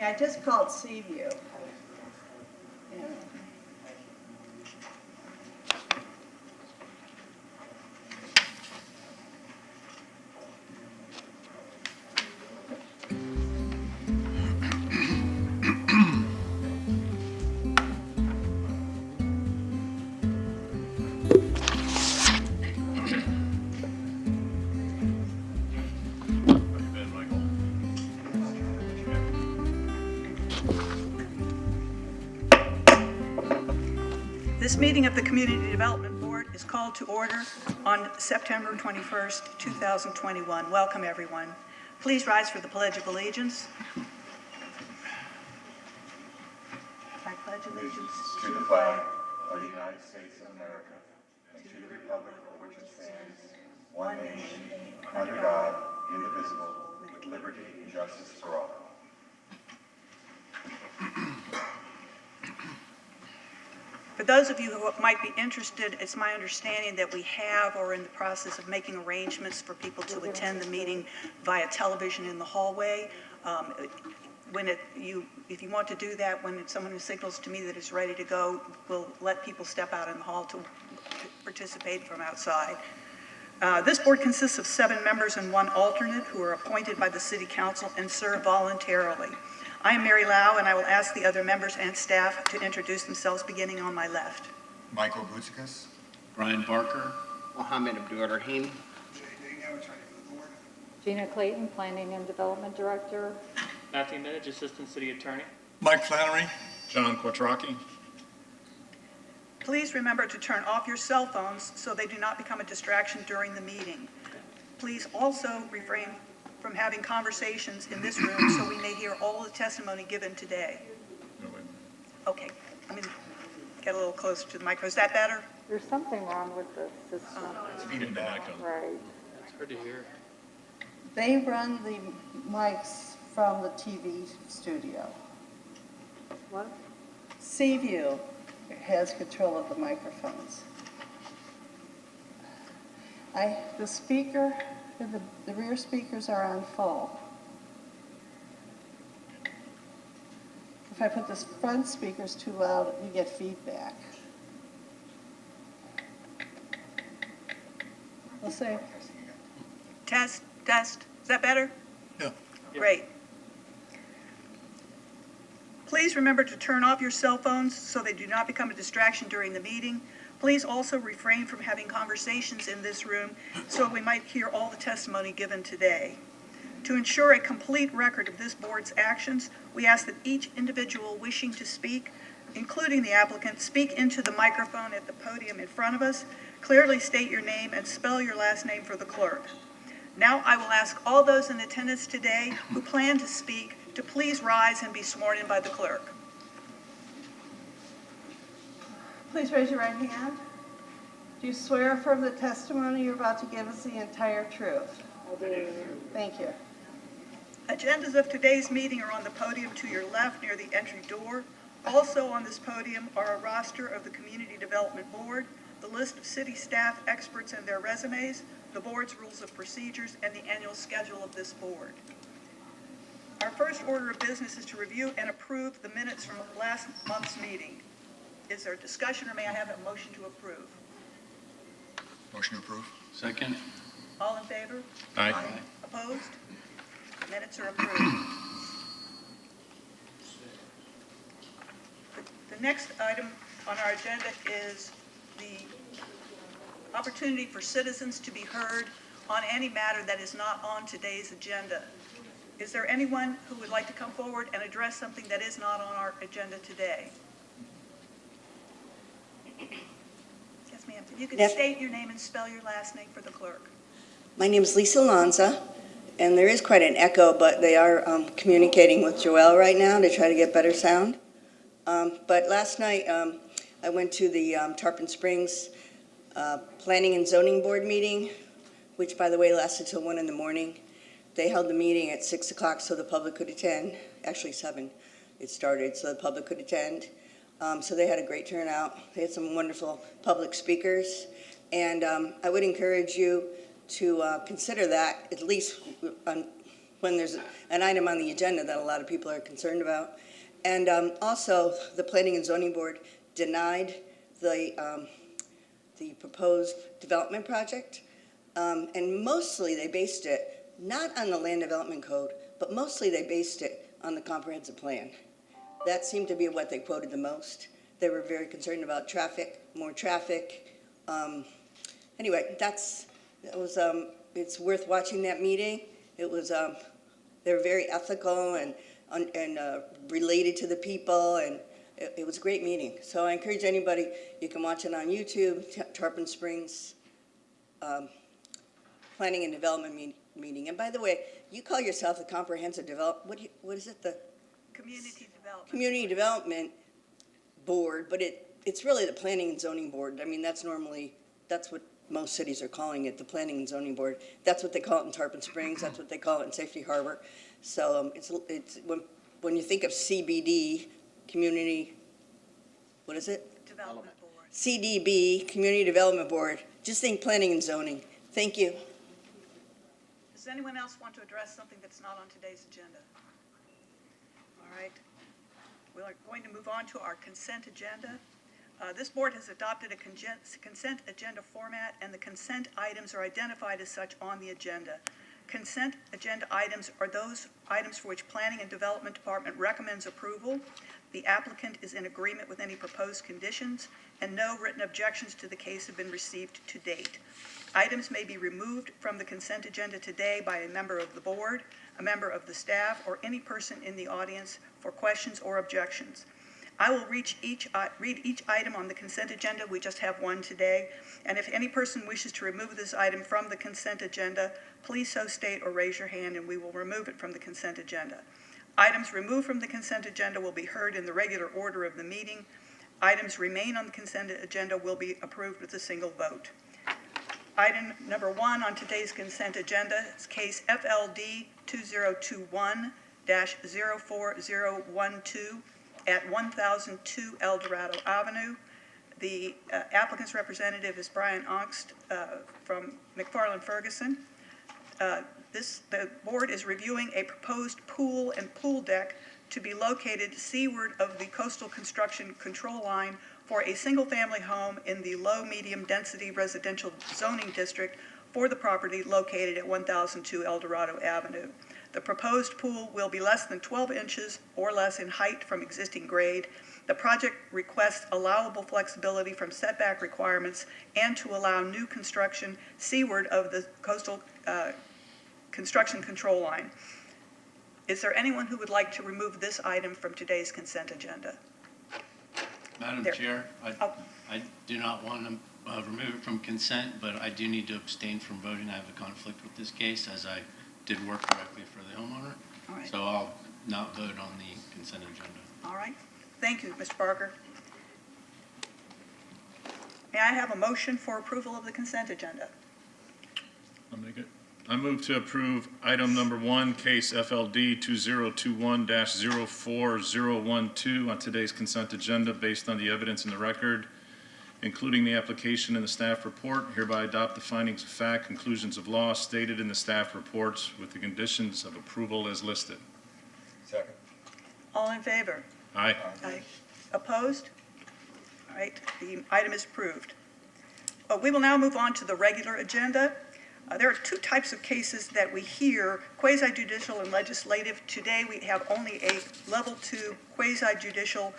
I just called Seaview. Yeah. This meeting of the Community Development Board is called to order on September 21st, 2021. Welcome, everyone. Please rise for the Pledge of Allegiance. I pledge allegiance to the flag of the United States of America and to the republic for which it stands, one nation, under God, indivisible, with liberty and justice for all. For those of you who might be interested, it's my understanding that we have or are in the process of making arrangements for people to attend the meeting via television in the hallway. If you want to do that, when someone signals to me that it's ready to go, we'll let people step out in the hall to participate from outside. This board consists of 7 members and 1 alternate who are appointed by the City Council and serve voluntarily. I am Mary Lau, and I will ask the other members and staff to introduce themselves, beginning on my left. Michael Gutsikas. Brian Barker. Mohammed Abdul-Rahim. Gina Clayton, Planning and Development Director. Matthew Minich, Assistant City Attorney. Mike Flannery. John Quattrocki. Please remember to turn off your cell phones so they do not become a distraction during the meeting. Please also refrain from having conversations in this room so we may hear all the testimony given today. No, wait. Okay, let me get a little closer to the microphone. Is that better? There's something wrong with the system. It's feeding back on. Right. It's hard to hear. They run the mics from the TV studio. What? Seaview has control of the microphones. The speaker, the rear speakers are on full. If I put the front speakers too loud, you get feedback. We'll say, Test, test. Is that better? Yeah. Great. Please remember to turn off your cell phones so they do not become a distraction during the meeting. Please also refrain from having conversations in this room so we might hear all the testimony given today. To ensure a complete record of this board's actions, we ask that each individual wishing to speak, including the applicant, speak into the microphone at the podium in front of us, clearly state your name and spell your last name for the clerk. Now I will ask all those in attendance today who plan to speak to please rise and be sworn in by the clerk. please raise your right hand. Do you swear affirm the testimony you're about to give us the entire truth? I do. Thank you. Agendas of today's meeting are on the podium to your left near the entry door. Also on this podium are a roster of the Community Development Board, the list of city staff, experts and their resumes, the board's rules of procedures, and the annual schedule of this board. Our first order of business is to review and approve the minutes from last month's meeting. Is there discussion, or may I have a motion to approve? Motion to approve. Second. All in favor? Aye. Opposed? Minutes are approved. The next item on our agenda is the opportunity for citizens to be heard on any matter that is not on today's agenda. Is there anyone who would like to come forward and address something that is not on our agenda today? Yes, ma'am. If you could state your name and spell your last name for the clerk. My name is Lisa Lanza, and there is quite an echo, but they are communicating with Joelle right now to try to get better sound. But last night, I went to the Tarpon Springs Planning and Zoning Board meeting, which, by the way, lasted till 1 in the morning. They held the meeting at 6 o'clock so the public could attend. Actually, 7 it started, so the public could attend. So they had a great turnout. They had some wonderful public speakers. And I would encourage you to consider that, at least on when there's an item on the agenda that a lot of people are concerned about. And also, the Planning and Zoning Board denied the proposed development project. And mostly they based it not on the Land Development Code, but mostly they based it on the comprehensive plan. That seemed to be what they quoted the most. They were very concerned about traffic, more traffic. Anyway, it's worth watching that meeting. It was, they were very ethical and related to the people, and it was a great meeting. So I encourage anybody, you can watch it on YouTube, Tarpon Springs Planning and Development meeting. And by the way, you call yourself the Comprehensive Development, what is it, the Community Development. Community Development Board, but it's really the Planning and Zoning Board. I mean, that's what most cities are calling it, the Planning and Zoning Board. That's what they call it in Tarpon Springs, that's what they call it in Safety Harbor. So it's when you think of CBD, Community, what is it? Development Board. CDB, Community Development Board, just think Planning and Zoning. Thank you. Does anyone else want to address something that's not on today's agenda? All right. We are going to move on to our consent agenda. This board has adopted a consent agenda format, and the consent items are identified as such on the agenda. Consent agenda items are those items for which Planning and Development Department recommends approval. The applicant is in agreement with any proposed conditions, and no written objections to the case have been received to date. Items may be removed from the consent agenda today by a member of the board, a member of the staff, or any person in the audience for questions or objections. I will read each item on the consent agenda. We just have one today. And if any person wishes to remove this item from the consent agenda, please so state or raise your hand, and we will remove it from the consent agenda. Items removed from the consent agenda will be heard in the regular order of the meeting. Items remain on the consent agenda will be approved with a single vote. Item number 1 on today's consent agenda is case FLD 2021-04012 at 1002 El Dorado Avenue. The applicant's representative is Brian Ongst from McFarland Ferguson. The board is reviewing a proposed pool and pool deck to be located seaward of the coastal construction control line for a single-family home in the low-medium density residential zoning district for the property located at 1002 El Dorado Avenue. The proposed pool will be less than 12 inches or less in height from existing grade. The project requests allowable flexibility from setback requirements and to allow new construction seaward of the coastal construction control line. Is there anyone who would like to remove this item from today's consent agenda? Madam There. Chair, Oh. I do not want to remove it from consent, but I do need to abstain from voting. I have a conflict with this case, as I did work directly for the homeowner. All right. So I'll not vote on the consent agenda. All right. Thank you, Mr. Barker. May I have a motion for approval of the consent agenda? I'll make it. I move to approve item number 1, case FLD 2021-04012 on today's consent agenda based on the evidence in the record, including the application and the staff report. Hereby adopt the findings of fact, conclusions of law stated in the staff reports with the conditions of approval as listed. Second. All in favor? Aye. Aye. Opposed? All right, the item is approved. We will now move on to the regular agenda. There are 2 types of cases that we hear, quasi-judicial and legislative. Today we have only a level 2 quasi-judicial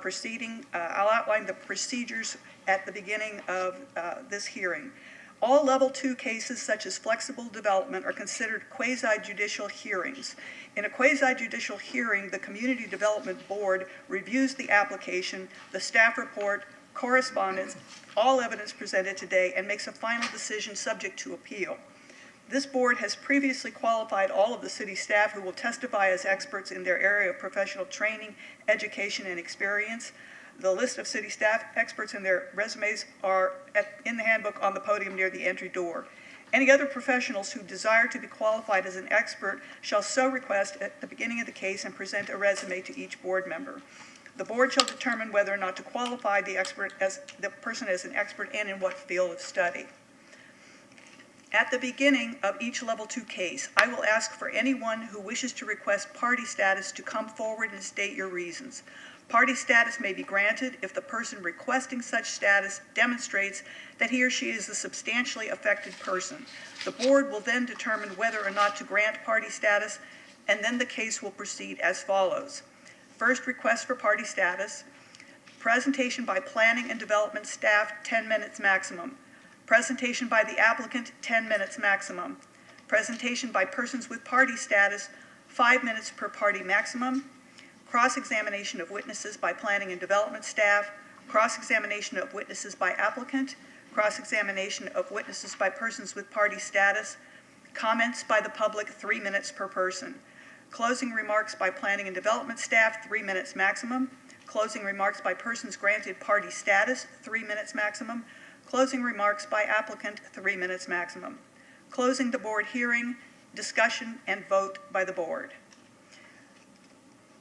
proceeding. I'll outline the procedures at the beginning of this hearing. All level 2 cases such as flexible development are considered quasi-judicial hearings. In a quasi-judicial hearing, the Community Development Board reviews the application, the staff report, correspondence, all evidence presented today, and makes a final decision subject to appeal. This board has previously qualified all of the city staff who will testify as experts in their area of professional training, education, and experience. The list of city staff experts and their resumes are in the handbook on the podium near the entry door. Any other professionals who desire to be qualified as an expert shall so request at the beginning of the case and present a resume to each board member. The board shall determine whether or not to qualify the person as an expert and in what field of study. At the beginning of each Level 2 case, I will ask for anyone who wishes to request party status to come forward and state your reasons. Party status may be granted if the person requesting such status demonstrates that he or she is a substantially affected person. The board will then determine whether or not to grant party status, and then the case will proceed as follows. First, request for party status. Presentation by planning and development staff, 10 minutes maximum. Presentation by the applicant, 10 minutes maximum. Presentation by persons with party status, 5 minutes per party maximum. Cross-examination of witnesses by planning and development staff. Cross-examination of witnesses by applicant. Cross-examination of witnesses by persons with party status. Comments by the public, 3 minutes per person. Closing remarks by planning and development staff, 3 minutes maximum. Closing remarks by persons granted party status, 3 minutes maximum. Closing remarks by applicant, 3 minutes maximum. Closing the board hearing, discussion, and vote by the board.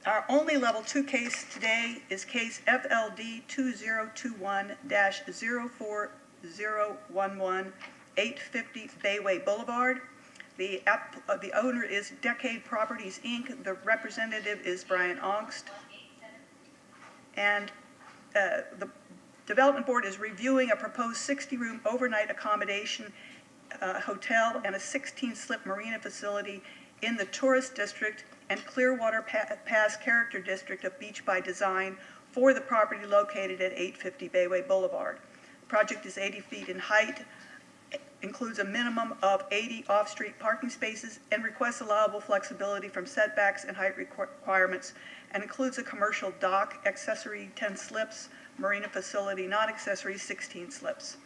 Our only Level 2 case today is case FLD 2021-04011, 850 Bayway Boulevard. The owner is Decade Properties, Inc. The representative is Brian Ongst. And the Development Board is reviewing a proposed 60-room overnight accommodation hotel and a 16-slip marina facility in the Tourist District and Clearwater Pass Character District of Beach by Design for the property located at 850 Bayway Boulevard. The project is 80 feet in height, includes a minimum of 80 off-street parking spaces, and requests allowable flexibility from setbacks and height requirements, and includes a commercial dock, accessory 10 slips, marina facility, non-accessory 16 slips.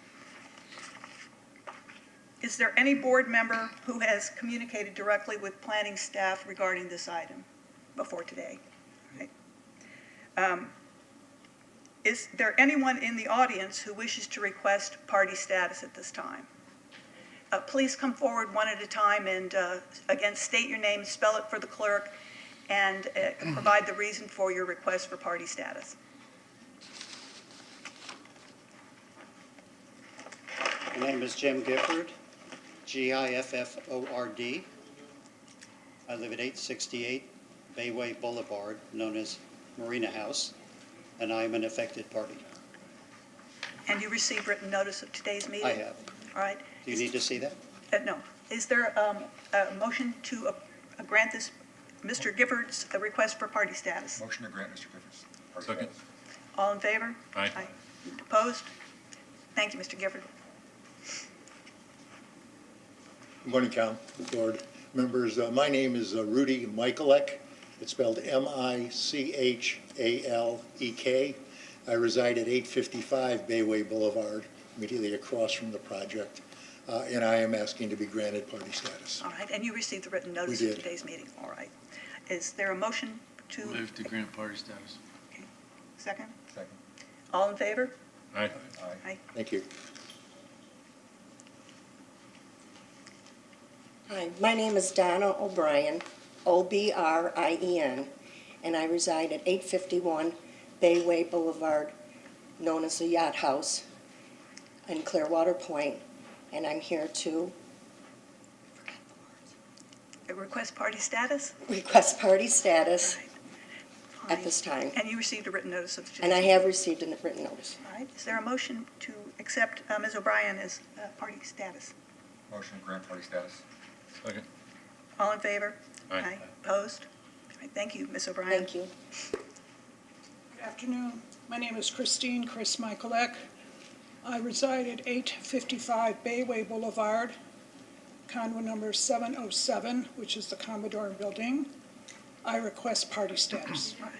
Is there any board member who has communicated directly with planning staff regarding this item before today? Okay. Is there anyone in the audience who wishes to request party status at this time? Please come forward one at a time and, again, state your name, spell it for the clerk, and provide the reason for your request for party status. My name is Jim Gifford, Gifford. I live at 868 Bayway Boulevard, known as Marina House, and I am an affected party. And you received written notice of today's meeting? I have. All right. Do you need to see that? No. Is there a motion to grant this, Mr. Gifford's request for party status? Motion to grant Mr. Gifford's party Second. status. All in favor? Aye. Opposed? Thank you, Mr. Gifford. Good morning, board members. My name is Rudy Michalek. It's spelled M-I-C-H-A-L-E-K. I reside at 855 Bayway Boulevard, immediately across from the project, and I am asking to be granted party status. All right, and you received the written notice We of did. today's meeting. All right. Is there a motion to? Move to grant party status. Okay. Second? Second. All in favor? Aye. Aye. Aye. Thank you. Hi, my name is Donna O'Brien, O-B-R-I-E-N, and I reside at 851 Bayway Boulevard, known as the Yacht House, in Clearwater Point, and I'm here to Request party status? request party status All right. at Fine. this time, And you received a written notice of today's and I meeting. have received a written notice. All right. Is there a motion to accept Ms. O'Brien as party status? Motion to grant party status. Second. All in favor? Aye. Opposed? All right. Thank you, Ms. O'Brien. Thank you. Good afternoon. My name is Chris Michalek. I reside at 855 Bayway Boulevard, condo number 707, which is the Commodore Building. I request party status. All right.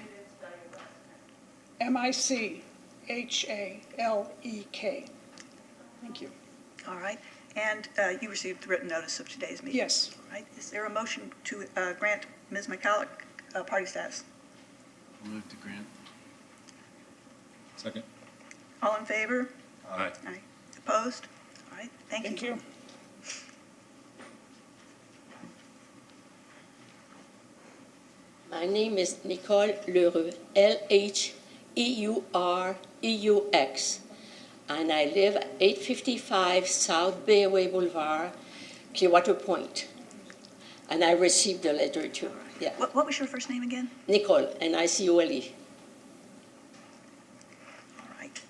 M-I-C-H-A-L-E-K. Thank you. All right. And you received the written notice of today's meeting? Yes. All right. Is there a motion to grant Ms. McCulloch party status? Move to grant. Second. All in favor? Aye. Aye. Opposed? All right. Thank you. Thank you. My name is Nicole Leroux, L-H-E-U-R-E-U-X, and I live at 855 South Bayway Boulevard, Clearwater Point. And I received the letter too. Yeah. What was your first name again? Nicole, Nicole. All right.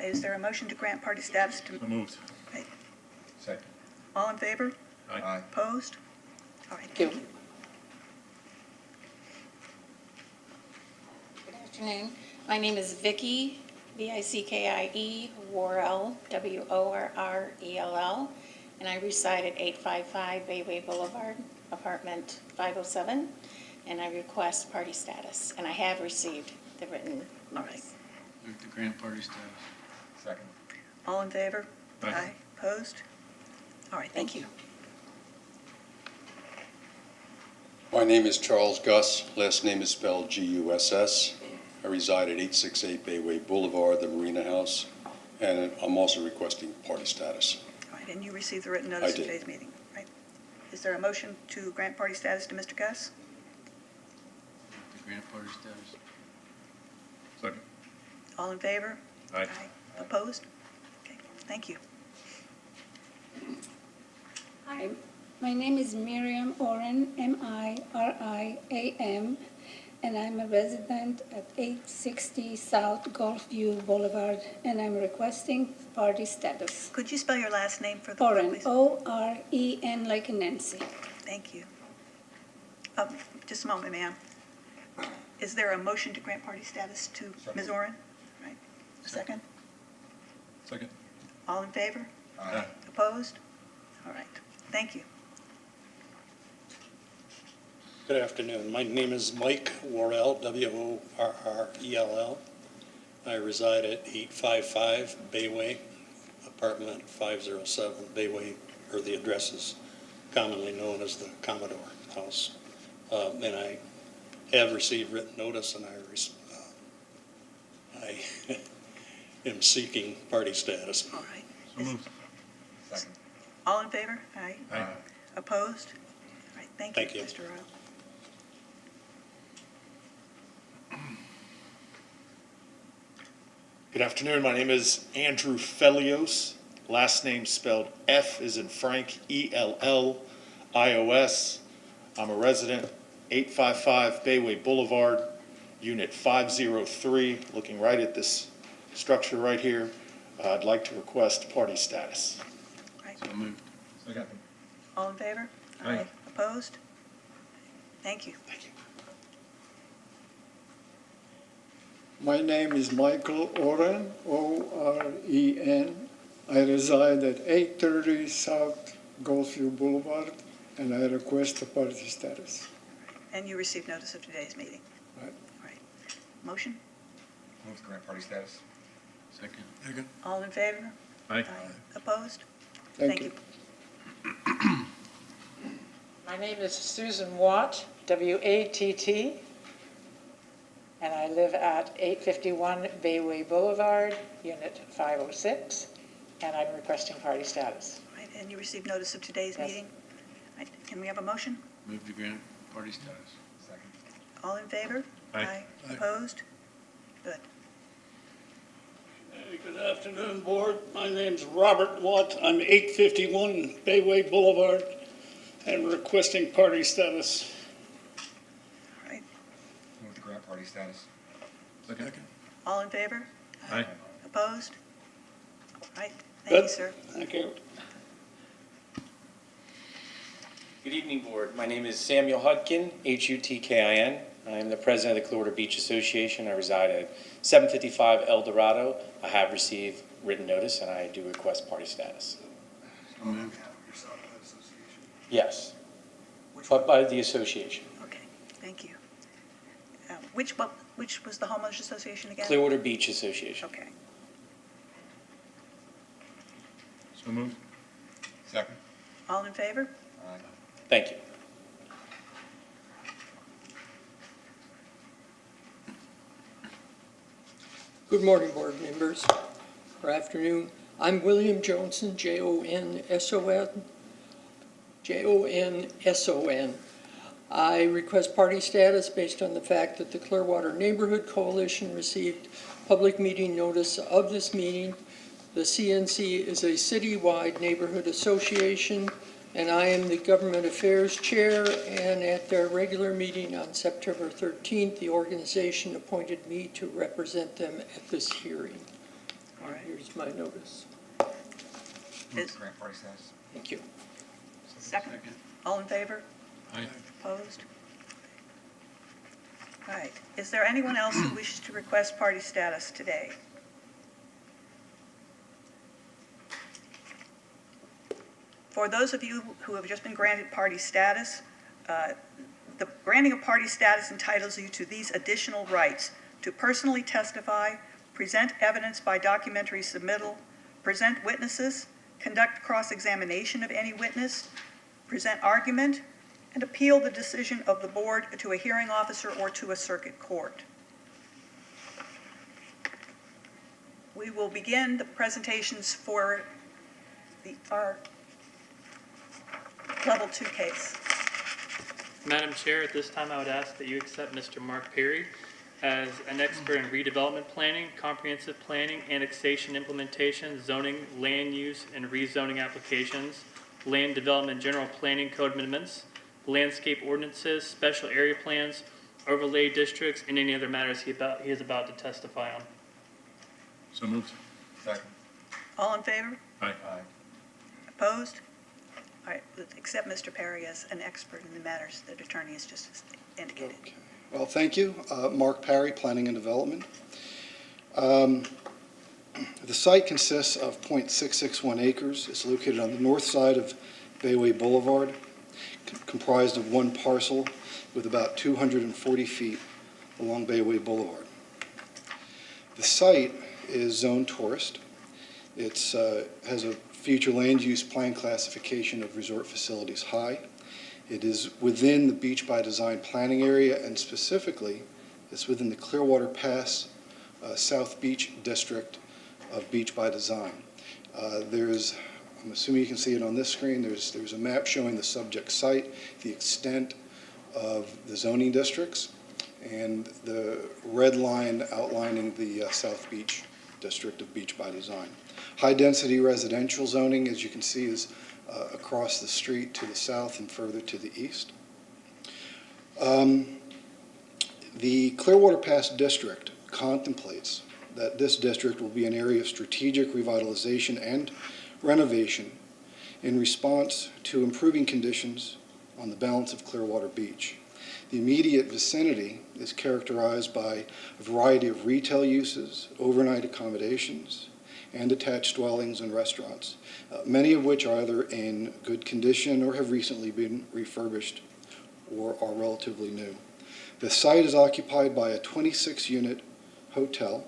Is there a motion to grant party status to? So moved. Okay. Second. All in favor? Aye. Opposed? All right, Thank thank you. Good afternoon. My name is Vickie, Vickie Worrell, Worrell, and I reside at 855 Bayway Boulevard, apartment 507, and I request party status, and I have received the written All right. notice. Move to grant party status. Second. All in favor? Aye. Opposed? All right, thank you. My name is Charles Guss. Last name is spelled G-U-S-S. I reside at 868 Bayway Boulevard, the Marina House, and I'm also requesting party status. All right, and you received the written notice of did. today's meeting, right? Is there a motion to grant party status to Mr. Gus? Move to grant party status. Second. All in favor? Aye. Opposed? Okay, thank you. Hi, my name is Miriam Oren, M-I-R-I-A-M, and I'm a resident at 860 South Gulfview Boulevard, and I'm requesting party status. Could you spell your last name for the clerk, Oren, please? O-R-E-N like Nancy. Thank you. Just a moment, ma'am. Is there a motion to grant party status to Ms. Oren? Right. Second? Second. All in favor? Aye. Opposed? All right, thank you. Good afternoon. My name is Mike Worrell, W-O-R-R-E-L-L. I reside at 855 Bayway, apartment 507 Bayway, or the address is commonly known as the Commodore House. And I have received written notice, and I am seeking party status. All right. So moved. Second. All in favor? Aye. Aye. Opposed? All right, thank Thank you, you. Mr. Royal. Good afternoon. My name is Andrew Felios. Last name spelled F as in Frank, E-L-L-I-O-S. I'm a resident, 855 Bayway Boulevard, Unit 503, looking right at this structure right here. I'd like to request party status. Right. So moved. Second. All in favor? Aye. Opposed? Thank you. Thank you. My name is Michael Oren, O-R-E-N. I reside at 830 South Gulfview Boulevard, and I request a party status. And you received notice of today's meeting? Right. All right. Motion? Move to grant party status. Second. All in favor? Aye. Opposed? Thank you. My name is Susan Watt, W-A-T-T, and I live at 851 Bayway Boulevard, Unit 506, and I'm requesting party status. All right, and you received notice of today's Yes. meeting? All right, can we have a motion? Move to grant party status. Second. All in favor? Aye. Opposed? Good. Hey, good afternoon, Board. My name's Robert Watt. I'm 851 Bayway Boulevard and requesting party status. All right, Move to grant party status. Second. all in favor? Aye. Opposed? All right, thank you, Good. sir. Thank you. Good evening, Board. My name is Samuel Hutkin, H-U-T-K-I-N. I am the president of the Clearwater Beach Association. I reside at 755 El Dorado. I have received written notice, and I do request party status. So moved. Yes, but by the association. Okay, thank you. Which was the homeowners association again? Clearwater Beach Association. Okay. So moved. Second. All in favor? Aye. Thank you. Good morning, board members, or afternoon. I'm William Johnson, J-O-N-S-O-N. J-O-N-S-O-N. I request party status based on the fact that the Clearwater Neighborhood Coalition received public meeting notice of this meeting. The CNC is a citywide neighborhood association and I am the Government Affairs Chair, and at their regular meeting on September 13th, the organization appointed me to represent them at this hearing. All right. Here's my notice. Grant party status. Thank you. Second. All in favor? Aye. Opposed? All right. Is there anyone else who wishes to request party status today? For those of you who have just been granted party status, the granting of party status entitles you to these additional rights: to personally testify, present evidence by documentary submittal, present witnesses, conduct cross-examination of any witness, present argument, and appeal the decision of the board to a hearing officer or to a circuit court. We will begin the presentations for our level 2 case. Madam Chair, at this time I would ask that you accept Mr. Mark Perry as an expert in redevelopment planning, comprehensive planning, annexation implementation, zoning, land use, and rezoning applications, land development general planning code amendments, landscape ordinances, special area plans, overlay districts, and any other matters he is about to testify on. So moved. Second. All in favor? Aye. Opposed? All right, let's accept Mr. Perry as an expert in the matters that attorney has just indicated. Okay. Well, thank you. Mark Perry, Planning and Development. The site consists of .661 acres. It's located on the north side of Bayway Boulevard, comprised of one parcel with about 240 feet along Bayway Boulevard. The site is zoned tourist. It has a future land use plan classification of resort facilities high. It is within the Beach by Design planning area, and specifically, it's within the Clearwater Pass South Beach District of Beach by Design. I'm assuming you can see it on this screen, there's a map showing the subject site, the extent of the zoning districts, and the red line outlining the South Beach District of Beach by Design. High-density residential zoning, as you can see, is across the street to the south and further to the east. The Clearwater Pass District contemplates that this district will be an area of strategic revitalization and renovation in response to improving conditions on the balance of Clearwater Beach. The immediate vicinity is characterized by a variety of retail uses, overnight accommodations, and attached dwellings and restaurants, many of which are either in good condition or have recently been refurbished or are relatively new. The site is occupied by a 26-unit hotel,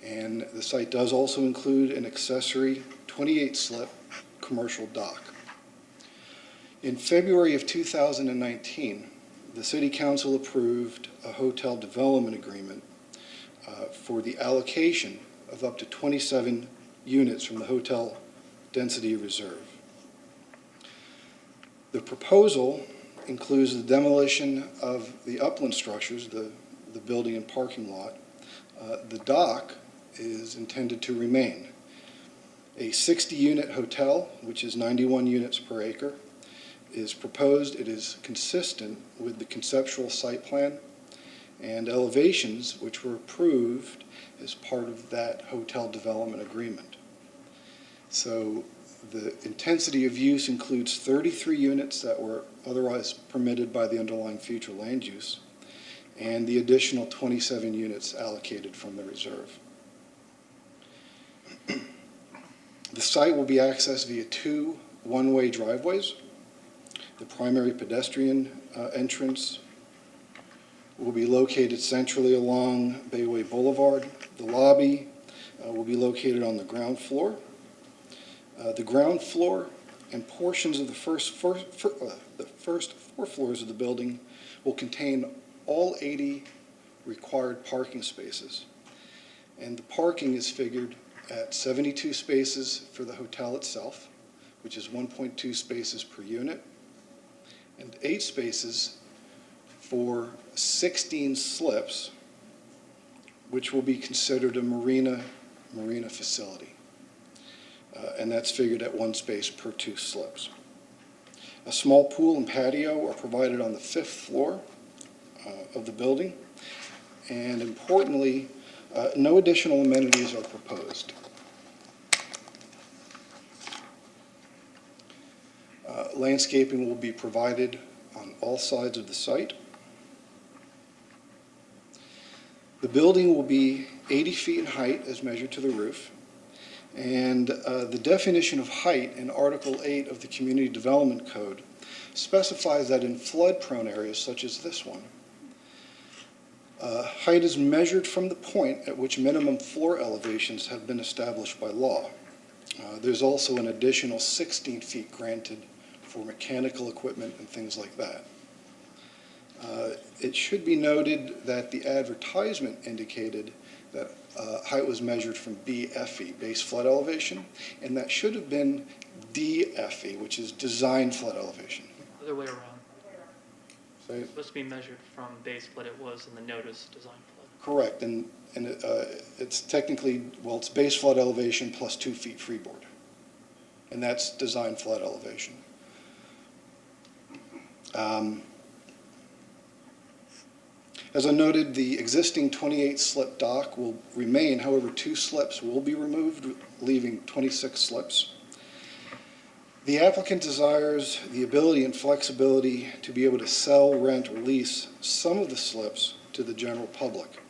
and the site does also include an accessory 28-slip commercial dock. In February of 2019, the City Council approved a hotel development agreement for the allocation of up to 27 units from the Hotel Density Reserve. The proposal includes the demolition of the upland structures, the building and parking lot. The dock is intended to remain. A 60-unit hotel, which is 91 units per acre, is proposed. It is consistent with the conceptual site plan and elevations which were approved as part of that hotel development agreement. So the intensity of use includes 33 units that were otherwise permitted by the underlying future land use, and the additional 27 units allocated from the reserve. The site will be accessed via two one-way driveways. The primary pedestrian entrance will be located centrally along Bayway Boulevard. The lobby will be located on the ground floor. The ground floor and portions of the first four floors of the building will contain all 80 required parking spaces. And the parking is figured at 72 spaces for the hotel itself, which is 1.2 spaces per unit, and 8 spaces for 16 slips, which will be considered a marina facility. And that's figured at 1 space per 2 slips. A small pool and patio are provided on the 5th floor of the building. And importantly, no additional amenities are proposed. Landscaping will be provided on all sides of the site. The building will be 80 feet in height as measured to the roof. And the definition of height in Article 8 of the Community Development Code specifies that in flood-prone areas such as this one, height is measured from the point at which minimum floor elevations have been established by law. There's also an additional 16 feet granted for mechanical equipment and things like that. It should be noted that the advertisement indicated that height was measured from BFE, base flood elevation, and that should have been DFE, which is design flood elevation. Other way around. So, It's supposed to be measured from base flood it was in the notice design flood. correct, and it's technically, well, it's base flood elevation plus 2 feet freeboard, and that's design flood elevation. As I noted, the existing 28-slip dock will remain. However, 2 slips will be removed, leaving 26 slips. The applicant desires the ability and flexibility to be able to sell, rent, or lease some of the slips to the general public.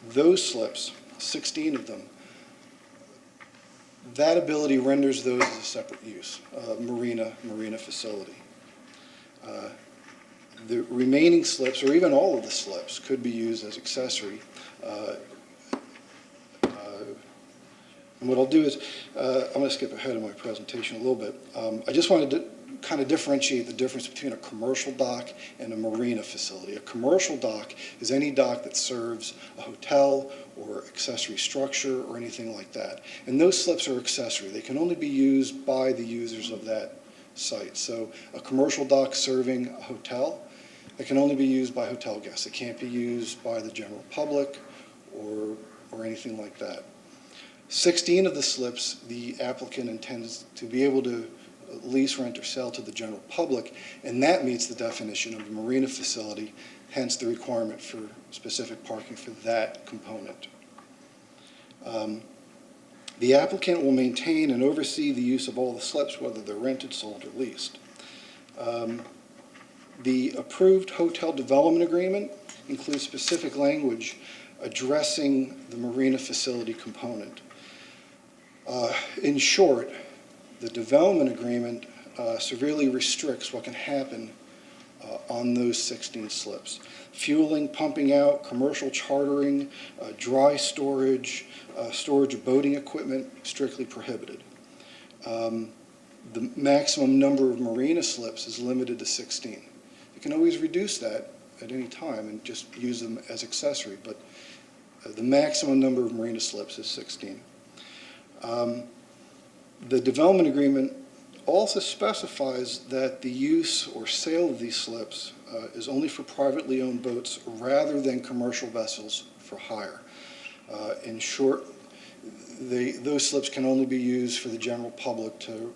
Those slips, 16 of them, that ability renders those as a separate use, marina facility. The remaining slips, or even all of the slips, could be used as accessory. And what I'll do is, I'm going to skip ahead in my presentation a little bit. I just wanted to kind of differentiate the difference between a commercial dock and a marina facility. A commercial dock is any dock that serves a hotel or accessory structure or anything like that. And those slips are accessory. They can only be used by the users of that site. So a commercial dock serving a hotel, it can only be used by hotel guests. It can't be used by the general public or anything like that. 16 of the slips the applicant intends to be able to lease, rent, or sell to the general public, and that meets the definition of a marina facility, hence the requirement for specific parking for that component. The applicant will maintain and oversee the use of all the slips, whether they're rented, sold, or leased. The approved hotel development agreement includes specific language addressing the marina facility component. In short, the development agreement severely restricts what can happen on those 16 slips. Fueling, pumping out, commercial chartering, dry storage, storage of boating equipment, strictly prohibited. The maximum number of marina slips is limited to 16. You can always reduce that at any time and just use them as accessory, but the maximum number of marina slips is 16. The development agreement also specifies that the use or sale of these slips is only for privately owned boats rather than commercial vessels for hire. In short, those slips can only be used for the general public to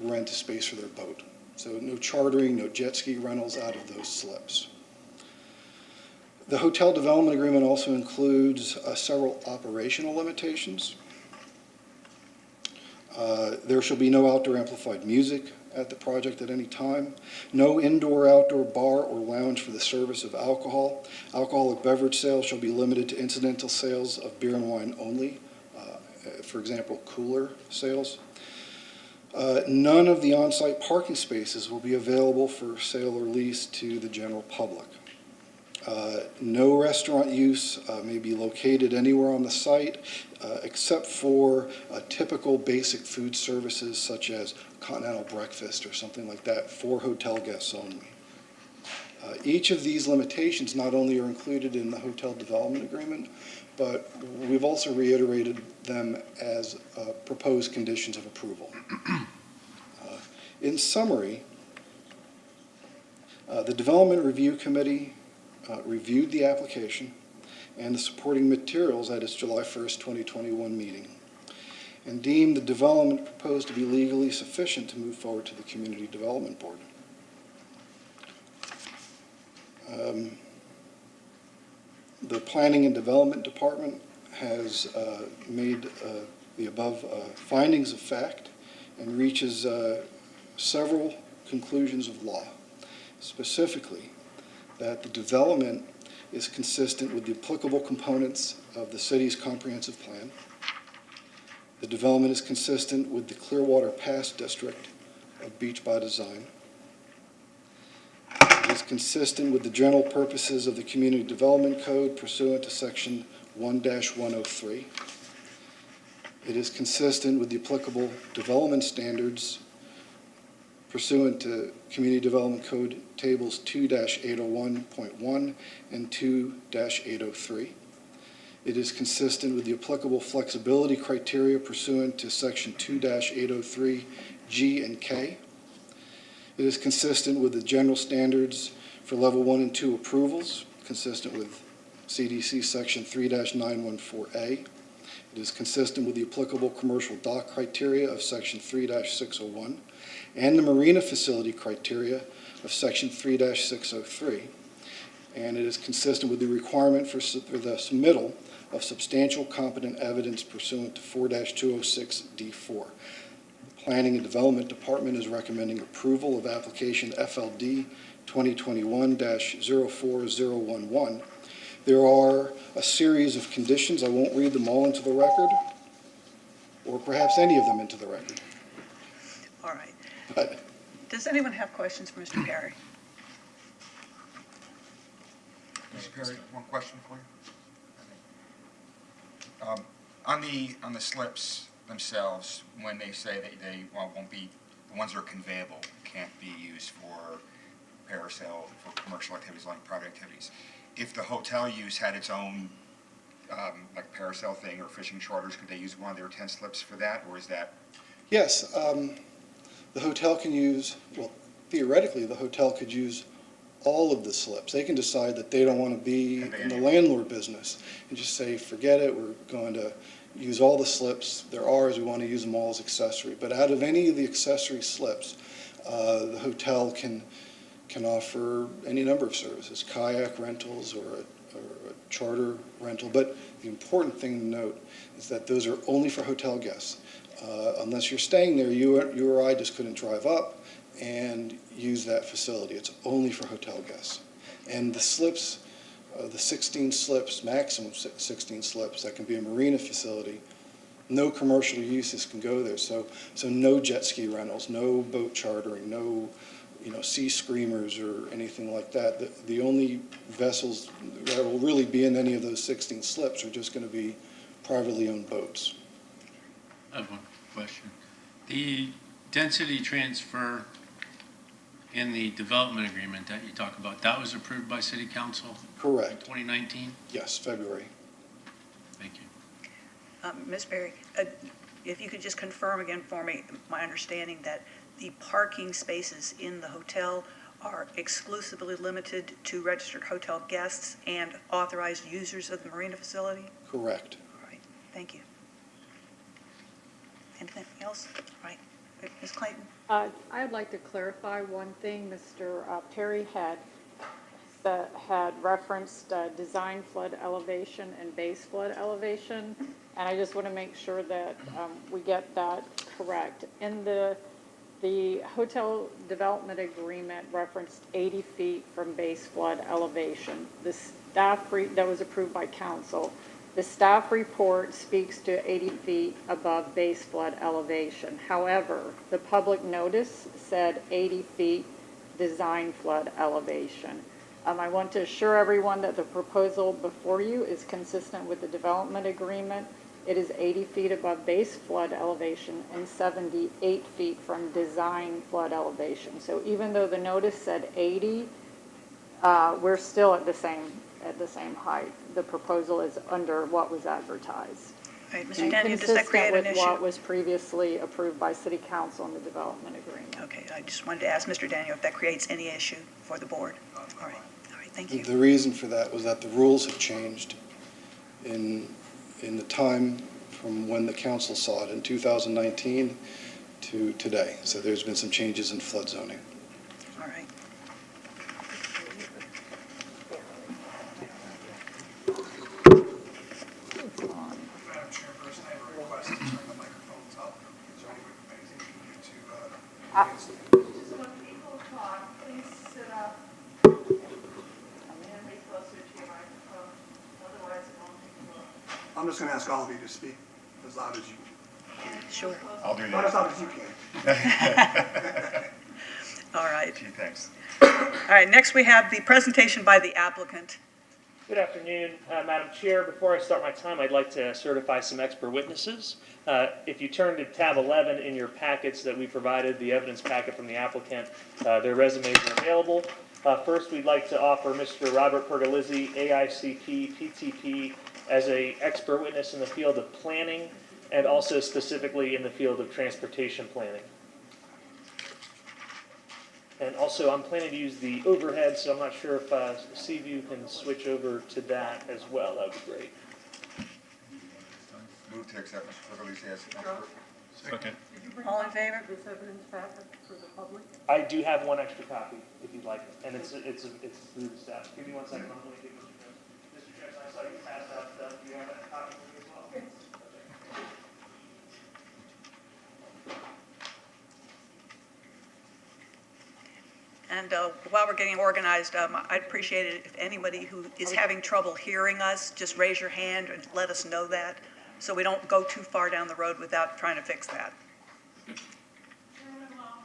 rent a space for their boat. So no chartering, no jet ski rentals out of those slips. The hotel development agreement also includes several operational limitations. There shall be no outdoor amplified music at the project at any time. No indoor-outdoor bar or lounge for the service of alcohol. Alcoholic beverage sales shall be limited to incidental sales of beer and wine only. For example, cooler sales. None of the on-site parking spaces will be available for sale or lease to the general public. No restaurant use may be located anywhere on the site except for typical basic food services such as continental breakfast or something like that for hotel guests only. Each of these limitations not only are included in the hotel development agreement, but we've also reiterated them as proposed conditions of approval. In summary, the Development Review Committee reviewed the application and the supporting materials at its July 1st, 2021 meeting. and deem the development proposed to be legally sufficient to move forward to the Community Development Board. The Planning and Development Department has made the above findings of fact and reaches several conclusions of law. Specifically, that the development is consistent with the applicable components of the city's comprehensive plan. The development is consistent with the Clearwater Pass District of Beach by Design. It is consistent with the general purposes of the Community Development Code pursuant to Section 1-103. It is consistent with the applicable development standards pursuant to Community Development Code Tables 2-801.1 and 2-803. It is consistent with the applicable flexibility criteria pursuant to Section 2-803 G and K. It is consistent with the general standards for Level 1 and 2 approvals, consistent with CDC Section 3-914A. It is consistent with the applicable commercial dock criteria of Section 3-601 and the marina facility criteria of Section 3-603. And it is consistent with the requirement for the submittal of substantial competent evidence pursuant to 4-206D4. The Planning and Development Department is recommending approval of application FLD 2021-04011. There are a series of conditions. I won't read them all into the record, or perhaps any of them into the record. All right. But Does anyone have questions for Mr. Perry? Mr. Perry, one question for you. On the slips themselves, when they say that they won't be, the ones that are conveyable can't be used for parasail, for commercial activities like private activities. If the hotel use had its own like parasail thing or fishing charters, could they use one of their 10 slips for that, or is that? yes, the hotel can use, well, theoretically, the hotel could use all of the slips. They can decide that they don't want to be in the landlord business and just say, forget it, we're going to use all the slips. They're ours, we want to use them all as accessory. But out of any of the accessory slips, the hotel can offer any number of services, kayak rentals or a charter rental. But the important thing to note is that those are only for hotel guests. Unless you're staying there, you or I just couldn't drive up and use that facility. It's only for hotel guests. And the slips, the 16 slips, maximum 16 slips, that can be a marina facility, no commercial uses can go there. So no jet ski rentals, no boat chartering, no sea screamers or anything like that. The only vessels that will really be in any of those 16 slips are just going to be privately owned boats. I have one question. The density transfer in the development agreement that you talk about, that was approved by City Council? Correct. In 2019? Yes, February. Thank you. Ms. Berry, if you could just confirm again for me my understanding that the parking spaces in the hotel are exclusively limited to registered hotel guests and authorized users of the marina facility? Correct. All right, thank you. Anything else? All right, Ms. Clayton? I'd like to clarify one thing. Mr. Perry had referenced design flood elevation and base flood elevation, and I just want to make sure that we get that correct. In the hotel development agreement referenced 80 feet from base flood elevation. The staff that was approved by council. The staff report speaks to 80 feet above base flood elevation. However, the public notice said 80 feet design flood elevation. I want to assure everyone that the proposal before you is consistent with the development agreement. It is 80 feet above base flood elevation and 78 feet from design flood elevation. So even though the notice said 80, we're still at the same height. The proposal is under what was advertised. All right, Mr. Daniel, does that create an issue? Consistent with what was previously approved by City Council in the development agreement. Okay, I just wanted to ask Mr. Daniel if that creates any issue for the board. All right, thank you. The reason for that was that the rules have changed in the time from when the council saw it in 2019 to today. So there's been some changes in flood zoning. All right. Madam Chairperson, I have a request to turn the microphones up. Is there anything you can do to Just when people talk, please sit up and be closer to your microphone. Otherwise, it won't be close. I'm just going to ask all of you to speak as loud as you can. Sure. I'll do Not as that. loud as you can. All right. Gee, thanks. All right, next we have the presentation by the applicant. Good afternoon, Madam Chair. Before I start my time, I'd like to certify some expert witnesses. If you turn to tab 11 in your packets that we provided, the evidence packet from the applicant, their resumes are available. First, we'd like to offer Mr. Robert Pergolizzi, AICP, PTP, as an expert witness in the field of planning and also specifically in the field of transportation planning. And also, I'm planning to use the overhead, so I'm not sure if Seaview can switch over to that as well. That would be great. Move to accept Mr. Pergolizzi as an expert. Second. All in favor? This evidence packet for the public? I do have one extra copy, if you'd like, and it's through the staff. Give me 1 second. I'm going to give Mr. Jackson, I saw you pass out stuff. Do you have that copy for me as well? Okay. And while we're getting organized, I'd appreciate it if anybody who is having trouble hearing us, just raise your hand and let us know that, so we don't go too far down the road without trying to fix that. Chairman Lau,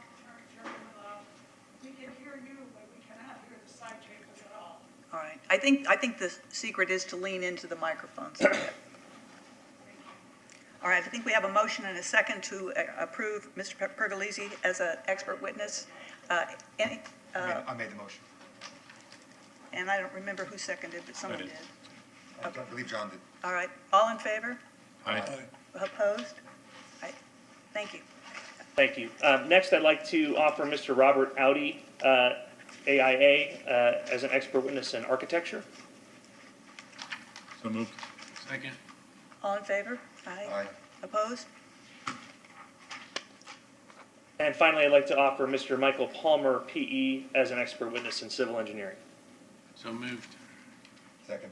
we can hear you, but we cannot hear the side chambers at all. All right. I think the secret is to lean into the microphones a bit. All right, I think we have a motion and a second to approve Mr. Pergolizzi as an expert witness. Any? I made the motion. And I don't remember who seconded, but someone did. I believe John did. All right, all in favor? Aye. Opposed? All right, thank you. Thank you. Next, I'd like to offer Mr. Robert Audi, AIA, as an expert witness in architecture. So moved. Second. All in favor? Aye. Opposed? And finally, I'd like to offer Mr. Michael Palmer, PE, as an expert witness in civil engineering. So moved. Second.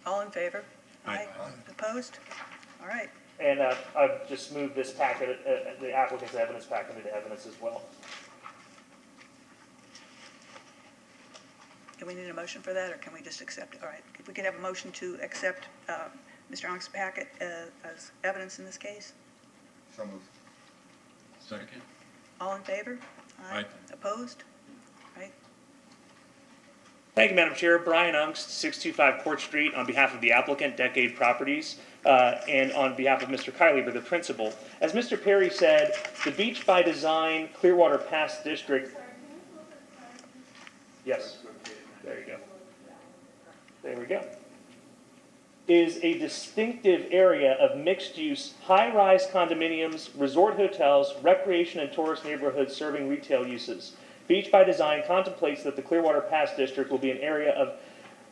All in favor? Aye. Opposed? All right. And I've just moved this packet, the applicant's evidence packet into evidence as well. Do we need a motion for that, or can we just accept it? All right, if we could have a motion to accept Mr. Young's packet as evidence in this case? So moved. Second. All in favor? Aye. Opposed? Right. Thank you, Madam Chair. Brian Ungst, 625 Court Street, on behalf of the applicant, Decade Properties, and on behalf of Mr. Kylieber, the principal. As Mr. Perry said, the Beach by Design Clearwater Pass District. Yes, there you go. There we go. Is a distinctive area of mixed-use, high-rise condominiums, resort hotels, recreation and tourist neighborhoods serving retail uses. Beach by Design contemplates that the Clearwater Pass District will be an area of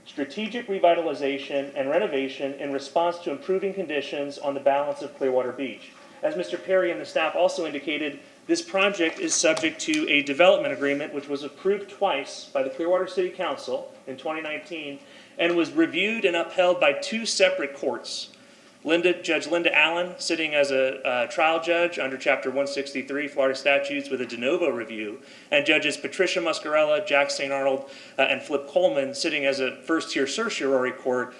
strategic revitalization and renovation in response to improving conditions on the balance of Clearwater Beach. As Mr. Perry and the staff also indicated, this project is subject to a development agreement which was approved twice by the Clearwater City Council in 2019 and was reviewed and upheld by two separate courts. Judge Linda Allen, sitting as a trial judge under Chapter 163 Florida statutes with a de novo review, and Judges Patricia Muscarella, Jack St. Arnold, and Flip Coleman, sitting as a first-tier certiorari court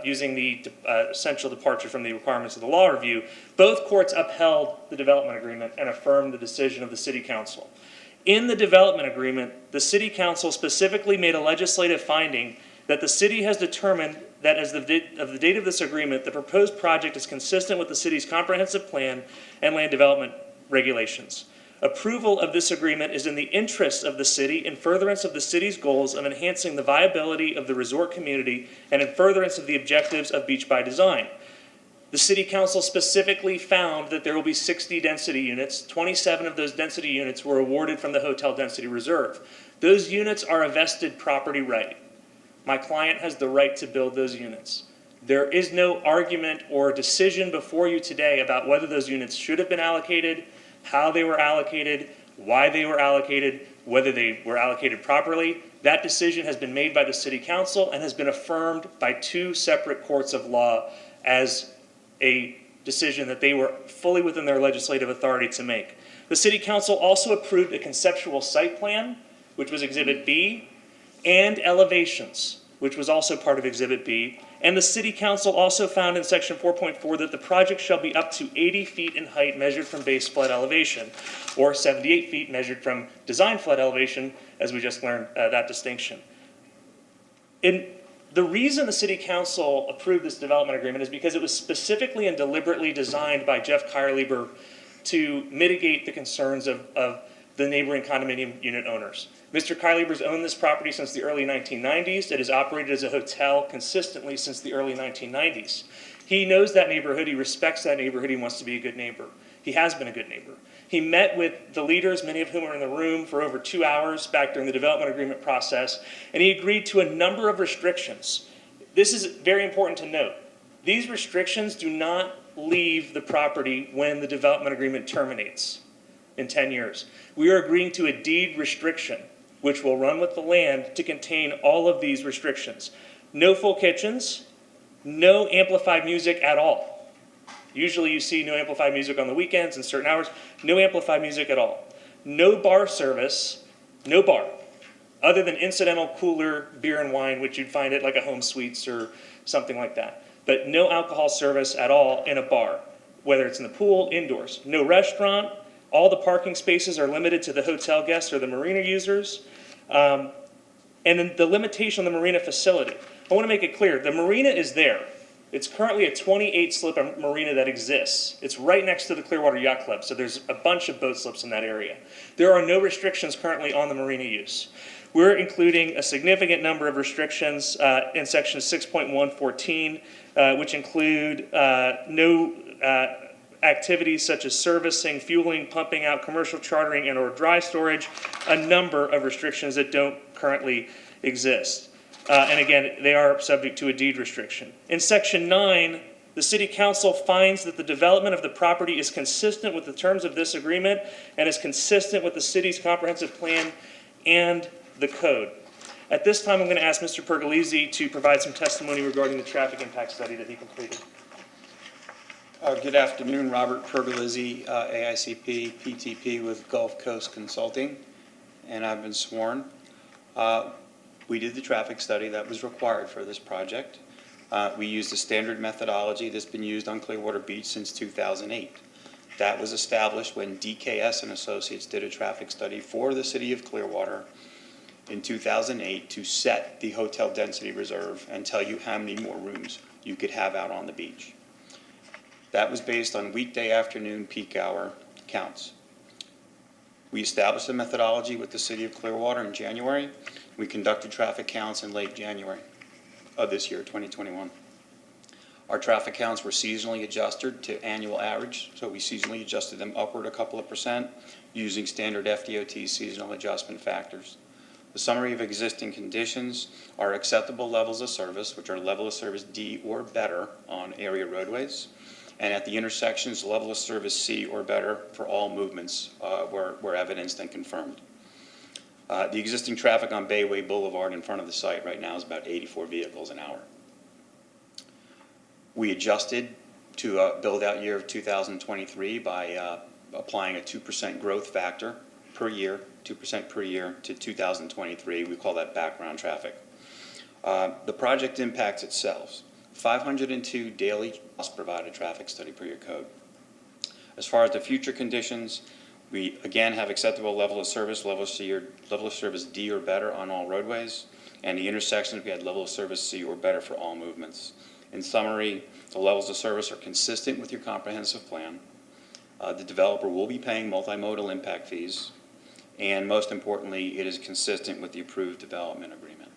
using the essential departure from the requirements of the law review. Both courts upheld the development agreement and affirmed the decision of the City Council. In the development agreement, the City Council specifically made a legislative finding that the city has determined that as of the date of this agreement, the proposed project is consistent with the city's comprehensive plan and land development regulations. Approval of this agreement is in the interest of the city in furtherance of the city's goals of enhancing the viability of the resort community and in furtherance of the objectives of Beach by Design. The City Council specifically found that there will be 60 density units. 27 of those density units were awarded from the Hotel Density Reserve. Those units are a vested property right. My client has the right to build those units. There is no argument or decision before you today about whether those units should have been allocated, how they were allocated, why they were allocated, whether they were allocated properly. That decision has been made by the City Council and has been affirmed by 2 separate courts of law as a decision that they were fully within their legislative authority to make. The City Council also approved a conceptual site plan, which was Exhibit B, and elevations, which was also part of Exhibit B. And the City Council also found in Section 4.4 that the project shall be up to 80 feet in height measured from base flood elevation, or 78 feet measured from design flood elevation, as we just learned that distinction. The reason the City Council approved this development agreement is because it was specifically and deliberately designed by Jeff Kierlieber to mitigate the concerns of the neighboring condominium unit owners. Mr. Kierlieber's owned this property since the early 1990s. It has operated as a hotel consistently since the early 1990s. He knows that neighborhood, he respects that neighborhood, he wants to be a good neighbor. He has been a good neighbor. He met with the leaders, many of whom are in the room, for over 2 hours back during the development agreement process, and he agreed to a number of restrictions. This is very important to note. These restrictions do not leave the property when the development agreement terminates in 10 years. We are agreeing to a deed restriction, which will run with the land to contain all of these restrictions. No full kitchens, no amplified music at all. Usually you see no amplified music on the weekends and certain hours, no amplified music at all. No bar service, no bar, other than incidental cooler beer and wine, which you'd find at like a Home Suites or something like that. But no alcohol service at all in a bar, whether it's in the pool, indoors. No restaurant. All the parking spaces are limited to the hotel guests or the marina users. And then the limitation on the marina facility. I want to make it clear, the marina is there. It's currently a 28-slip marina that exists. It's right next to the Clearwater Yacht Club, so there's a bunch of boat slips in that area. There are no restrictions currently on the marina use. We're including a significant number of restrictions in section 6.114, which include no activities such as servicing, fueling, pumping out, commercial chartering, and or dry storage, a number of restrictions that don't currently exist. And again, they are subject to a deed restriction. In section 9, the City Council finds that the development of the property is consistent with the terms of this agreement and is consistent with the city's comprehensive plan and the code. At this time, I'm going to ask Mr. Pergolesi to provide some testimony regarding the traffic impact study that he completed. Good afternoon, Robert Pergolesi, AICP, PTP with Gulf Coast Consulting, and I've been sworn. We did the traffic study that was required for this project. We used a standard methodology that's been used on Clearwater Beach since 2008. That was established when DKS and Associates did a traffic study for the city of Clearwater in 2008 to set the hotel density reserve and tell you how many more rooms you could have out on the beach. That was based on weekday afternoon peak hour counts. We established a methodology with the city of Clearwater in January. We conducted traffic counts in late January of this year, 2021. Our traffic counts were seasonally adjusted to annual average, so we seasonally adjusted them upward a couple of percent using standard FDOT seasonal adjustment factors. The summary of existing conditions are acceptable levels of service, which are level of service D or better on area roadways, and at the intersections, level of service C or better for all movements were evidenced and confirmed. The existing traffic on Bayway Boulevard in front of the site right now is about 84 vehicles an hour. We adjusted to a build-out year of 2023 by applying a 2% growth factor per year, 2% per year to 2023. We call that background traffic. The project impacts itself. 502 daily cost-provided traffic study per year code. As far as the future conditions, we again have acceptable level of service, level of service D or better on all roadways, and the intersections we had level of service C or better for all movements. In summary, the levels of service are consistent with your comprehensive plan. The developer will be paying multimodal impact fees, and most importantly, it is consistent with the approved development agreement.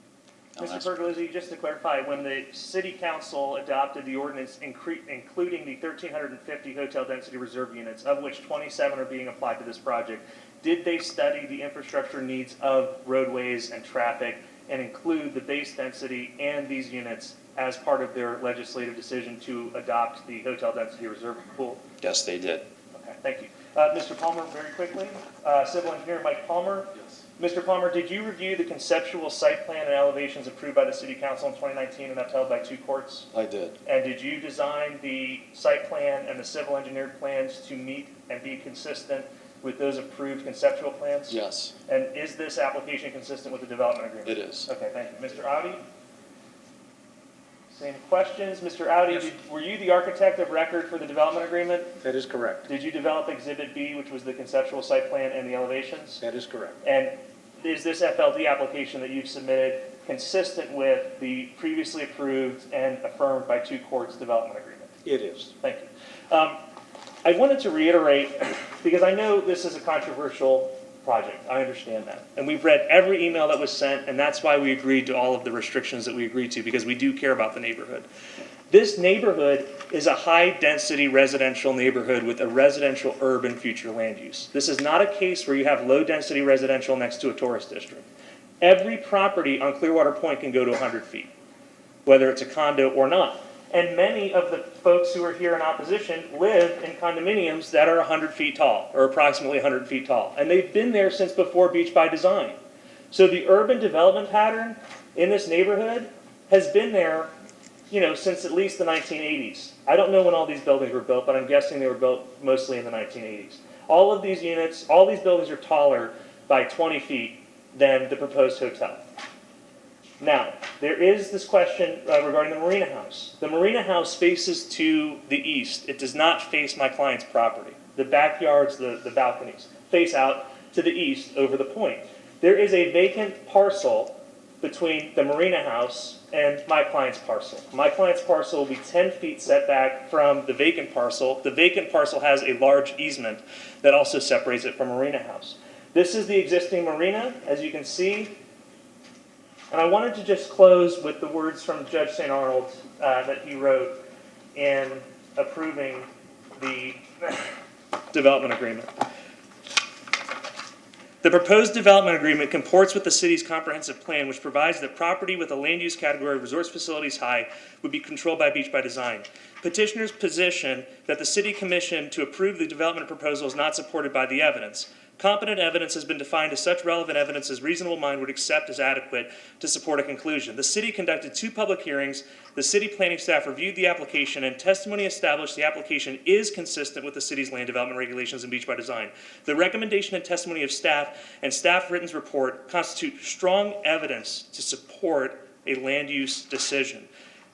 Mr. Pergolesi, just to clarify, when the City Council adopted the ordinance including the 1,350 hotel density reserve units, of which 27 are being applied to this project, did they study the infrastructure needs of roadways and traffic and include the base density and these units as part of their legislative decision to adopt the hotel density reserve pool? Yes, they did. Okay, thank you. Mr. Palmer, very quickly, civil engineer Mike Palmer. Yes. Mr. Palmer, did you review the conceptual site plan and elevations approved by the City Council in 2019 and upheld by 2 courts? I did. And did you design the site plan and the civil engineered plans to meet and be consistent with those approved conceptual plans? Yes, And is this application consistent with the development agreement? it is. Okay, thank you. Mr. Audi? Same questions. Mr. Audi, were you the architect of record for the development agreement? That is correct. Did you develop Exhibit B, which was the conceptual site plan and the elevations? That is correct. And is this FLD application that you've submitted consistent with the previously approved and affirmed by 2 courts development agreement? It is. Thank you. I wanted to reiterate, because I know this is a controversial project, I understand that. And we've read every email that was sent, and that's why we agreed to all of the restrictions that we agreed to, because we do care about the neighborhood. This neighborhood is a high-density residential neighborhood with a residential urban future land use. This is not a case where you have low-density residential next to a tourist district. Every property on Clearwater Point can go to 100 feet, whether it's a condo or not. And many of the folks who are here in opposition live in condominiums that are 100 feet tall, or approximately 100 feet tall. And they've been there since before Beach by Design. So the urban development pattern in this neighborhood has been there, since at least the 1980s. I don't know when all these buildings were built, but I'm guessing they were built mostly in the 1980s. All of these units, all these buildings are taller by 20 feet than the proposed hotel. Now, there is this question regarding the Marina House. The Marina House faces to the east. It does not face my client's property. The backyards, the balconies, face out to the east over the point. There is a vacant parcel between the Marina House and my client's parcel. My client's parcel will be 10 feet setback from the vacant parcel. The vacant parcel has a large easement that also separates it from Marina House. This is the existing marina, as you can see. And I wanted to just close with the words from Judge St. Arnold that he wrote in approving the development agreement. The proposed development agreement comports with the city's comprehensive plan, which provides that property with a land use category of resource facilities high would be controlled by Beach by Design. Petitioner's position that the city commission to approve the development proposal is not supported by the evidence. Competent evidence has been defined as such relevant evidence as reasonable mind would accept as adequate to support a conclusion. The city conducted 2 public hearings. The city planning staff reviewed the application, and testimony established the application is consistent with the city's land development regulations and Beach by Design. The recommendation and testimony of staff and staff written report constitute strong evidence to support a land use decision.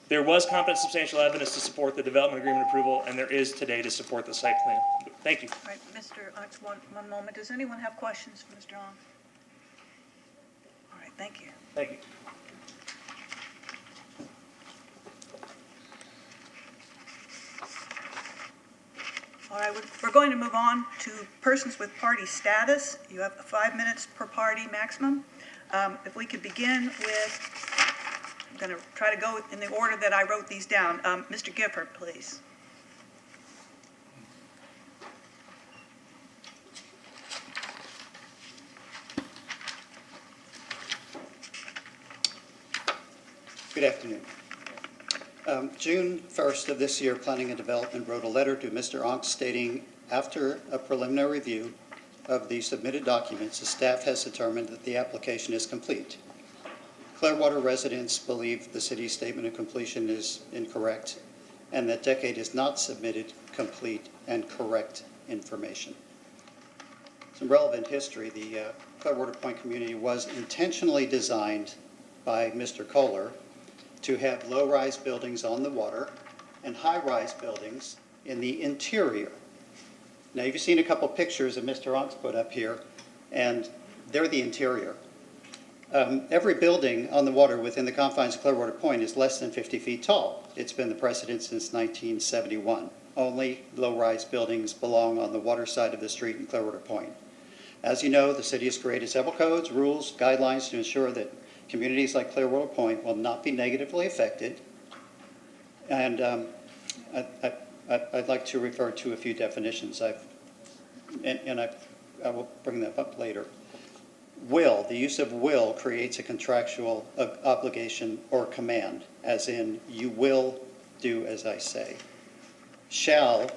There was competent substantial evidence to support the development agreement approval, and there is today to support the site plan. Thank you. All right, Mr. Ox, one moment. Does anyone have questions for Mr. Ong? All right, thank you. Thank you. All right, we're going to move on to persons with party status. You have 5 minutes per party maximum. If we could begin with, I'm going to try to go in the order that I wrote these down. Mr. Gifford, please. Good afternoon. June 1st of this year, Planning and Development wrote a letter to Mr. Onk stating, after a preliminary review of the submitted documents, the staff has determined that the application is complete. Clearwater residents believe the city's statement of completion is incorrect and that Decade has not submitted complete and correct information. Some relevant history, the Clearwater Point community was intentionally designed by Mr. Kohler to have low-rise buildings on the water and high-rise buildings in the interior. Now, you've seen a couple pictures that Mr. Onk's put up here, and they're the interior. Every building on the water within the confines of Clearwater Point is less than 50 feet tall. It's been the precedent since 1971. Only low-rise buildings belong on the water side of the street in Clearwater Point. As you know, the city has created several codes, rules, guidelines to ensure that communities like Clearwater Point will not be negatively affected. And I'd like to refer to a few definitions. I will bring them up later. Will, the use of will creates a contractual obligation or command, as in, you will do as I say. Shall,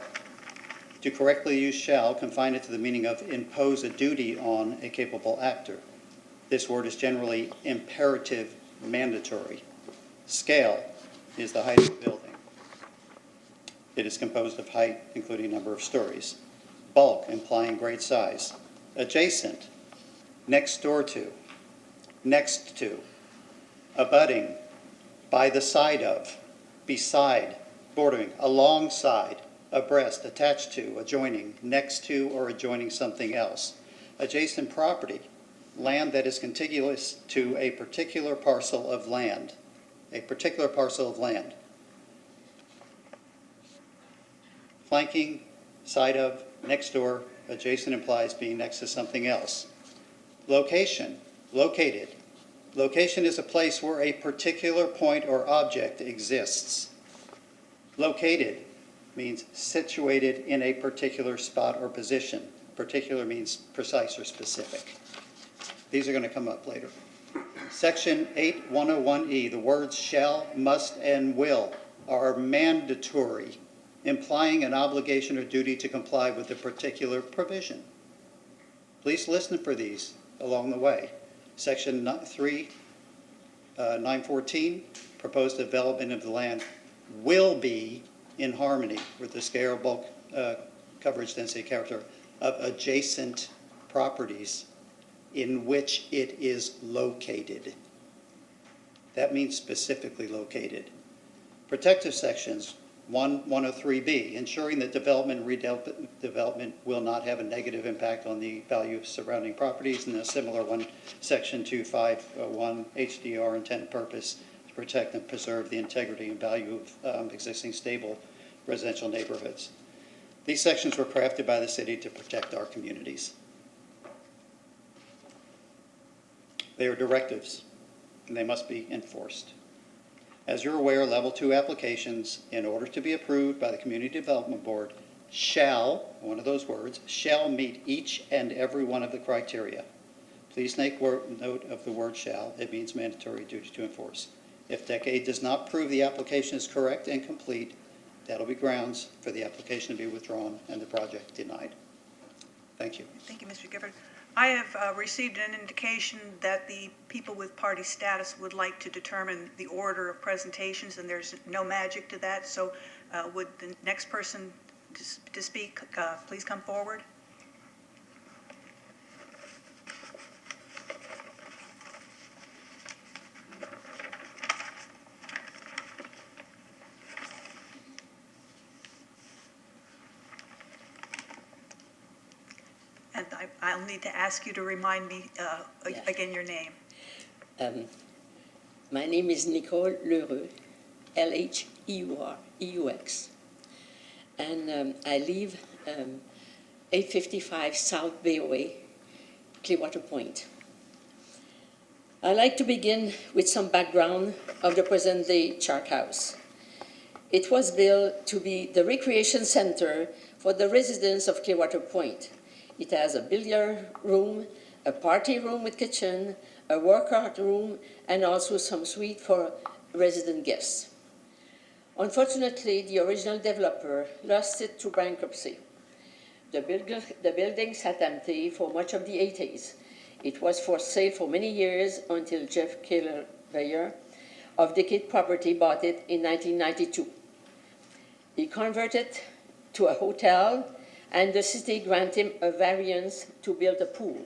to correctly use shall, confine it to the meaning of impose a duty on a capable actor. This word is generally imperative, mandatory. Scale is the height of the building. It is composed of height, including number of stories. Bulk, implying great size. Adjacent, next door to, next to. Abutting, by the side of, beside, bordering, alongside, abreast, attached to, adjoining, next to, or adjoining something else. Adjacent property, land that is contiguous to a particular parcel of land. A particular parcel of land. Flanking, side of, next door, adjacent implies being next to something else. Location, located. Location is a place where a particular point or object exists. Located means situated in a particular spot or position. Particular means precise or specific. These are going to come up later. Section 8101E, the words shall, must, and will are mandatory, implying an obligation or duty to comply with a particular provision. Please listen for these along the way. Section 914, proposed development of the land will be in harmony with the scale, bulk, coverage, density, character of adjacent properties in which it is located. That means specifically located. Protective sections 103B, ensuring that development and redevelopment will not have a negative impact on the value of surrounding properties, and a similar one, section 251, HDR, intent and purpose to protect and preserve the integrity and value of existing stable residential neighborhoods. These sections were crafted by the city to protect our communities. They are directives, and they must be enforced. As you're aware, Level 2 applications, in order to be approved by the Community Development Board, shall, one of those words, shall meet each and every one of the criteria. Please make note of the word shall. It means mandatory duty to enforce. If Decade does not prove the application is correct and complete, that'll be grounds for the application to be withdrawn and the project denied. Thank you. Thank you, Mr. Gifford. I have received an indication that the people with party status would like to determine the order of presentations, and there's no magic to that. So would the next person to speak please come forward? And I'll need to ask you to remind me again your name. My name is Nicole Lheureux, Lheureux, and I live 855 South Bay Way, Clearwater Point. I'd like to begin with some background of the present-day chart house. It was built to be the recreation center for the residents of Clearwater Point. It has a billiard room, a party room with kitchen, a workout room, and also some suite for resident guests. Unfortunately, the original developer lost it to bankruptcy. The building sat empty for much of the 80s. It was for sale for many years until Jeff Clearwater of Decade Property bought it in 1992. He converted it to a hotel, and the city granted him a variance to build a pool.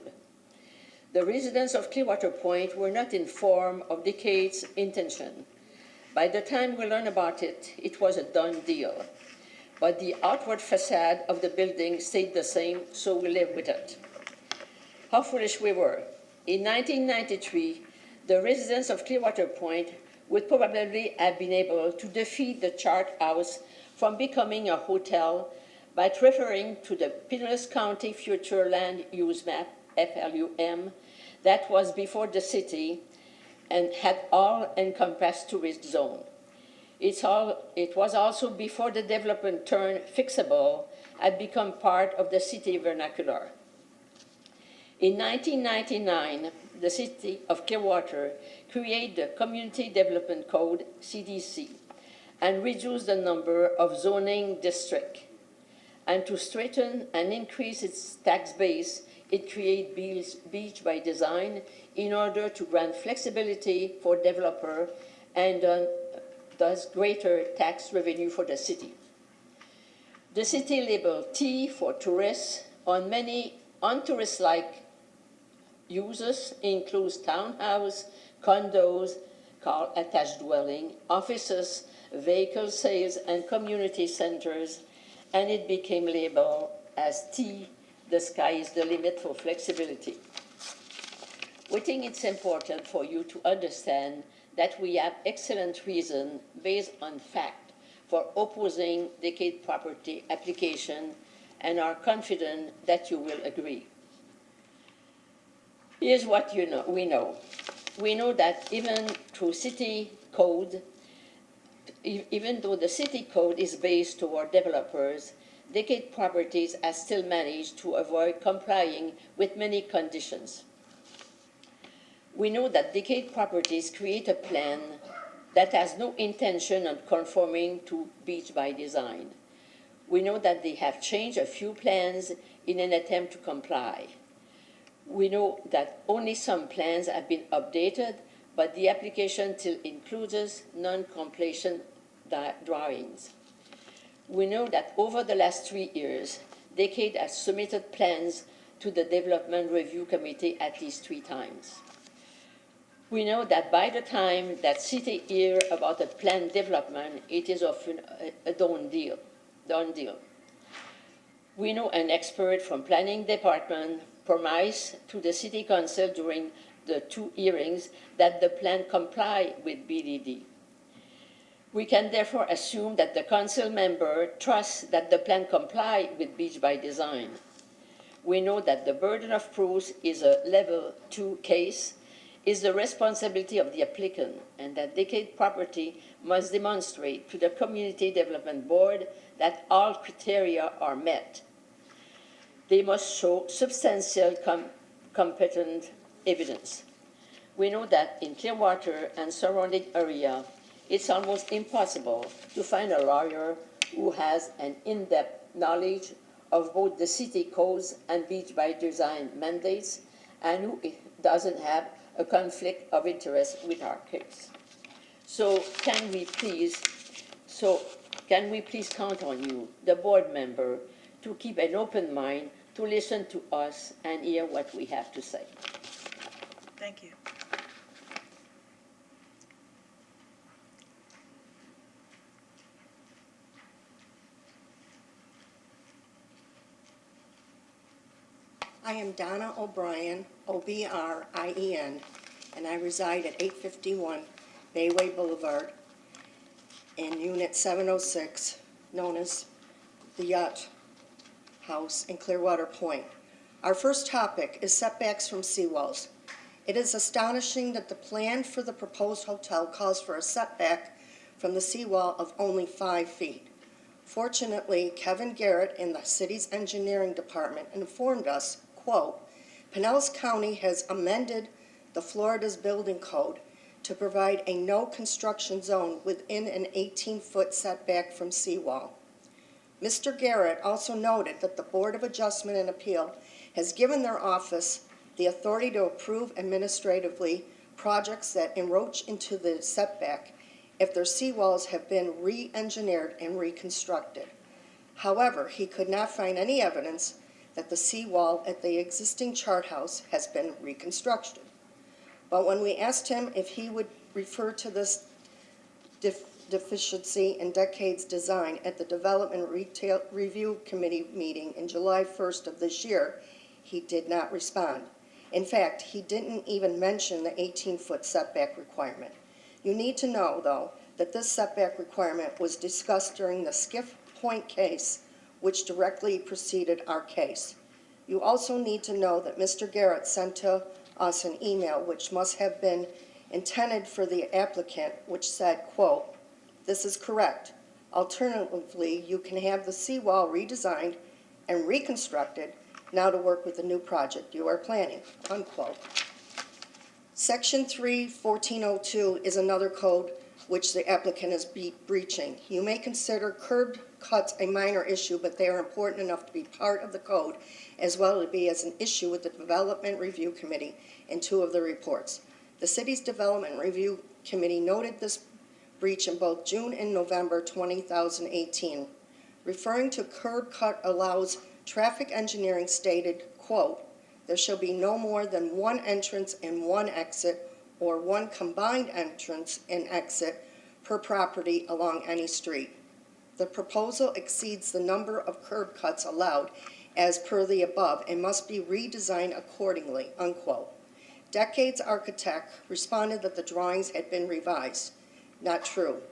The residents of Clearwater Point were not informed of Decade's intention. By the time we learned about it, it was a done deal. But the outward facade of the building stayed the same, so we lived with it. How foolish we were. In 1993, the residents of Clearwater Point would probably have been able to defeat the chart house from becoming a hotel by referring to the Pinellas County Future Land Use Map, FLUM, that was before the city and had all-encompassed tourist zone. It was also before the development term fixable had become part of the city vernacular. In 1999, the City of Clearwater created the Community Development Code, CDC, and reduced the number of zoning districts. And to strengthen and increase its tax base, it created Beach by Design in order to grant flexibility for developers and thus greater tax revenue for the city. The city labeled T for tourists on many untourist-like uses includes townhouse, condos, called attached dwelling, offices, vehicle sales, and community centers, and it became labeled as T, the sky is the limit for flexibility. We think it's important for you to understand that we have excellent reason based on fact for opposing decade property application and are confident that you will agree. Here's what we know. We know that even though the city code is based toward developers, decade properties have still managed to avoid complying with many conditions. We know that decade properties create a plan that has no intention of conforming to Beach by Design. We know that they have changed a few plans in an attempt to comply. We know that only some plans have been updated, but the application still includes non-completion drawings. We know that over the last 3 years, Decade has submitted plans to the Development Review Committee at least 3 times. We know that by the time that city hear about a planned development, it is often a done deal. We know an expert from Planning Department promised to the City Council during the 2 hearings that the plan comply with BDD. We can therefore assume that the council member trusts that the plan comply with Beach by Design. We know that the burden of proof is a level 2 case, is the responsibility of the applicant, and that Decade Property must demonstrate to the Community Development Board that all criteria are met. They must show substantial competent evidence. We know that in Clearwater and surrounding area, it's almost impossible to find a lawyer who has an in-depth knowledge of both the city codes and Beach by Design mandates, and who doesn't have a conflict of interest with our case. So can we please count on you, the board member, to keep an open mind, to listen to us and hear what we have to say. Thank you. I am Donna O'Brien, O-B-R-I-E-N, and I reside at 851 Bayway Boulevard in Unit 706, known as the Yacht House in Clearwater Point. Our first topic is setbacks from seawalls. It is astonishing that the plan for the proposed hotel calls for a setback from the seawall of only 5 feet. Fortunately, Kevin Garrett in the city's engineering department informed us, quote, Pinellas County has amended the Florida's building code to provide a no construction zone within an 18-foot setback from seawall. Mr. Garrett also noted that the Board of Adjustment and Appeal has given their office the authority to approve administratively projects that encroach into the setback if their seawalls have been re-engineered and reconstructed. However, he could not find any evidence that the seawall at the existing chart house has been reconstructed. But when we asked him if he would refer to this deficiency in Decade's design at the Development Review Committee meeting in July 1st of this year, he did not respond. In fact, he didn't even mention the 18-foot setback requirement. You need to know, though, that this setback requirement was discussed during the Skiff Point case, which directly preceded our case. You also need to know that Mr. Garrett sent to us an email which must have been intended for the applicant, which said, quote, this is correct. Alternatively, you can have the seawall redesigned and reconstructed now to work with the new project you are planning, unquote. Section 3-1402 is another code which the applicant is breaching. You may consider curb cuts a minor issue, but they are important enough to be part of the code, as well as be as an issue with the Development Review Committee in 2 of the reports. The city's Development Review Committee noted this breach in both June and November 2018. Referring to curb cut allows, traffic engineering stated, quote, "There shall be no more than one entrance and one exit, or one combined entrance and exit per property along any street. The proposal exceeds the number of curb cuts allowed as per the above and must be redesigned accordingly," unquote. Decades Architect responded that the drawings had been revised. Not true.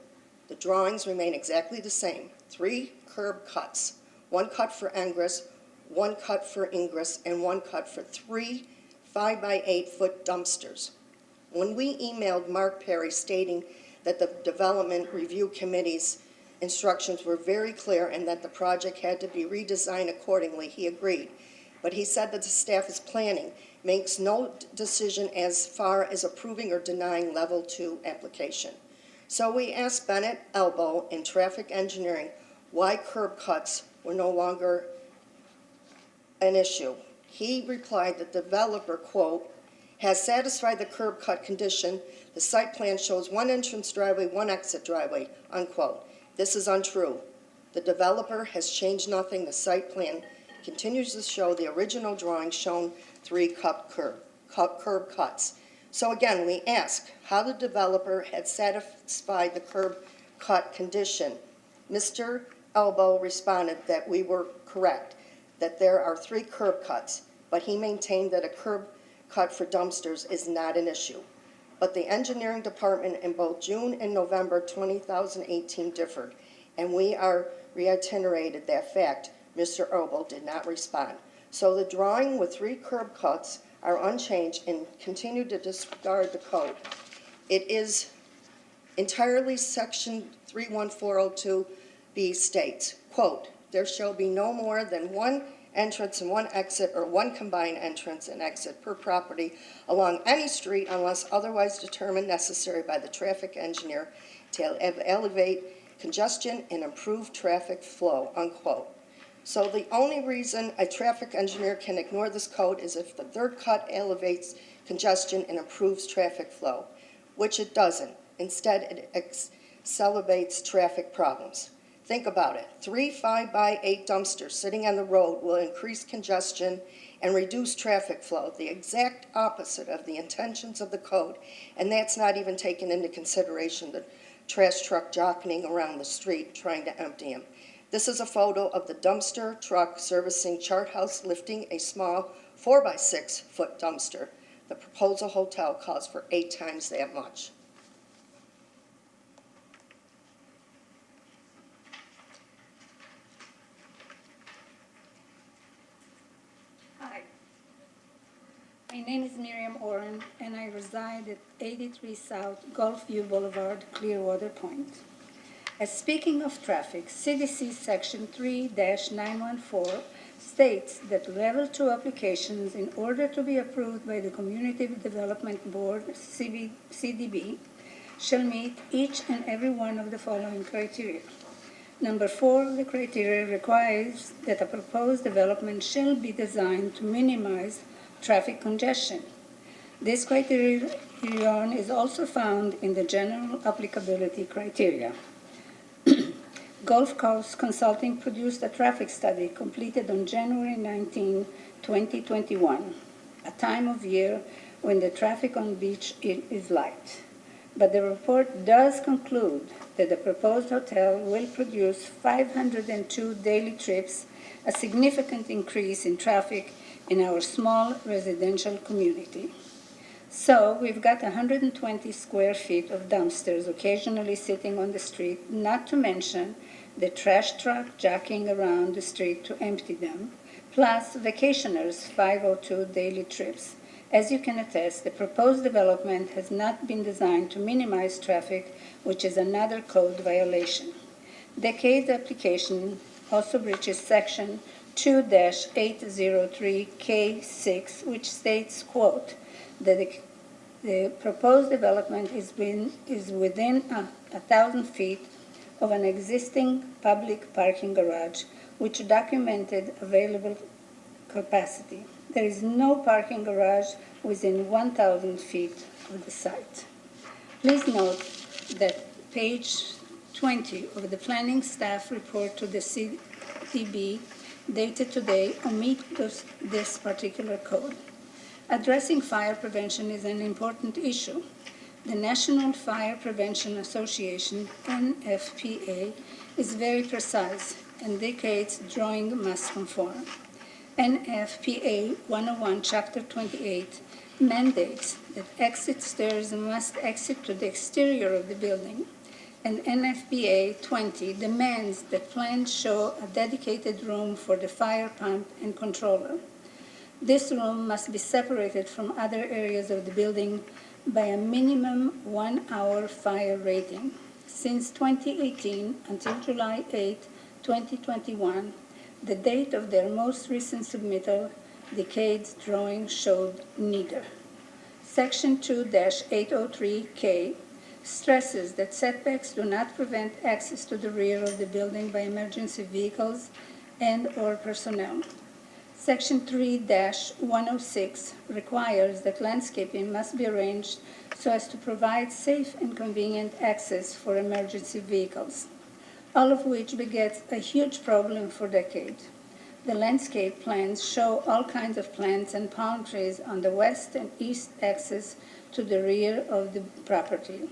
The drawings remain exactly the same. 3 curb cuts, 1 cut for ingress, 1 cut for ingress, and 1 cut for 3 5-by-8-foot dumpsters. When we emailed Mark Perry stating that the Development Review Committee's instructions were very clear and that the project had to be redesigned accordingly, he agreed. But he said that the staff is planning, makes no decision as far as approving or denying level 2 application. So we asked Bennett Elbow in traffic engineering why curb cuts were no longer an issue. He replied that the developer, quote, "has satisfied the curb cut condition. The site plan shows 1 entrance driveway, 1 exit driveway," unquote. This is untrue. The developer has changed nothing. The site plan continues to show the original drawing shown 3 curb cuts. So again, we ask how the developer had satisfied the curb cut condition. Mr. Elbow responded that we were correct, that there are 3 curb cuts, but he maintained that a curb cut for dumpsters is not an issue. But the engineering department in both June and November 2018 differed, and we are reiterated that fact. Mr. Elbow did not respond. So the drawing with 3 curb cuts are unchanged and continue to disregard the code. It is entirely section 31402B states, quote, "There shall be no more than 1 entrance and 1 exit, or 1 combined entrance and exit per property along any street unless otherwise determined necessary by the traffic engineer to elevate congestion and improve traffic flow," unquote. So the only reason a traffic engineer can ignore this code is if the 3rd cut elevates congestion and improves traffic flow, which it doesn't. Instead, it accelerates traffic problems. Think about it. 3 5-by-8 dumpsters sitting on the road will increase congestion and reduce traffic flow, the exact opposite of the intentions of the code, and that's not even taken into consideration the trash truck jockeying around the street trying to empty them. This is a photo of the dumpster truck servicing Chart House lifting a small 4-by-6-foot dumpster. The proposal hotel calls for 8 times that much. Hi. My name is Miriam Oren, and I reside at 83 South Gulfview Boulevard, Clearwater Point. As speaking of traffic, CDC Section 3-914 states that Level 2 applications, in order to be approved by the Community Development Board, CDB, shall meet each and every one of the following criteria. Number 4, the criteria requires that a proposed development shall be designed to minimize traffic congestion. This criterion is also found in the general applicability criteria. Gulf Coast Consulting produced a traffic study completed on January 19, 2021, a time of year when the traffic on beach is light. But the report does conclude that the proposed hotel will produce 502 daily trips, a significant increase in traffic in our small residential community. So we've got 120 square feet of dumpsters occasionally sitting on the street, not to mention the trash truck jockeying around the street to empty them, plus vacationers' 502 daily trips. As you can attest, the proposed development has not been designed to minimize traffic, which is another code violation. Decades application also breaches Section 2-803K6, which states, quote, that the proposed development is within 1,000 feet of an existing public parking garage, which documented available capacity. There is no parking garage within 1,000 feet of the site. Please note that page 20 of the planning staff report to the CDB dated today omit this particular code. Addressing fire prevention is an important issue. The National Fire Prevention Association, NFPA, is very precise and indicates drawing must conform. NFPA 101, Chapter 28, mandates that exit stairs must exit to the exterior of the building, and NFPA 20 demands that plans show a dedicated room for the fire pump and controller. This room must be separated from other areas of the building by a minimum 1-hour fire rating. Since 2018 until July 8, 2021, the date of their most recent submittal, Decade's drawing showed neither. Section 2-803K stresses that setbacks do not prevent access to the rear of the building by emergency vehicles and/or personnel. Section 3-106 requires that landscaping must be arranged so as to provide safe and convenient access for emergency vehicles, all of which begets a huge problem for decades. The landscape plans show all kinds of plants and palm trees on the west and east axis to the rear of the property.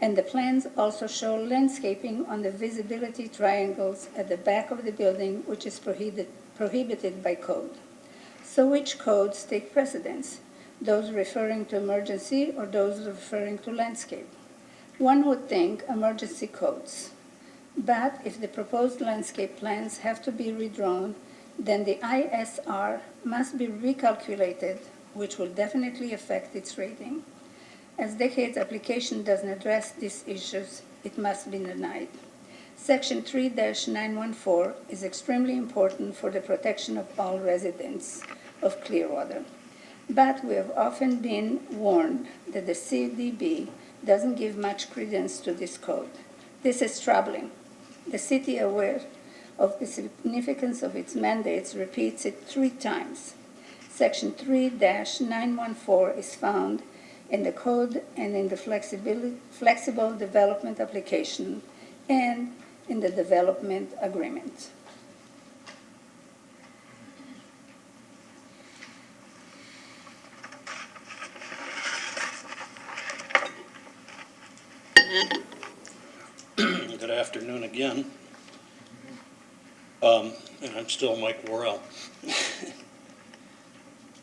And the plans also show landscaping on the visibility triangles at the back of the building, which is prohibited by code. So which codes take precedence? Those referring to emergency or those referring to landscape? One would think emergency codes. But if the proposed landscape plans have to be redrawn, then the ISR must be recalculated, which will definitely affect its rating. As Decade's application doesn't address these issues, it must be denied. Section 3-914 is extremely important for the protection of all residents of Clearwater. But we have often been warned that the CDB doesn't give much credence to this code. This is troubling. The city, aware of the significance of its mandates, repeats it 3 times. Section 3-914 is found in the code and in the flexible development application and in the development agreement. Good afternoon again. And I'm still Mike Worrell.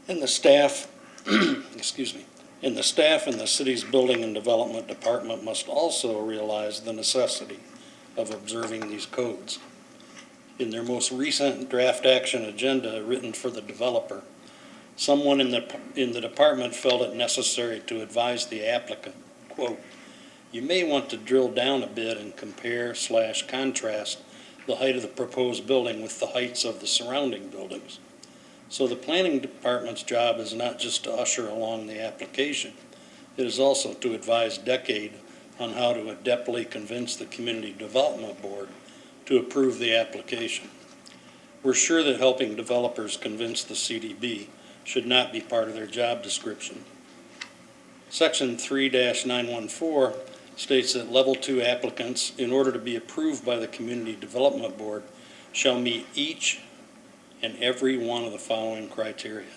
And the staff, excuse me, and the staff in the city's Building and Development Department must also realize the necessity of observing these codes. In their most recent draft action agenda written for the developer, someone in the department felt it necessary to advise the applicant, quote, "You may want to drill down a bit and compare/contrast the height of the proposed building with the heights of the surrounding buildings." So the planning department's job is not just to usher along the application. It is also to advise Decade on how to adeptly convince the Community Development Board to approve the application. We're sure that helping developers convince the CDB should not be part of their job description. Section 3-914 states that Level 2 applicants, in order to be approved by the Community Development Board, shall meet each and every one of the following criteria.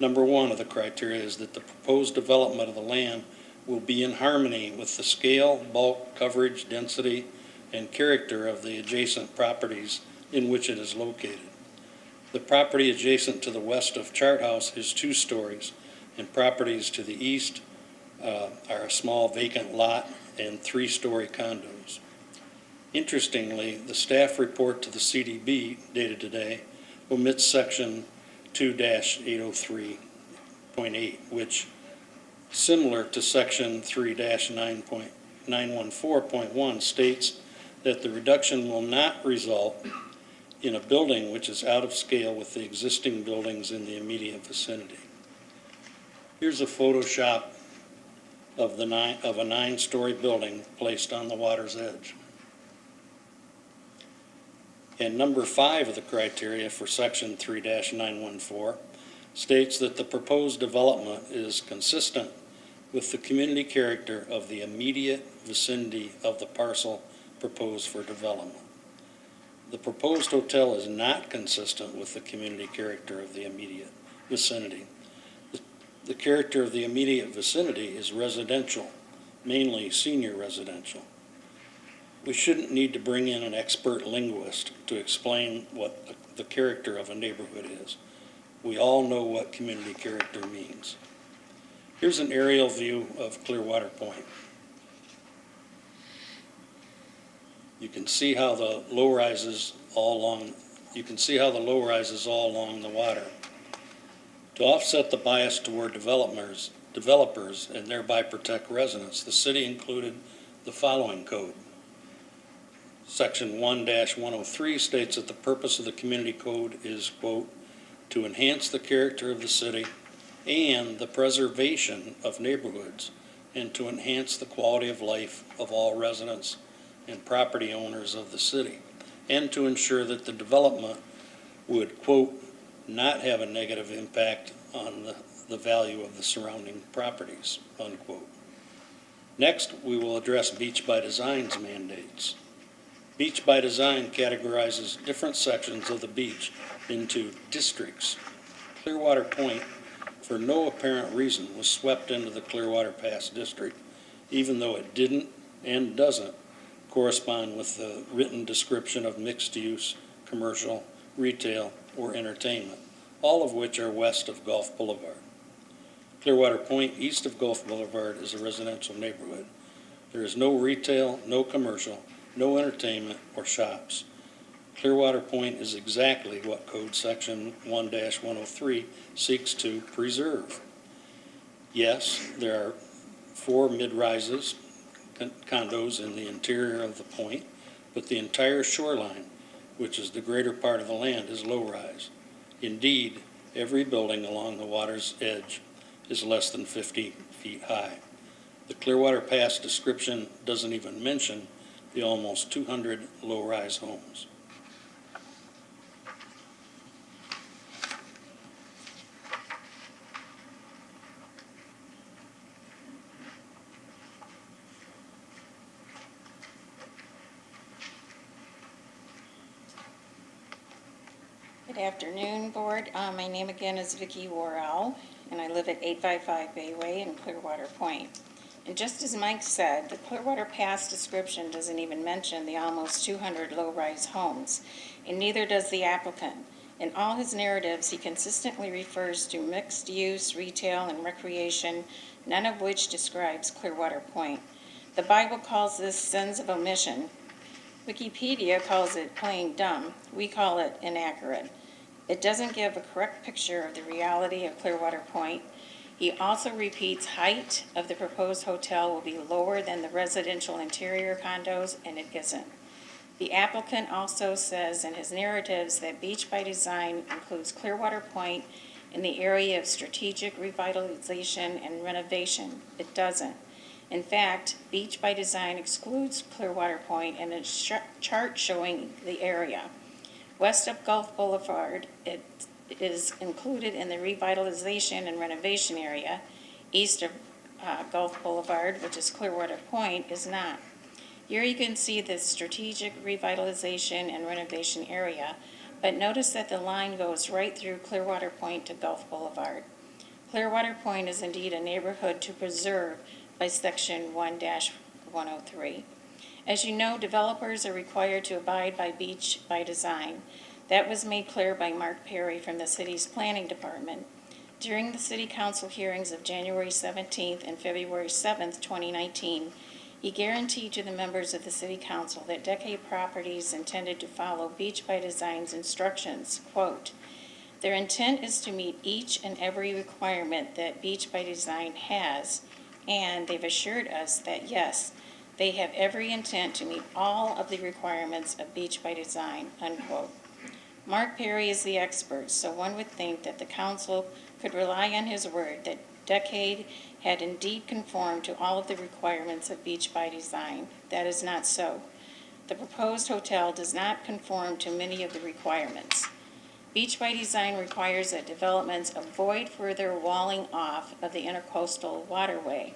Number 1 of the criteria is that the proposed development of the land will be in harmony with the scale, bulk, coverage, density, and character of the adjacent properties in which it is located. The property adjacent to the west of Chart House is 2 stories, and properties to the east are a small vacant lot and 3-story condos. Interestingly, the staff report to the CDB dated today omits section 2-803.8, which, similar to section 3-914.1, states that the reduction will not result in a building which is out of scale with the existing buildings in the immediate vicinity. Here's a Photoshop of a 9-story building placed on the water's edge. And number 5 of the criteria for section 3-914 states that the proposed development is consistent with the community character of the immediate vicinity of the parcel proposed for development. The proposed hotel is not consistent with the community character of the immediate vicinity. The character of the immediate vicinity is residential, mainly senior residential. We shouldn't need to bring in an expert linguist to explain what the character of a neighborhood is. We all know what community character means. Here's an aerial view of Clearwater Point. You can see how the low rises all along the water. To offset the bias toward developers and thereby protect residents, the city included the following code. Section 1-103 states that the purpose of the community code is, quote, to enhance the character of the city and the preservation of neighborhoods, and to enhance the quality of life of all residents and property owners of the city, and to ensure that the development would, quote, not have a negative impact on the value of the surrounding properties, unquote. Next, we will address Beach by Design's mandates. Beach by Design categorizes different sections of the beach into districts. Clearwater Point, for no apparent reason, was swept into the Clearwater Pass District, even though it didn't and doesn't correspond with the written description of mixed-use, commercial, retail, or entertainment, all of which are west of Gulf Boulevard. Clearwater Point, east of Gulf Boulevard, is a residential neighborhood. There is no retail, no commercial, no entertainment or shops. Clearwater Point is exactly what Code Section 1-103 seeks to preserve. Yes, there are 4 mid-rises, condos in the interior of the point, but the entire shoreline, which is the greater part of the land, is low-rise. Indeed, every building along the water's edge is less than 50 feet high. The Clearwater Pass description doesn't even mention the almost 200 low-rise homes. Good afternoon, Board. My name again is Vicki Worrell, and I live at 855 Bayway in Clearwater Point. And just as Mike said, the Clearwater Pass description doesn't even mention the almost 200 low-rise homes, and neither does the applicant. In all his narratives, he consistently refers to mixed-use, retail, and recreation, none of which describes Clearwater Point. The Bible calls this sins of omission. Wikipedia calls it plain dumb. We call it inaccurate. It doesn't give a correct picture of the reality of Clearwater Point. He also repeats height of the proposed hotel will be lower than the residential interior condos, and it isn't. The applicant also says in his narratives that Beach by Design includes Clearwater Point in the area of strategic revitalization and renovation. It doesn't. In fact, Beach by Design excludes Clearwater Point in a chart showing the area. West of Gulf Boulevard, it is included in the revitalization and renovation area. East of Gulf Boulevard, which is Clearwater Point, is not. Here you can see the strategic revitalization and renovation area, but notice that the line goes right through Clearwater Point to Gulf Boulevard. Clearwater Point is indeed a neighborhood to preserve by Section 1-103. As you know, developers are required to abide by Beach by Design. That was made clear by Mark Perry from the city's planning department. During the city council hearings of January 17th and February 7th, 2019, he guaranteed to the members of the city council that Decade Properties intended to follow Beach by Design's instructions. Quote, their intent is to meet each and every requirement that Beach by Design has, and they've assured us that yes, they have every intent to meet all of the requirements of Beach by Design, unquote. Mark Perry is the expert, so one would think that the council could rely on his word that Decade had indeed conformed to all of the requirements of Beach by Design. That is not so. The proposed hotel does not conform to many of the requirements. Beach by Design requires that developments avoid further walling off of the intercoastal waterway.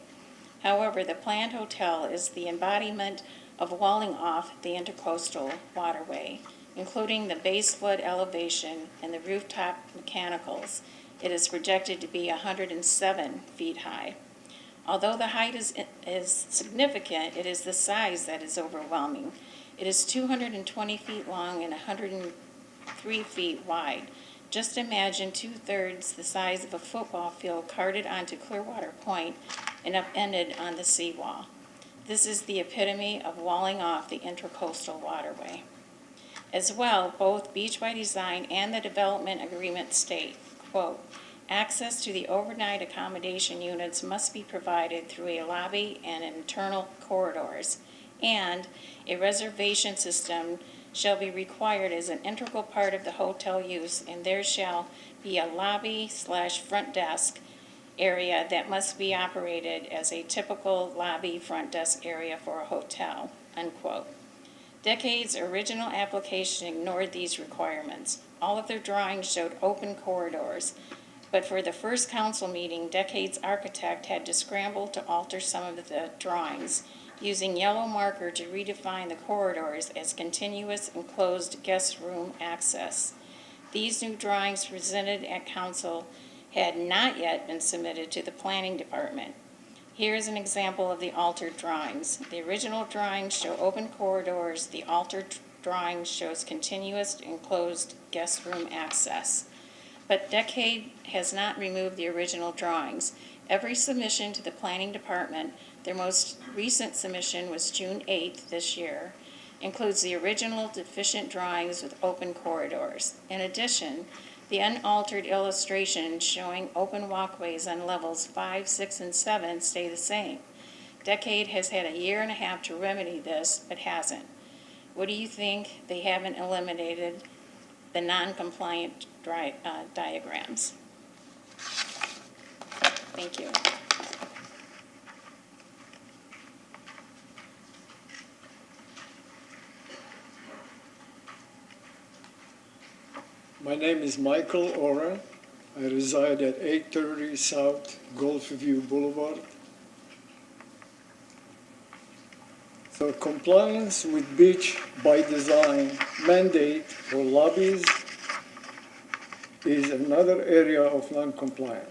However, the planned hotel is the embodiment of walling off the intercoastal waterway, including the base flood elevation and the rooftop mechanicals. It is projected to be 107 feet high. Although the height is significant, it is the size that is overwhelming. It is 220 feet long and 103 feet wide. Just imagine 2/3 the size of a football field carted onto Clearwater Point and upended on the seawall. This is the epitome of walling off the intercoastal waterway. As well, both Beach by Design and the development agreement state, quote, access to the overnight accommodation units must be provided through a lobby and internal corridors, and a reservation system shall be required as an integral part of the hotel use, and there shall be a lobby/front desk area that must be operated as a typical lobby front desk area for a hotel, unquote. Decade's original application ignored these requirements. All of their drawings showed open corridors, but for the first council meeting, Decade's architect had to scramble to alter some of the drawings, using yellow marker to redefine the corridors as continuous enclosed guest room access. These new drawings presented at council had not yet been submitted to the planning department. Here is an example of the altered drawings. The original drawings show open corridors. The altered drawing shows continuous enclosed guest room access. But Decade has not removed the original drawings. Every submission to the planning department, their most recent submission was June 8th this year, includes the original deficient drawings with open corridors. In addition, the unaltered illustrations showing open walkways on levels 5, 6, and 7 stay the same. Decade has had 1.5 years to remedy this, but hasn't. What do you think they haven't eliminated the non-compliant diagrams? Thank you. My name is Michael Oren. I reside at 830 South Gulfview Boulevard. So compliance with Beach by Design mandate for lobbies is another area of non-compliance.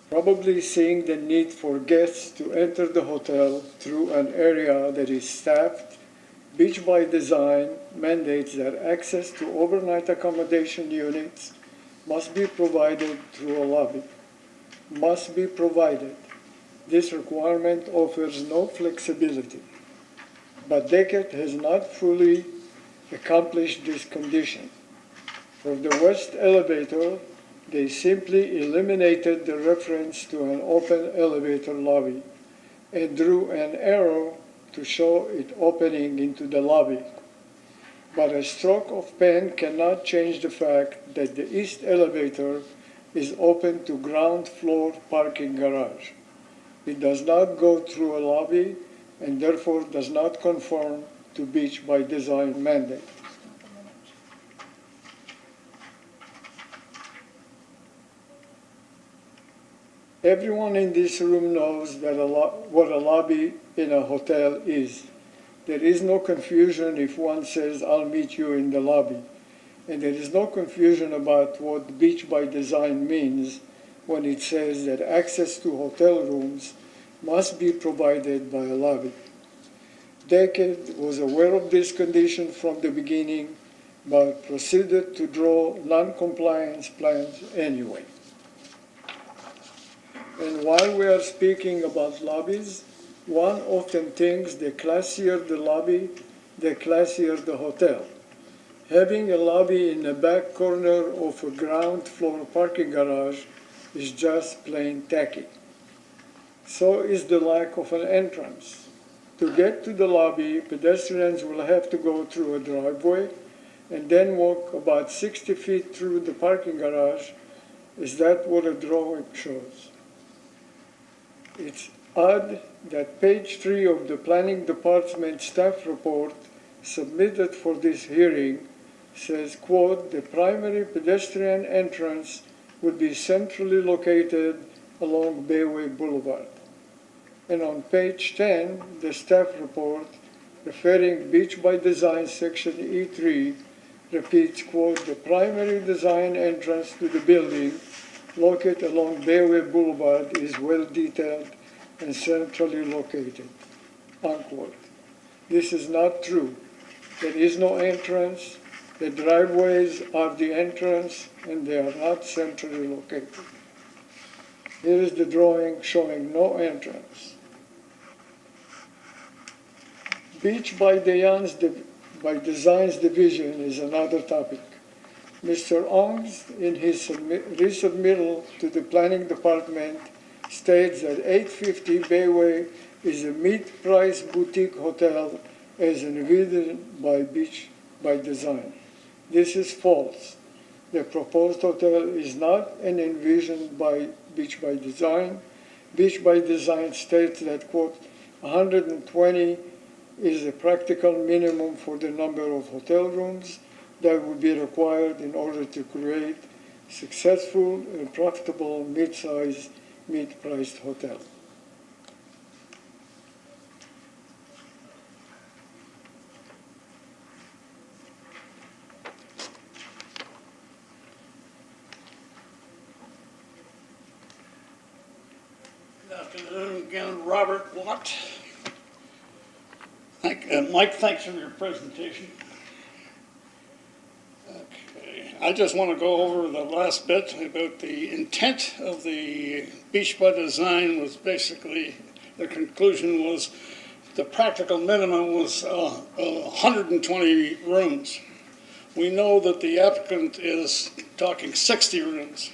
Probably seeing the need for guests to enter the hotel through an area that is staffed, Beach by Design mandates that access to overnight accommodation units must be provided through a lobby. Must be provided. This requirement offers no flexibility, but Decade has not fully accomplished this condition. For the west elevator, they simply eliminated the reference to an open elevator lobby and drew an arrow to show it opening into the lobby. But a stroke of pen cannot change the fact that the east elevator is open to ground floor parking garage. It does not go through a lobby and therefore does not conform to Beach by Design mandate. Everyone in this room knows that what a lobby in a hotel is. There is no confusion if one says, I'll meet you in the lobby. And there is no confusion about what Beach by Design means when it says that access to hotel rooms must be provided by a lobby. Decade was aware of this condition from the beginning, but proceeded to draw non-compliance plans anyway. And while we are speaking about lobbies, one often thinks the classier the lobby, the classier the hotel. Having a lobby in the back corner of a ground floor parking garage is just plain tacky. So is the lack of an entrance. To get to the lobby, pedestrians will have to go through a driveway, and then walk about 60 feet through the parking garage. Is that what a drawing shows? It's odd that page 3 of the Planning Department staff report submitted for this hearing says, quote, "The primary pedestrian entrance would be centrally located along Bayway Boulevard." And on page 10, the staff report, referring Beach by Design section E3, repeats, quote, "The primary design entrance to the building located along Bayway Boulevard is well detailed and centrally located," unquote. This is not true. There is no entrance. The driveways are the entrance, and they are not centrally located. Here is the drawing showing no entrance. Beach by Design's division is another topic. Mr. Ong's, in his resubmittal to the Planning Department, states that 850 Bayway is a mid-price boutique hotel as envisioned by Beach by Design. This is false. The proposed hotel is not an envisioned by Beach by Design. Beach by Design states that, quote, 120 is a practical minimum for the number of hotel rooms that would be required in order to create successful and profitable mid-size, mid-priced hotel. Good afternoon again, Robert Watt. Mike, thanks for your presentation. Okay, I just want to go over the last bit about the intent of the Beach by Design was basically, the conclusion was the practical minimum was 120 rooms. We know that the applicant is talking 60 rooms.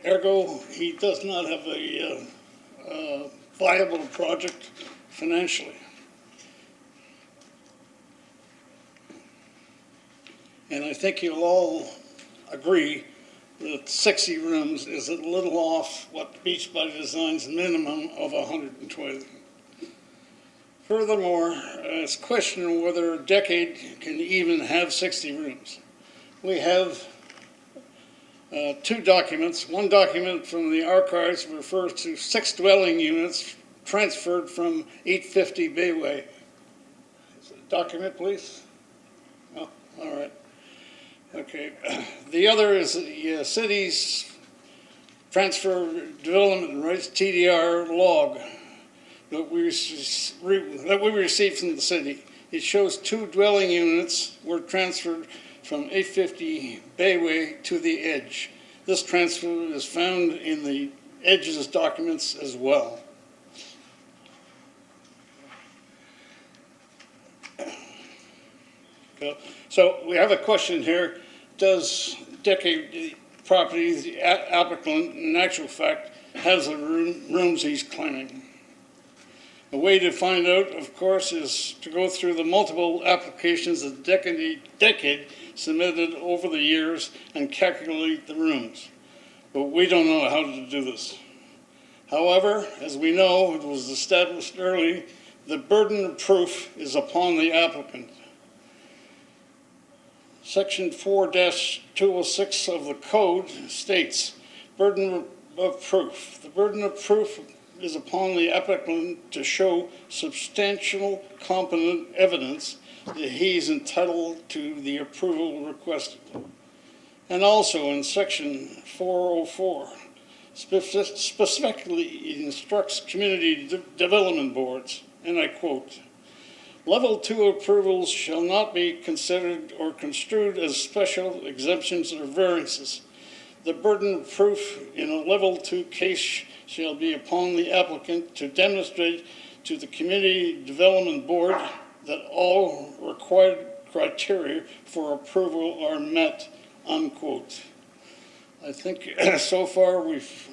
Ergo, he does not have a viable project financially. And I think you'll all agree that 60 rooms is a little off what Beach by Design's minimum of 120. Furthermore, it's questionable whether a Decade can even have 60 rooms. We have two documents. One document from the archives refers to 6 dwelling units transferred from 850 Bayway. Document, please. Oh, all right. Okay. The other is the city's transfer development rights, TDR log, that we received from the city. It shows 2 dwelling units were transferred from 850 Bayway to the Edge. This transfer is found in the Edge's documents as well. So we have a question here. Does Decade Properties, the applicant, in actual fact, has the rooms he's claiming? The way to find out, of course, is to go through the multiple applications that Decade submitted over the years and calculate the rooms. But we don't know how to do this. However, as we know, it was established early, the burden of proof is upon the applicant. Section 4-206 of the code states, burden of proof. The burden of proof is upon the applicant to show substantial competent evidence that he's entitled to the approval requested. And also in section 404, specifically instructs community development boards, and I quote, Level 2 approvals shall not be considered or construed as special exemptions or variances. The burden of proof in a Level 2 case shall be upon the applicant to demonstrate to the Community Development Board that all required criteria for approval are met, unquote. I think so far we've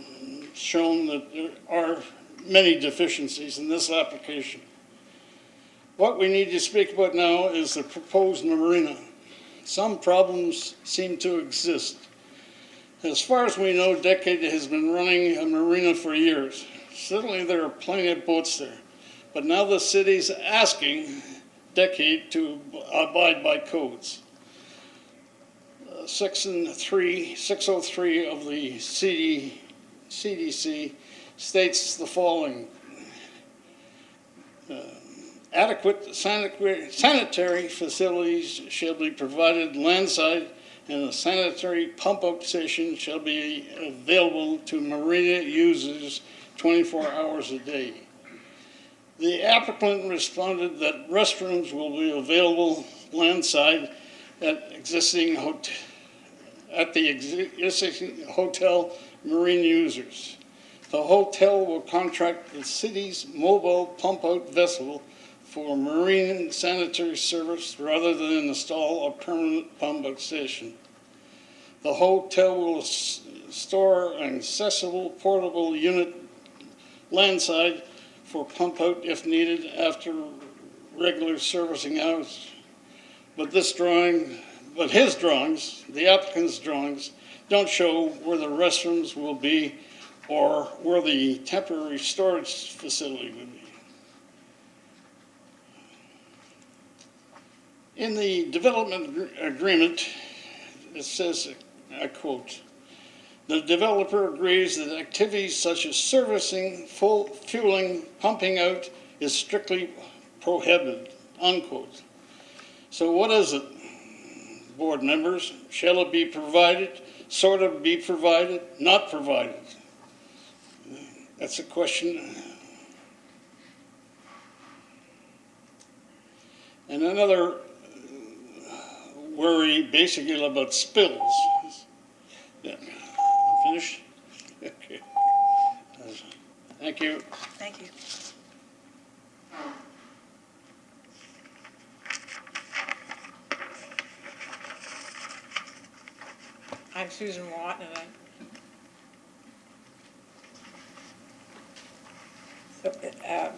shown that there are many deficiencies in this application. What we need to speak about now is the proposed marina. Some problems seem to exist. As far as we know, Decade has been running a marina for years. Certainly there are plenty of boats there. But now the city's asking Decade to abide by codes. Section 603 of the CDC states the following. Adequate sanitary facilities shall be provided landside, and a sanitary pump-out station shall be available to marina users 24 hours a day. The applicant responded that restrooms will be available landside at the existing hotel marine users. The hotel will contract the city's mobile pump-out vessel for marine sanitary service rather than install a permanent pump-out station. The hotel will store an accessible portable unit landside for pump-out if needed after regular servicing hours. But his drawings, the applicant's drawings, don't show where the restrooms will be or where the temporary storage facility would be. In the development agreement, it says, I quote, "The developer agrees that activities such as servicing, fueling, pumping out is strictly prohibited," unquote. So what is it, board members? Shall it be provided, sort of be provided, not provided? That's a question. And another worry basically about spills. Yeah. Finished? Okay. Thank you. Thank you. I'm Susan Watt, and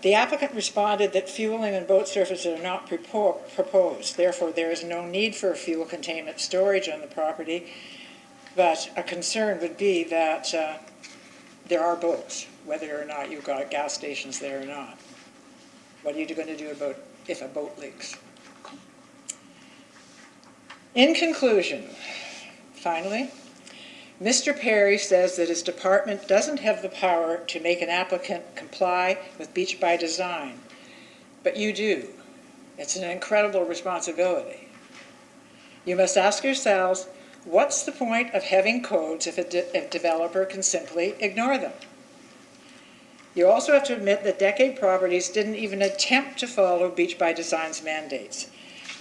the applicant responded that fueling and boat services are not proposed. Therefore, there is no need for fuel containment storage on the property. But a concern would be that there are boats, whether or not you've got gas stations there or not. What are you going to do about if a boat leaks? In conclusion, finally, Mr. Perry says that his department doesn't have the power to make an applicant comply with Beach by Design, but you do. It's an incredible responsibility. You must ask yourselves, what's the point of having codes if a developer can simply ignore them? You also have to admit that Decade Properties didn't even attempt to follow Beach by Design's mandates.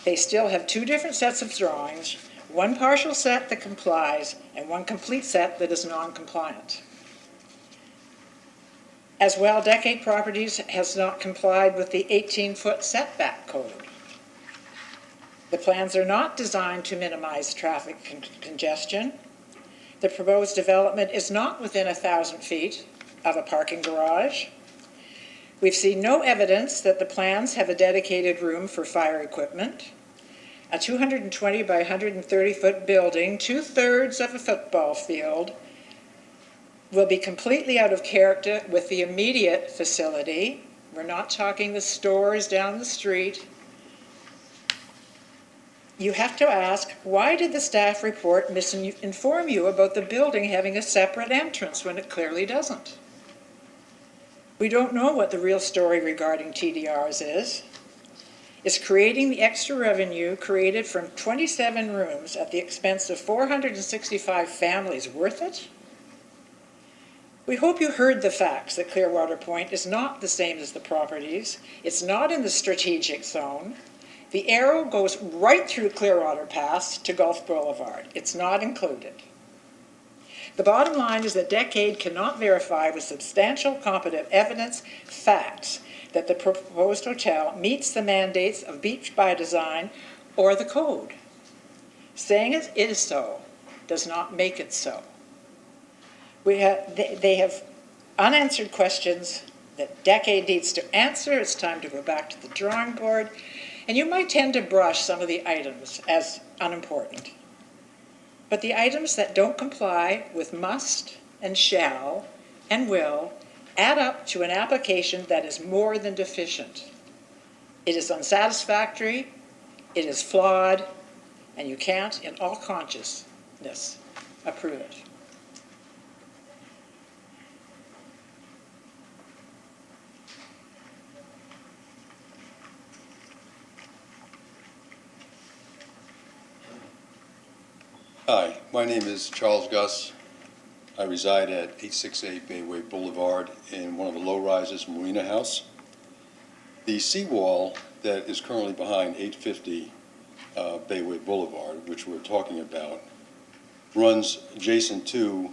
They still have two different sets of drawings, one partial set that complies and one complete set that is non-compliant. As well, Decade Properties has not complied with the 18-foot setback code. The plans are not designed to minimize traffic congestion. The proposed development is not within 1,000 feet of a parking garage. We've seen no evidence that the plans have a dedicated room for fire equipment. A 220 by 130-foot building, 2/3 of a football field, will be completely out of character with the immediate facility. We're not talking the stores down the street. You have to ask, why did the staff report misinform you about the building having a separate entrance when it clearly doesn't? We don't know what the real story regarding TDRs is. Is creating the extra revenue created from 27 rooms at the expense of 465 families worth it? We hope you heard the facts that Clearwater Point is not the same as the properties. It's not in the strategic zone. The arrow goes right through Clearwater Pass to Gulf Boulevard. It's not included. The bottom line is that Decade cannot verify with substantial competent evidence, facts, that the proposed hotel meets the mandates of Beach by Design or the code. Saying it is so does not make it so. They have unanswered questions that Decade needs to answer. It's time to go back to the drawing board. And you might tend to brush some of the items as unimportant. But the items that don't comply with must and shall and will add up to an application that is more than deficient. It is unsatisfactory, it is flawed, and you can't, in all consciousness, approve it. Hi, my name is Charles Gus. I reside at 868 Bayway Boulevard in one of the low-rises, Marina House. The seawall that is currently behind 850 Bayway Boulevard, which we're talking about, runs adjacent to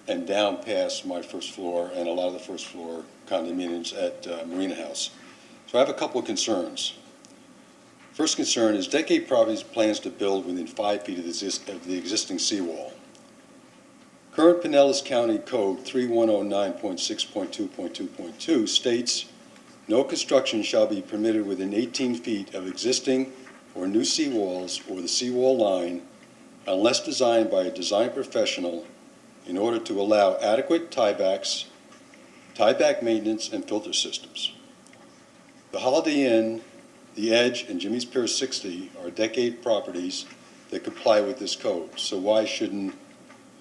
and down past my first floor and a lot of the first floor condominiums at Marina House. So I have a couple of concerns. First concern is Decade Properties plans to build within 5 feet of the existing seawall. Current Pinellas County Code 3109.6.2.2.2 states, no construction shall be permitted within 18 feet of existing or new seawalls or the seawall line unless designed by a design professional in order to allow adequate tiebacks, tieback maintenance, and filter systems. The Holiday Inn, The Edge, and Jimmy's Pier 60 are Decade properties that comply with this code. So why shouldn't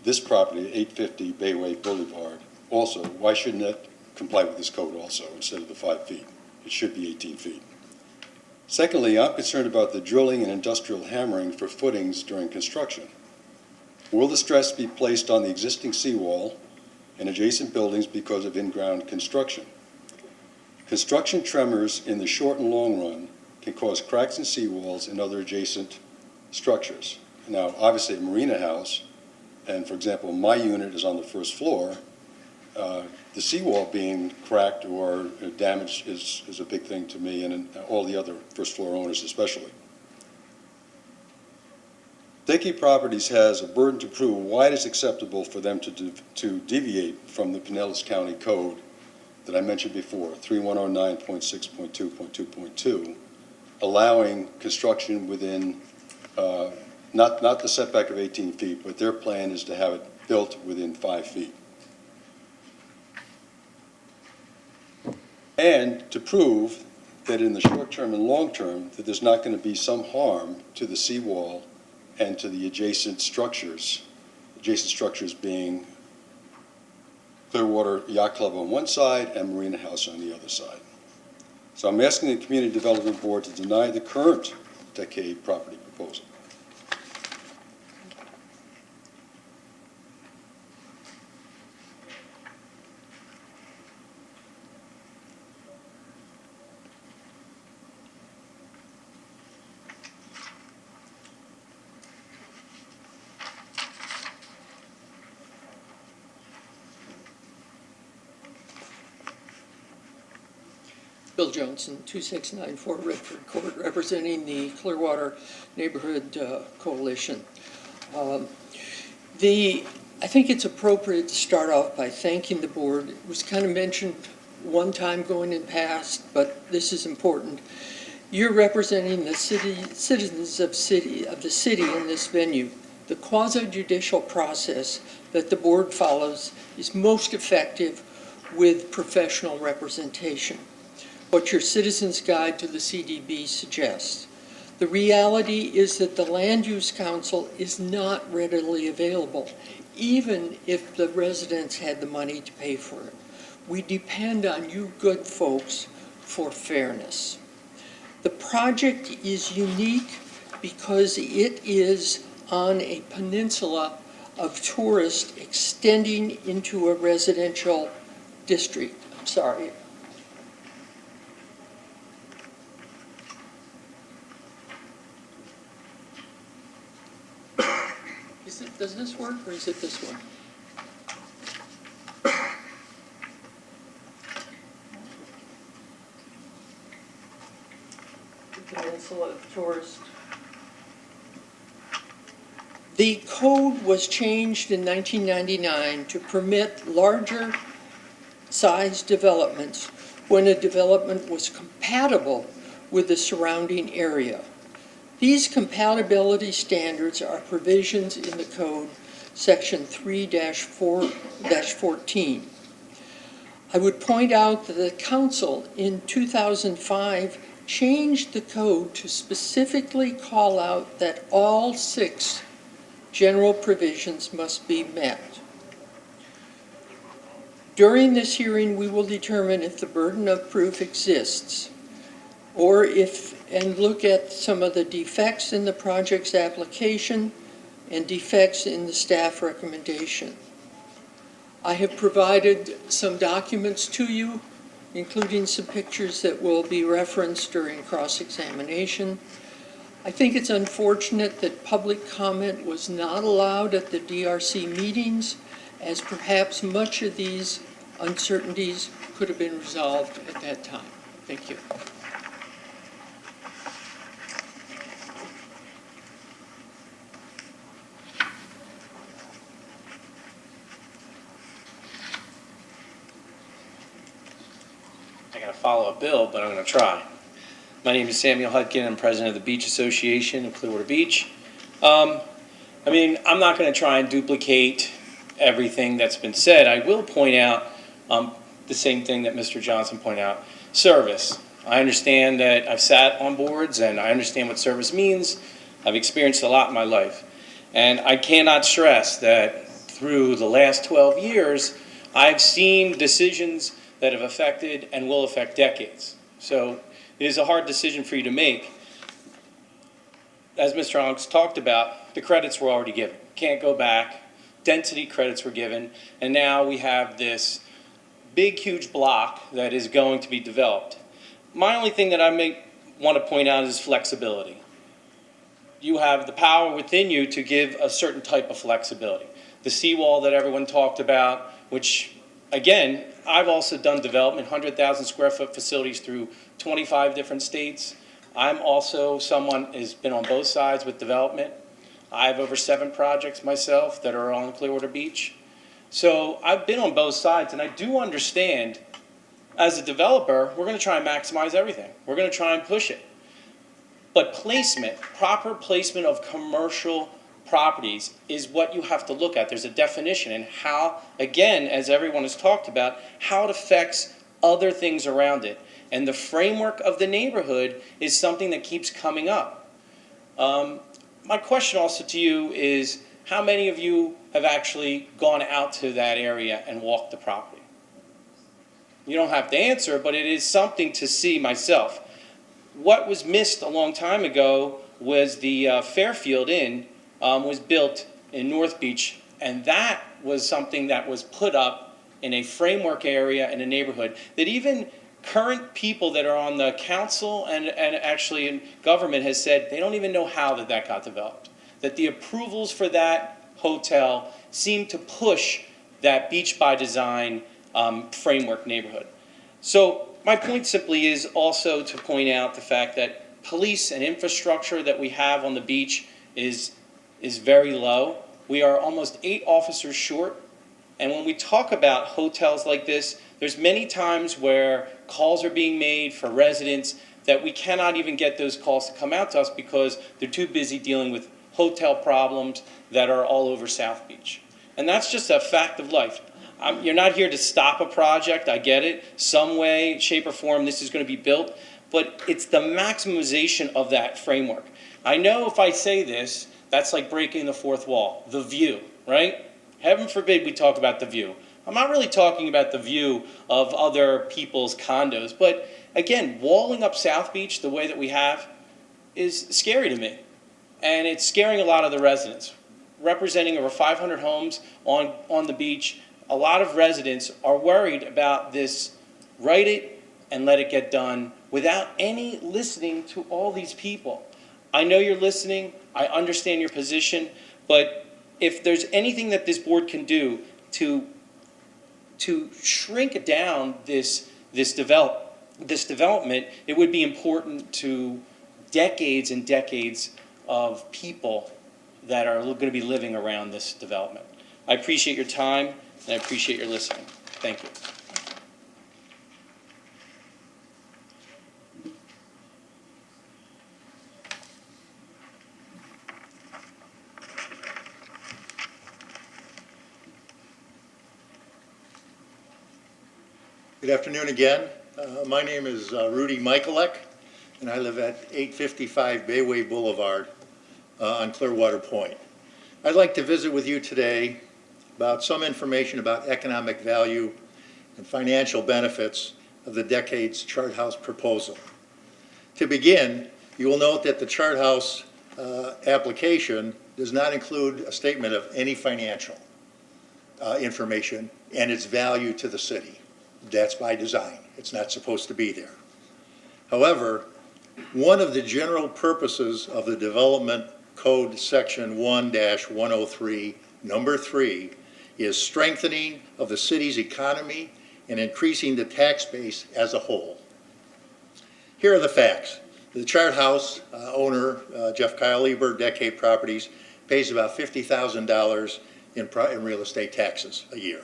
this property at 850 Bayway Boulevard also, why shouldn't it comply with this code also instead of the 5 feet? It should be 18 feet. Secondly, I'm concerned about the drilling and industrial hammering for footings during construction. Will the stress be placed on the existing seawall and adjacent buildings because of in-ground construction? Construction tremors in the short and long run can cause cracks in seawalls and other adjacent structures. Now, obviously at Marina House, and for example, my unit is on the first floor, the seawall being cracked or damaged is a big thing to me and all the other first floor owners especially. Decade Properties has a burden to prove why it is acceptable for them to deviate from the Pinellas County Code that I mentioned before, 3109.6.2.2.2, allowing construction within, not the setback of 18 feet, but their plan is to have it built within 5 feet. And to prove that in the short term and long term, that there's not going to be some harm to the seawall and to the adjacent structures being Clearwater Yacht Club on one side and Marina House on the other side. So I'm asking the Community Development Board to deny the current Decade property proposal. Bill Johnson, 2694 Redford Court, representing the Clearwater Neighborhood Coalition. I think it's appropriate to start off by thanking the board. It was kind of mentioned one time going in past, but this is important. You're representing the citizens of the city in this venue. The quasi-judicial process that the board follows is most effective with professional representation. What your Citizens Guide to the CDB suggests. The reality is that the Land Use Council is not readily available, even if the residents had the money to pay for it. We depend on you good folks for fairness. The project is unique because it is on a peninsula of tourists extending into a residential district. I'm sorry. Does this work, or is it this one? The peninsula of tourist. The code was changed in 1999 to permit larger size developments when a development was compatible with the surrounding area. These compatibility standards are provisions in the code, section 3-4-14. I would point out that the council in 2005 changed the code to specifically call out that all 6 general provisions must be met. During this hearing, we will determine if the burden of proof exists, and look at some of the defects in the project's application and defects in the staff recommendation. I have provided some documents to you, including some pictures that will be referenced during cross-examination. I think it's unfortunate that public comment was not allowed at the DRC meetings, as perhaps much of these uncertainties could have been resolved at that time. Thank you. I got to follow a bill, but I'm going to try. My name is Samuel Hutkin. I'm president of the Beach Association of Clearwater Beach. I'm not going to try and duplicate everything that's been said. I will point out the same thing that Mr. Johnson pointed out. Service. I understand that I've sat on boards and I understand what service means. I've experienced a lot in my life. And I cannot stress that through the last 12 years, I've seen decisions that have affected and will affect decades. So it is a hard decision for you to make. As Mr. Onks talked about, the credits were already given. Can't go back. Density credits were given. And now we have this big, huge block that is going to be developed. My only thing that I may want to point out is flexibility. You have the power within you to give a certain type of flexibility. The seawall that everyone talked about, which, again, I've also done development, 100,000 square foot facilities through 25 different states. I'm also someone who's been on both sides with development. I have over 7 projects myself that are on Clearwater Beach. So I've been on both sides, and I do understand, as a developer, we're going to try and maximize everything. We're going to try and push it. But placement, proper placement of commercial properties is what you have to look at. There's a definition and how, again, as everyone has talked about, how it affects other things around it. And the framework of the neighborhood is something that keeps coming up. My question also to you is, how many of you have actually gone out to that area and walked the property? You don't have to answer, but it is something to see myself. What was missed a long time ago was the Fairfield Inn was built in North Beach, and that was something that was put up in a framework area in a neighborhood that even current people that are on the council and actually in government has said they don't even know how that got developed. That the approvals for that hotel seem to push that beach by design framework neighborhood. So my point simply is also to point out the fact that police and infrastructure that we have on the beach is very low. We are almost 8 officers short. And when we talk about hotels like this, there's many times where calls are being made for residents that we cannot even get those calls to come out to us because they're too busy dealing with hotel problems that are all over South Beach. And that's just a fact of life. You're not here to stop a project, I get it. Some way, shape, or form, this is going to be built. But it's the maximization of that framework. I know if I say this, that's like breaking the fourth wall. The view, right? Heaven forbid we talk about the view. I'm not really talking about the view of other people's condos. But again, walling up South Beach the way that we have is scary to me. And it's scaring a lot of the residents. Representing over 500 homes on the beach, a lot of residents are worried about this write it and let it get done without any listening to all these people. I know you're listening, I understand your position, but if there's anything that this board can do to shrink down this development, it would be important to decades and decades of people that are going to be living around this development. I appreciate your time, and I appreciate your listening. Thank you. Good afternoon again. My name is Rudy Michaelek, and I live at 855 Bayway Boulevard on Clearwater Point. I'd like to visit with you today about some information about economic value and financial benefits of the Decades Chart House proposal. To begin, you will note that the Chart House application does not include a statement of any financial information and its value to the city. That's by design. It's not supposed to be there. However, one of the general purposes of the Development Code Section 1-103, number 3, is strengthening of the city's economy and increasing the tax base as a whole. Here are the facts. The Chart House owner, Jeff Kyle Ebert, Decade Properties, pays about $50,000 in real estate taxes a year.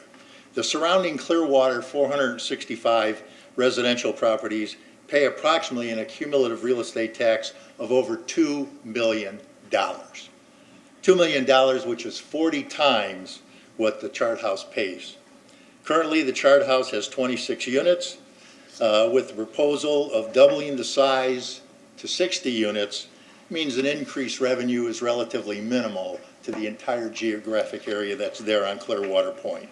The surrounding Clearwater 465 residential properties pay approximately an accumulative real estate tax of over $2 million. $2 million, which is 40 times what the Chart House pays. Currently, the Chart House has 26 units, with the proposal of doubling the size to 60 units means an increased revenue is relatively minimal to the entire geographic area that's there on Clearwater Point.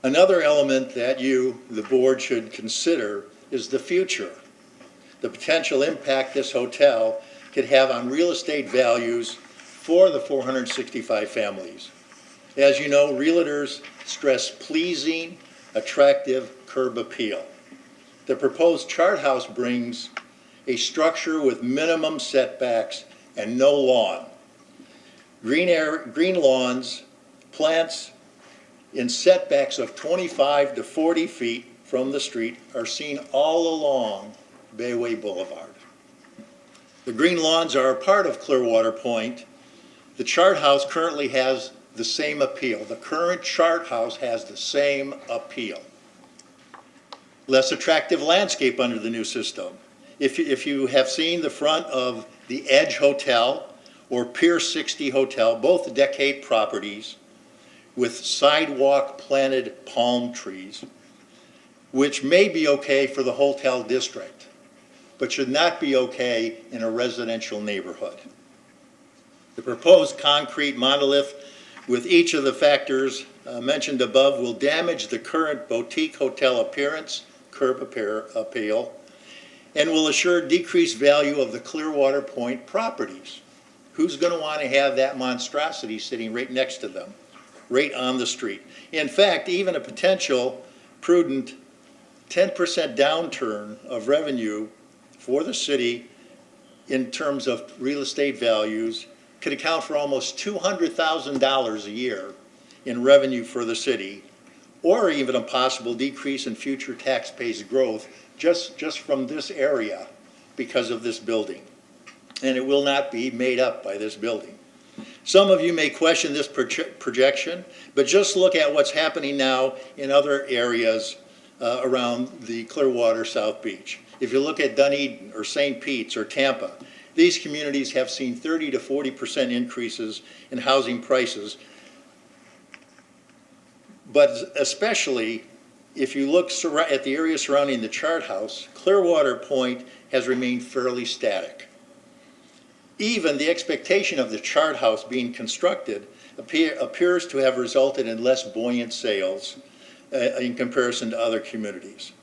Another element that you, the board, should consider is the future. The potential impact this hotel could have on real estate values for the 465 families. As you know, realtors stress pleasing, attractive curb appeal. The proposed Chart House brings a structure with minimum setbacks and no lawn. Green lawns, plants in setbacks of 25 to 40 feet from the street are seen all along Bayway Boulevard. The green lawns are a part of Clearwater Point. The Chart House currently has the same appeal. The current Chart House has the same appeal. Less attractive landscape under the new system. If you have seen the front of the Edge Hotel or Pier 60 Hotel, both Decade properties, with sidewalk planted palm trees, which may be okay for the hotel district, but should not be okay in a residential neighborhood. The proposed concrete monolith with each of the factors mentioned above will damage the current boutique hotel appearance, curb appeal, and will assure decreased value of the Clearwater Point properties. Who's going to want to have that monstrosity sitting right next to them, right on the street? In fact, even a potential prudent 10% downturn of revenue for the city in terms of real estate values could account for almost $200,000 a year in revenue for the city, or even a possible decrease in future tax base growth just from this area because of this building. And it will not be made up by this building. Some of you may question this projection, but just look at what's happening now in other areas around the Clearwater South Beach. If you look at Dunedin or St. Pete's or Tampa, these communities have seen 30 to 40% increases in housing prices. But especially if you look at the area surrounding the Chart House, Clearwater Point has remained fairly static. Even the expectation of the Chart House being constructed appears to have resulted in less buoyant sales in comparison to other communities.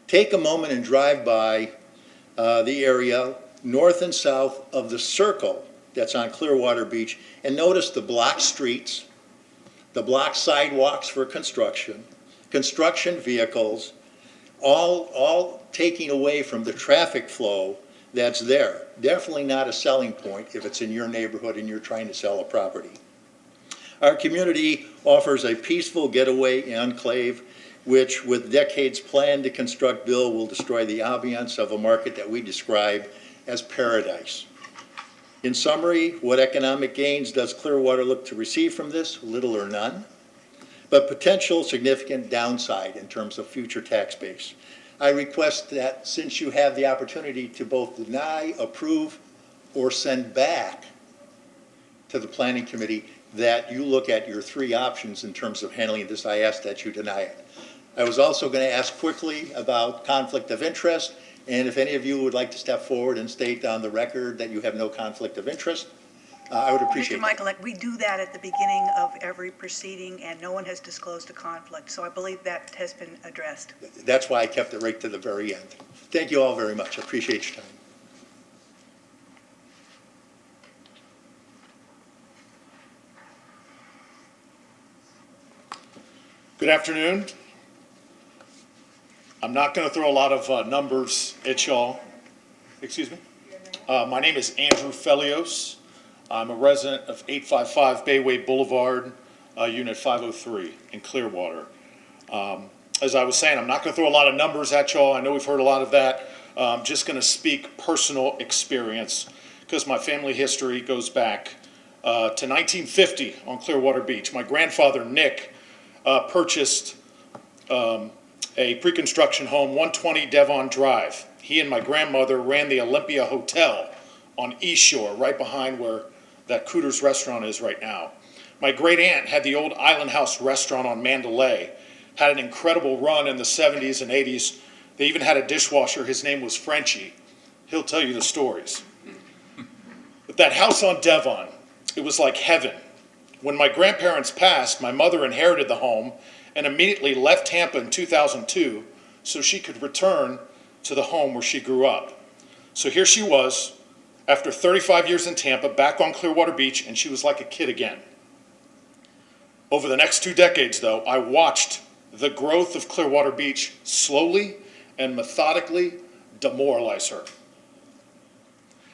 Take a moment and drive by the area north and south of the circle that's on Clearwater Beach and notice the blocked streets, the blocked sidewalks for construction vehicles, all taking away from the traffic flow that's there. Definitely not a selling point if it's in your neighborhood and you're trying to sell a property. Our community offers a peaceful getaway enclave, which with Decades' plan to construct Bill will destroy the ambiance of a market that we describe as paradise. In summary, what economic gains does Clearwater look to receive from this? Little or none, but potential significant downside in terms of future tax base. I request that since you have the opportunity to both deny, approve, or send back to the Planning Committee, that you look at your three options in terms of handling this. I ask that you deny it. I was also going to ask quickly about conflict of interest, and if any of you would like to step forward and state on the record that you have no conflict of interest, I would appreciate Mr. that. Michael, we do that at the beginning of every proceeding, and no one has disclosed a conflict, so I believe that has been addressed. That's why I kept it right to the very end. Thank you all very much. I appreciate your time. Good afternoon. I'm not going to throw a lot of numbers at y'all. Excuse me. My name is Andrew Felios. I'm a resident of 855 Bayway Boulevard, Unit 503 in Clearwater. As I was saying, I'm not going to throw a lot of numbers at y'all. I know we've heard a lot of that. I'm just going to speak personal experience because my family history goes back to 1950 on Clearwater Beach. My grandfather, Nick, purchased a pre-construction home, 120 Devon Drive. He and my grandmother ran the Olympia Hotel on East Shore, right behind where that Cooter's restaurant is right now. My great aunt had the old Island House restaurant on Mandalay, had an incredible run in the 70s and 80s. They even had a dishwasher. His name was Frenchie. He'll tell you the stories. But that house on Devon, it was like heaven. When my grandparents passed, my mother inherited the home and immediately left Tampa in 2002 so she could return to the home where she grew up. So here she was, after 35 years in Tampa, back on Clearwater Beach, and she was like a kid again. Over the next 2 decades, though, I watched the growth of Clearwater Beach slowly and methodically demoralize her.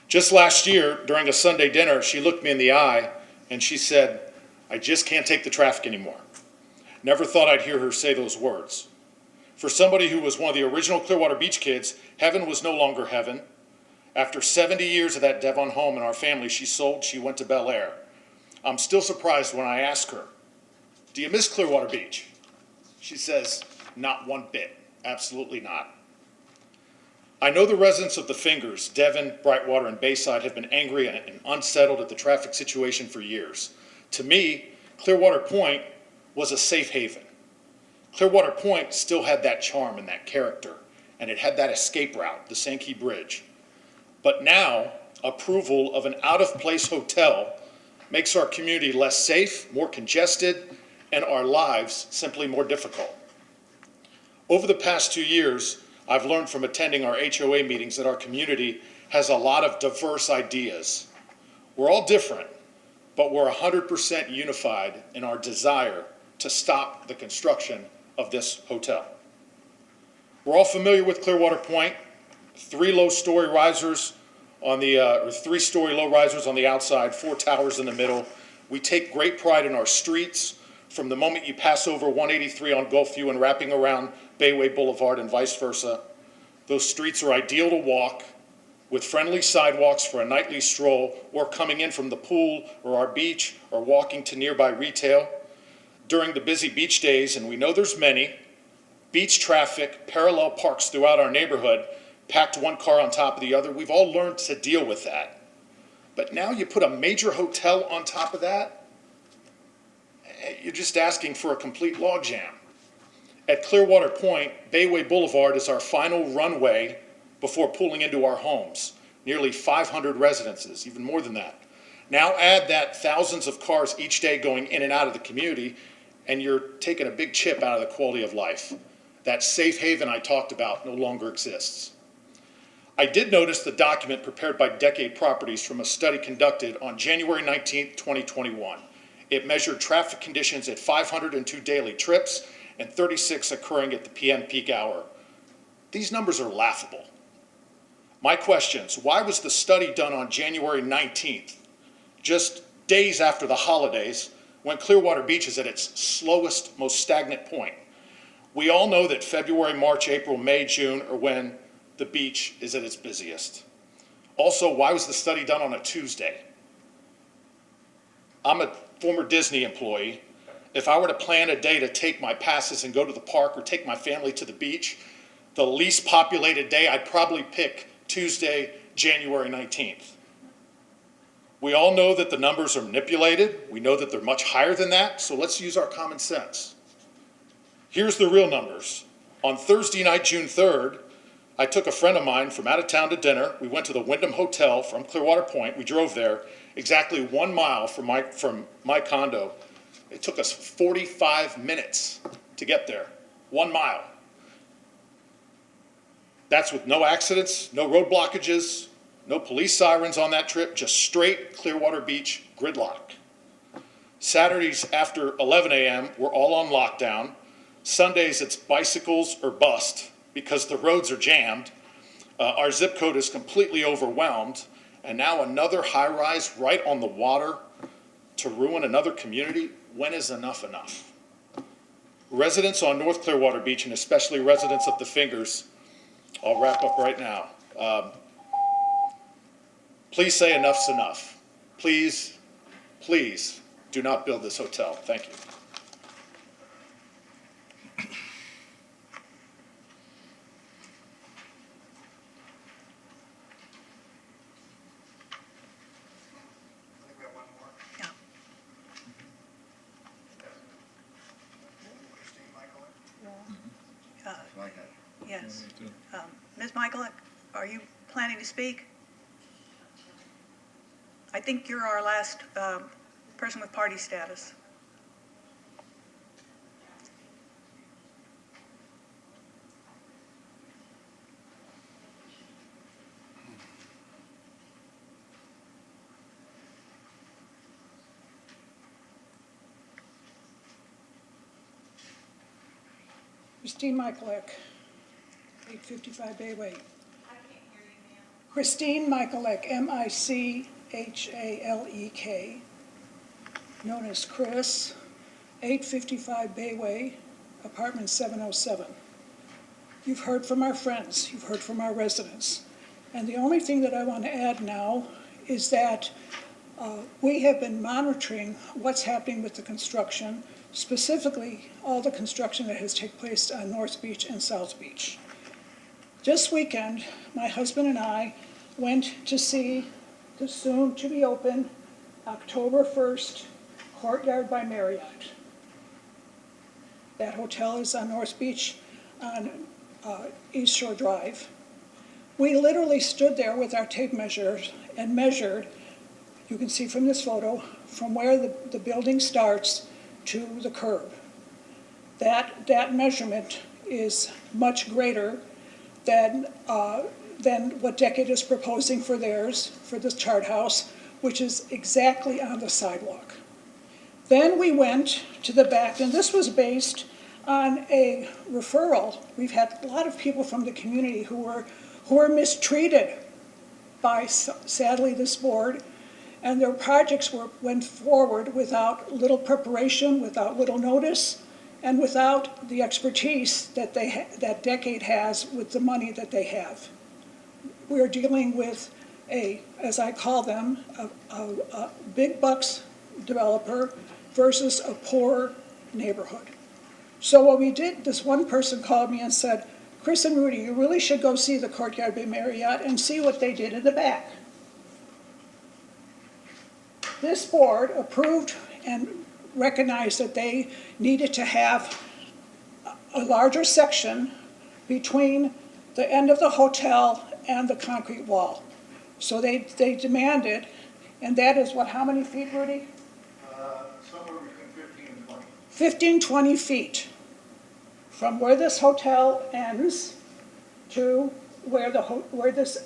Just last year, during a Sunday dinner, she looked me in the eye and she said, "I just can't take the traffic anymore." Never thought I'd hear her say those words. For somebody who was one of the original Clearwater Beach kids, heaven was no longer heaven. After 70 years of that Devon home in our family, she sold, she went to Bel Air. I'm still surprised when I ask her, "Do you miss Clearwater Beach?" She says, "Not one bit, absolutely not." I know the residents of the Fingers, Devon, Brightwater, and Bayside have been angry and unsettled at the traffic situation for years. To me, Clearwater Point was a safe haven. Clearwater Point still had that charm and that character, and it had that escape route, the Sankey Bridge. But now, approval of an out-of-place hotel makes our community less safe, more congested, and our lives simply more difficult. Over the past 2 years, I've learned from attending our HOA meetings that our community has a lot of diverse ideas. We're all different, but we're 100% unified in our desire to stop the construction of this hotel. We're all familiar with Clearwater Point, 3 low-story risers on the, or 3-story low risers on the outside, 4 towers in the middle. We take great pride in our streets from the moment you pass over 183 on Gulfview and wrapping around Bayway Boulevard and vice versa. Those streets are ideal to walk with friendly sidewalks for a nightly stroll or coming in from the pool or our beach or walking to nearby retail. During the busy beach days, and we know there's many, beach traffic parallel parks throughout our neighborhood, packed one car on top of the other. We've all learned to deal with that. But now you put a major hotel on top of that, you're just asking for a complete logjam. At Clearwater Point, Bayway Boulevard is our final runway before pulling into our homes. Nearly 500 residences, even more than that. Now add that thousands of cars each day going in and out of the community, and you're taking a big chip out of the quality of life. That safe haven I talked about no longer exists. I did notice the document prepared by Decade Properties from a study conducted on January 19, 2021. It measured traffic conditions at 502 daily trips and 36 occurring at the PM peak hour. These numbers are laughable. My questions: why was the study done on January 19th, just days after the holidays, when Clearwater Beach is at its slowest, most stagnant point? We all know that February, March, April, May, June are when the beach is at its busiest. Also, why was the study done on a Tuesday? I'm a former Disney employee. If I were to plan a day to take my passes and go to the park or take my family to the beach, the least populated day, I'd probably pick Tuesday, January 19th. We all know that the numbers are manipulated. We know that they're much higher than that, so let's use our common sense. Here's the real numbers. On Thursday night, June 3rd, I took a friend of mine from out of town to dinner. We went to the Wyndham Hotel from Clearwater Point. We drove there exactly 1 mile from my condo. It took us 45 minutes to get there. 1 mile. That's with no accidents, no road blockages, no police sirens on that trip, just straight Clearwater Beach gridlock. Saturdays after 11 a.m., we're all on lockdown. Sundays, it's bicycles or bust because the roads are jammed. Our zip code is completely overwhelmed. And now another high-rise right on the water to ruin another community. When is enough enough? Residents on North Clearwater Beach, and especially residents of the Fingers, I'll wrap up right now. Please say enough's enough. Please, please do not build this hotel. Thank you. Yes. Ms. Michaelick, are you planning to speak? I think you're our last person with party status. Christine Michaelek, 855 Bayway. Christine Michaelek, M-I-C-H-A-L-E-K, known as Chris, 855 Bayway, apartment 707. You've heard from our friends, you've heard from our residents. And the only thing that I want to add now is that we have been monitoring what's happening with the construction, specifically all the construction that has taken place on North Beach and South Beach. This weekend, my husband and I went to see the soon-to-be-open October 1st Courtyard by Marriott. That hotel is on North Beach on East Shore Drive. We literally stood there with our tape measures and measured, you can see from this photo, from where the building starts to the curb. That measurement is much greater than what Decade is proposing for theirs, for this chart house, which is exactly on the sidewalk. Then we went to the back, and this was based on a referral. We've had a lot of people from the community who were mistreated by, sadly, this board, and their projects went forward without little preparation, without little notice, and without the expertise that that Decade has with the money that they have. We're dealing with as I call them, a big bucks developer versus a poor neighborhood. So what we did, this one person called me and said, Chris and Rudy, you really should go see the Courtyard by Marriott and see what they did in the back. This board approved and recognized that they needed to have a larger section between the end of the hotel and the concrete wall. So they demanded, and that is what, how many feet, Rudy? Somewhere between 15 and 20. 15, 20 feet from where this hotel ends to where this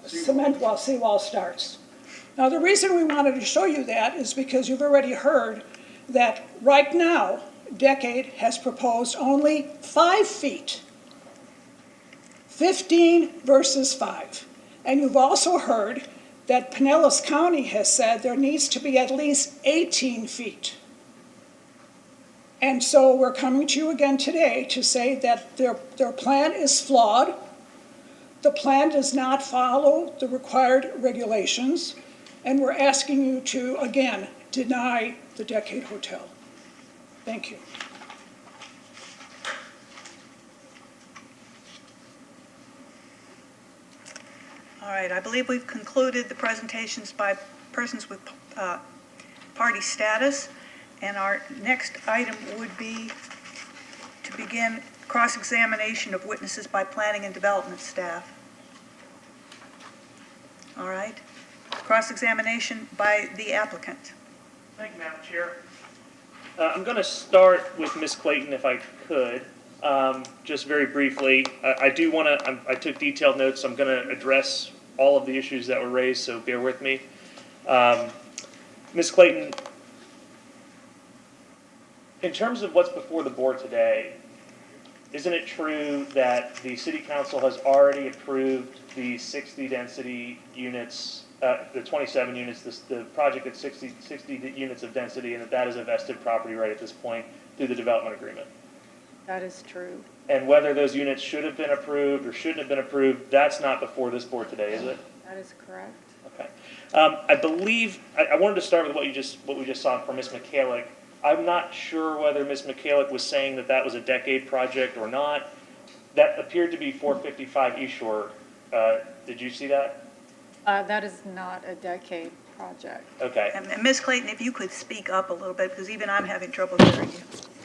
seawall starts. Now, the reason we wanted to show you that is because you've already heard that right now, Decade has proposed only 5 feet. 15 versus 5. And you've also heard that Pinellas County has said there needs to be at least 18 feet. And so we're coming to you again today to say that their plan is flawed. The plan does not follow the required regulations. And we're asking you to, again, deny the Decade Hotel. Thank you. All right, I believe we've concluded the presentations by persons with party status. And our next item would be to begin cross-examination of witnesses by planning and development staff. All right. Cross-examination by the applicant. Thank you, Madam Chair. I'm going to start with Ms. Clayton, if I could, just very briefly. I do want to, I took detailed notes, so I'm going to address all of the issues that were raised, so bear with me. Ms. Clayton, in terms of what's before the board today, isn't it true that the City Council has already approved the 60 density units, the 27 units, the project at 60 units of density, and that is a vested property right at this point through the development agreement? That is true. And whether those units should have been approved or shouldn't have been approved, that's not before this board today, is it? That is correct. Okay. I believe, I wanted to start with what we just saw from Ms. McCallick. I'm not sure whether Ms. McCallick was saying that that was a decade project or not. That appeared to be 455 East Shore. Did you see that? That is not a decade project. Okay. And Ms. Clayton, if you could speak up a little bit, because even I'm having trouble hearing you.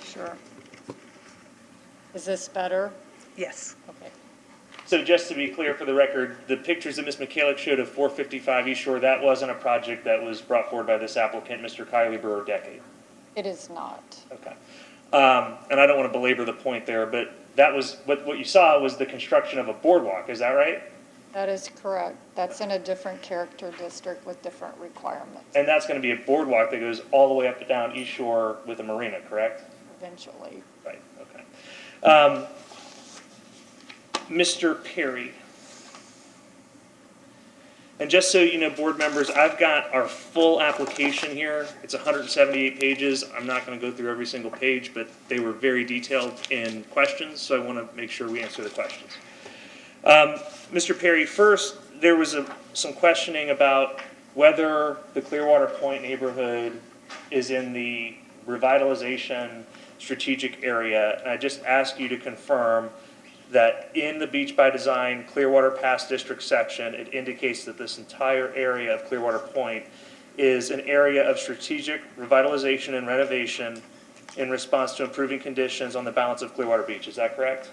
Sure. Is this better? Yes. Okay. So just to be clear for the record, the pictures that Ms. McCallick showed of 455 East Shore, that wasn't a project that was brought forward by this applicant, Mr. Kylie Brewer, decade. It is not. Okay. And I don't want to belabor the point there, but that was, what you saw was the construction of a boardwalk, is that right? That is correct. That's in a different character district with different requirements And that's going to be a boardwalk that goes all the way up and down East Shore with a marina, correct? eventually. Right, okay. Mr. Perry. And just so you know, board members, I've got our full application here. It's 178 pages. I'm not going to go through every single page, but they were very detailed in questions, so I want to make sure we answer the questions. Mr. Perry, first, there was some questioning about whether the Clearwater Point neighborhood is in the revitalization strategic area. And I just ask you to confirm that in the Beach by Design Clearwater Pass District section, it indicates that this entire area of Clearwater Point is an area of strategic revitalization and renovation in response to improving conditions on the balance of Clearwater Beach. Is that correct?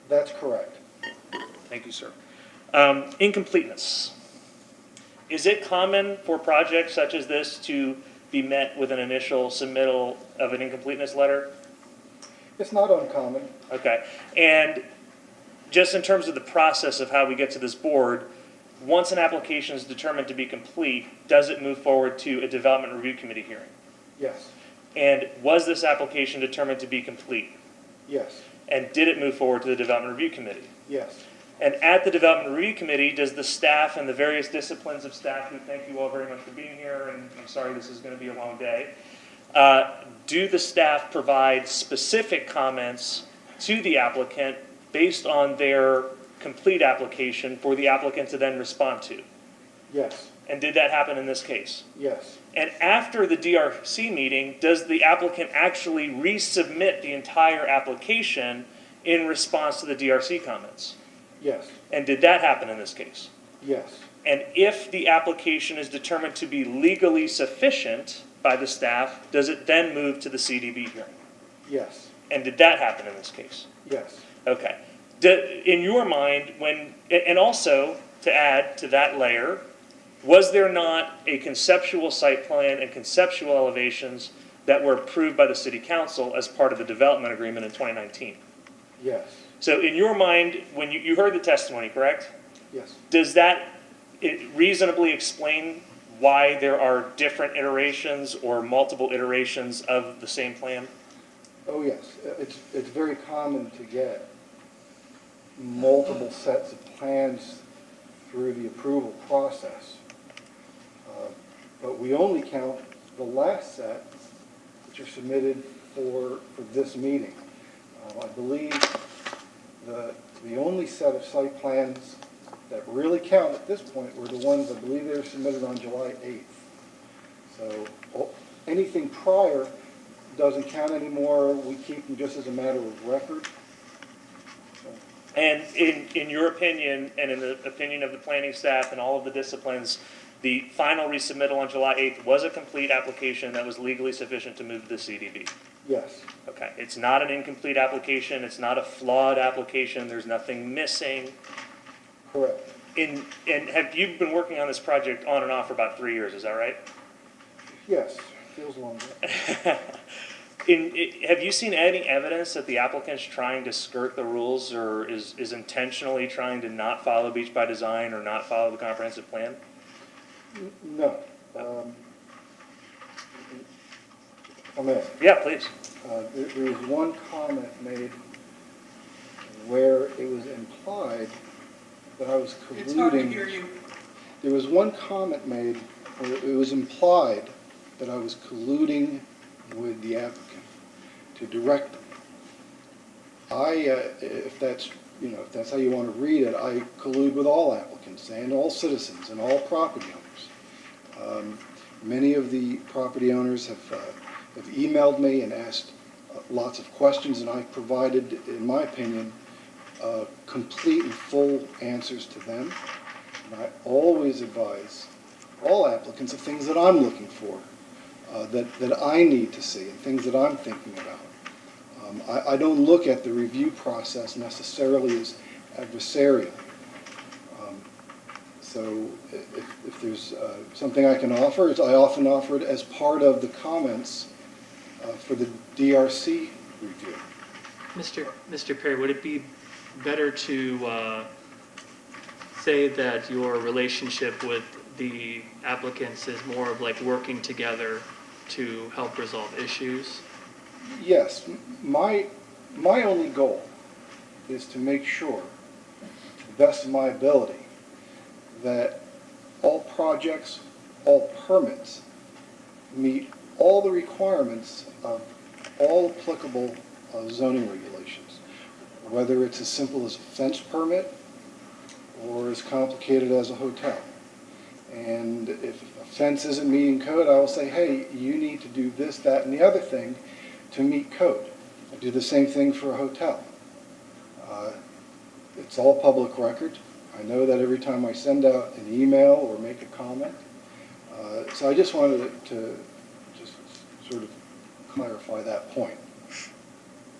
That's correct. Thank you, sir. Incompleteness. Is it common for projects such as this to be met with an initial submittal of an incompleteness letter? It's not uncommon. Okay. And just in terms of the process of how we get to this board, once an application is determined to be complete, does it move forward to a development review committee hearing? Yes. And was this application determined to be complete? Yes. And did it move forward to the development review committee? Yes. And at the development review committee, does the staff and the various disciplines of staff, who thank you all very much for being here, and I'm sorry this is going to be a long day, do the staff provide specific comments to the applicant based on their complete application for the applicant to then respond to? Yes. And did that happen in this case? Yes. And after the DRC meeting, does the applicant actually resubmit the entire application in response to the DRC comments? Yes. And did that happen in this case? Yes. And if the application is determined to be legally sufficient by the staff, does it then move to the CDB hearing? Yes. And did that happen in this case? Yes. Okay. In your mind, and also to add to that layer, was there not a conceptual site plan and conceptual elevations that were approved by the City Council as part of the development agreement in 2019? Yes. So in your mind, when you heard the testimony, correct? Yes. Does that reasonably explain why there are different iterations or multiple iterations of the same plan? Oh, yes. It's very common to get multiple sets of plans through the approval process. But we only count the last set, which are submitted for this meeting. I believe the only set of site plans that really count at this point were the ones I believe they were submitted on July 8th. So anything prior doesn't count anymore. We keep them just as a matter of record. And in your opinion, and in the opinion of the planning staff and all of the disciplines, The final resubmittal on July 8th was a complete application that was legally sufficient to move to the CDB. Yes, Okay, it's not an incomplete application, it's not a flawed application, there's nothing missing. correct. And have you been working on this project on and off for about 3 years, is that right? Yes, feels longer. Have you seen any evidence that the applicant's trying to skirt the rules or is intentionally trying to not follow beach by design or not follow the comprehensive plan? No. If I may. Yeah, please. There was one comment made where it was implied that I was colluding. It's hard to hear you. There was one comment made where it was implied that I was colluding with the applicant to direct them. If that's how you want to read it, I collude with all applicants and all citizens and all property owners. Many of the property owners have emailed me and asked lots of questions, and I've provided, in my opinion, complete and full answers to them. And I always advise all applicants of things that I'm looking for, that I need to see, and things that I'm thinking about. I don't look at the review process necessarily as adversarial. So if there's something I can offer, I often offer it as part of the comments for the DRC review. Mr. Perry, would it be better to say that your relationship with the applicants is more of like working together to help resolve issues? Yes, my only goal is to make sure, to the best of my ability, that all projects, all permits meet all the requirements of all applicable zoning regulations, whether it's as simple as a fence permit or as complicated as a hotel. And if a fence isn't meeting code, I will say, hey, you need to do this, that, and the other thing to meet code. I do the same thing for a hotel. It's all public record. I know that every time I send out an email or make a comment. So I just wanted to just sort of clarify that point.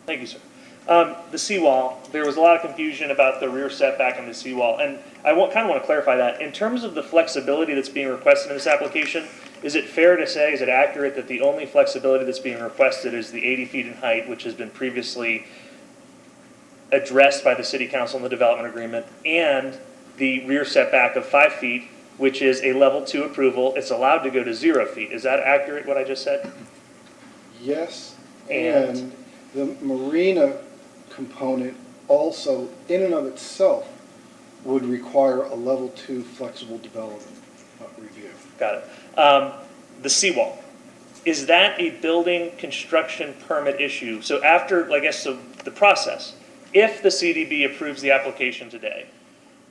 Thank you, sir. The seawall, there was a lot of confusion about the rear setback on the seawall, and I kind of want to clarify that. In terms of the flexibility that's being requested in this application, is it fair to say, is it accurate that the only flexibility that's being requested is the 80 feet in height, which has been previously addressed by the city council in the development agreement, and the rear setback of 5 feet, which is a level 2 approval? It's allowed to go to 0 feet. Is that accurate, what I just said? Yes, and the marina component also, in and of itself, would require a level 2 flexible development review. Got it. The seawall, is that a building construction permit issue? So after, I guess, the process, if the CDB approves the application today,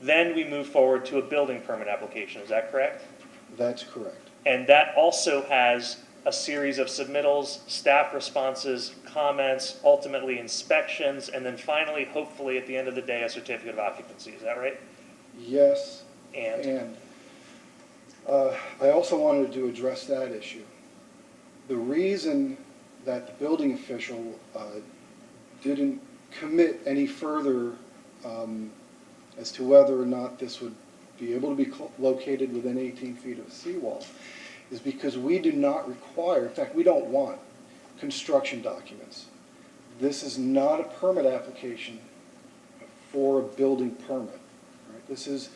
then we move forward to a building permit application, is that correct? That's correct. And that also has a series of submittals, staff responses, comments, ultimately inspections, and then finally, hopefully, at the end of the day, a certificate of occupancy, is that right? Yes. And I also wanted to address that issue. The reason that the building official didn't commit any further as to whether or not this would be able to be located within 18 feet of a seawall is because we do not require, in fact, we don't want construction documents. This is not a permit application for a building permit. Right? This is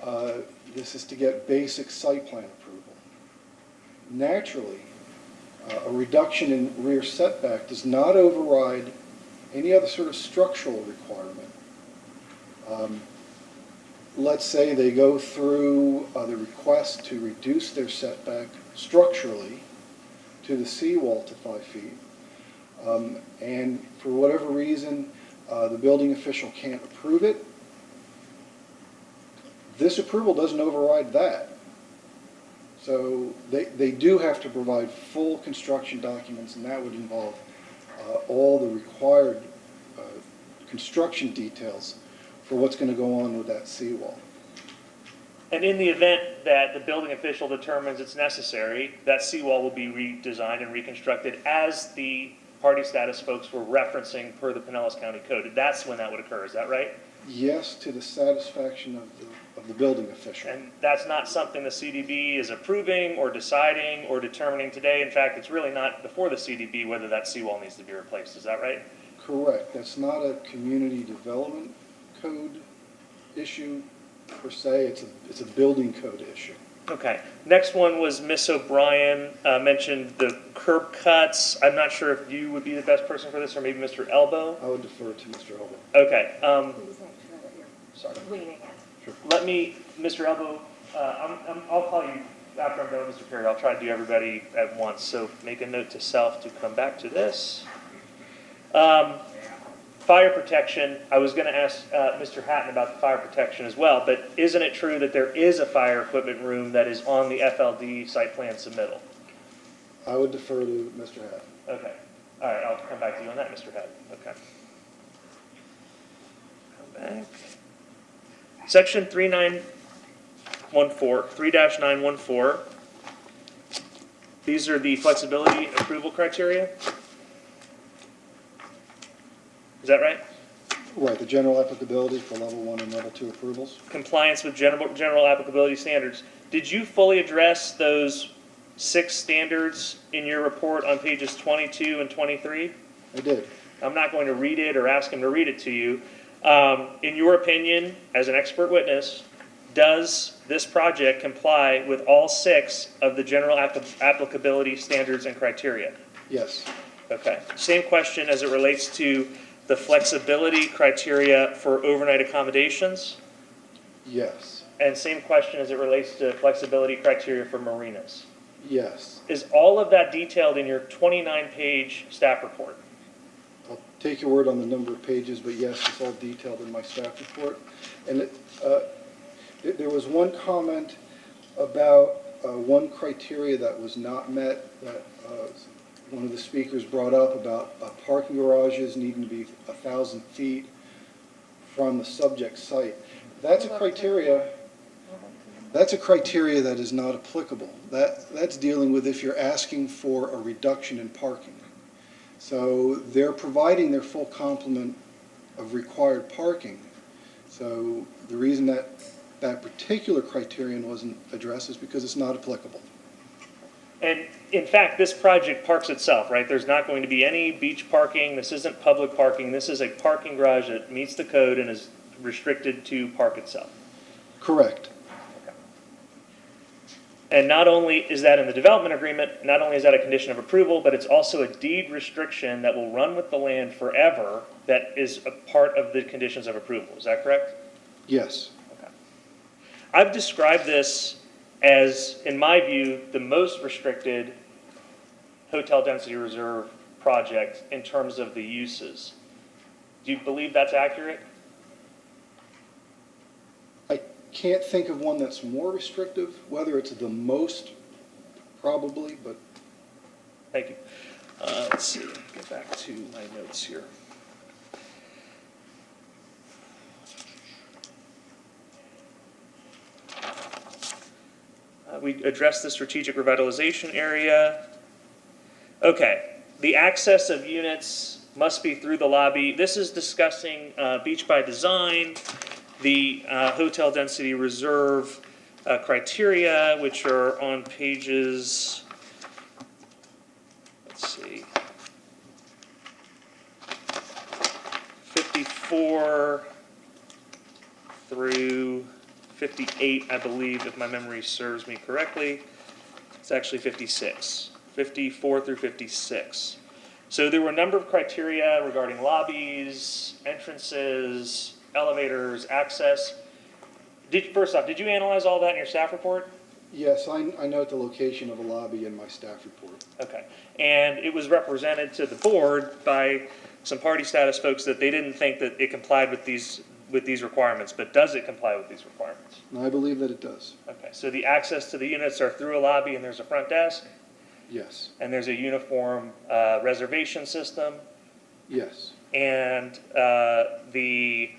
to get basic site plan approval. Naturally, a reduction in rear setback does not override any other sort of structural requirement. Let's say they go through the request to reduce their setback structurally to the seawall to 5 feet, and for whatever reason the building official can't approve it. This approval doesn't override that. So they do have to provide full construction documents, and that would involve all the required construction details for what's going to go on with that seawall. And in the event that the building official determines it's necessary, that seawall will be redesigned and reconstructed as the party status folks were referencing per the Pinellas County Code. That's when that would occur, is that right? Yes, to the satisfaction of the building official. And that's not something the CDB is approving or deciding or determining today. In fact, it's really not before the CDB whether that seawall needs to be replaced, is that right? Correct. That's not a community development code issue per se. It's a building code issue. Okay. Next one was Miss O'Brien mentioned the curb cuts. I'm not sure if you would be the best person for this, or maybe Mr. Elbow. I would defer to Mr. Elbow. Okay. Sorry. Let me, Mr. Elbow, I'll call you after I'm done with Mr. Perry. I'll try to do everybody at once. So make a note to self to come back to this. Fire protection, I was going to ask Mr. Hatton about the fire protection as well, but isn't it true that there is a fire equipment room that is on the FLD site plan submittal? I would defer to Mr. Hatton. Okay. All right, I'll come back to you on that, Mr. Hatton. Okay. Come back. Section 3-914. These are the flexibility approval criteria. Is that right? Right, the general applicability for level 1 and level 2 approvals. Compliance with general applicability standards. Did you fully address those 6 standards in your report on pages 22 and 23? I did. I'm not going to read it or ask him to read it to you. In your opinion, as an expert witness, does this project comply with all 6 of the general applicability standards and criteria? Yes. Okay. Same question as it relates to the flexibility criteria for overnight accommodations? Yes. And same question as it relates to flexibility criteria for marinas? Yes. Is all of that detailed in your 29-page staff report? I'll take your word on the number of pages, but yes, it's all detailed in my staff report. And there was one comment about one criteria that was not met that one of the speakers brought up about parking garages needing to be 1,000 feet from the subject site. That's a criteria that is not applicable. That's dealing with if you're asking for a reduction in parking. So they're providing their full complement of required parking. So the reason that particular criterion wasn't addressed is because it's not applicable. And in fact, this project parks itself, right? There's not going to be any beach parking. This isn't public parking. This is a parking garage that meets the code and is restricted to park itself. Correct. Okay. And not only is that in the development agreement, not only is that a condition of approval, but it's also a deed restriction that will run with the land forever that is a part of the conditions of approval. Is that correct? Yes. Okay. I've described this as, in my view, the most restricted hotel density reserve project in terms of the uses. Do you believe that's accurate? I can't think of one that's more restrictive, whether it's the most, probably, but. Thank you. Let's see, get back to my notes here. We addressed the strategic revitalization area. Okay, the access of units must be through the lobby. This is discussing beach by design, the hotel density reserve criteria, which are on pages, let's see, 54 through 58, I believe, if my memory serves me correctly. It's actually 56, 54 through 56. So there were a number of criteria regarding lobbies, entrances, elevators, access. First off, did you analyze all that in your staff report? Yes, I note the location of a lobby in my staff report. Okay. And it was represented to the board by some party status folks that they didn't think that it complied with these requirements, but does it comply with these requirements? I believe that it does. Okay, so the access to the units are through a lobby and there's a front desk? Yes. And there's a uniform reservation system? Yes. And the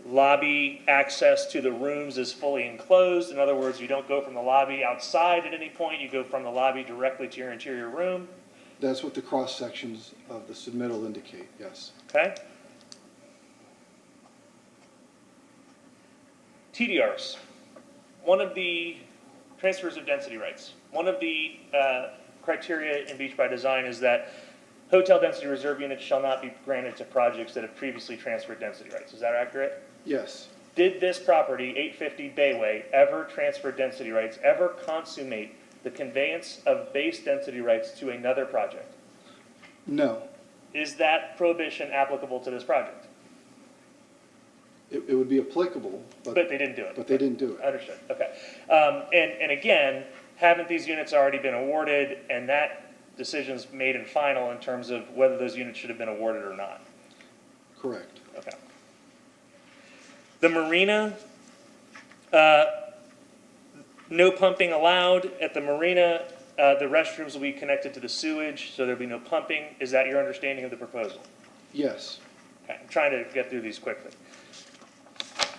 Lobby access to the rooms is fully enclosed. In other words, you don't go from the lobby outside at any point. You go from the lobby directly to your interior room. That's what the cross sections of the submittal indicate, yes. Okay? TDRs. One of the transfers of density rights. One of the criteria in Beach by Design is that hotel density reserve units shall not be granted to projects that have previously transferred density rights. Is that accurate? Yes, Did this property, 850 Bayway, ever transfer density rights, ever consummate the conveyance of base density rights to another project? no, Is that prohibition applicable to this project? it would be applicable, But they didn't do it. but they didn't do it. Understood, okay. And again, haven't these units already been awarded, and that decision's made and final in terms of whether those units should have been awarded or not? Correct. Okay. The marina, no pumping allowed at the marina. The restrooms will be connected to the sewage, so there'll be no pumping. Is that your understanding of the proposal? Yes, Okay, I'm trying to get through these quickly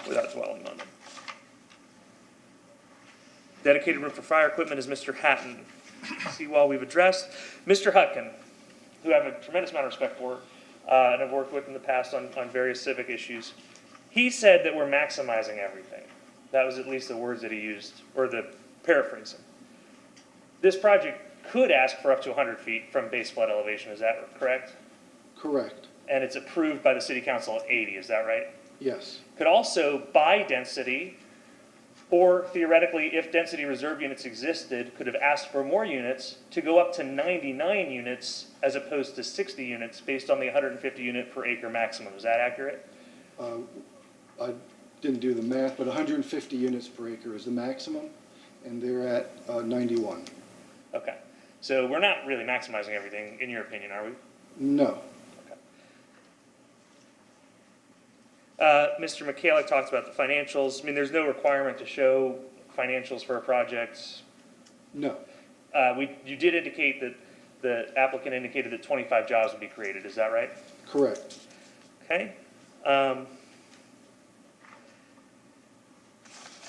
without dwelling on them. Dedicated room for fire equipment is Mr. Hatton. Seawall we've addressed. Mr. Hutkin, who I have a tremendous amount of respect for, and I've worked with in the past on various civic issues, he said that we're maximizing everything. That was at least the words that he used, or the paraphrasing. This project could ask for up to 100 feet from base flood elevation, is that correct? correct, And it's approved by the city council at 80, is that right? yes, Could also, by density, or theoretically, if density reserve units existed, could have asked for more units to go up to 99 units as opposed to 60 units based on the 150 unit per acre maximum. Is that accurate? I didn't do the math, but 150 units per acre is the maximum, and they're at 91. Okay. So we're not really maximizing everything, in your opinion, are we? No, Mr. Michalik talked about the financials. I mean, there's no requirement to show financials for a project. no, You did indicate that the applicant indicated that 25 jobs would be created. Is that right? correct. Okay.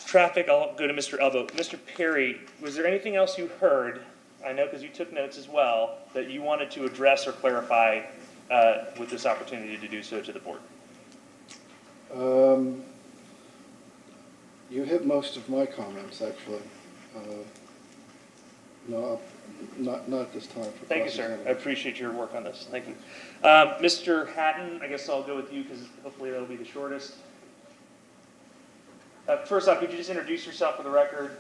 Traffic, I'll go to Mr. Elbow. Mr. Perry, was there anything else you heard, I know because you took notes as well, that you wanted to address or clarify with this opportunity to do so to the board? You hit most of my comments, actually. No, not at this time. For Thank you, sir. I cross-examination. appreciate your work on this. Thank you. Mr. Hatton, I guess I'll go with you because hopefully that'll be the shortest. First off, could you just introduce yourself for the record?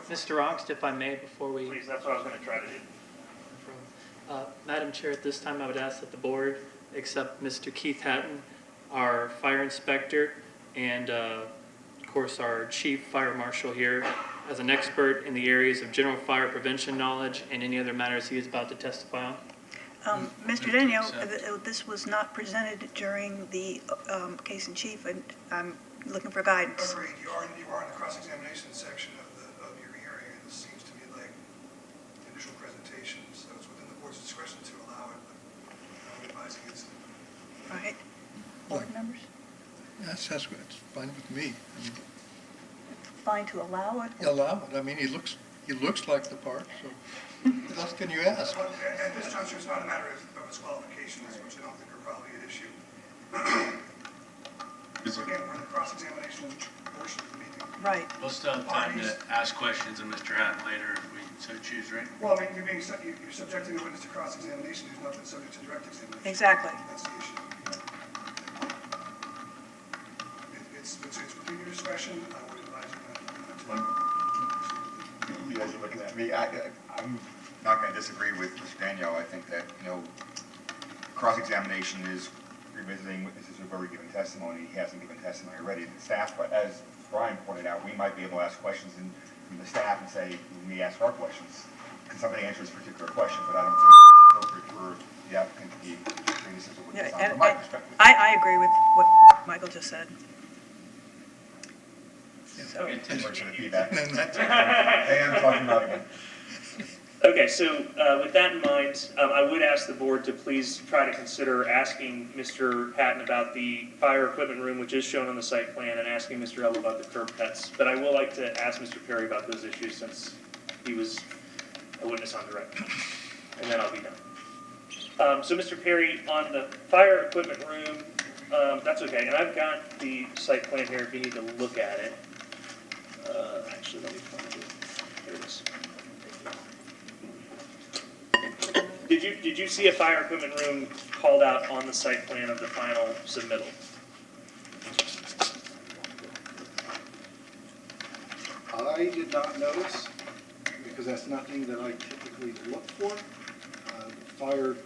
Mr. Ongst, if I may, before we... Please, that's what I was going to try to do. Madam Chair, at this time, I would ask that the board accept Mr. Keith Hatton, our fire inspector, and of course, our chief fire marshal here, as an expert in the areas of general fire prevention knowledge and any other matters he is about to testify on. Mr. Daniel, this was not presented during the case in chief, and I'm looking for guidance. Agreed. You are in the cross-examination section of your hearing, and this seems to be like the initial presentation, so it's within the board's discretion to allow it, but I would advise against it. All right. Board members? That's good. It's fine with me. Fine to allow it? Allow it. I mean, he looks like the part, so what else can you ask? Well, at this juncture, it's not a matter of his qualifications, which I don't think are probably an issue. So again, we're in the cross-examination portion of the meeting. Right. We'll still have time to ask questions of Mr. Hatton later if we so choose, right? Well, I mean, you're subjecting the witness to cross-examination, who's not been subject to direct examination. Exactly. That's the issue. It's within your discretion. I would advise you not to. You guys are looking at me. I'm not going to disagree with Mr. Daniel. I think that, cross-examination is revisiting witnesses who've already given testimony. He hasn't given testimony already. The staff, but as Brian pointed out, we might be able to ask questions from the staff and say, when we ask our questions, can somebody answer this particular question? But I don't think it's appropriate for the applicant to be treating this as a witness from my perspective. I agree with what Michael just said. So. Too much of the feedback. Hey, I'm talking about again. Okay, so with that in mind, I would ask the board to please try to consider asking Mr. Hatton about the fire equipment room, which is shown on the site plan, and asking Mr. Ell about the curb cuts. But I will like to ask Mr. Perry about those issues since he was a witness on direct. And then I'll be done. So Mr. Perry, on the fire equipment room, that's okay. And I've got the site plan here if you need to look at it. Actually, let me find it. There it is. Did you see a fire equipment room called out on the site plan of the final submittal? I did not notice, because that's nothing that I typically look for. Fire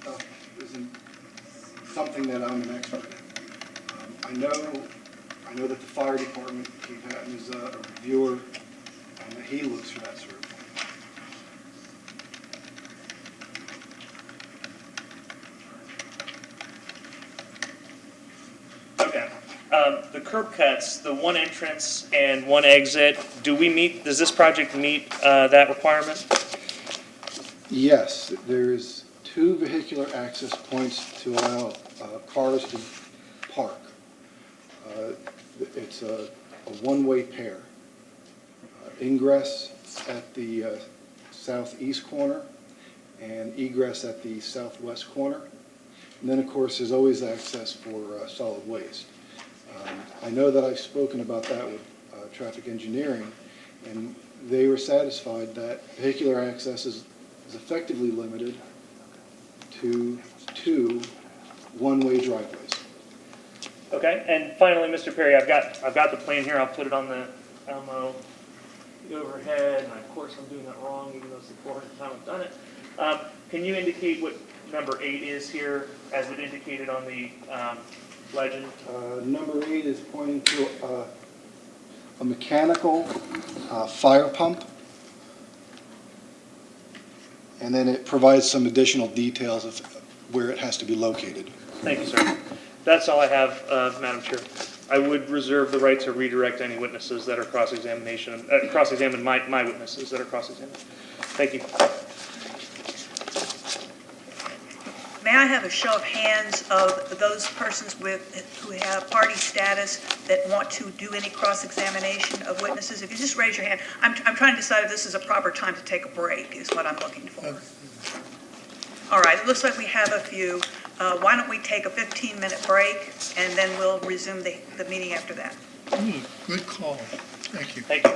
stuff isn't something that I'm an expert in. I know that the fire department, Chief Hatton is a reviewer, and that he looks for that sort of thing. Okay. The curb cuts, the one entrance and one exit, does this project meet that requirement? Yes, there's 2 vehicular access points to allow cars to park. It's a one-way pair. Ingress at the southeast corner and egress at the southwest corner. And then, of course, there's always access for solid waste. I know that I've spoken about that with traffic engineering, and they were satisfied that vehicular access is effectively limited to 2 one-way driveways. Okay, and finally, Mr. Perry, I've got the plan here. I'll put it on the Elmo overhead, and of course I'm doing that wrong, even though it's the 400th time I've done it. Can you indicate what number 8 is here, as it indicated on the legend? Number 8 is pointing to a mechanical fire pump, and then it provides some additional details of where it has to be located. Thank you, sir. That's all I have, Madam Chair. I would reserve the right to redirect any witnesses that are cross-examine my witnesses that are cross-examined. Thank you. May I have a show of hands of those persons who have party status that want to do any cross-examination of witnesses? If you just raise your hand. I'm trying to decide if this is a proper time to take a break, is what I'm looking for. All right, it looks like we have a few. Why don't we take a 15-minute break, and then we'll resume the meeting after that. Good call. Thank you. Thank you.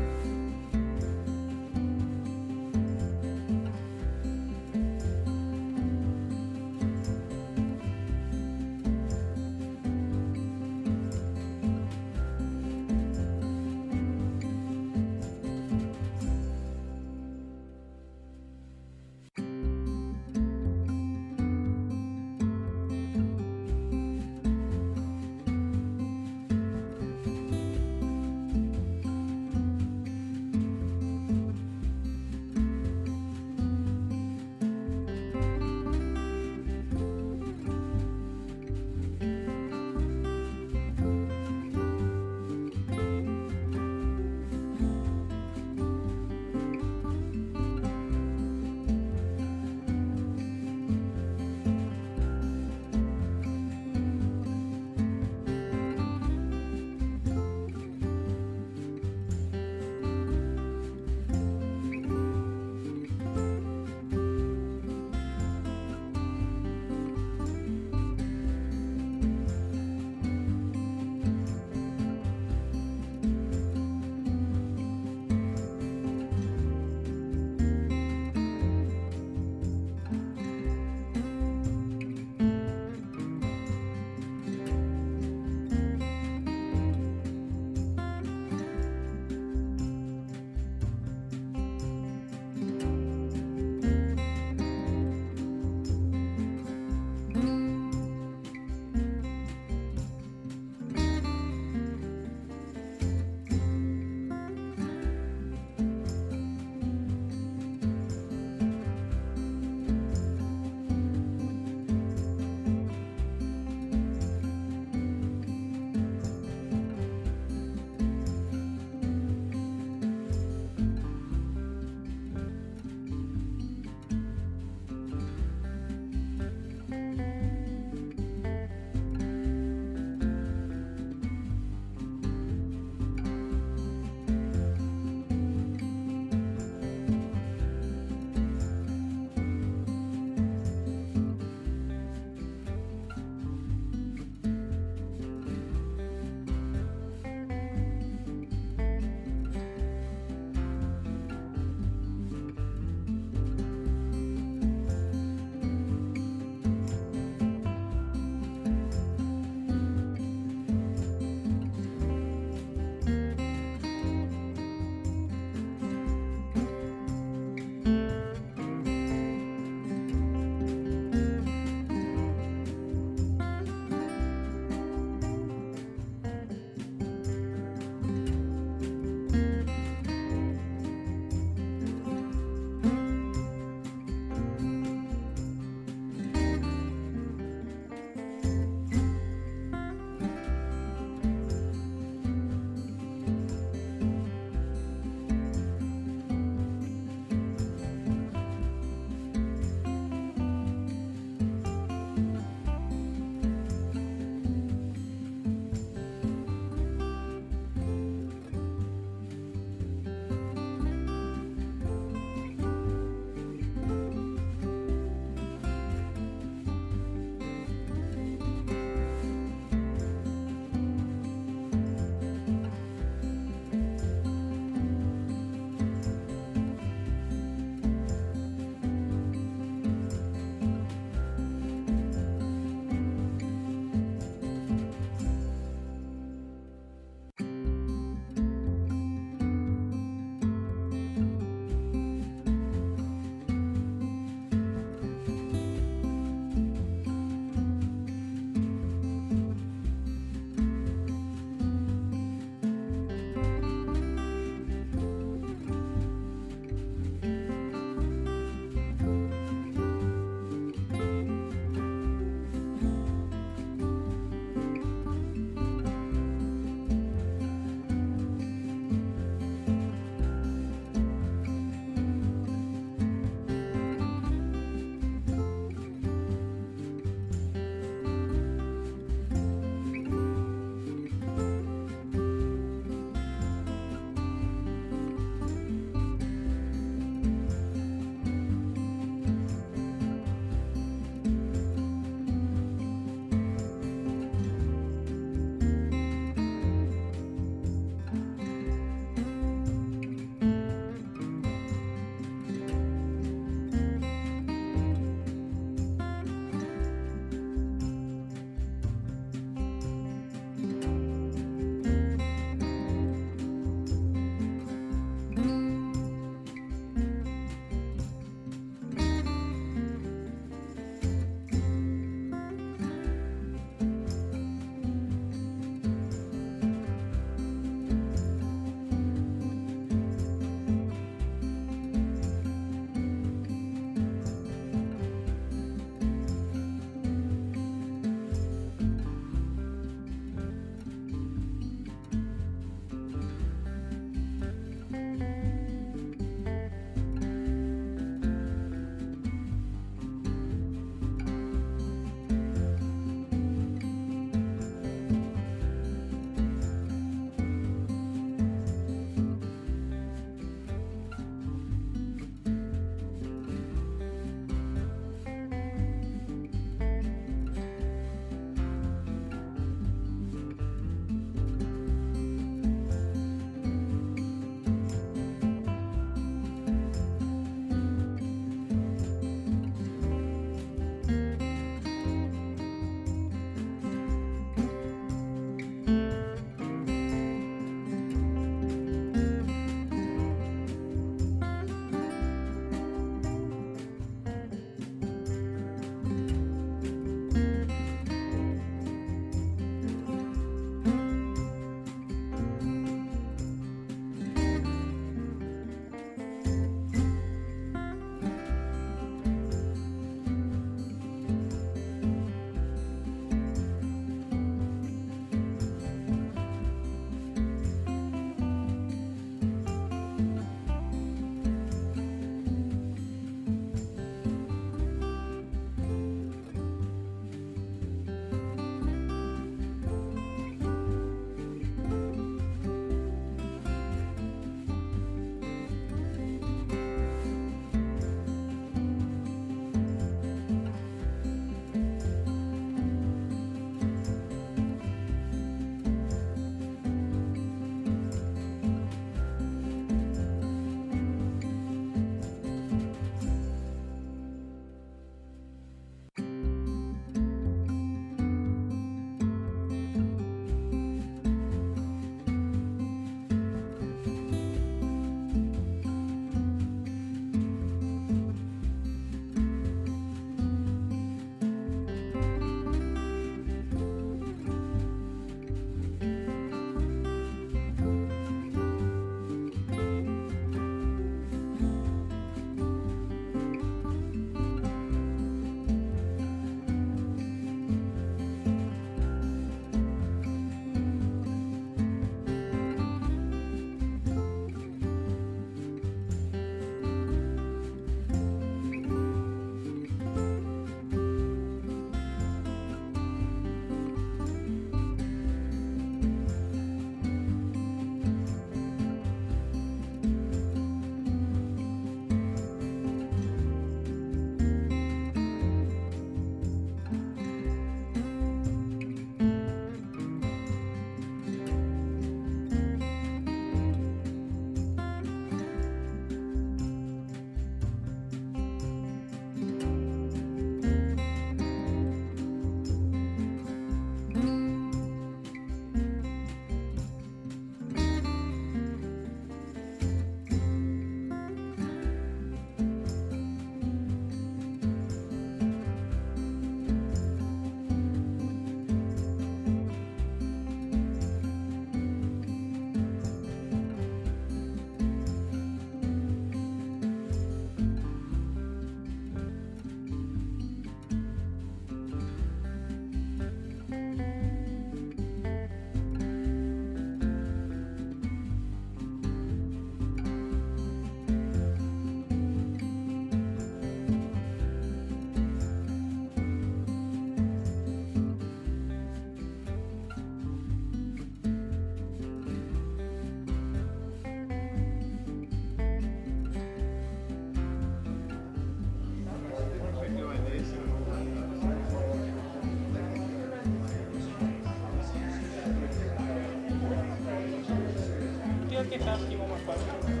can I ask you one more question?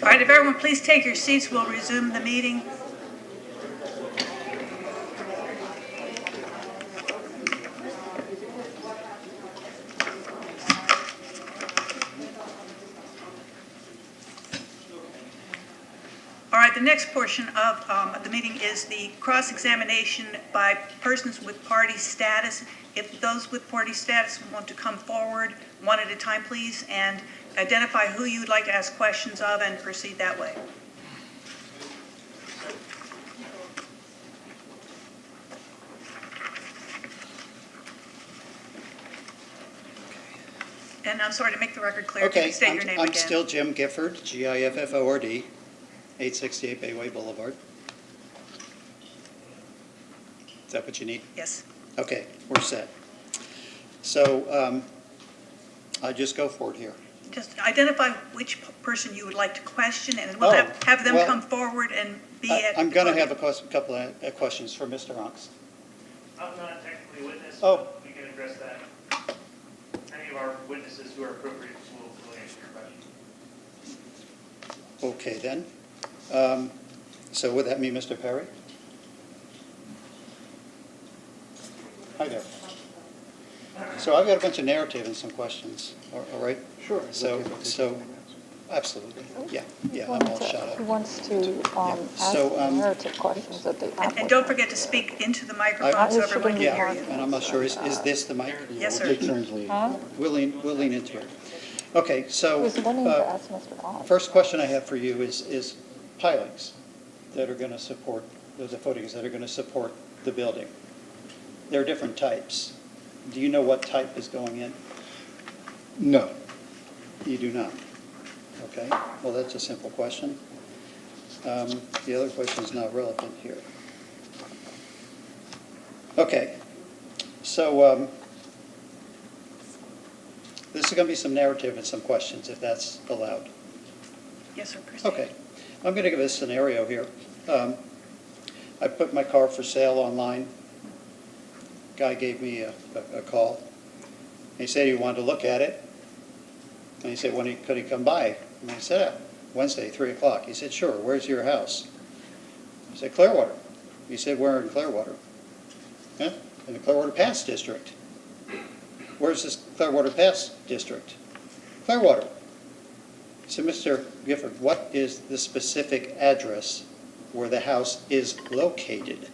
All right, if everyone please take your seats, we'll resume the meeting. All right, the next portion of the meeting is the cross-examination by persons with party status. If those with party status want to come forward, one at a time, please, and identify who you would like to ask questions of and proceed that way. And I'm sorry, to make the record clear, can you state your name again? I'm still Jim Gifford, Gifford, 868 Bayway Boulevard. Is that what you need? Yes. Okay, we're set. So I just go for it here. Just identify which person you would like to question, and we'll have them come forward and be at... I'm going to have a couple of questions for Mr. Unks. I'm not technically a witness, Oh. but we can address that. Any of our witnesses who are appropriate will answer your question. Okay, then. So would that mean Mr. Perry? Hi there. So I've got a bunch of narrative and some questions, all right? Sure. So, absolutely, yeah, I'm all shut up. Who wants to ask So, narrative questions of the applicant? And don't forget to speak into the microphone so everyone can hear you. And I'm not sure, is this the mic? Yes, sir. Huh? We'll lean into it. Okay, so, Who's wanting to ask Mr. Ott? first question I have for you is pilings that are going to support, those are footings that are going to support the building. There are different types. Do you know what type is going in? No. You do not? Okay, well, that's a simple question. The other question is not relevant here. Okay, so this is going to be some narrative and some questions, if that's allowed. Yes, sir. Proceed. Okay, I'm going to give a scenario here. I put my car for sale online. Guy gave me a call. He said he wanted to look at it. And he said, when could he come by? And I said, Wednesday, 3 o'clock. He said, sure, where's your house? I said, Clearwater. He said, where in Clearwater? Yeah, in the Clearwater Pass District. Where's this Clearwater Pass District? Clearwater. I said, Mr. Gifford, what is the specific address where the house is located?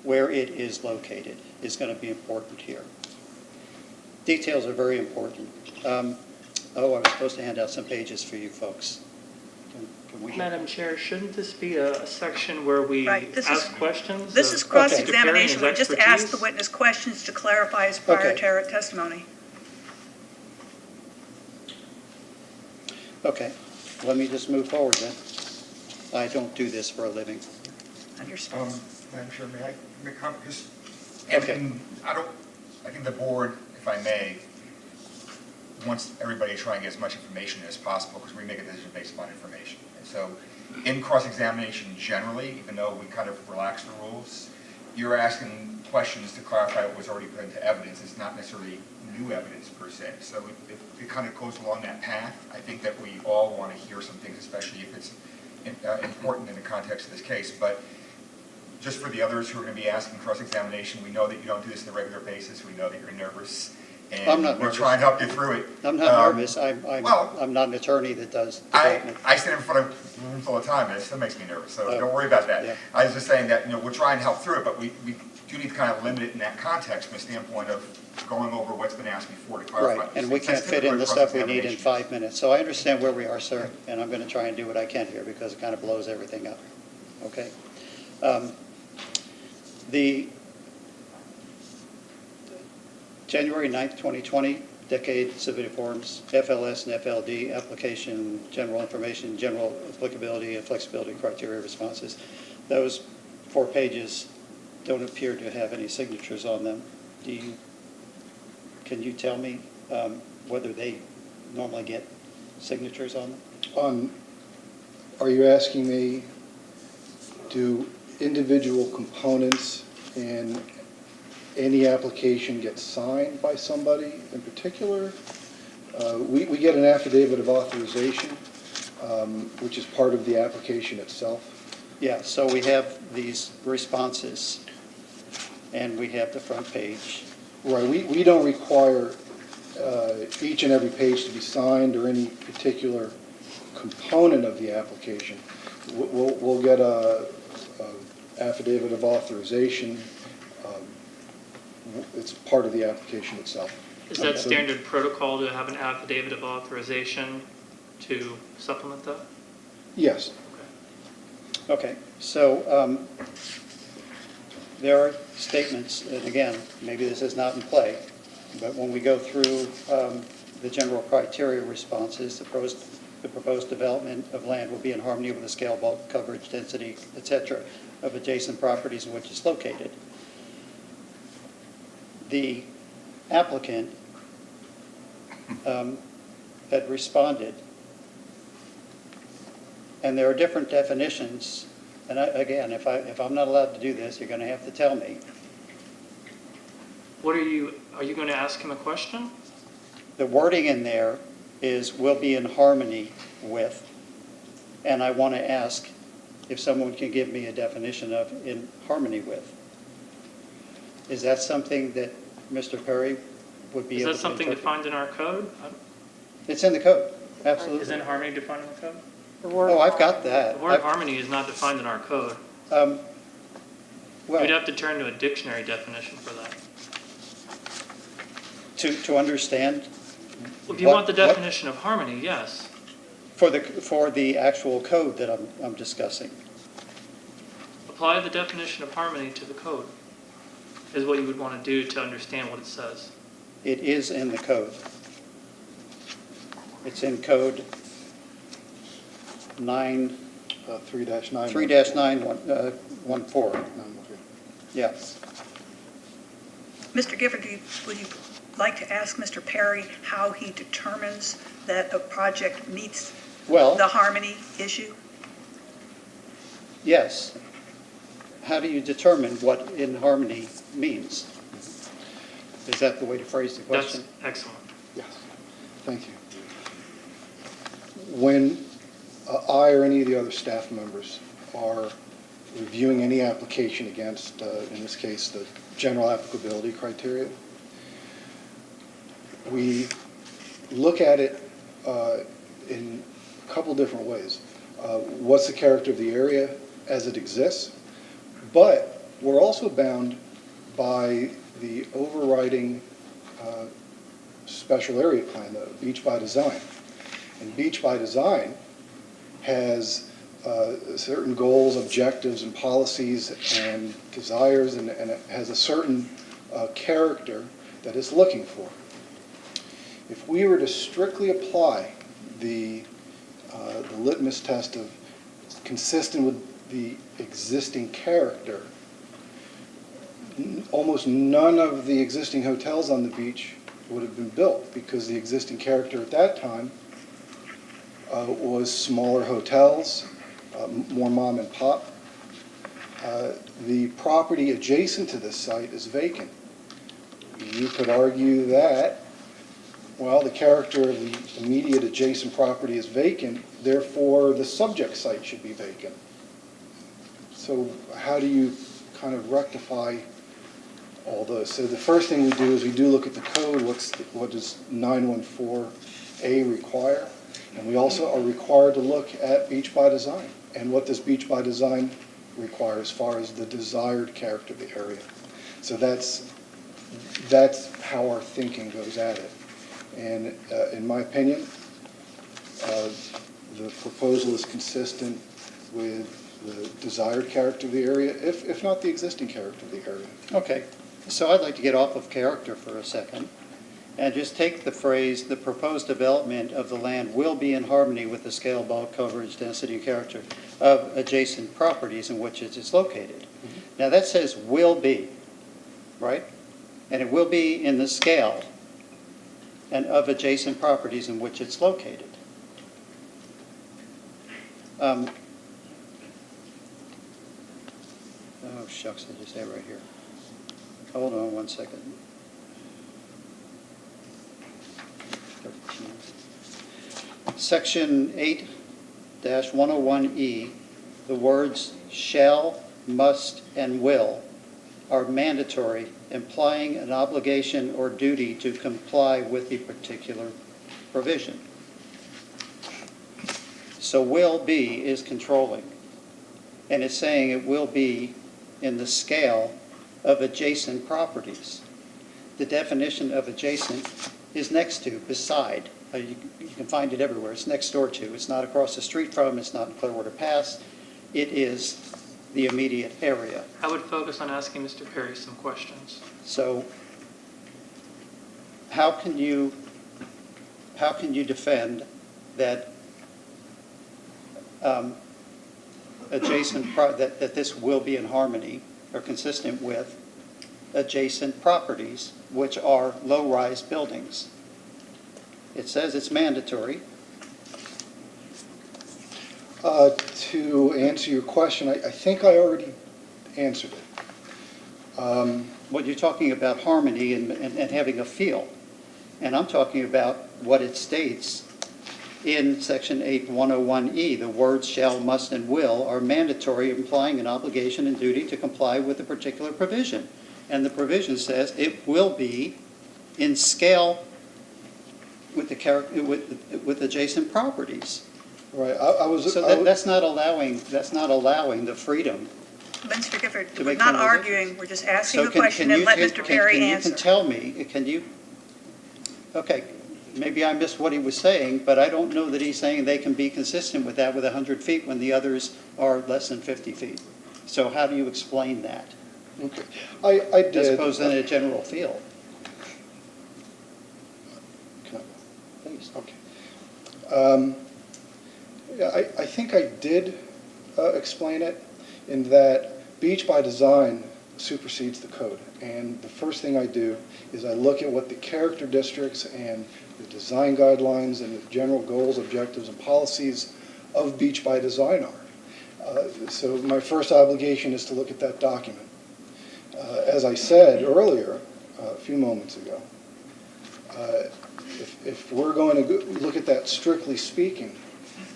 Where it is located is going to be important here. Details are very important. I was supposed to hand out some pages for you folks. Can we? Madam Chair, shouldn't this be a section where we Right, this ask is- questions? This of is Mr. Perry and cross-examination. his We just ask the expertise? witness questions to clarify his prior testimony. Okay, let me just move forward then. I don't do this for a living. on your space. Madam Chair, may I make a comment? Just, Okay. and I think the board, if I may, wants everybody to try and get as much information as possible because we make a decision based upon information. And so in cross-examination generally, even though we kind of relax the rules, you're asking questions to clarify what was already put into evidence. It's not necessarily new evidence per se. So it kind of goes along that path. I think that we all want to hear some things, especially if it's important in the context of this case. But just for the others who are going to be asking cross-examination, we know that you don't do this on a regular basis. We know that you're nervous. And I'm not we'll nervous. try and help you through it. I'm not nervous. well, I'm not an attorney that does I development. stand in front of rooms all the time, and it still makes me nervous, so Oh, don't worry about that. yeah. I was just saying that, we'll try and help through it, but we do need to kind of limit it in that context from the standpoint of going over what's been asked before to clarify. Right, these and we things. can't That's fit in the typical stuff we need in cross-examination. 5 minutes. So I understand where we are, sir, and I'm going to try and do what I can here because it kind of blows everything up. Okay? The January 9th, 2020, Decade Submitted Forms, FLS and FLD, Application, General Information, General Applicability and Flexibility Criteria Responses. Those 4 pages don't appear to have any signatures on them. Can you tell me whether they normally get signatures on them? Are you asking me, do individual components in any application get signed by somebody in particular? We get an affidavit of authorization, which is part of the application itself. Yeah, so we have these responses, and we have the front page. Right, we don't require each and every page to be signed or any particular component of the application. We'll get a affidavit of authorization. It's part of the application itself. Is that standard protocol to have an affidavit of authorization to supplement that? Yes. Okay, so there are statements, and again, maybe this is not in play, but when we go through the general criteria responses, the proposed development of land will be in harmony with the scale, bulk, coverage, density, et cetera, of adjacent properties in which it's located. The applicant had responded, and there are different definitions, and again, if I'm not allowed to do this, you're going to have to tell me. Are you going to ask him a question? The wording in there is will be in harmony with, and I want to ask if someone can give me a definition of in harmony with. Is that something that Mr. Perry would be able to Is that something interpret? defined in our code? It's in the code, absolutely. Is in harmony defined in the code? Oh, I've got that. The word harmony is not defined in our code. Well, We'd have to turn to a dictionary definition for that. to understand. If you want the definition of harmony, yes. For the actual code that I'm discussing. Apply the definition of harmony to the code, is what you would want to do to understand what it says. It is in the code. It's in code 3-914. Yeah. Mr. Gifford, would you like to ask Mr. Perry how he determines that a project meets the harmony issue? Yes. How do you determine what in harmony means? Is that the way to phrase the question? That's excellent. Yes, thank you. When I or any of the other staff members are reviewing any application against, in this case, the general applicability criteria, we look at it in a couple different ways. What's the character of the area as it exists? But we're also bound by the overriding special area plan, the Beach by Design. And Beach by Design has certain goals, objectives, and policies and desires, and it has a certain character that it's looking for. If we were to strictly apply the litmus test of consistent with the existing character, almost none of the existing hotels on the beach would have been built because the existing character at that time was smaller hotels, more mom and pop. The property adjacent to this site is vacant. You could argue that, well, the character of the immediate adjacent property is vacant, therefore the subject site should be vacant. So how do you kind of rectify all those? So the first thing we do is we do look at the code, what does 914A require? And we also are required to look at beach by design. And what does beach by design require as far as the desired character of the area? So that's how our thinking goes at it. And in my opinion, the proposal is consistent with the desired character of the area, if not the existing character of the area. Okay, so I'd like to get off of character for a second and just take the phrase, the proposed development of the land will be in harmony with the scale, bulk, coverage, density, and character of adjacent properties in which it is located. Now that says will be, right? And it will be in the scale and of adjacent properties in which it's located. Oh, shucks, I just had it right here. Hold on one second. 13. Section 8-101E, the words shall, must, and will are mandatory, implying an obligation or duty to comply with the particular provision. So will be is controlling, and it's saying it will be in the scale of adjacent properties. The definition of adjacent is next to, beside. You can find it everywhere. It's next door to. It's not across the street from. It's not in Clearwater Pass. It is the immediate area. I would focus on asking Mr. Perry some questions. So how can you defend that that this will be in harmony or consistent with adjacent properties, which are low-rise buildings? It says it's mandatory. To answer your question, I think I already answered it. What you're talking about harmony and having a feel. And I'm talking about what it states in Section 8-101E. The words shall, must, and will are mandatory, implying an obligation and duty to comply with a particular provision. And the provision says it will be in scale with with adjacent properties. Right. That's not allowing the freedom. Mr. Gifford, To we're make not some arguing, we're just asking So a question and let Mr. Perry answer. You can tell me, okay, maybe I missed what he was saying, but I don't know that he's saying they can be consistent with that with 100 feet when the others are less than 50 feet. So how do you explain that? Okay. I did. As opposed to in a general field. Please. Okay. Yeah, I think I did explain it in that beach by design supersedes the code. And the first thing I do is I look at what the character districts and the design guidelines and the general goals, objectives, and policies of beach by design are. So my first obligation is to look at that document. As I said earlier, a few moments ago, if we're going to look at that strictly speaking,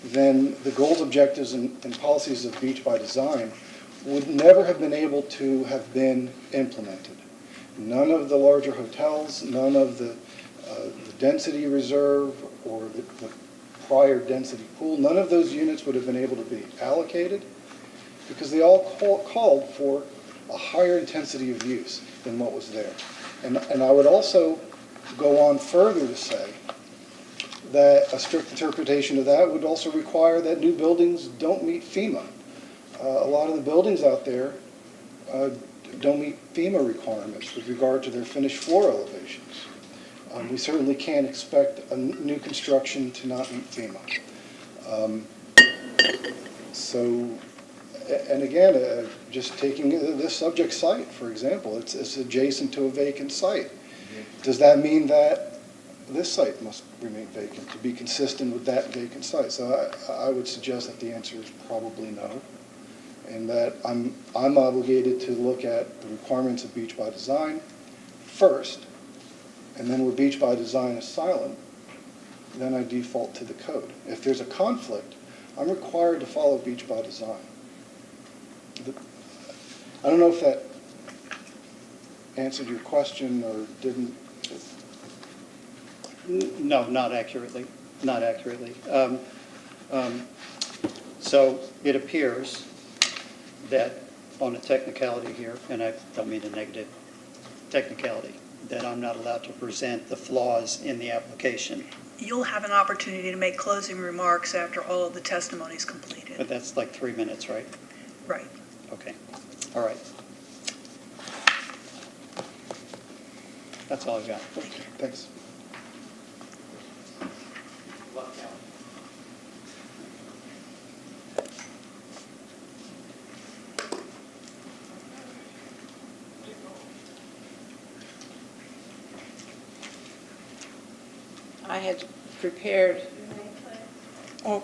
then the goals, objectives, and policies of beach by design would never have been able to have been implemented. None of the larger hotels, none of the density reserve or the prior density pool, none of those units would have been able to be allocated because they all called for a higher intensity of use than what was there. And I would also go on further to say that a strict interpretation of that would also require that new buildings don't meet FEMA. A lot of the buildings out there don't meet FEMA requirements with regard to their finished floor elevations. We certainly can't expect a new construction to not meet FEMA. So And again, just taking this subject site, for example, it's adjacent to a vacant site. Does that mean that this site must remain vacant to be consistent with that vacant site? So I would suggest that the answer is probably no, and that I'm obligated to look at the requirements of beach by design first, and then where beach by design is silent, then I default to the code. If there's a conflict, I'm required to follow beach by design. I don't know if that answered your question or didn't. No, not accurately, not accurately. So it appears that on a technicality here, and I don't mean a negative technicality, that I'm not allowed to present the flaws in the application. You'll have an opportunity to make closing remarks after all of the testimony is completed. But that's like 3 minutes, right? Right. Okay, all right. That's all I've got. Thanks. I had prepared,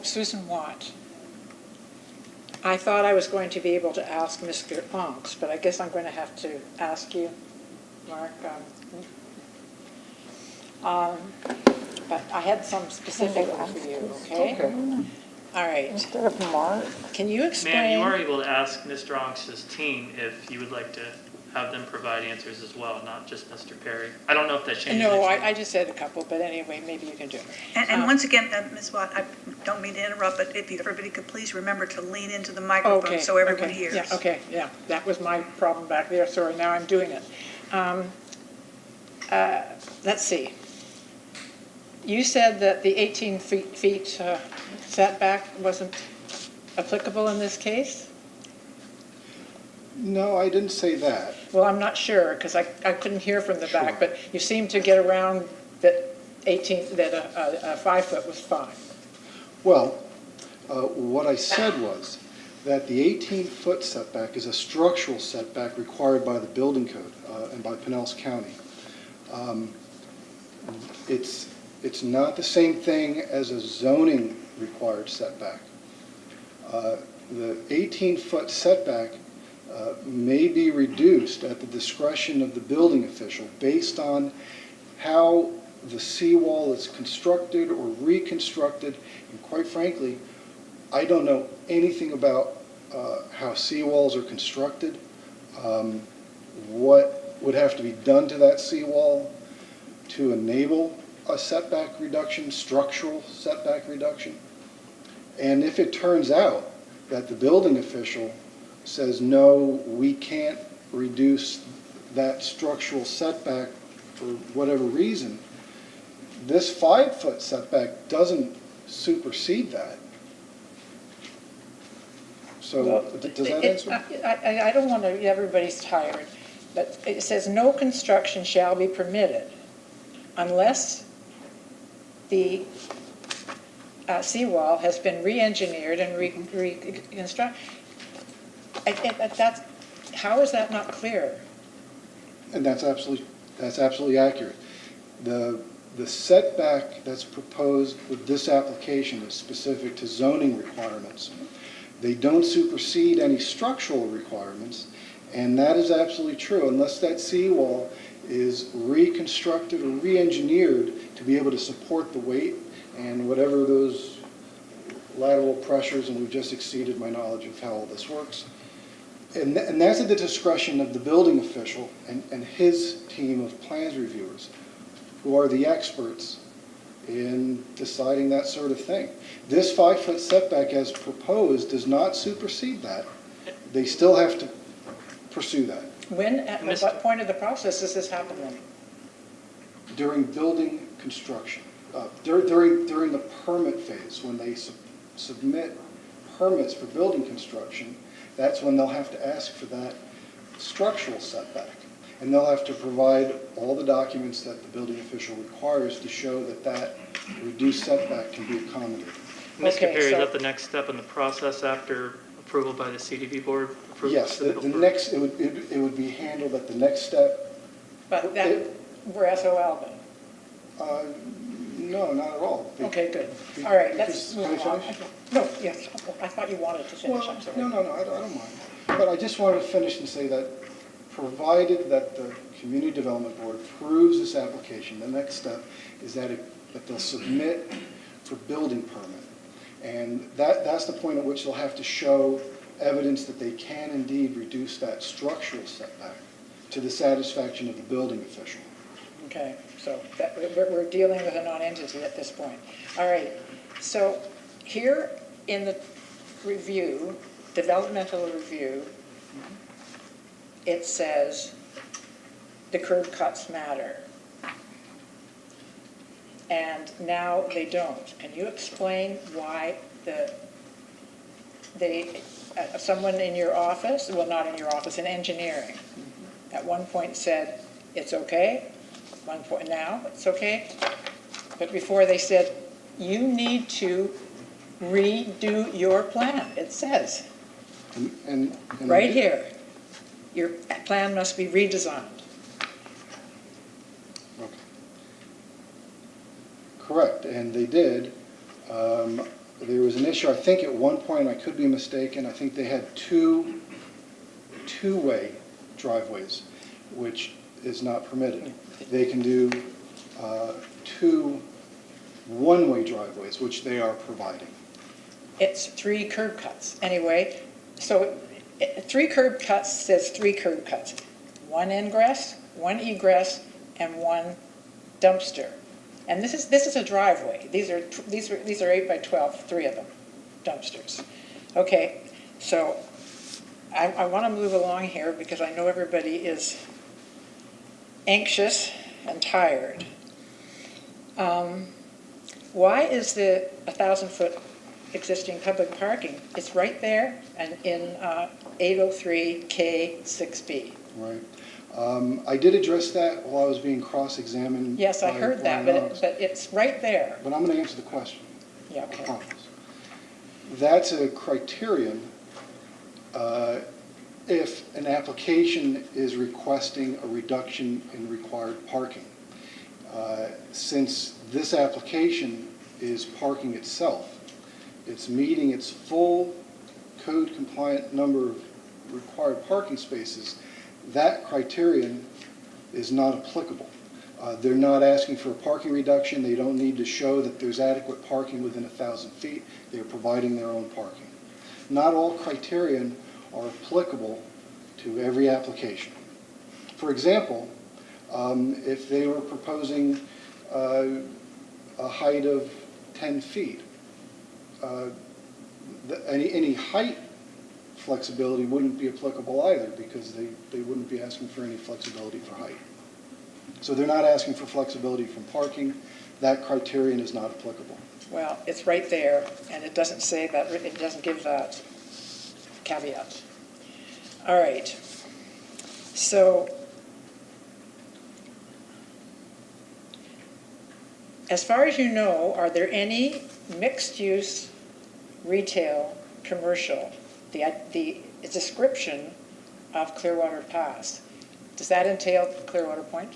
Susan Watt. I thought I was going to be able to ask Mr. Onks, but I guess I'm going to have to ask you, Mark. But I had some specific for you, okay? All right. Instead of Mark. Can you explain? Ma'am, you are able to ask Mr. Onks's team if you would like to have them provide answers as well, not just Mr. Perry. I don't know if that changes No, anything. I just said a couple, but anyway, maybe you can do it. And once again, Ms. Watt, I don't mean to interrupt, but if everybody could please remember to lean into the microphone so everyone hears. Yeah, that was my problem back there, sorry, now I'm doing it. Let's see. You said that the 18 feet setback wasn't applicable in this case? No, I didn't say that. Well, I'm not sure, because I couldn't hear from the back, but you seem to get around that 18, that a 5 foot was fine. Well, what I said was that the 18-foot setback is a structural setback required by the building code and by Pinellas County. It's not the same thing as a zoning required setback. The 18-foot setback may be reduced at the discretion of the building official based on how the seawall is constructed or reconstructed. And quite frankly, I don't know anything about how seawalls are constructed, what would have to be done to that seawall to enable a setback reduction, structural setback reduction. And if it turns out that the building official says, no, we can't reduce that structural setback for whatever reason, this 5-foot setback doesn't supersede that. So does that answer? I don't want to, everybody's tired, but it says no construction shall be permitted unless the seawall has been re-engineered and reconstructed. How is that not clear? And that's absolutely accurate. The setback that's proposed with this application is specific to zoning requirements. They don't supersede any structural requirements, and that is absolutely true unless that seawall is reconstructed or re-engineered to be able to support the weight and whatever those lateral pressures, and we've just exceeded my knowledge of how all this works. And that's at the discretion of the building official and his team of plans reviewers, who are the experts in deciding that sort of thing. This 5-foot setback as proposed does not supersede that. They still have to pursue that. When, at what point of the process does this happen then? During building construction, during the permit phase, when they submit permits for building construction, that's when they'll have to ask for that structural setback. And they'll have to provide all the documents that the building official requires to show that that reduced setback can be accommodated. Mr. Perry, is that the next step in the process after approval by the CDB board? Approval Yes, the submittal for- next, it would be handled at the next step. But that, we're SOL then? No, not at all. Okay, good. All right, let's Because- move can I along. finish? No, yes, I thought you wanted to finish, Well, I'm sorry. no, I don't mind. But I just wanted to finish and say that, provided that the Community Development Board approves this application, the next step is that they'll submit for building permit. And that's the point at which they'll have to show evidence that they can indeed reduce that structural setback to the satisfaction of the building official. Okay, so that, we're dealing with a non-entity at this point. All right, so here in the review, developmental review, it says the curb cuts matter. And now they don't. Can you explain why someone in your office, well, not in your office, in engineering, at one point said, it's okay, one point now, it's okay, but before they said, you need to redo your plan, it says, And right here. Your plan must be redesigned. Okay. Correct, and they did. There was an issue, I think at one point, I could be mistaken, I think they had two-way driveways, which is not permitted. They can do two one-way driveways, which they are providing. It's 3 curb cuts. Anyway, so 3 curb cuts says 3 curb cuts. 1 ingress, 1 egress, and 1 dumpster. And this is a driveway. These are 8 by 12, 3 of them, dumpsters. Okay, so I want to move along here because I know everybody is anxious and tired. Why is the 1,000-foot existing public parking? It's right there and in 803K6B. Right. I did address that while I was being cross-examined. Yes, I by heard that, Brian Knox. but it's right there. But I'm going to answer the question. Yeah, I okay. promise. That's a criterion if an application is requesting a reduction in required parking. Since this application is parking itself, it's meeting its full code-compliant number of required parking spaces, that criterion is not applicable. They're not asking for a parking reduction. They don't need to show that there's adequate parking within 1,000 feet. They're providing their own parking. Not all criterion are applicable to every application. For example, if they were proposing a height of 10 feet, any height flexibility wouldn't be applicable either because they wouldn't be asking for any flexibility for height. So they're not asking for flexibility from parking. That criterion is not applicable. Well, it's right there, and it doesn't say that, it doesn't give that caveat. All right. So, as far as you know, are there any mixed-use retail, commercial, the description of Clearwater Pass? Does that entail Clearwater Point?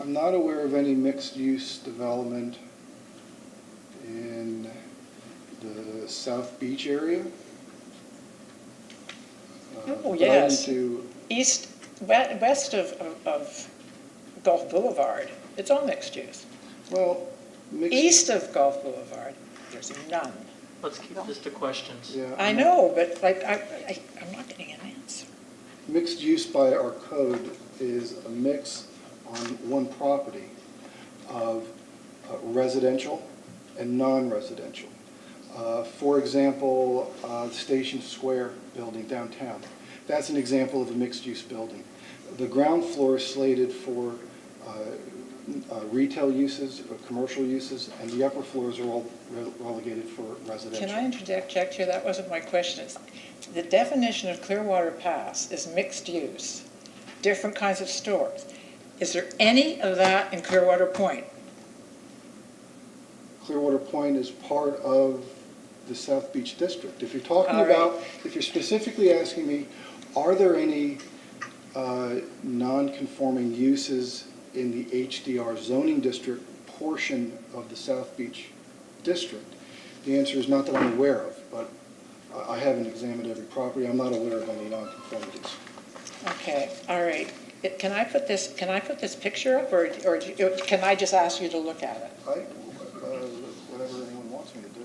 I'm not aware of any mixed-use development in the South Beach area. Oh, yes. To West of Gulf Boulevard, it's all mixed use. Well, East of Gulf Boulevard, there's none. Let's keep this to questions. Yeah, I know, but like, I'm not getting an answer. mixed use by our code is a mix on one property of residential and non-residential. For example, the Station Square building downtown. That's an example of a mixed-use building. The ground floor is slated for retail uses, commercial uses, and the upper floors are all relegated for residential. Can I interject here? That wasn't my question. The definition of Clearwater Pass is mixed use, different kinds of stores. Is there any of that in Clearwater Point? Clearwater Point is part of the South Beach District. If you're talking All right. about, if you're specifically asking me, are there any non-conforming uses in the HDR zoning district portion of the South Beach District? The answer is not that I'm aware of, but I haven't examined every property. I'm not aware of any non-conformities. Okay, all right. Can I put this picture up, or can I just ask you to look at it? Whatever anyone wants me to do.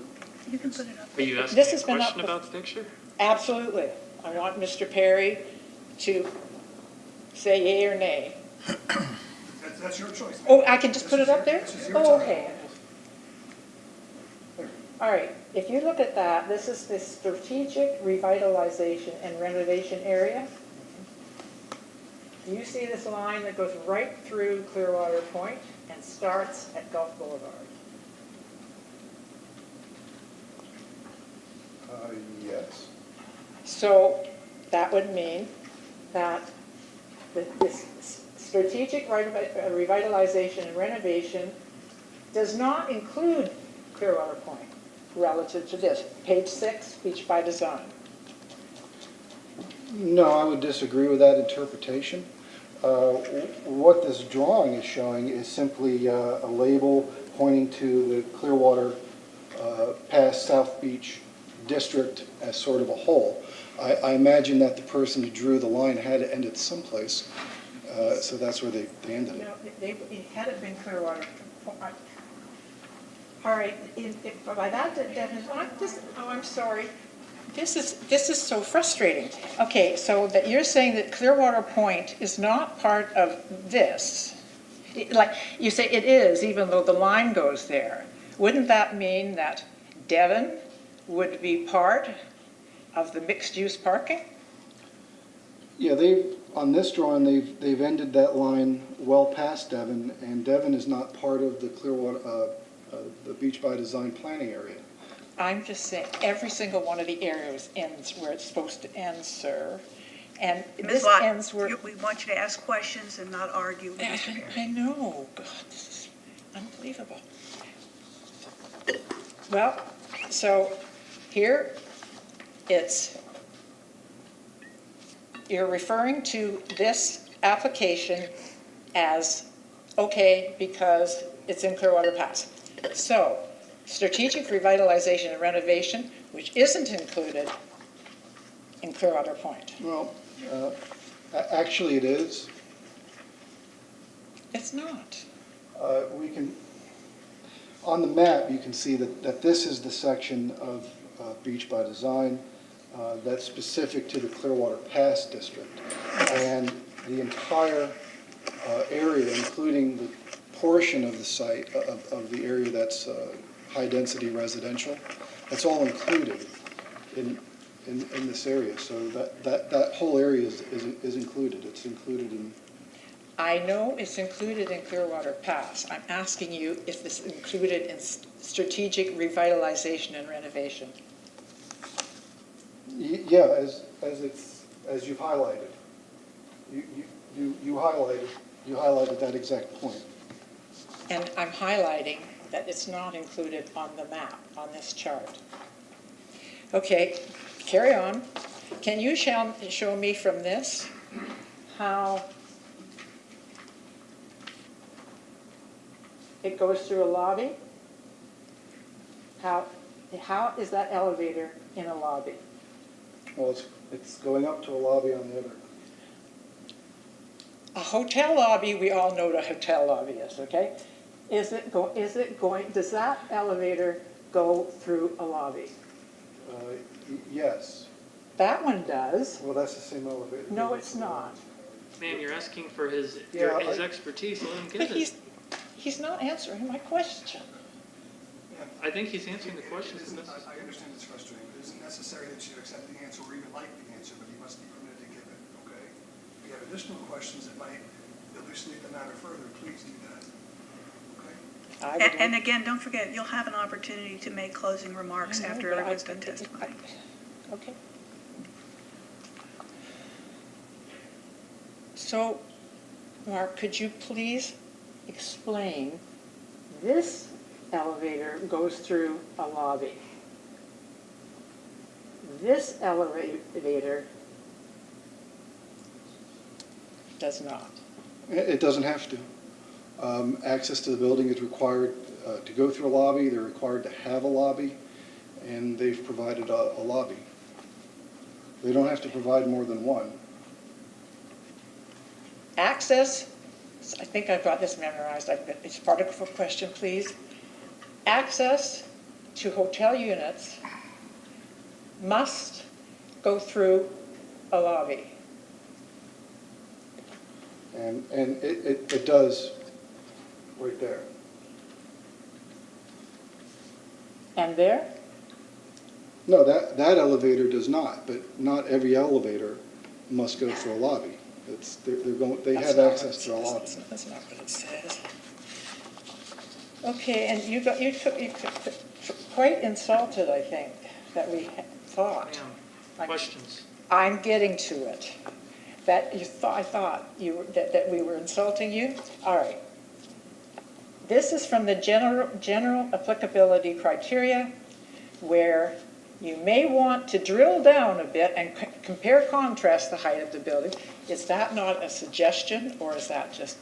You can put it up. Are you asking This a has been question up- about the picture? Absolutely. I want Mr. Perry to say yea or nay. That's your choice. Oh, I can just put it up there? This is your Oh, time. okay. All right, if you look at that, this is the strategic revitalization and renovation area. Do you see this line that goes right through Clearwater Point and starts at Gulf Boulevard? Yes. So that would mean that this strategic revitalization and renovation does not include Clearwater Point relative to this. Page 6, Beach by Design. No, I would disagree with that interpretation. What this drawing is showing is simply a label pointing to the Clearwater past South Beach District as sort of a whole. I imagine that the person who drew the line had to end it someplace, so that's where they ended it. No, it had it been Clearwater. All right, by that definition, I'm sorry. This is so frustrating. Okay, so that you're saying that Clearwater Point is not part of this. Like, you say it is, even though the line goes there. Wouldn't that mean that Devon would be part of the mixed-use parking? Yeah, on this drawing, they've ended that line well past Devon, and Devon is not part of the Clearwater, the Beach by Design planning area. I'm just saying, every single one of the areas ends where it's supposed to end, sir. And Ms. this Lott, ends where... we want you to ask questions and not argue with Mr. Perry. I know, God, this is unbelievable. Well, so here you're referring to this application as okay because it's in Clearwater Pass. So, strategic revitalization and renovation, which isn't included in Clearwater Point. Well, actually it is. It's not. We can, on the map, you can see that this is the section of Beach by Design that's specific to the Clearwater Pass District. And the entire area, including the portion of the site, of the area that's high-density residential, that's all included in this area. So that whole area is included. It's included in... I know it's included in Clearwater Pass. I'm asking you if it's included in strategic revitalization and renovation. Yeah, as you've highlighted. You highlighted that exact point. And I'm highlighting that it's not included on the map, on this chart. Okay, carry on. Can you show me from this how it goes through a lobby? How is that elevator in a lobby? Well, it's going up to a lobby on the other. A hotel lobby, we all know what a hotel lobby is, okay? Does that elevator go through a lobby? Yes. That one does. Well, that's the same elevator. No, it's not. Man, you're asking for his expertise. Let him But give it. he's not answering my question. I think he's answering the question. I understand it's frustrating, but it isn't necessary that you accept the answer or even like the answer, but you must be permitted to give it, okay? If you have additional questions that might elucidate the matter further, please do that, okay? And again, don't forget, you'll have an opportunity to make closing remarks after everyone's done testifying. Okay. So, Mark, could you please explain, this elevator goes through a lobby. This elevator does not. It doesn't have to. Access to the building is required to go through a lobby. They're required to have a lobby, and they've provided a lobby. They don't have to provide more than one. Access, I think I've got this memorized. It's part of a question, please. Access to hotel units must go through a lobby. And it does right there. And there? No, that elevator does not, but not every elevator must go through a lobby. They have access to a lobby. That's not what it says. Okay, and you took quite insulted, I think, that we thought. Questions? I'm getting to it. That I thought that we were insulting you. All right. This is from the general applicability criteria, where you may want to drill down a bit and compare contrast the height of the building. Is that not a suggestion, or is that just?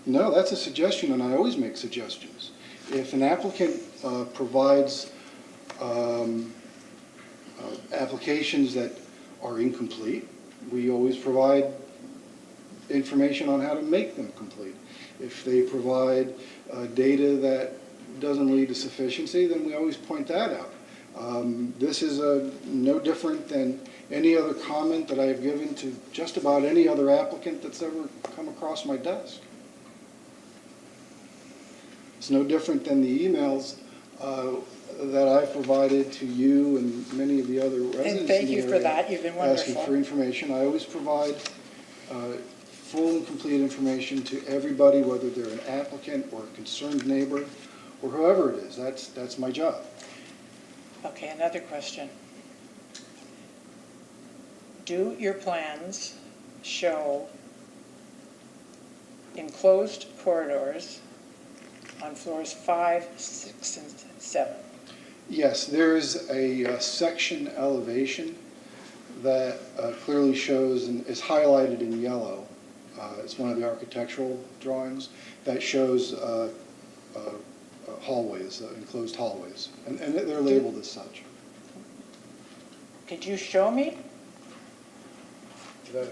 No, that's a suggestion, and I always make suggestions. If an applicant provides applications that are incomplete, we always provide information on how to make them complete. If they provide data that doesn't lead to sufficiency, then we always point that out. This is no different than any other comment that I have given to just about any other applicant that's ever come across my desk. It's no different than the emails that I've provided to you and many of the other residents. And thank in the you for area that. You've been wonderful. Asking for information. I always provide full and complete information to everybody, whether they're an applicant or a concerned neighbor or whoever it is. That's my job. Okay, another question. Do your plans show enclosed corridors on floors 5, 6, and 7? Yes, there is a section elevation that clearly shows and is highlighted in yellow. It's one of the architectural drawings that shows hallways, enclosed hallways, and they're labeled as such. Could you show me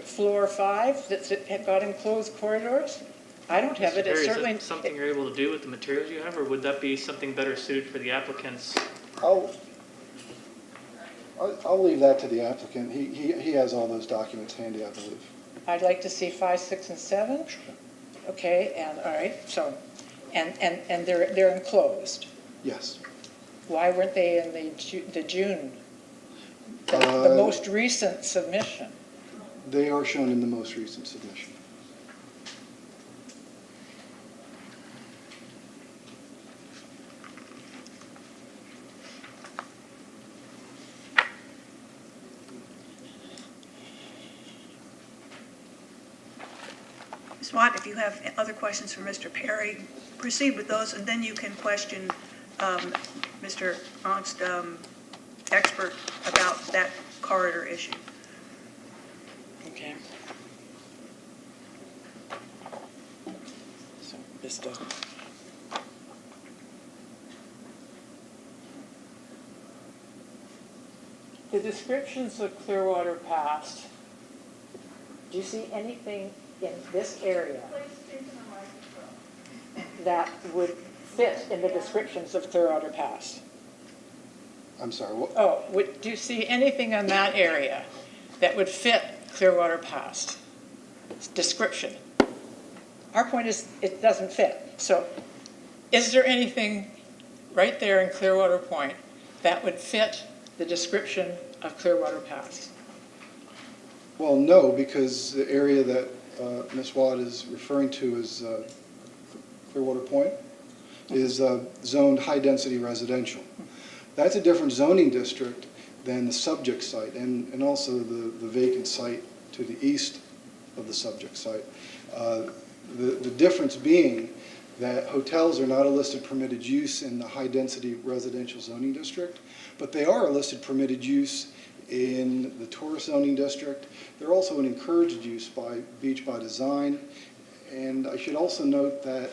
floor 5 that's got enclosed corridors? I don't have Mr. it. Perry, It's is certainly it something you're able to do with the materials you have, or would that be something better suited for the applicants? I'll leave that to the applicant. He has all those documents handy, I believe. I'd like to see 5, 6, and 7. Okay, and all right, so, and they're enclosed. Yes. Why weren't they in the June, the most recent submission? They are shown in the most recent submission. Ms. Watt, if you have other questions for Mr. Perry, proceed with those, and then you can question Mr. Ongst, expert about that corridor issue. Okay. So this doesn't. The descriptions of Clearwater Pass, do you see anything in this area that would fit in the descriptions of Clearwater Pass? I'm sorry, what? Oh, do you see anything in that area that would fit Clearwater Pass description? Our point is it doesn't fit. So is there anything right there in Clearwater Point that would fit the description of Clearwater Pass? Well, no, because the area that Ms. Watt is referring to is Clearwater Point is zoned high-density residential. That's a different zoning district than the subject site and also the vacant site to the east of the subject site. The difference being that hotels are not a listed permitted use in the high-density residential zoning district, but they are a listed permitted use in the tourist zoning district. They're also an encouraged use by Beach by Design. And I should also note that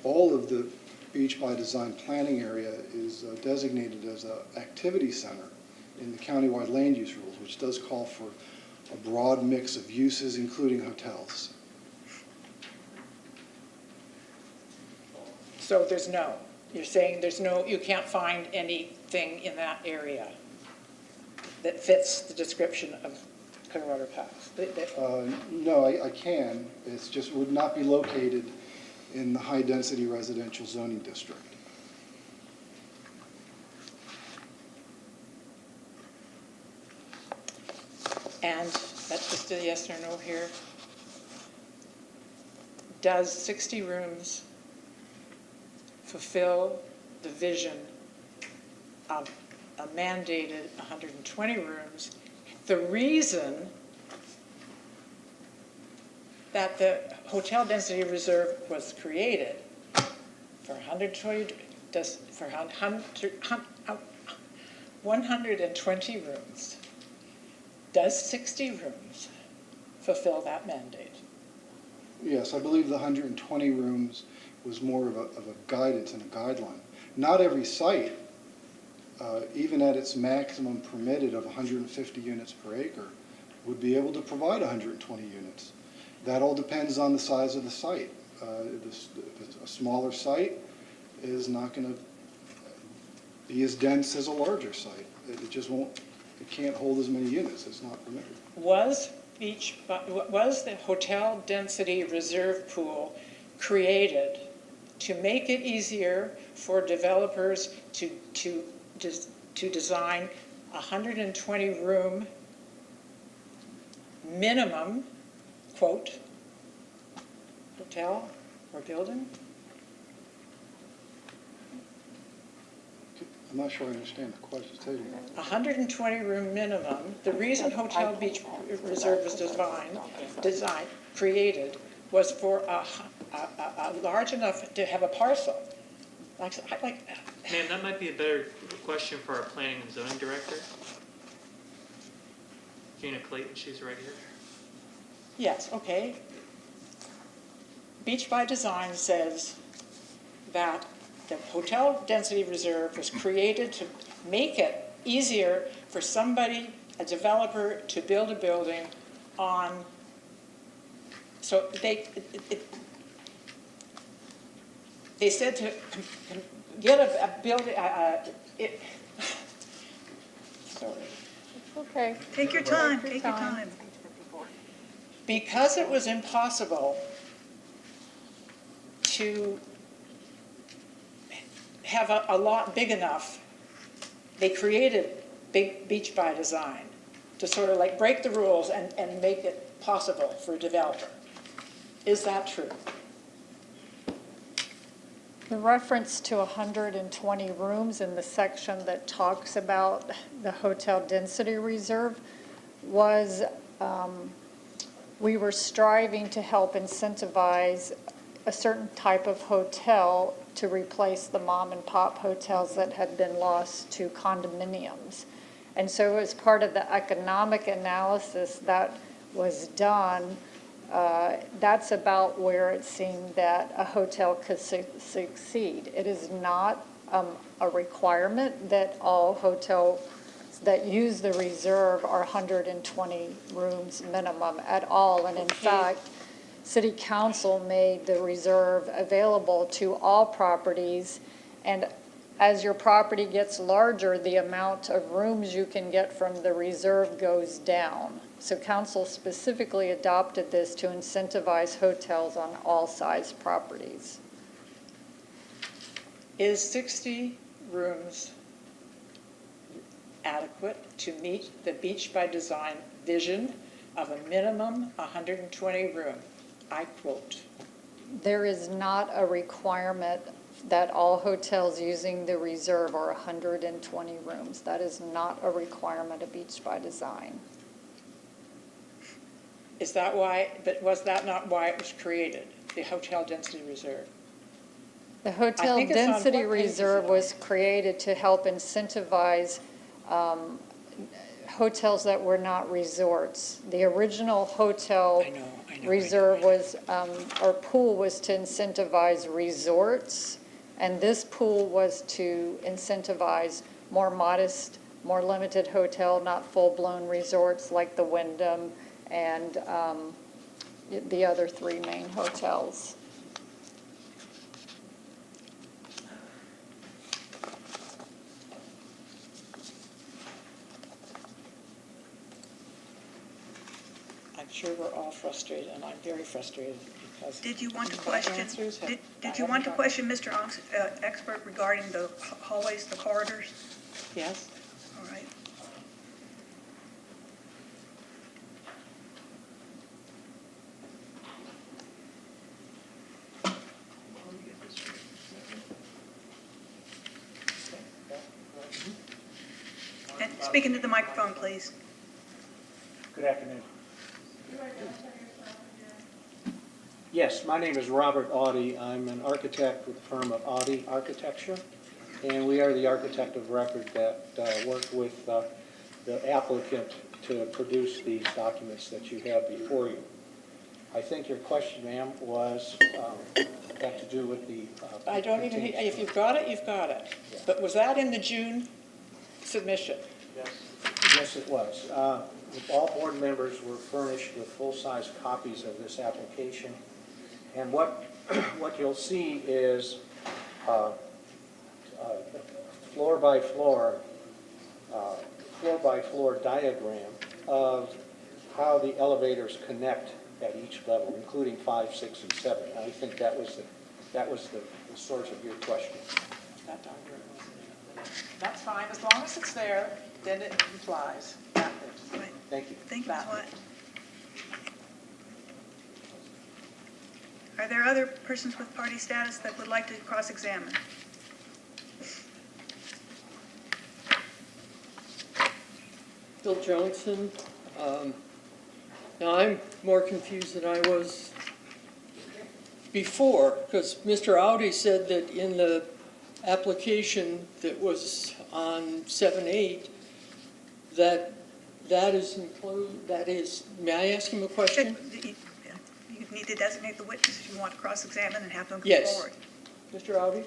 all of the Beach by Design planning area is designated as an activity center in the countywide land use rules, which does call for a broad mix of uses, including hotels. So you're saying you can't find anything in that area that fits the description of Clearwater Pass? No, I can. It's just would not be located in the high-density residential zoning district. And that's just a yes or no here. Does 60 rooms fulfill the vision of a mandated 120 rooms? The reason that the hotel density reserve was created for 120 rooms, does 60 rooms fulfill that mandate? Yes, I believe the 120 rooms was more of a guidance and a guideline. Not every site, even at its maximum permitted of 150 units per acre, would be able to provide 120 units. That all depends on the size of the site. A smaller site is not going to be as dense as a larger site. It just won't, it can't hold as many units. It's not permitted. Was the hotel density reserve pool created to make it easier for developers to design 120 room minimum, quote, hotel or building? I'm not sure I understand the question. Say it again. 120 room minimum. The reason Hotel Beach Reserve was created was for a large enough to have a parcel. Ma'am, that might be a better question for our planning and zoning director. Gina Clayton, she's right here. Yes, okay. Beach by Design says that the hotel density reserve was created to make it easier for somebody, a developer, to build a building on, so they said to get a building, sorry. Okay. Take your time, take your time. Because it was impossible to have a lot big enough, they created Beach by Design to sort of like break the rules and make it possible for a developer. Is that true? The reference to 120 rooms in the section that talks about the hotel density reserve was, we were striving to help incentivize a certain type of hotel to replace the mom and pop hotels that had been lost to condominiums. And so as part of the economic analysis that was done, that's about where it seemed that a hotel could succeed. It is not a requirement that all hotels that use the reserve are 120 rooms minimum at all. And in fact, City Council made the reserve available to all properties. And as your property gets larger, the amount of rooms you can get from the reserve goes down. So council specifically adopted this to incentivize hotels on all size properties. Is 60 rooms adequate to meet the Beach by Design vision of a minimum 120 room? I quote. There is not a requirement that all hotels using the reserve are 120 rooms. That is not a requirement of Beach by Design. Is that why, but was that not why it was created, the hotel density reserve? The hotel think it's on density what page is reserve it on? was created to help incentivize hotels that were not resorts. The original hotel reserve was, or pool was to incentivize resorts, and this pool was to incentivize more modest, more limited hotel, not full-blown resorts like the Wyndham and the other three main hotels. I'm sure we're all frustrated, and I'm very frustrated because. Did you want to my question, answers have- did you want to question Mr. Expert regarding the hallways, the corridors? Yes. All right. And speak into the microphone, please. Good afternoon. Yes, my name is Robert Audie. I'm an architect with the firm of Audie Architecture, and we are the architect of record that worked with the applicant to produce these documents that you have before you. I think your question, ma'am, was got to do with the... I don't even, if you've got it, you've got it. Yeah. But was that in the June submission? Yes. Yes, it was. All board members were furnished with full-size copies of this application. And what you'll see is floor by floor diagram of how the elevators connect at each level, including 5, 6, and 7. I think that was the source of your question. That diagram wasn't in it. That's fine, as long as it's there, then it implies. That bit. Right. Thank you. Thank you, Ms. That Watt. bit. Are there other persons with party status that would like to cross-examine? Bill Johnson. Now, I'm more confused than I was before, because Mr. Audi said that in the application that was on 7-8, that is included, that is, may I ask him a question? You need to designate the witness if you want to cross-examine and have them come Yes. forward. Mr. Audi?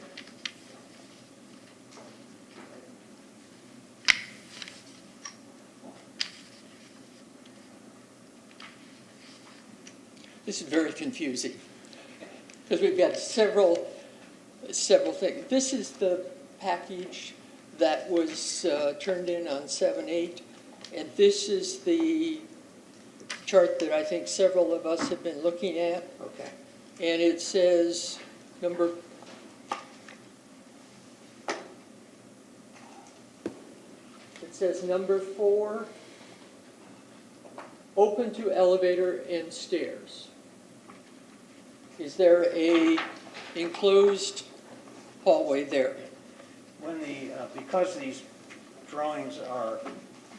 This is very confusing, because we've got several things. This is the package that was turned in on 7-8, and this is the chart that I think several of us have been looking at. Okay. And it says number, number 4, open to elevator and stairs. Is there a enclosed hallway there? When because these drawings are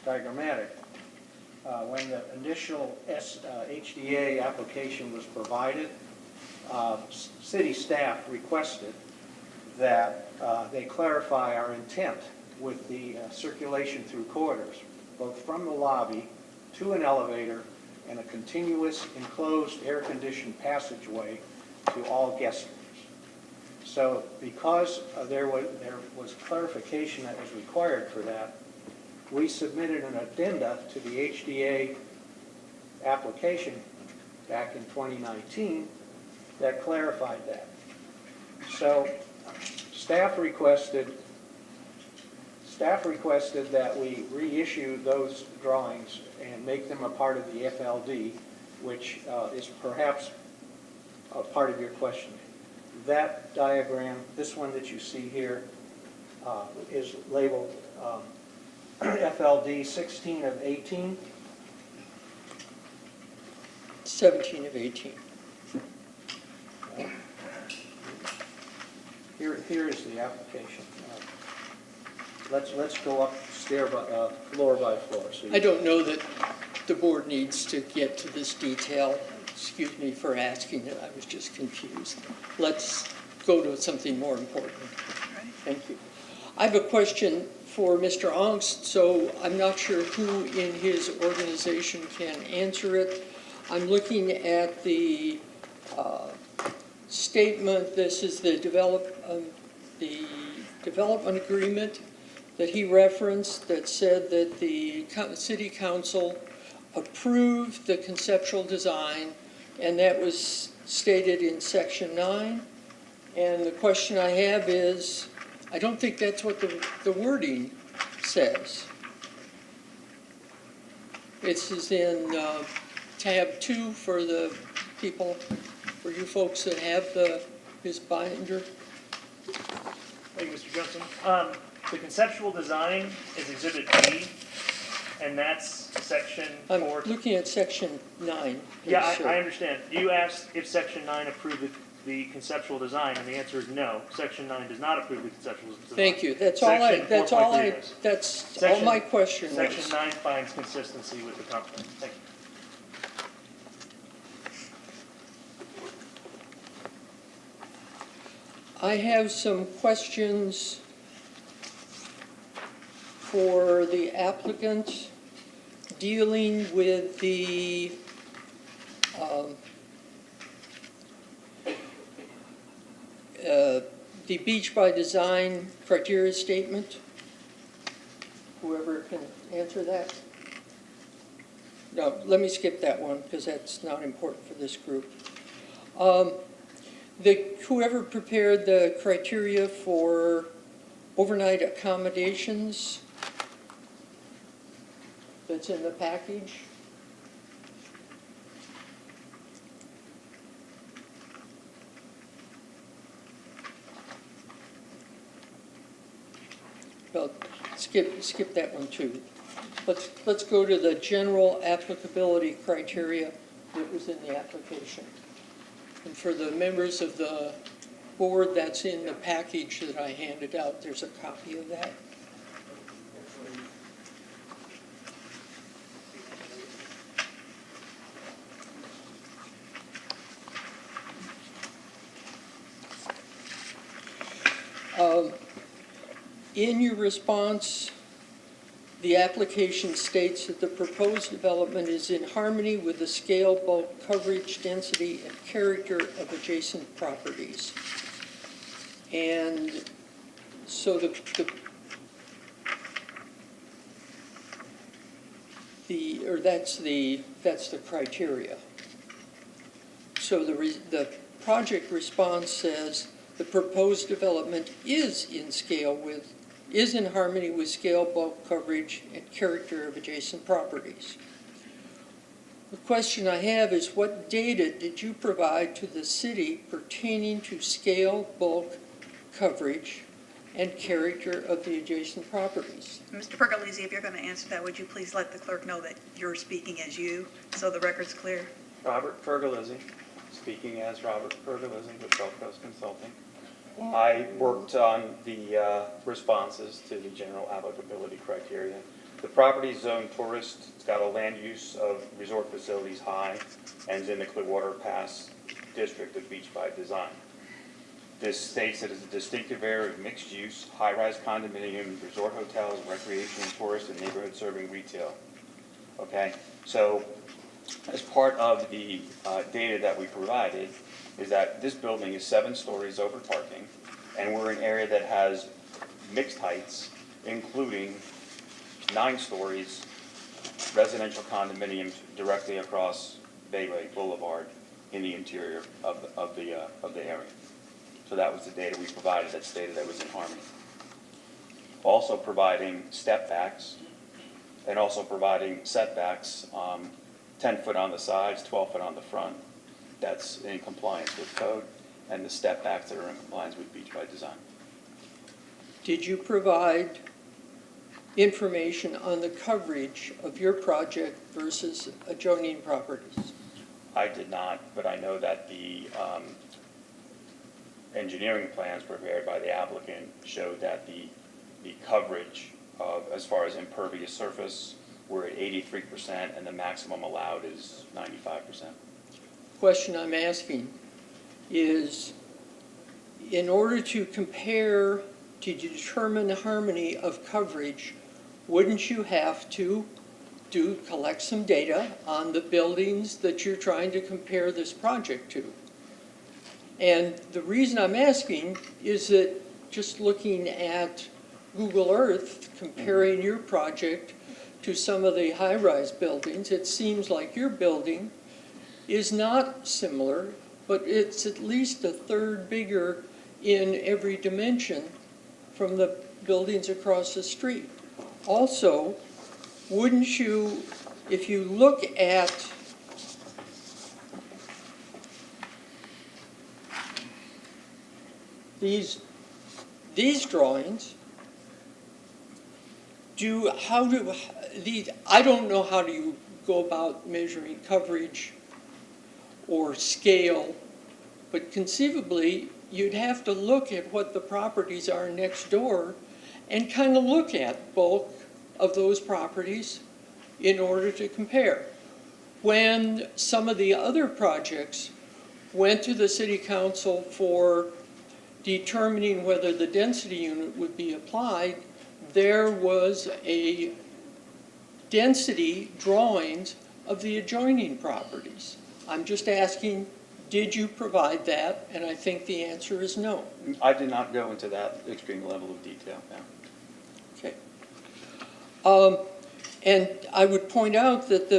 diagrammatic, when the initial HDA application was provided, city staff requested that they clarify our intent with the circulation through corridors, both from the lobby to an elevator and a continuous enclosed air-conditioned passageway to all guest rooms. So because there was clarification that was required for that, we submitted an addenda to the HDA application back in 2019 that clarified that. So staff requested that we reissue those drawings and make them a part of the FLD, which is perhaps a part of your question. That diagram, this one that you see here, is labeled FLD 16 of 18. 17 of 18. Here is the application. Let's go up floor by floor. So I don't know that the board needs to get to this detail. Excuse me for asking it. I was just confused. Let's go to something more important. Thank you. I have a question for Mr. Ongst, so I'm not sure who in his organization can answer it. I'm looking at the statement. This is the development agreement that he referenced that said that the city council approved the conceptual design, and that was stated in section 9. And the question I have is, I don't think that's what the wording says. This is in tab 2 for the people, for you folks that have his binder. Thank you, Mr. Johnson. The conceptual design is Exhibit B, and that's section 4. I'm looking at section 9. Yeah, I understand. You asked if section 9 approved the conceptual design, and the answer is no. Section 9 does not approve the conceptual design. Thank you. That's Section all 4.3 my question was. Section 9 finds consistency with the company. Thank you. I have some questions for the applicant dealing with the beach by design criteria statement. Whoever can answer that. No, let me skip that one because that's not important for this group. Whoever prepared the criteria for overnight accommodations that's in the package. Well, skip that one too. Let's go to the general applicability criteria that was in the application. And for the members of the board, that's in the package that I handed out. There's a copy of that. In your response, the application states that the proposed development is in harmony with the scale, bulk, coverage, density, and character of adjacent properties. And so that's the criteria. So the project response says the proposed development is in harmony with scale, bulk, coverage, and character of adjacent properties. The question I have is, what data did you provide to the city pertaining to scale, bulk, coverage, and character of the adjacent properties? Mr. Pergolesi, if you're going to answer that, would you please let the clerk know that you're speaking as you, so the record's clear? Robert Pergolesi, speaking as Robert Pergolesi with Gulf Coast Consulting. I worked on the responses to the general applicability criteria. The property is zoned tourist. It's got a land use of resort facilities high and is in the Clearwater Pass district of Beach by Design. This states that it's a distinctive area of mixed use, high-rise condominiums, resort hotels, recreation and tourist, and neighborhood serving retail. Okay, so as part of the data that we provided, is that this building is 7 stories over parking, and we're in an area that has mixed heights, including 9 stories residential condominiums directly across Bayway Boulevard in the interior of the area. So that was the data we provided that stated that was in harmony. Also providing step backs and also providing setbacks, 10 foot on the sides, 12 foot on the front. That's in compliance with code, and the step backs that are in compliance with Beach by Design. Did you provide information on the coverage of your project versus adjoining properties? I did not, but I know that the engineering plans prepared by the applicant showed that the coverage of, as far as impervious surface, we're at 83%, and the maximum allowed is 95%. Question I'm asking is, in order to compare, to determine the harmony of coverage, wouldn't you have to collect some data on the buildings that you're trying to compare this project to? And the reason I'm asking is that just looking at Google Earth, comparing your project to some of the high-rise buildings, it seems like your building is not similar, but it's at least a third bigger in every dimension from the buildings across the street. Also, wouldn't you, if you look at these drawings, I don't know how do you go about measuring coverage or scale, but conceivably, you'd have to look at what the properties are next door and kind of look at bulk of those properties in order to compare. When some of the other projects went to the city council for determining whether the density unit would be applied, there was a density drawings of the adjoining properties. I'm just asking, did you provide that? And I think the answer is no. I did not go into that extreme level of detail, no. Okay. And I would point out that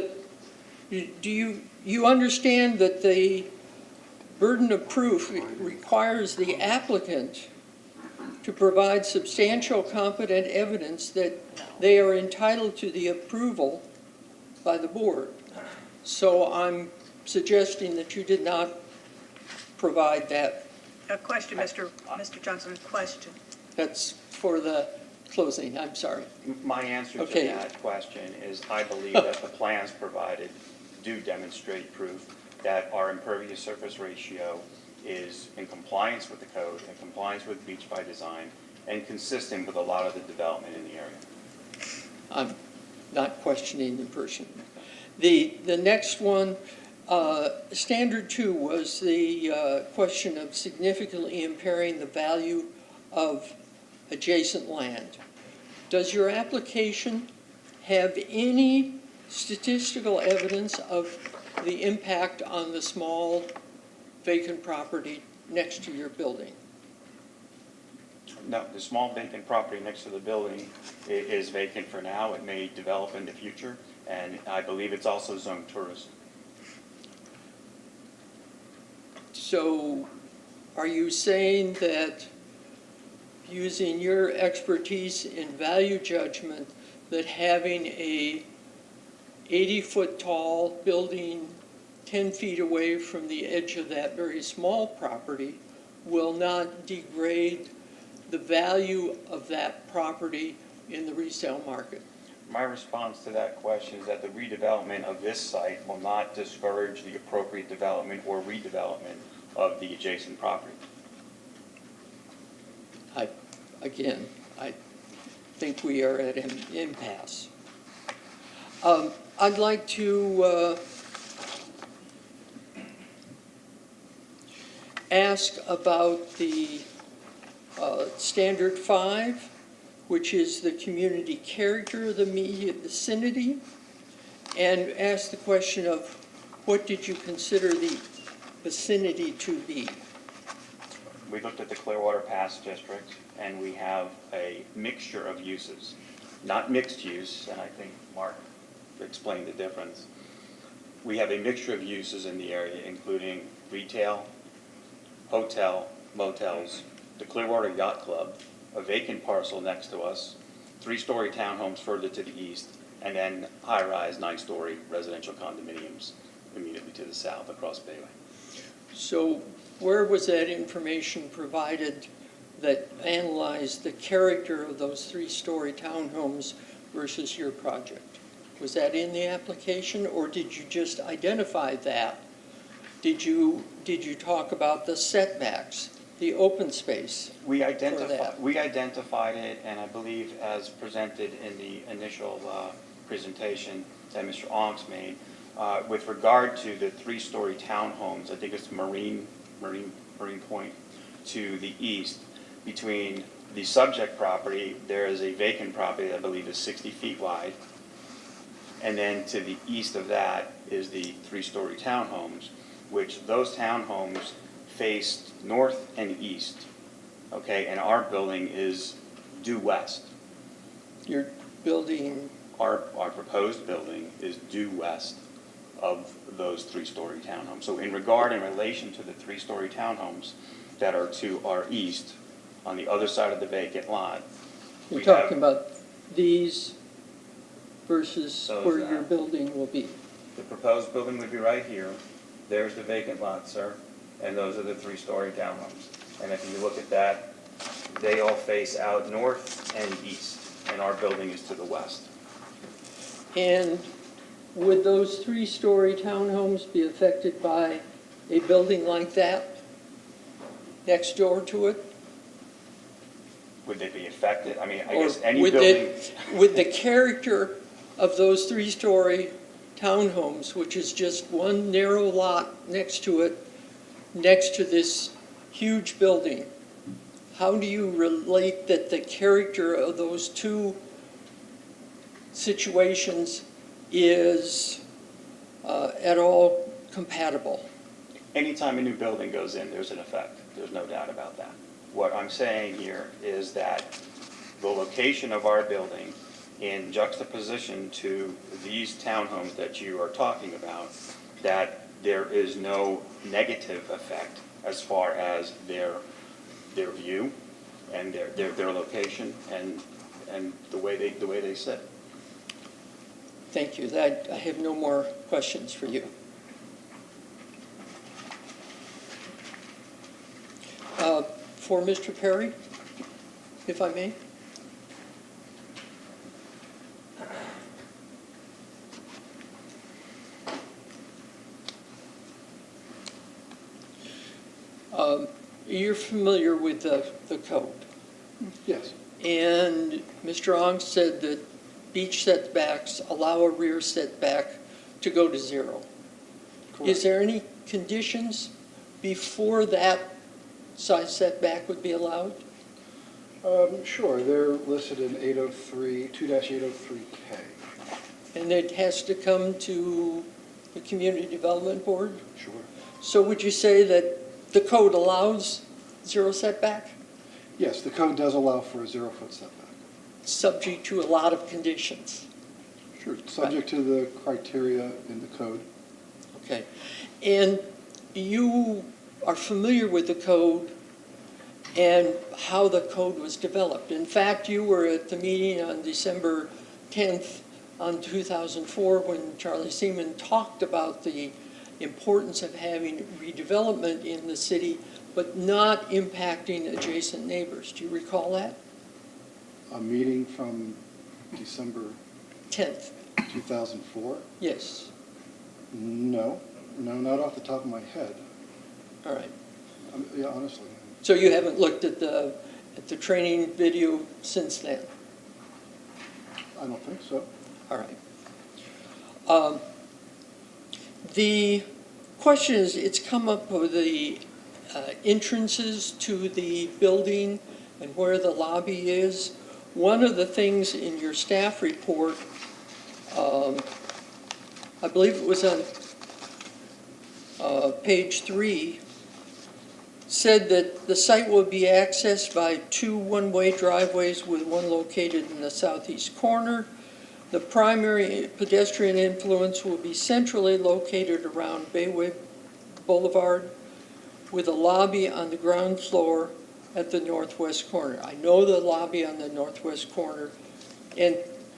do you understand that the burden of proof requires the applicant to provide substantial competent evidence that they are entitled to the approval by the board? So I'm suggesting that you did not provide that. A question, Mr. Johnson, a question. That's for the closing, I'm sorry. My answer Okay. to that question is I believe that the plans provided do demonstrate proof that our impervious surface ratio is in compliance with the code, in compliance with beach by design, and consistent with a lot of the development in the area. I'm not questioning the person. The next one, standard 2 was the question of significantly impairing the value of adjacent land. Does your application have any statistical evidence of the impact on the small vacant property next to your building? No, the small vacant property next to the building is vacant for now. It may develop in the future, and I believe it's also zoned tourist. So are you saying that, using your expertise in value judgment, that having a 80-foot tall building 10 feet away from the edge of that very small property will not degrade the value of that property in the resale market? My response to that question is that the redevelopment of this site will not discourage the appropriate development or redevelopment of the adjacent property. Again, I think we are at an impasse. I'd like to ask about the standard 5, which is the community character of the immediate vicinity, and ask the question of what did you consider the vicinity to be? We looked at the Clearwater Pass District, and we have a mixture of uses, not mixed use, and I think Mark explained the difference. We have a mixture of uses in the area, including retail, hotel, motels, the Clearwater Yacht Club, a vacant parcel next to us, 3-story townhomes further to the east, and then high-rise 9-story residential condominiums immediately to the south across Bayway. So where was that information provided that analyzed the character of those 3-story townhomes versus your project? Was that in the application, or did you just identify that? Did you talk about the setbacks, the open space? We identified it, and I believe as presented in the initial presentation that Mr. Onks made, with regard to the 3-story townhomes, I think it's Marine Point, to the east, between the subject property, there is a vacant property that I believe is 60 feet wide. And then to the east of that is the three-story townhomes, which those townhomes face north and east, okay? And our building is due west. Your building, Our proposed building is due west of those three-story townhomes. So in relation to the three-story townhomes that are to our east, on the other side of the vacant lot, you're we have- talking about these versus So is where that. your building will be. The proposed building would be right here. There's the vacant lot, sir, and those are the three-story townhomes. And if you look at that, they all face out north and east, and our building is to the west. And would those three-story townhomes be affected by a building like that next door to it? Would they be affected? I mean, I Or guess any would building, would the character of those three-story townhomes, which is just one narrow lot next to it, next to this huge building, how do you relate that the character of those two situations is at all compatible? anytime a new building goes in, there's an effect. There's no doubt about that. What I'm saying here is that the location of our building in juxtaposition to these townhomes that you are talking about, that there is no negative effect as far as their view and their location and the way they sit. Thank you. That, I have no more questions for you. For Mr. Perry, if I may. You're familiar with the code. Yes. And Mr. Ong said that beach setbacks allow a rear setback to go to 0. Correct. Is there any conditions before that side setback would be allowed? Sure, they're listed in 803, 2-803K. And it has to come to the Community Development Board? Sure. So would you say that the code allows 0 setback, Yes, the code does allow for a 0-foot setback. subject to a lot of conditions? Sure, subject to the criteria in the code. Okay. And you are familiar with the code and how the code was developed. In fact, you were at the meeting on December 10th on 2004 when Charlie Seaman talked about the importance of having redevelopment in the city, but not impacting adjacent neighbors. Do you recall that? A meeting from December 10th? 2004? Yes. No, not off the top of my head. All right. Yeah, honestly. So you haven't looked at the training video since then? I don't think so. All right. The question is, it's come up with the entrances to the building and where the lobby is. One of the things in your staff report, I believe it was on page 3, said that the site will be accessed by 2 one-way driveways with one located in the southeast corner. The primary pedestrian influence will be centrally located around Bayway Boulevard with a lobby on the ground floor at the northwest corner. I know the lobby on the northwest corner. And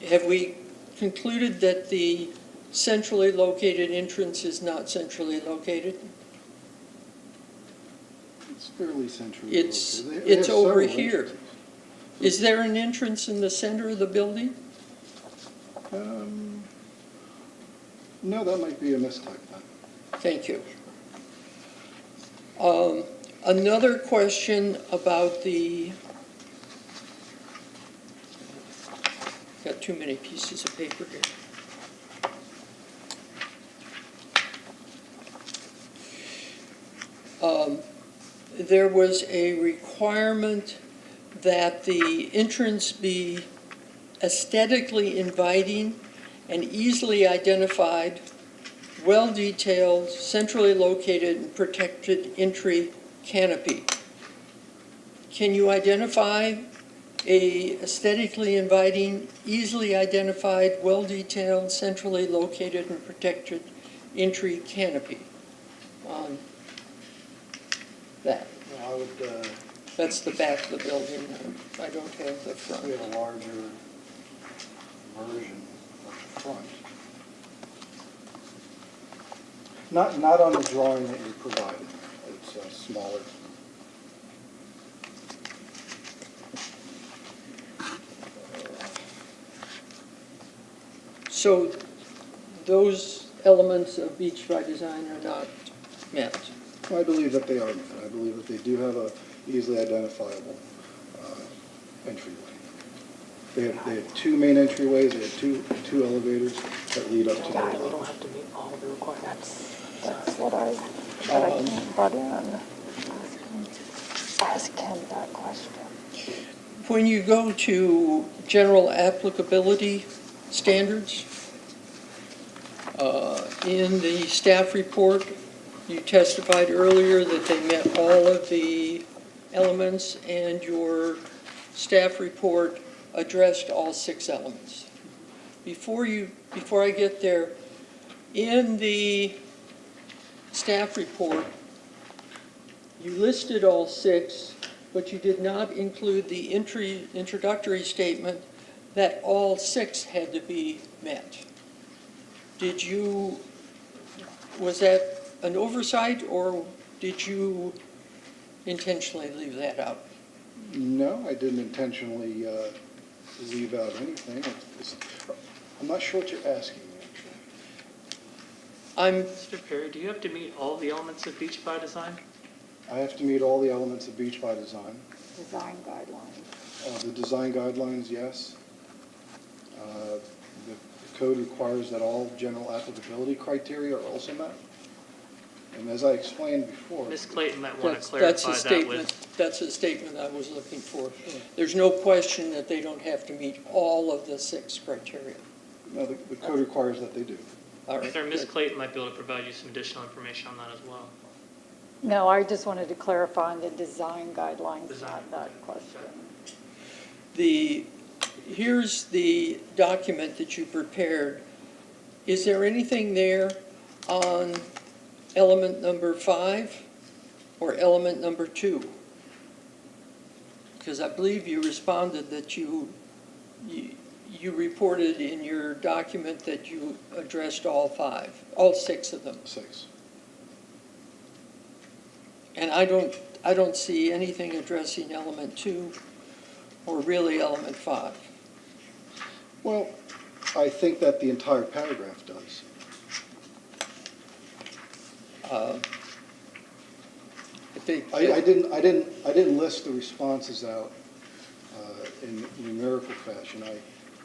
have we concluded that the centrally located entrance is not centrally located? It's fairly centrally It's located. They have over several here. entrances. Is there an entrance in the center of the building? No, that might be a mistype then. Thank you. Another question about the, got too many pieces of paper here. there was a requirement that the entrance be aesthetically inviting and easily identified, well-detailed, centrally located, and protected entry canopy. Can you identify a aesthetically inviting, easily identified, well-detailed, centrally located, and protected entry canopy on that? I would, That's the back of the building. I don't have the front. we have a larger version of the front. Not on the drawing that you provided. It's smaller. So those elements of beach by design are not met? I believe that they are. I believe that they do have a easily identifiable entryway. They have two main entryways. They have two elevators that lead up to the lobby. We don't have to meet all the requirements. That's what I can't butt in. Ask him that question. When you go to general applicability standards, in the staff report, you testified earlier that they met all of the elements, and your staff report addressed all 6 elements. Before I get there, in the staff report, you listed all 6, but you did not include the introductory statement that all 6 had to be met. Was that an oversight, or did you intentionally leave that out? No, I didn't intentionally leave out anything. I'm not sure what you're asking me, actually. Mr. Perry, do you have to meet all the elements of beach by design? I have to meet all the elements of beach by design. Design guidelines. The design guidelines, yes. The code requires that all general applicability criteria are also met. And as I explained before. Ms. Clayton might want to That's clarify a that statement. with. That's a statement I was looking for. There's no question that they don't have to meet all of the 6 criteria. No, the code requires that they do. All right. Sir, Ms. Clayton might be able to provide you some additional information on that as well. No, I just wanted to clarify on the design guidelines, not that question. Here's the document that you prepared. Is there anything there on element number 5 or element number 2? Because I believe you responded that you reported in your document that you addressed all 6 of them. 6. And I don't see anything addressing element 2 or really element 5. Well, I think that the entire paragraph does. I didn't list the responses out in numerical fashion. I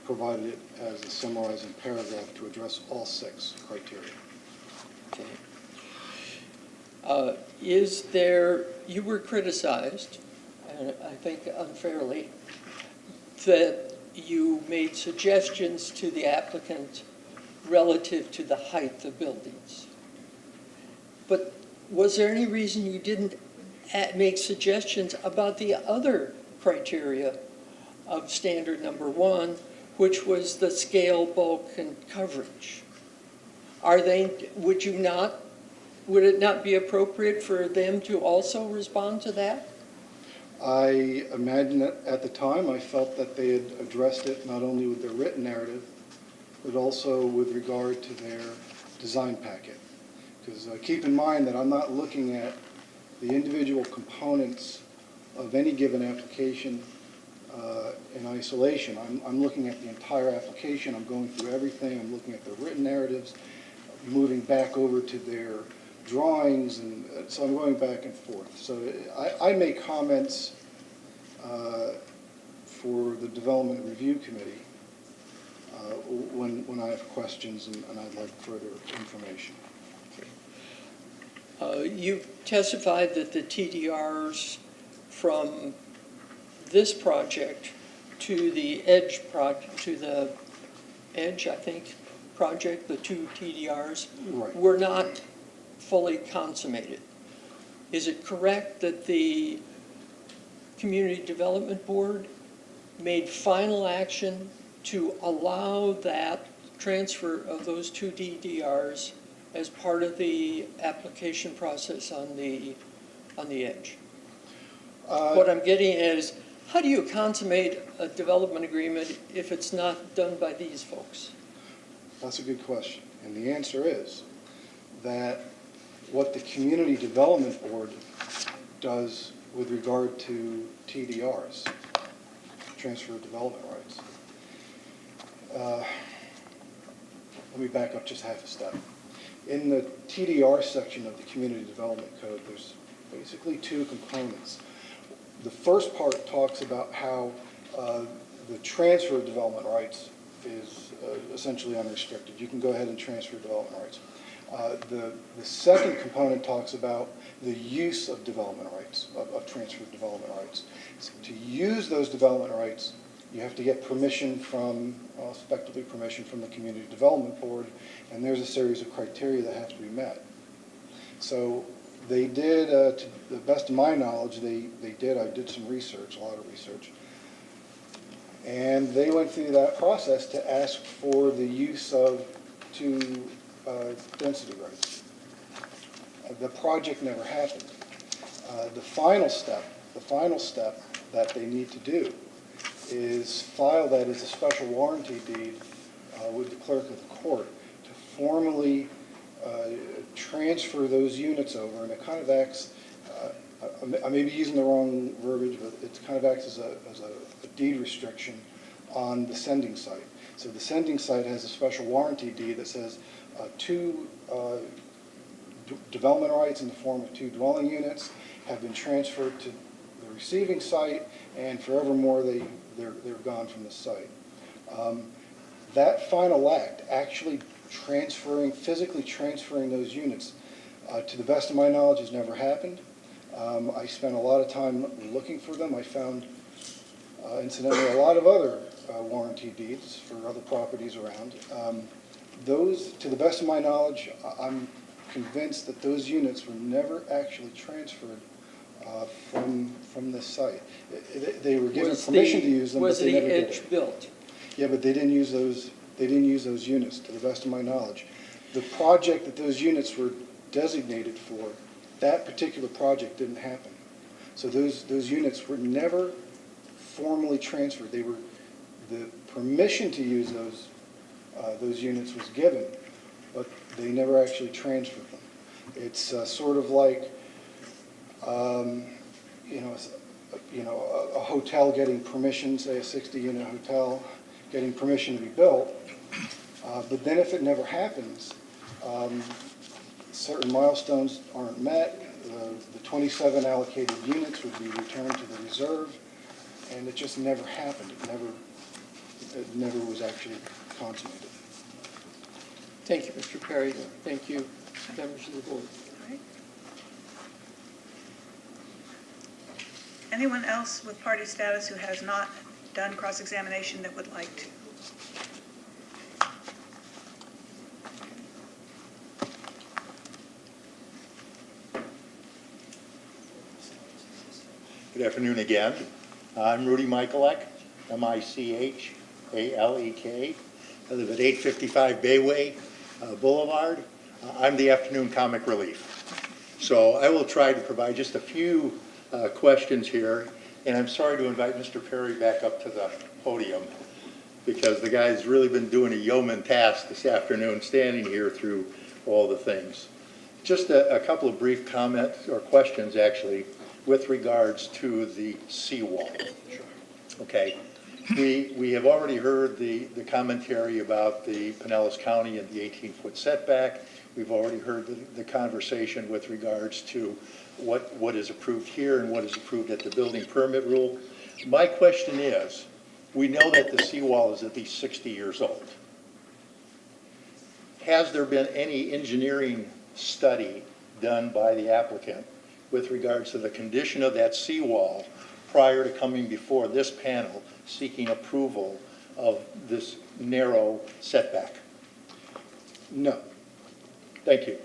provided it as a summarizing paragraph to address all 6 criteria. Okay. You were criticized, and I think unfairly, that you made suggestions to the applicant relative to the height of buildings. But was there any reason you didn't make suggestions about the other criteria of standard number 1, which was the scale, bulk, and coverage? Would it not be appropriate for them to also respond to that? I imagine that at the time I felt that they had addressed it not only with their written narrative, but also with regard to their design packet. Because keep in mind that I'm not looking at the individual components of any given application in isolation. I'm looking at the entire application. I'm going through everything. I'm looking at the written narratives, moving back over to their drawings, and so I'm going back and forth. So I make comments for the Development Review Committee when I have questions and I'd like further information. You testified that the TDRs from this project to the Edge I think, project, the two TDRs, Right. were not fully consummated. Is it correct that the Community Development Board made final action to allow that transfer of those two DDRs as part of the application process on the Edge? What I'm getting at is, how do you consummate a development agreement if it's not done by these folks? That's a good question. And the answer is that what the Community Development Board does with regard to TDRs, transfer of development rights. Let me back up just half a step. In the TDR section of the Community Development Code, there's basically two components. The first part talks about how the transfer of development rights is essentially unrestricted. You can go ahead and transfer development rights. The second component talks about the use of development rights, of transfer of development rights. So to use those development rights, you have to get permission from, effectively permission from the Community Development Board, and there's a series of criteria that have to be met. So they did, to the best of my knowledge, I did some research, a lot of research, and they went through that process to ask for the use of two density rights. The project never happened. The final step that they need to do is file that as a special warranty deed with the clerk of the court to formally transfer those units over, and it kind of acts, I may be using the wrong verbiage, but it kind of acts as a deed restriction on the sending site. So the sending site has a special warranty deed that says two development rights in the form of two dwelling units have been transferred to the receiving site, and forevermore they're gone from the site. That final act, actually physically transferring those units, to the best of my knowledge, has never happened. I spent a lot of time looking for them. I found, incidentally, a lot of other warranty deeds for other properties around. Those, to the best of my knowledge, I'm convinced that those units were never actually transferred from this site. They were given permission to use them, but they never did it. Was the Edge built? Yeah, but they didn't use those. They didn't use those units, to the best of my knowledge. The project that those units were designated for, that particular project didn't happen. So those units were never formally transferred. The permission to use those units was given, but they never actually transferred them. It's sort of like, a hotel getting permission, say a 60-unit hotel, getting permission to be built, but then if it never happens, certain milestones aren't met, the 27 allocated units would be returned to the reserve, and it just never happened. It never was actually consummated. Thank you, Mr. Perry. Thank you, members of the board. All right. Anyone else with party status who has not done cross-examination that would like to? Good afternoon again. I'm Rudy Michalek, Michalek. I live at 855 Bayway Boulevard. I'm the afternoon comic relief. So I will try to provide just a few questions here, and I'm sorry to invite Mr. Perry back up to the podium because the guy's really been doing a yeoman task this afternoon, standing here through all the things. Just a couple of brief comments, or questions actually, with regards to the seawall. Okay, we have already heard the commentary about the Pinellas County and the 18-foot setback. We've already heard the conversation with regards to what is approved here and what is approved at the building permit rule. My question is, we know that the seawall is at least 60 years old. Has there been any engineering study done by the applicant with regards to the condition of that seawall prior to coming before this panel seeking approval of this narrow setback? No. Thank you.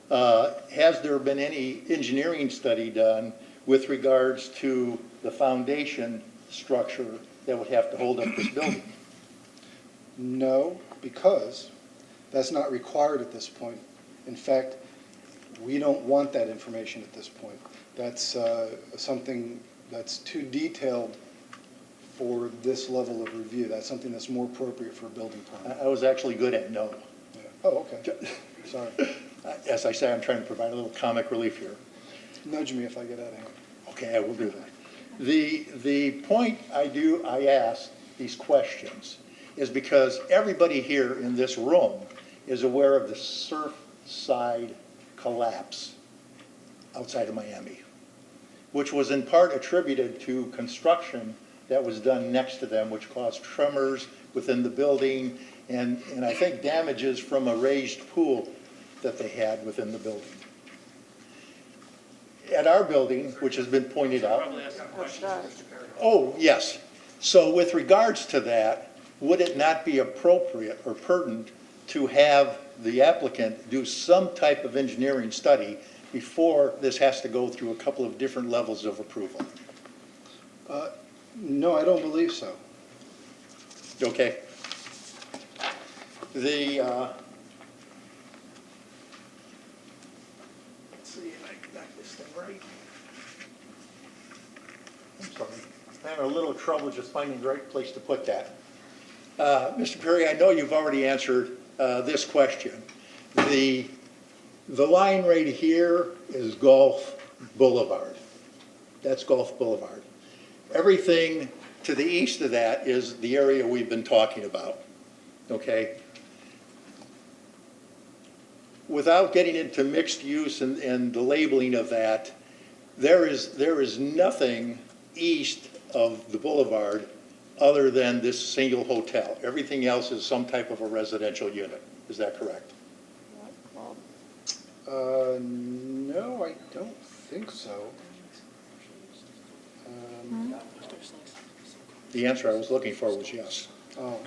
Has there been any engineering study done with regards to the foundation structure that would have to hold up this building? No, because that's not required at this point. In fact, we don't want that information at this point. That's something that's too detailed for this level of review. That's something that's more appropriate for a building permit. I was actually good at no. Yeah. Oh, okay. Sorry. As I say, I'm trying to provide a little comic relief here. Nudge me if I get out of hand. Okay, I will do that. The point I ask these questions is because everybody here in this room is aware of the Surfside collapse outside of Miami, which was in part attributed to construction that was done next to them, which caused tremors within the building and I think damages from a raised pool that they had within the building. At our building, which has been pointed out. Oh, yes. So with regards to that, would it not be appropriate or pertinent to have the applicant do some type of engineering study before this has to go through a couple of different levels of approval? No, I don't believe so. Okay. Let's see if I got this thing right. I'm sorry. I'm having a little trouble just finding the right place to put that. Mr. Perry, I know you've already answered this question. The line right here is Gulf Boulevard. That's Gulf Boulevard. Everything to the east of that is the area we've been talking about, okay? Without getting into mixed use and the labeling of that, there is nothing east of the boulevard other than this single hotel. Everything else is some type of a residential unit. Is that correct? No, I don't think so. The answer I was looking for was yes. Well,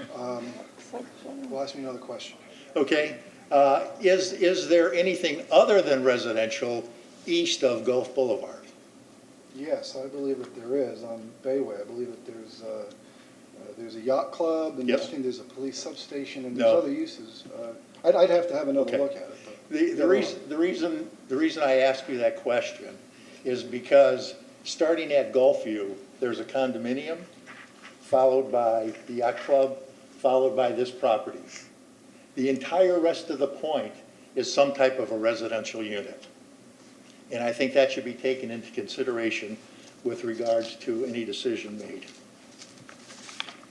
ask me another question. Okay. Is there anything other than residential east of Gulf Boulevard? Yes, I believe that there is on Bayway. I believe that there's a yacht club, and I think there's a police substation, and there's other uses. I'd have to have another look at it. But The reason I ask you that question is because starting at Gulfview, there's a condominium, followed by the yacht club, followed by this property. The entire rest of the point is some type of a residential unit. And I think that should be taken into consideration with regards to any decision made.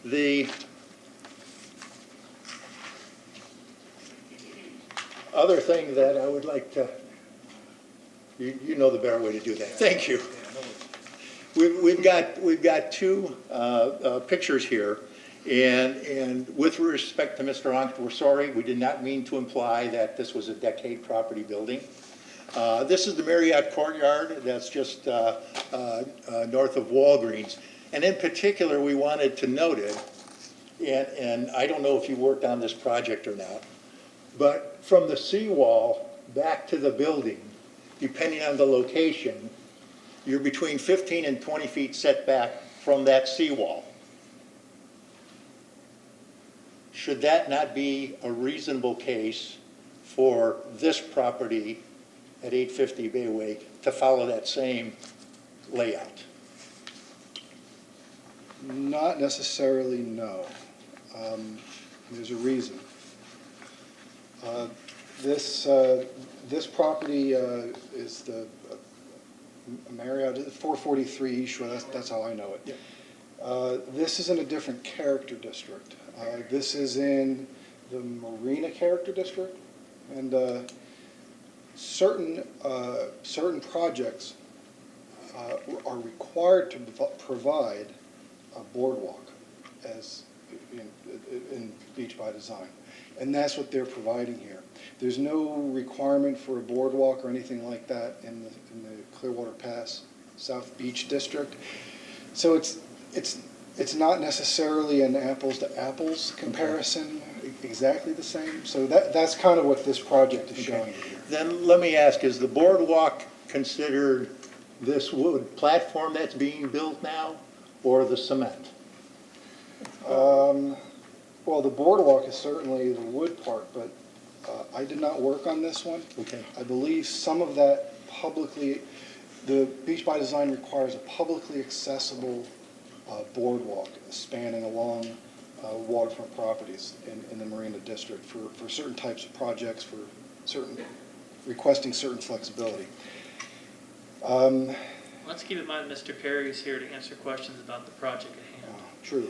The other thing that I would like to, you know the better way to do that. Thank you. We've got two pictures here. And with respect to Mr. Onk, we're sorry, we did not mean to imply that this was a decade property building. This is the Marriott Courtyard that's just north of Walgreens. And in particular, we wanted to note it, and I don't know if you worked on this project or not, but from the seawall back to the building, depending on the location, you're between 15 and 20 feet setback from that seawall. Should that not be a reasonable case for this property at 850 Bayway to follow that same layout? not necessarily, no. There's a reason. This property is the Marriott, 443 East Shore, that's how I know it. This is in a different character district. This is in the Marina Character District, and certain projects are required to provide a boardwalk as in Beach by Design. And that's what they're providing here. There's no requirement for a boardwalk or anything like that in the Clearwater Pass South Beach District. So it's not necessarily an apples to apples comparison, exactly the same. So that's kind of what this project is showing you here. Then let me ask, is the boardwalk considered this wood platform that's being built now, or the cement? Well, the boardwalk is certainly the wood part, but I did not work on this one. Okay. I believe some of that the Beach by Design requires a publicly accessible boardwalk spanning along waterfront properties in the Marina District for certain types of projects, for requesting certain flexibility. Let's keep in mind Mr. Perry is here to answer questions about the project at hand. True.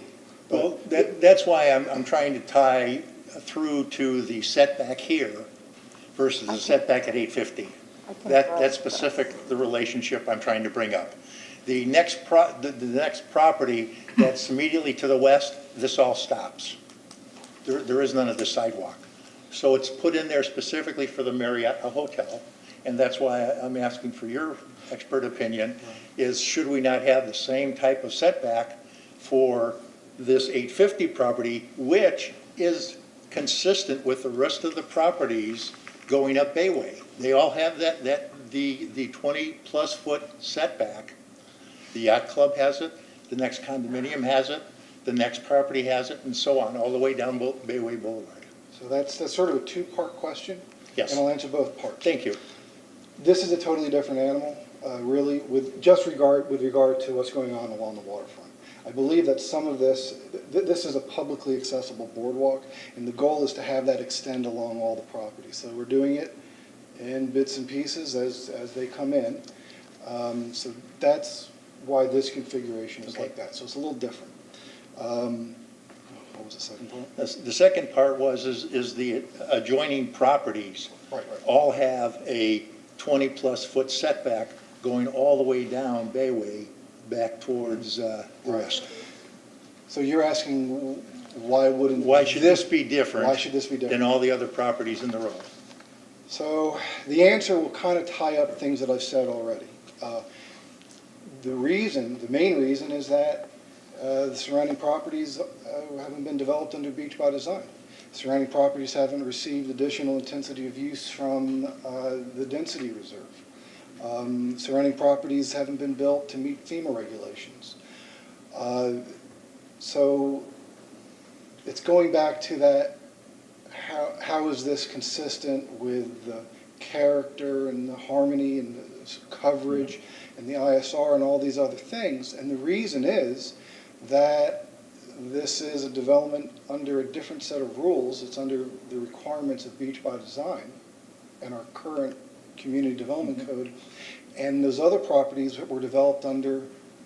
Well, that's why I'm trying to tie through to the setback here versus the setback at 850. That's specific, the relationship I'm trying to bring up. The next property that's immediately to the west, this all stops. There is none of the sidewalk. So it's put in there specifically for the Marriott Hotel, and that's why I'm asking for your expert opinion, is should we not have the same type of setback for this 850 property, which is consistent with the rest of the properties going up Bayway? They all have the 20-plus foot setback. The yacht club has it, the next condominium has it, the next property has it, and so on, all the way down Bayway Boulevard. So that's sort of a two-part question. Yes. And I'll answer both parts. Thank you. This is a totally different animal, really, with regard to what's going on along the waterfront. I believe that some of this is a publicly accessible boardwalk, and the goal is to have that extend along all the properties. So we're doing it in bits and pieces as they come in. So that's why this configuration is like that. So it's a little different. What was the second part? The second part is the adjoining properties all have a 20-plus foot setback going all the way down Bayway back towards the west. So you're asking why should this be different? Why should this be different than all the other properties in the row? So the answer will kind of tie up things that I've said already. The main reason is that the surrounding properties haven't been developed under Beach by Design. Surrounding properties haven't received additional intensity of use from the density reserve. Surrounding properties haven't been built to meet FEMA regulations. So it's going back to that, how is this consistent with the character and the harmony and the coverage and the ISR and all these other things? And the reason is that this is a development under a different set of rules. It's under the requirements of Beach by Design and our current community development code. And those other properties were developed under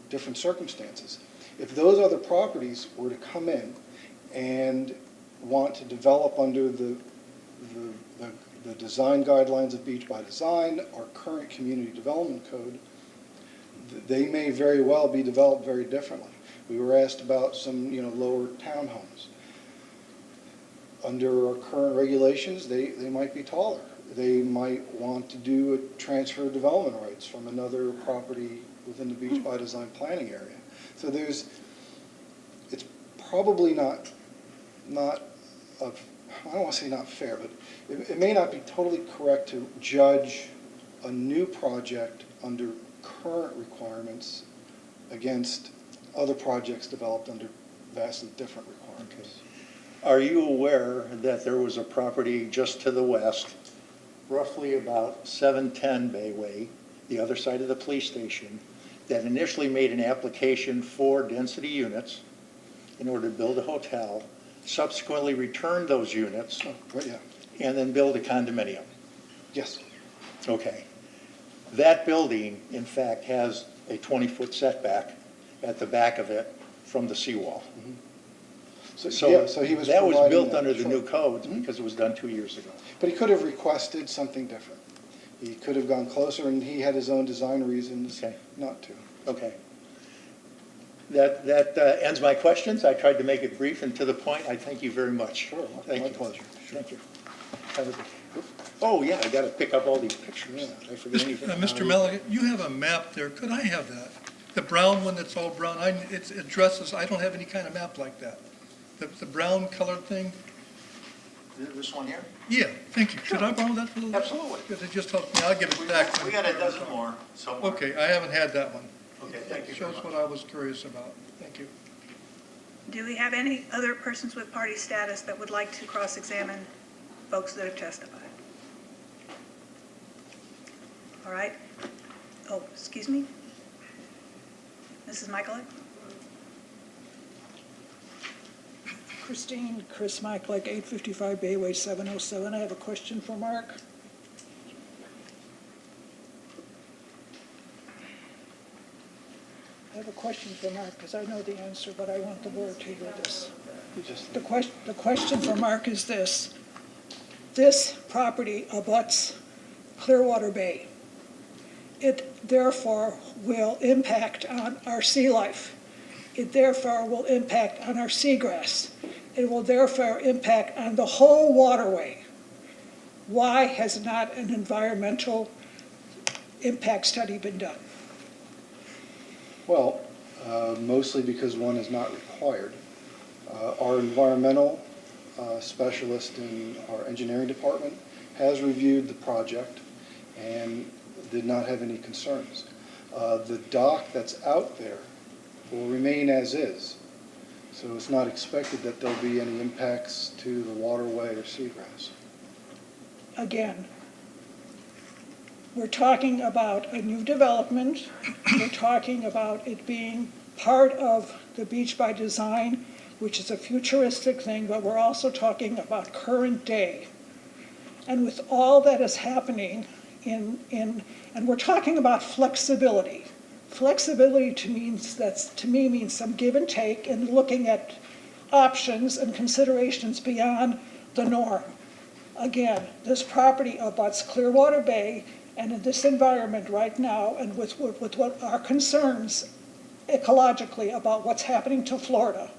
different circumstances. If those other properties were to come in and want to develop under the design guidelines of Beach by Design, our current community development code, they may very well be developed very differently. We were asked about some, lower townhomes. Under our current regulations, they might be taller. They might want to do a transfer of development rights from another property within the Beach by Design planning area. So it's probably not I don't want to say not fair, but it may not be totally correct to judge a new project under current requirements against other projects developed under vastly different requirements. Are you aware that there was a property just to the west, roughly about 710 Bayway, the other side of the police station, that initially made an application for density units in order to build a hotel, subsequently returned those units, and then build a condominium? Yes. Okay. That building, in fact, has a 20-foot setback at the back of it from the seawall. Mm-hmm. So he was that was providing built that, under the sure. new codes because it was done 2 years ago. But he could have requested something different. He could have gone closer, and he had his own design reasons not to. Okay. That ends my questions. I tried to make it brief and to the point. I thank you very much. Sure, Thank my you. pleasure. Thank you. Have a good- Oh, yeah, I got to pick up all these pictures. Did I forget anything? Mr. Milligan, you have a map there. Could I have that? The brown one that's all brown, it addresses, I don't have any kind of map like that. The brown colored thing? This one here? Yeah, thank you. Could I borrow that for a little? Absolutely. Because it just helped me. I'll give it back. We got a dozen more, so. Okay, I haven't had that one. Okay, thank you very Shows much. what I was curious about. Thank you. Do we have any other persons with party status that would like to cross-examine folks that have testified? All right. Oh, excuse me? Mrs. Michaelak? Christine, Chris Michaelak, 855 Bayway 707. I have a question for Mark. I have a question for Mark because I know the answer, but I want the board to hear this. The question for Mark is this. This property abuts Clearwater Bay. It therefore will impact on our sea life. It therefore will impact on our seagrass. It will therefore impact on the whole waterway. Why has not an environmental impact study been done? Well, mostly because one is not required. Our environmental specialist in our engineering department has reviewed the project and did not have any concerns. The dock that's out there will remain as is. So it's not expected that there'll be any impacts to the waterway or seagrass. Again, we're talking about a new development. We're talking about it being part of the Beach by Design, which is a futuristic thing, but we're also talking about current day. And with all that is happening and we're talking about flexibility. Flexibility to me means some give and take and looking at options and considerations beyond the norm. Again, this property abuts Clearwater Bay, and in this environment right now, and with what our concerns ecologically about what's happening to Florida,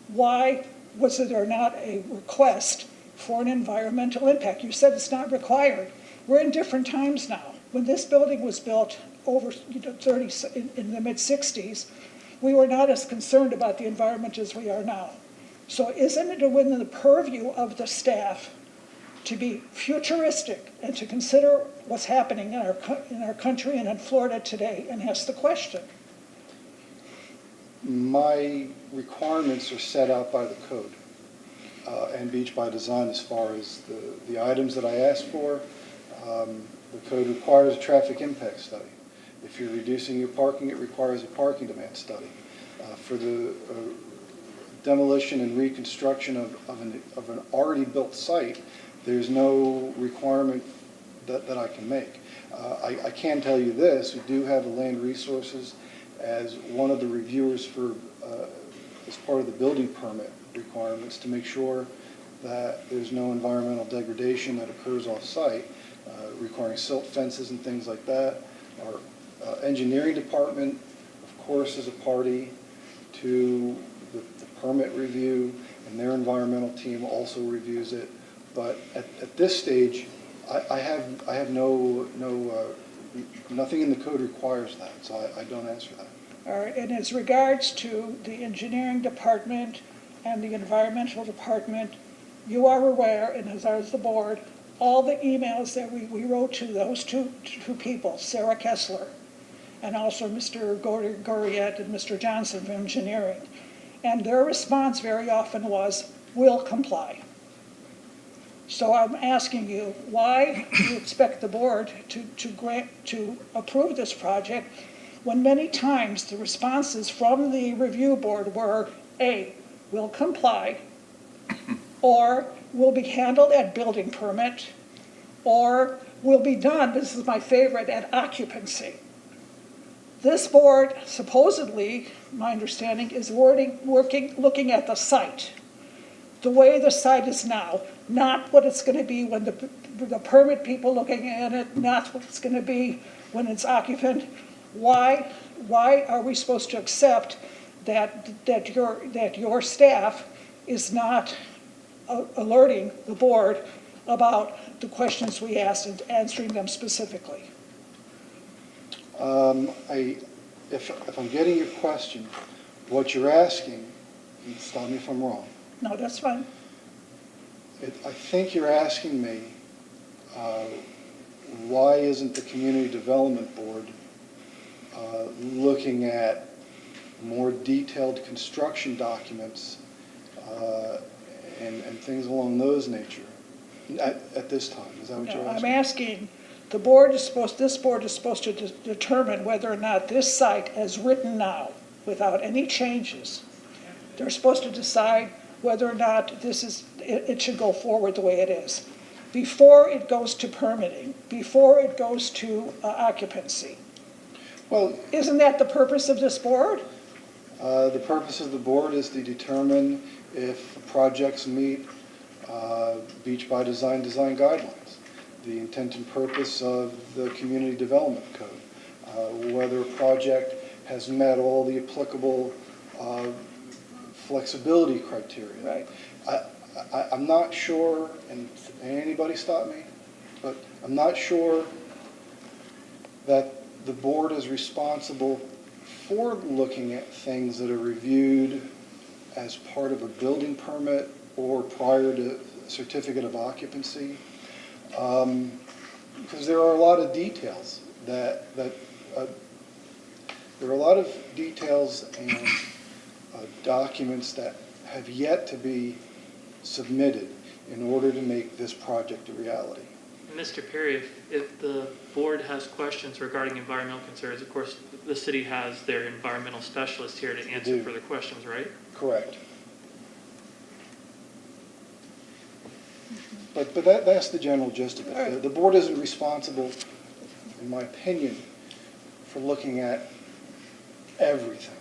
why was there not a request for an environmental impact? You said it's not required. We're in different times now. When this building was built over in the mid-60s, we were not as concerned about the environment as we are now. So isn't it within the purview of the staff to be futuristic and to consider what's happening in our country and in Florida today and ask the question? My requirements are set out by the code and Beach by Design as far as the items that I ask for. The code requires a traffic impact study. If you're reducing your parking, it requires a parking demand study. For the demolition and reconstruction of an already built site, there's no requirement that I can make. I can tell you this, we do have the land resources as one of the reviewers for, as part of the building permit requirements to make sure that there's no environmental degradation that occurs off-site, requiring silt fences and things like that. Our engineering department, of course, is a party to the permit review, and their environmental team also reviews it. But at this stage, I have nothing in the code requires that, so I don't answer that. All right, and as regards to the engineering department and the environmental department, you are aware, and as are the board, all the emails that we wrote to those two people, Sarah Kessler, and also Mr. Goriet and Mr. Johnson from engineering. And their response very often was, "We'll comply." So I'm asking you, why do you expect the board to approve this project when many times the responses from the review board were, A, we'll comply, or will be handled at building permit, or will be done, this is my favorite, at occupancy. This board supposedly, my understanding, is looking at the site, the way the site is now, not what it's going to be when the permit people looking at it, not what it's going to be when it's occupant. Why why are we supposed to accept that your staff is not alerting the board about the questions we asked and answering them specifically? If I'm getting your question, what you're asking, and stop me if I'm wrong. No, that's fine. I think you're asking me, why isn't the Community Development Board looking at more detailed construction documents and things along those nature at this time? Is that what you're No, asking? I'm asking, this board is supposed to determine whether or not this site, as written now, without any changes, they're supposed to decide whether or not it should go forward the way it is, before it goes to permitting, before it goes to occupancy. Well, isn't that the purpose of this board? The purpose of the board is to determine if projects meet beach by design guidelines, the intent and purpose of the Community Development Code, whether a project has met all the applicable flexibility criteria. Right. I'm not sure, and anybody stop me, but I'm not sure that the board is responsible for looking at things that are reviewed as part of a building permit or prior to certificate of occupancy, because there are a lot of details and documents that have yet to be submitted in order to make this project a reality. Mr. Perry, if the board has questions regarding environmental concerns, of course, the city has their environmental specialist here to answer further questions, right? Correct. But that's the general gist of it. The board isn't responsible, in my opinion, for looking at everything.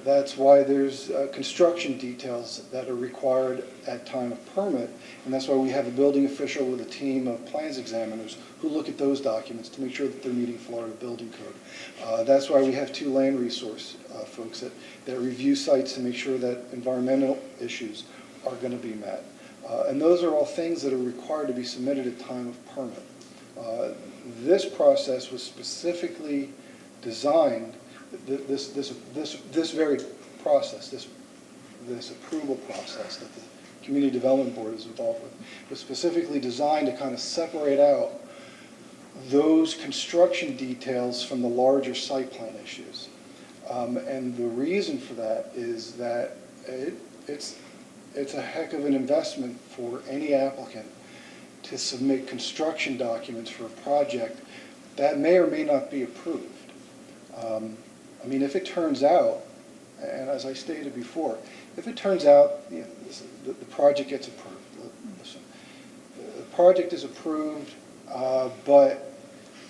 That's why there's construction details that are required at time of permit, and that's why we have a building official with a team of plans examiners who look at those documents to make sure that they're meeting Florida Building Code. That's why we have 2 land resource folks that review sites to make sure that environmental issues are going to be met. And those are all things that are required to be submitted at time of permit. This process was specifically designed, this very process, this approval process that the Community Development Board is involved with, was specifically designed to kind of separate out those construction details from the larger site plan issues. And the reason for that is that it's a heck of an investment for any applicant to submit construction documents for a project that may or may not be approved. I mean, if it turns out, and as I stated before, if it turns out the project gets approved, listen, the project is approved, but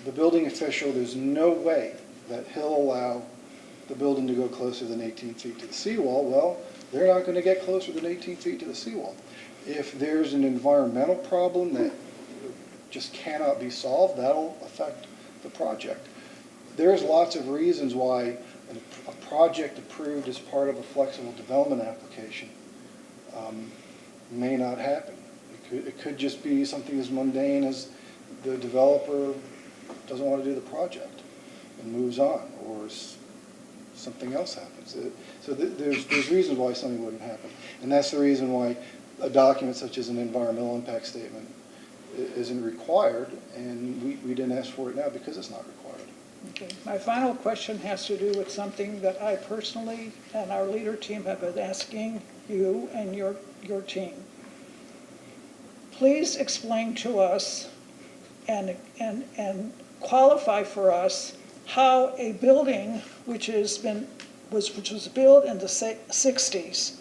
the building official, there's no way that he'll allow the building to go closer than 18 feet to the seawall, well, they're not going to get closer than 18 feet to the seawall. If there's an environmental problem that just cannot be solved, that'll affect the project. There's lots of reasons why a project approved as part of a flexible development application may not happen. It could just be something as mundane as the developer doesn't want to do the project and moves on, or something else happens. So there's reasons why something wouldn't happen. And that's the reason why a document such as an environmental impact statement isn't required, and we didn't ask for it now because it's not required. Okay. My final question has to do with something that I personally and our leader team have been asking you and your team. Please explain to us and qualify for us how a building which was built in the 60s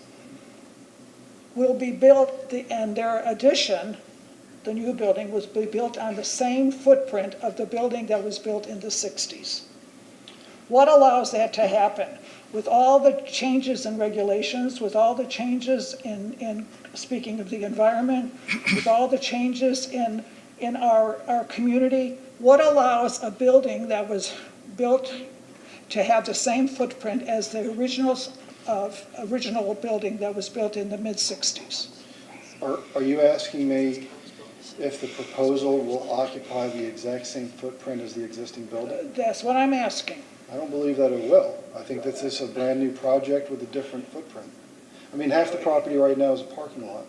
will be built, and their addition, the new building, was built on the same footprint of the building that was built in the 60s. What allows that to happen? With all the changes in regulations, with all the changes in speaking of the environment, with all the changes in our community, what allows a building that was built to have the same footprint as the original building that was built in the mid-60s. Are you asking me if the proposal will occupy the exact same footprint as the existing building? That's what I'm asking. I don't believe that it will. I think that this is a brand-new project with a different footprint. I mean, half the property right now is a parking lot.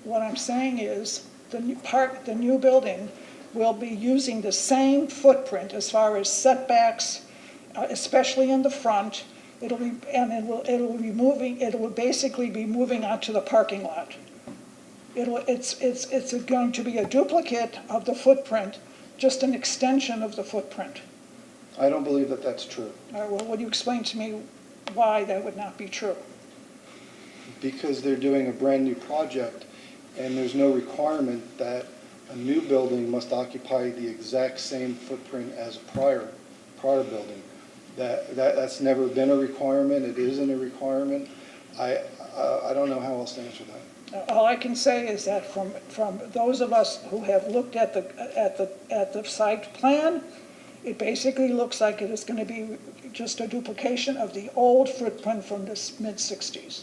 What I'm saying is, the new building will be using the same footprint as far as setbacks, especially in the front. It will basically be moving onto the parking lot. It's going to be a duplicate of the footprint, just an extension of the footprint. I don't believe that that's true. All right, well, would you explain to me why that would not be true? Because they're doing a brand-new project, and there's no requirement that a new building must occupy the exact same footprint as a prior building. That's never been a requirement. It isn't a requirement. I don't know how else to answer that. All I can say is that from those of us who have looked at the site plan, it basically looks like it is going to be just a duplication of the old footprint from the mid-60s.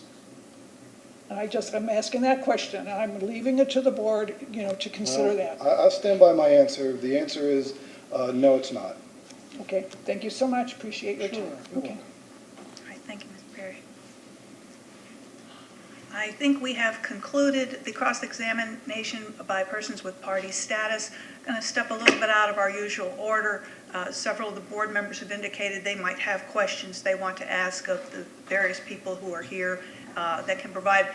And I'm asking that question, and I'm leaving it to the board, to consider that. I'll stand by my answer. The answer is, no, it's not. Okay, thank you so much, appreciate your time. Okay. All right, thank you, Ms. Perry. I think we have concluded the cross-examination by persons with party status. Going to step a little bit out of our usual order. Several of the board members have indicated they might have questions they want to ask of the various people who are here that can provide.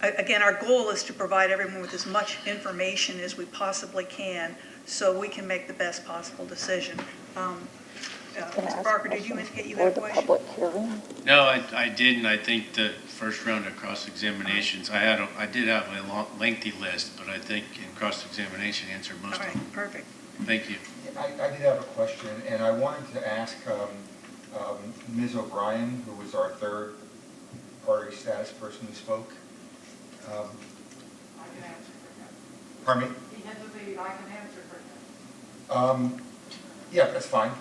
Again, our goal is to provide everyone with as much information as we possibly can so we can make the best possible decision. Mr. Barker, did you indicate you had a question? No, I didn't. I think the first round of cross-examinations, I did have a lengthy list, but I think in cross-examination answered most of them. All right, perfect. Thank you. I did have a question, and I wanted to ask Ms. O'Brien, who was our third party status person who spoke. Pardon me? He has a lead, I can answer for him. Yeah, that's fine.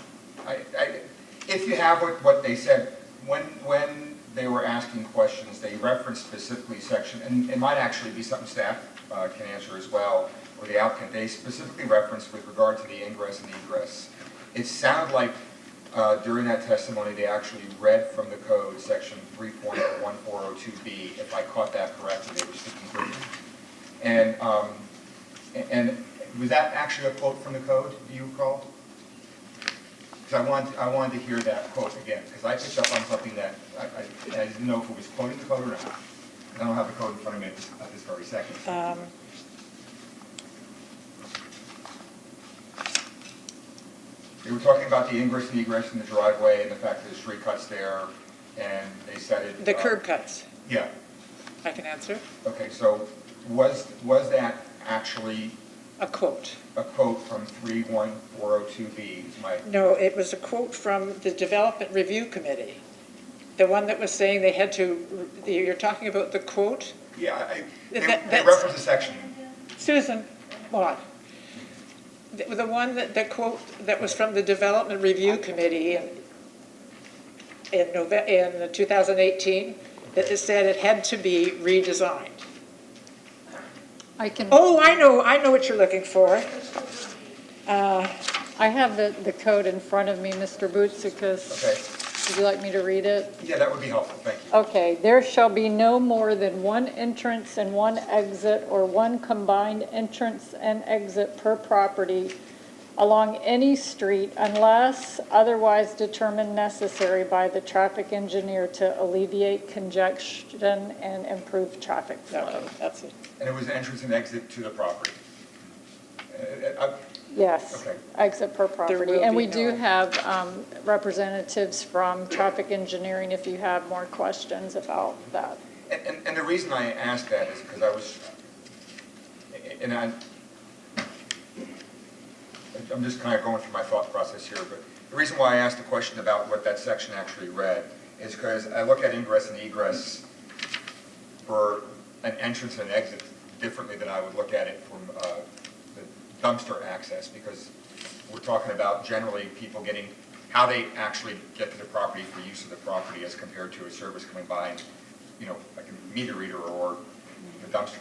If you have what they said, when they were asking questions, they referenced specifically section, and it might actually be something staff can answer as well, or the applicant, they specifically referenced with regard to the ingress and egress. It sounded like during that testimony they actually read from the code, section 3.1402B, if I caught that correctly, they were sticking with it. And was that actually a quote from the code, do you recall? Because I wanted to hear that quote again, because I picked up on something that I didn't know if it was quoting the code or not. I don't have the code in front of me at this very second. They were talking about the ingress and egress in the driveway and the fact that there's street cuts there, and they said it. The curb cuts. Yeah. I can answer. Okay, so was that actually a quote? A quote from 31402B is my. No, it was a quote from the Development Review Committee. The one that was saying they had to, you're talking about the quote? Yeah, they referenced the section. Susan, what? The one the quote that was from the Development Review Committee in 2018, that it said it had to be redesigned. Oh, I know what you're looking for. I have the code in front of me, Mr. Boutsikis. Okay. Would you like me to read it? Yeah, that would be helpful, thank you. Okay, there shall be no more than one entrance and one exit, or one combined entrance and exit per property along any street unless otherwise determined necessary by the traffic engineer to alleviate congestion and improve traffic flow. Okay, that's it. And it was entrance and exit to the property. Yes, okay. exit per property. And we do no- have representatives from traffic engineering if you have more questions about that. And the reason I asked that is because I was, and I'm just kind of going through my thought process here, but the reason why I asked the question about what that section actually read is because I look at ingress and egress for an entrance and exit differently than I would look at it from the dumpster access, because we're talking about generally people getting how they actually get to the property for use of the property as compared to a service coming by, and, you know, like a meter reader or the dumpster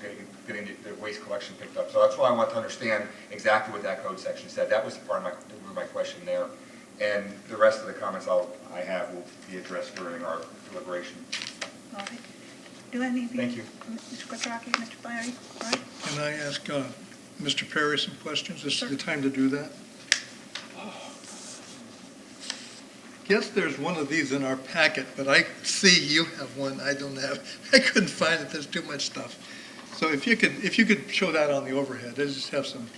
getting the waste collection picked up. So that's why I want to understand exactly what that code section said. That was part of my question there. And the rest of the comments I have will be addressed during our deliberation. All right. Do any of you? Thank you. Mr. Quattrocki, Mr. Flaherty? All right. Can I ask Mr. Perry some questions? This is the time to do that. Guess there's one of these in our packet, but I see you have one I don't have. I couldn't find it. There's too much stuff. So if you could show that on the overhead, I just have some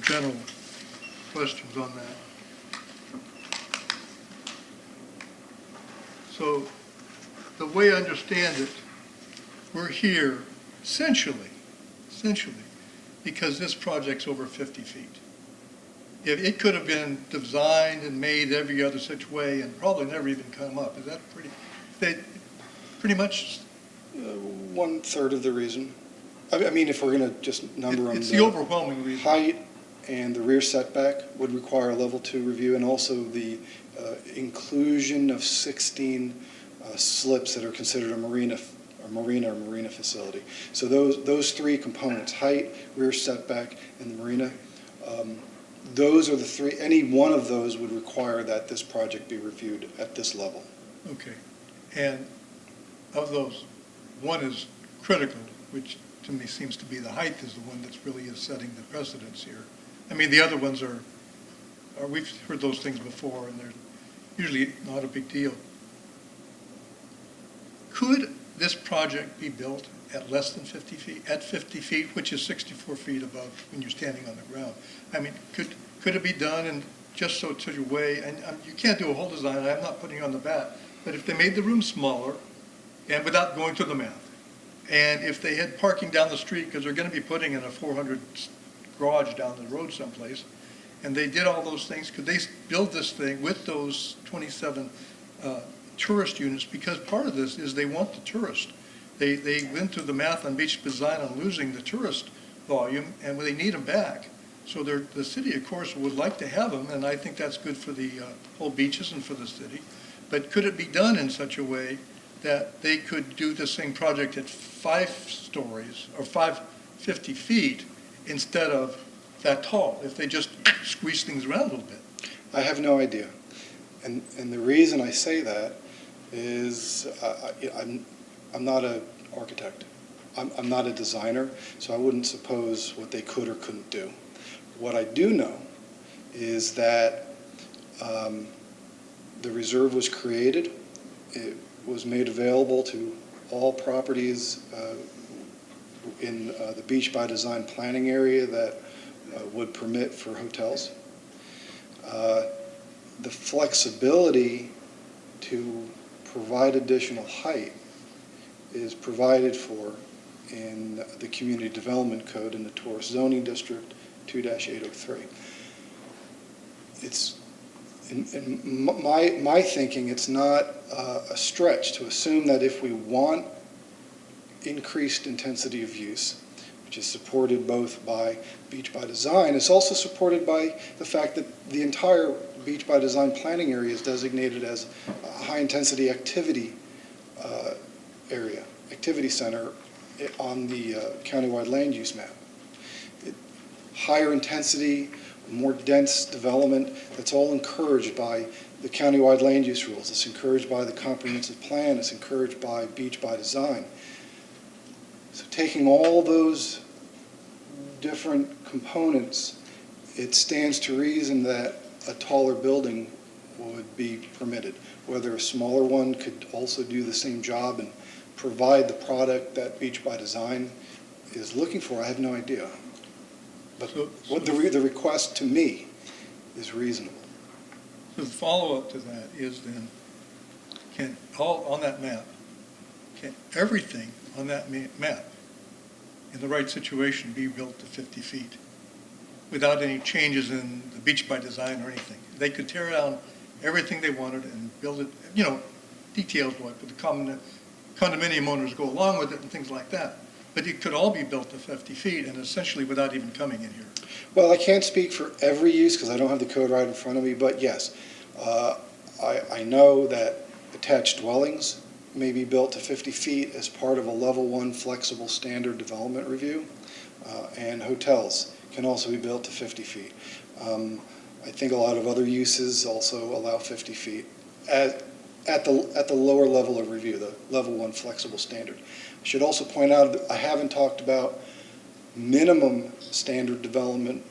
general questions on that. So the way I understand it, we're here essentially, because this project's over 50 feet. If it could have been designed and made every other such way and probably never even come up. Is that pretty much? 1/3 of the reason. I mean, if we're going to just number them. It's the overwhelming reason. Height and the rear setback would require a level 2 review, and also the inclusion of 16 slips that are considered a marina facility. So those three components, height, rear setback, and the marina, those are the three. Any one of those would require that this project be reviewed at this level. Okay. And of those, one is critical, which to me seems to be the height is the one that's really is setting the precedence here. I mean, the other ones are we've heard those things before, and they're usually not a big deal. Could this project be built at less than 50 feet, at 50 feet, which is 64 feet above when you're standing on the ground? I mean, could it be done in just so to your way, and you can't do a whole design, I'm not putting you on the bat, but if they made the room smaller, and without going through the math, and if they had parking down the street, because they're going to be putting in a 400 garage down the road someplace, and they did all those things, could they build this thing with those 27 tourist units? Because part of this is they want the tourist. They went through the math on beach design on losing the tourist volume, and they need them back. So the city, of course, would like to have them, and I think that's good for the whole beaches and for the city. But could it be done in such a way that they could do the same project at 5 stories or 50 feet instead of that tall, if they just squeeze things around a little bit? I have no idea. And the reason I say that is I'm not an architect. I'm not a designer, so I wouldn't suppose what they could or couldn't do. What I do know is that the reserve was created. It was made available to all properties in the beach by design planning area that would permit for hotels. The flexibility to provide additional height is provided for in the Community Development Code in the Tourist Zoning District 2-803. It's in my thinking, it's not a stretch to assume that if we want increased intensity of use, which is supported both by Beach by Design, it's also supported by the fact that the entire Beach by Design planning area is designated as a high-intensity activity area, activity center on the countywide land use map. Higher intensity, more dense development, that's all encouraged by the countywide land use rules. It's encouraged by the comprehensive plan. It's encouraged by Beach by Design. So taking all those different components, it stands to reason that a taller building would be permitted. Whether a smaller one could also do the same job and provide the product that Beach by Design is looking for, I have no idea. But what the request to me is reasonable. So the follow-up to that is then, on that map, can everything on that map in the right situation be built to 50 feet without any changes in the Beach by Design or anything? They could tear down everything they wanted and build it, details like with the condominium owners go along with it and things like that. But it could all be built to 50 feet and essentially without even coming in here. Well, I can't speak for every use because I don't have the code right in front of me, but yes, I know that attached dwellings may be built to 50 feet as part of a level 1 flexible standard development review, and hotels can also be built to 50 feet. I think a lot of other uses also allow 50 feet at the lower level of review, the level 1 flexible standard. I should also point out that I haven't talked about minimum standard development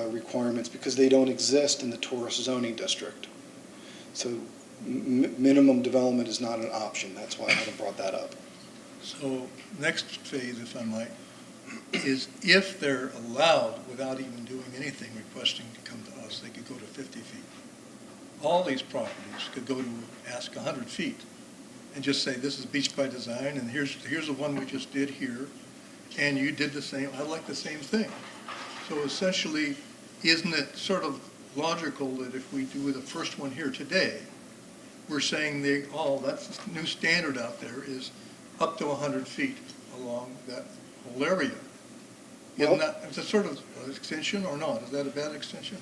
requirements because they don't exist in the tourist zoning district. So minimum development is not an option. That's why I haven't brought that up. So next phase, if I might, is if they're allowed, without even doing anything, requesting to come to us, they could go to 50 feet. All these properties could go to ask 100 feet and just say, this is beach by design, and here's the one we just did here, and you did the same, I like the same thing. So essentially, isn't it sort of logical that if we do the first one here today, we're saying that's the new standard out there is up to 100 feet along that whole area. Isn't that, is that sort of an extension or not? Is that a bad extension?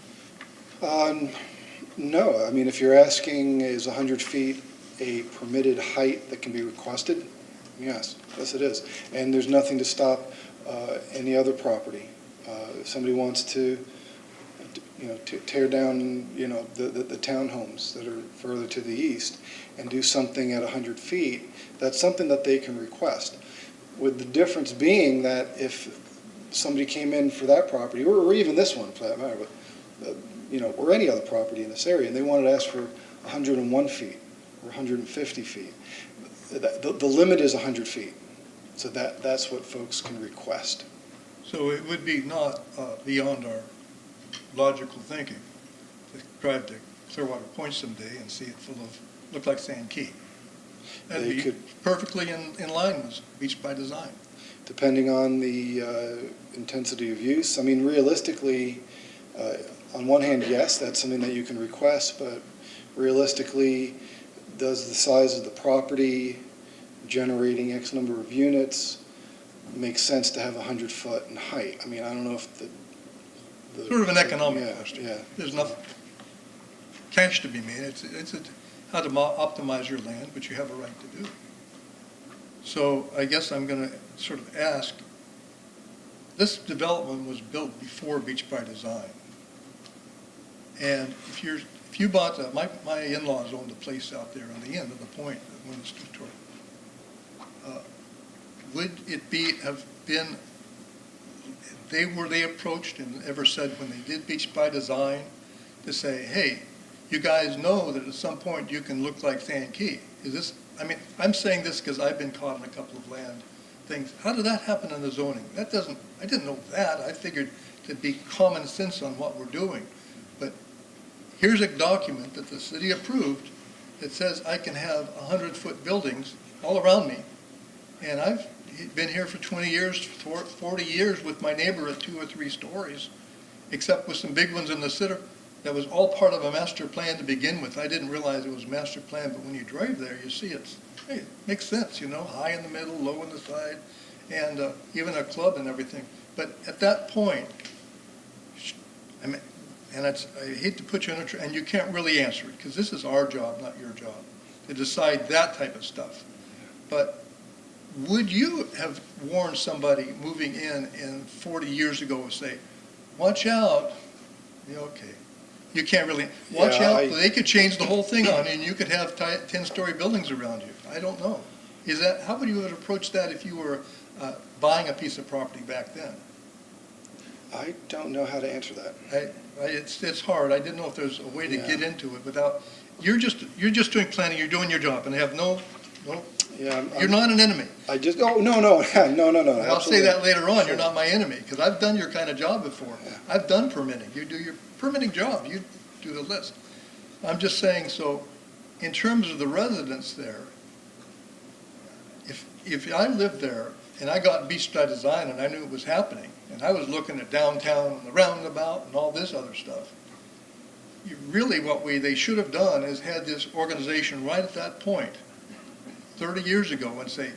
No, I mean, if you're asking is 100 feet a permitted height that can be requested, yes it is. And there's nothing to stop any other property. If somebody wants to tear down, the townhomes that are further to the east and do something at 100 feet, that's something that they can request. With the difference being that if somebody came in for that property, or even this one for that matter, but, or any other property in this area, and they wanted to ask for 101 feet or 150 feet, the limit is 100 feet. So that's what folks can request. So it would be not beyond our logical thinking to drive to Clearwater Point someday and see it look like Sand Key. That'd be perfectly in line with beach by design. Depending on the intensity of use. I mean, realistically, on one hand, yes, that's something that you can request, but realistically, does the size of the property generating X number of units make sense to have 100 foot in height? I mean, I don't know if the sort of an economic question. Yeah. There's enough cash to be made. It's how to optimize your land, which you have a right to do. So I guess I'm going to sort of ask, this development was built before beach by design. And if you bought my in-laws owned a place out there on the end of the point, one of the two-story. Would it have been, were they approached and ever said when they did beach by design to say, hey, you guys know that at some point you can look like Sand Key? Is this, I mean, I'm saying this because I've been caught in a couple of land things. How did that happen in the zoning? I didn't know that. I figured it'd be common sense on what we're doing. But here's a document that the city approved that says I can have 100-foot buildings all around me. And I've been here for 20 years, 40 years with my neighbor at 2 or 3 stories, except with some big ones in the center. That was all part of a master plan to begin with. I didn't realize it was master plan, but when you drive there, you see it makes sense, high in the middle, low in the side, and even a club and everything. But at that point, I mean, and I hate to put you in and you can't really answer it, because this is our job, not your job, to decide that type of stuff. But would you have warned somebody moving in 40 years ago and say, watch out, okay. You can't really, watch out, they could change the whole thing on you and you could have 10-story buildings around you. I don't know. How would you have approached that if you were buying a piece of property back then? I don't know how to answer that. It's hard. I didn't know if there's a way to get into it without, you're just doing planning, you're doing your job, and have no. You're not an enemy. No. I'll say that later on. Sure. You're not my enemy, because I've done your kind of job before. Yeah. I've done permitting. You do your permitting job. You do the list. I'm just saying, so in terms of the residents there, if I lived there and I got beach by design and I knew it was happening, and I was looking at downtown and the roundabout and all this other stuff, really what they should have done is had this organization right at that point 30 years ago and say,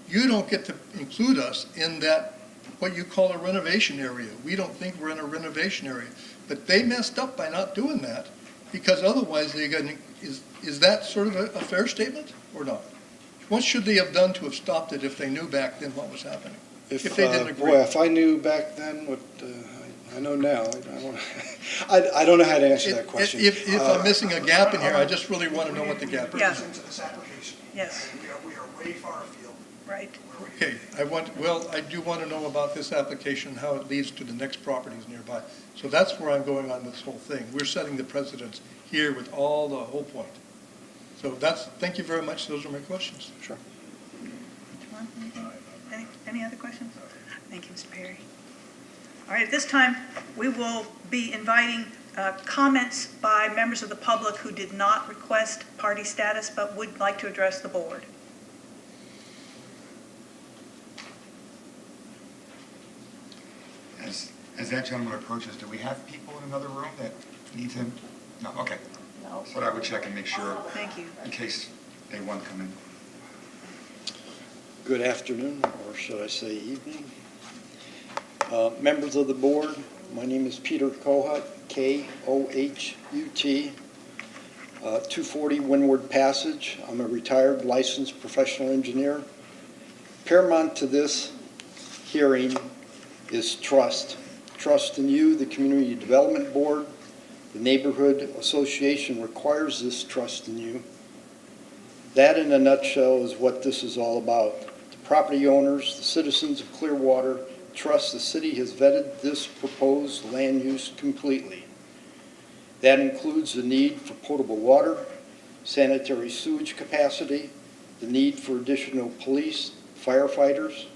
you don't get to include us in that, what you call a renovation area. We don't think we're in a renovation area. But they messed up by not doing that. Because otherwise, they're going to, is that sort of a fair statement or not? What should they have done to have stopped it if they knew back then what was happening? If they didn't agree? Boy, if I knew back then what I know now, I don't know how to answer that question. If I'm missing a gap in here, I just really want to know what the gap is. Yeah. Into this application. Yes. And we are way far afield. Right. Okay, I do want to know about this application, how it leads to the next properties nearby. So that's where I'm going on this whole thing. We're setting the precedents here with the whole point. So thank you very much. Those are my questions. Sure. John, anything? Any other questions? Thank you, Mr. Perry. All right, at this time, we will be inviting comments by members of the public who did not request party status but would like to address the board. As that gentleman approaches, do we have people in another room that need him? No, okay. No. But I would check and make sure. Thank you. In case they want to come in. Good afternoon, or should I say evening. Members of the board, my name is Peter Kohut, K-O-H-U-T, 240 Windward Passage. I'm a retired licensed professional engineer. Paramount to this hearing is trust. Trust in you, the Community Development Board. The Neighborhood Association requires this trust in you. That, in a nutshell, is what this is all about. The property owners, the citizens of Clearwater, trust the city has vetted this proposed land use completely. That includes the need for potable water, sanitary sewage capacity, the need for additional police, firefighters,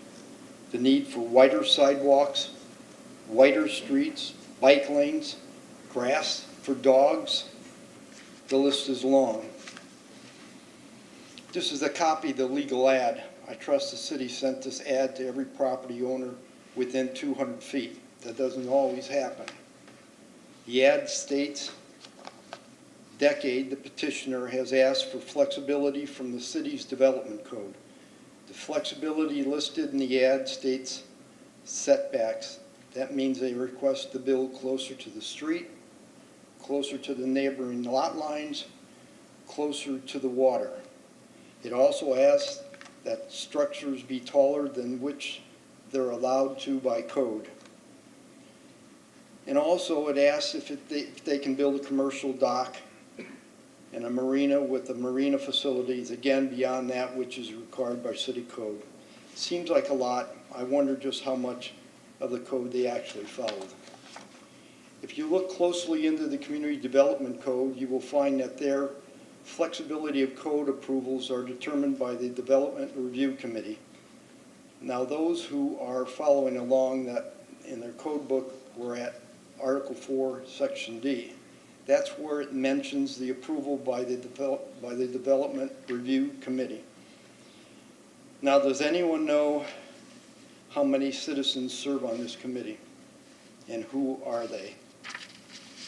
the need for wider sidewalks, wider streets, bike lanes, grass for dogs. The list is long. This is a copy of the legal ad. I trust the city sent this ad to every property owner within 200 feet. That doesn't always happen. The ad states, decade, the petitioner has asked for flexibility from the city's development code. The flexibility listed in the ad states setbacks. That means they request to build closer to the street, closer to the neighboring lot lines, closer to the water. It also asks that structures be taller than which they're allowed to by code. And also it asks if they can build a commercial dock and a marina with the marina facilities, again, beyond that which is required by city code. Seems like a lot. I wonder just how much of the code they actually followed. If you look closely into the Community Development Code, you will find that their flexibility of code approvals are determined by the Development Review Committee. Now, those who are following along that in their code book were at Article 4, Section D. That's where it mentions the approval by the Development Review Committee. Now, does anyone know how many citizens serve on this committee? And who are they?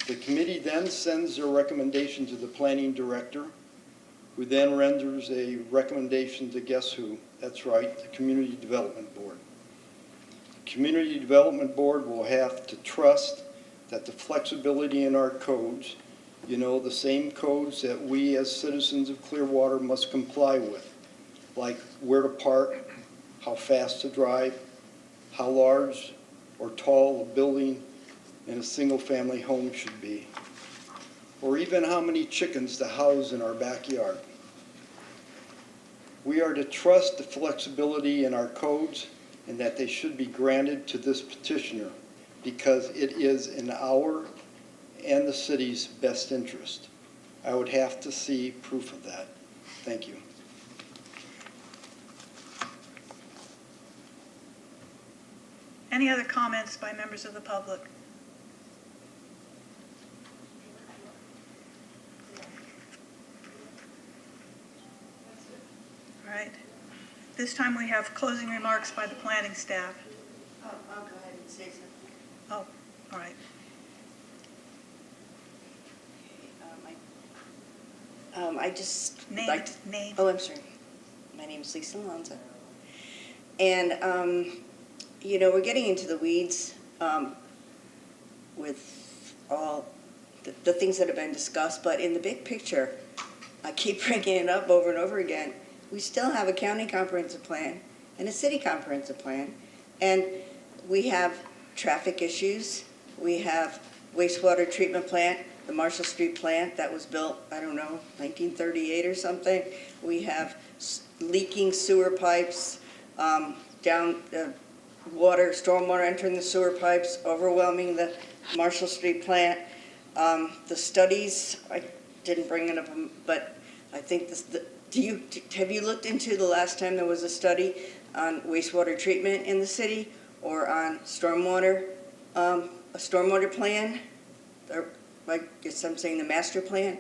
The committee then sends their recommendation to the planning director, who then renders a recommendation to guess who? That's right, the Community Development Board. The Community Development Board will have to trust that the flexibility in our codes, you know, the same codes that we as citizens of Clearwater must comply with, like where to park, how fast to drive, how large or tall a building in a single-family home should be, or even how many chickens to house in our backyard. We are to trust the flexibility in our codes and that they should be granted to this petitioner because it is in our and the city's best interest. I would have to see proof of that. Thank you. Any other comments by members of the public? All right. This time we have closing remarks by the planning staff. I'll go ahead and say something. Oh, all right. I just Name. like to, Name. Oh, I'm sorry. My name is Lisa Alonzo. And, you know, we're getting into the weeds with all the things that have been discussed, but in the big picture, I keep bringing it up over and over again, we still have a county comprehensive plan and a city comprehensive plan, and we have traffic issues, we have wastewater treatment plant, the Marshall Street plant that was built, I don't know, 1938 or something. We have leaking sewer pipes, down water, stormwater entering the sewer pipes, overwhelming the Marshall Street plant. The studies, I didn't bring it up, but I think have you looked into the last time there was a study on wastewater treatment in the city or on stormwater, a stormwater plan? Or I guess I'm saying the master plan.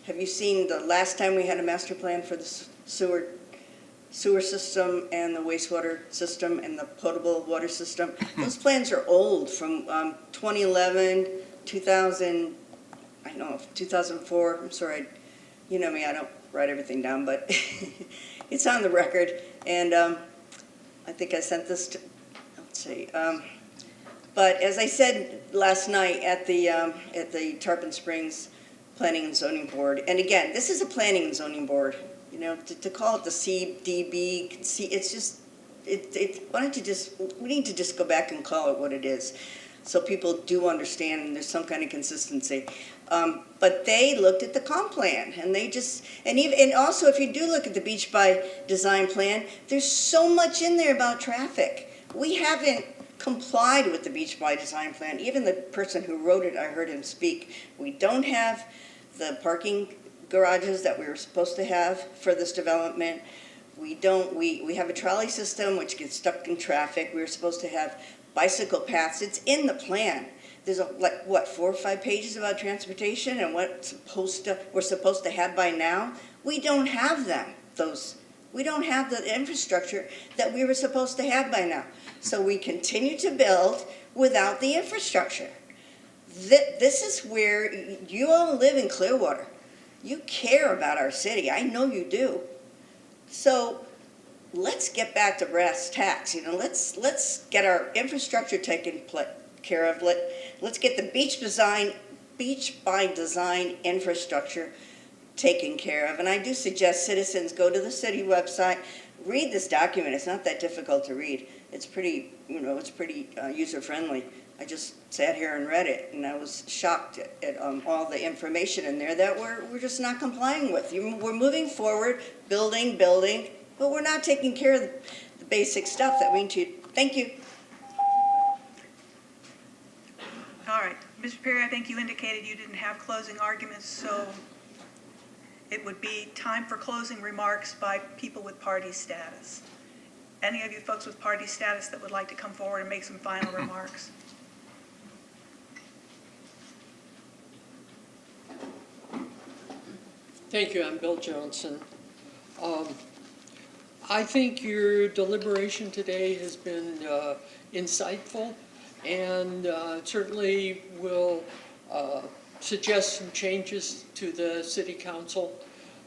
Have you seen the last time we had a master plan for the sewer system and the wastewater system and the potable water system? Those plans are old, from 2011, 2000, I don't know, 2004. I'm sorry, you know me, I don't write everything down, but it's on the record. And I think I sent this to, let's see. But as I said last night at the Tarpon Springs Planning and Zoning Board, and again, this is a Planning and Zoning Board, you know, to call it the CDB, it's just, why don't you just, we need to just go back and call it what it is, so people do understand and there's some kind of consistency. But they looked at the comp plan, and they just, and also if you do look at the Beach by Design plan, there's so much in there about traffic. We haven't complied with the Beach by Design plan. Even the person who wrote it, I heard him speak. We don't have the parking garages that we were supposed to have for this development. We have a trolley system which gets stuck in traffic. We were supposed to have bicycle paths. It's in the plan. There's like, what, 4 or 5 pages about transportation and what we're supposed to have by now. We don't have them, we don't have the infrastructure that we were supposed to have by now. So we continue to build without the infrastructure. This is where you all live in Clearwater. You care about our city. I know you do. So let's get back to brass tacks. You know, let's get our infrastructure taken care of. Let's get the Beach by Design infrastructure taken care of. And I do suggest citizens go to the city website, read this document. It's not that difficult to read. It's pretty, you know, it's pretty user-friendly. I just sat here and read it, and I was shocked at all the information in there that we're just not complying with. We're moving forward, building, but we're not taking care of the basic stuff that we need to. Thank you. All right, Mr. Perry, I think you indicated you didn't have closing arguments, so it would be time for closing remarks by people with party status. Any of you folks with party status that would like to come forward and make some final remarks? Thank you. I'm Bill Johnson. I think your deliberation today has been insightful, and certainly will suggest some changes to the City Council.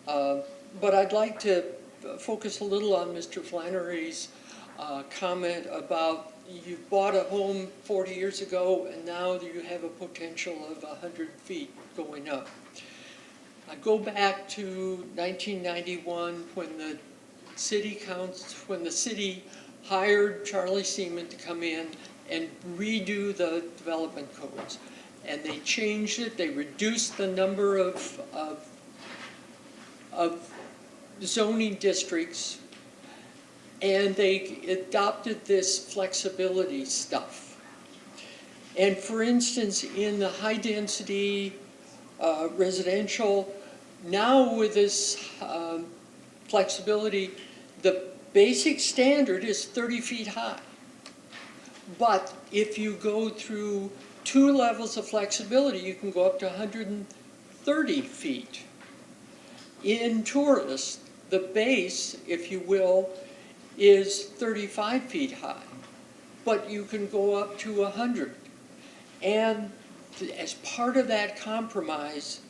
But I'd like to focus a little on Mr. Flannery's comment about you bought a home 40 years ago and now you have a potential of 100 feet going up. I go back to 1991 when the city hired Charlie Seaman to come in and redo the development codes. And they changed it, they reduced the number of zoning districts, and they adopted this flexibility stuff. And for instance, in the high density residential, now with this flexibility, the basic standard is 30 feet high. But if you go through 2 levels of flexibility, you can go up to 130 feet. In tourists, the base, if you will, is 35 feet high, but you can go up to 100. And as part of that compromise,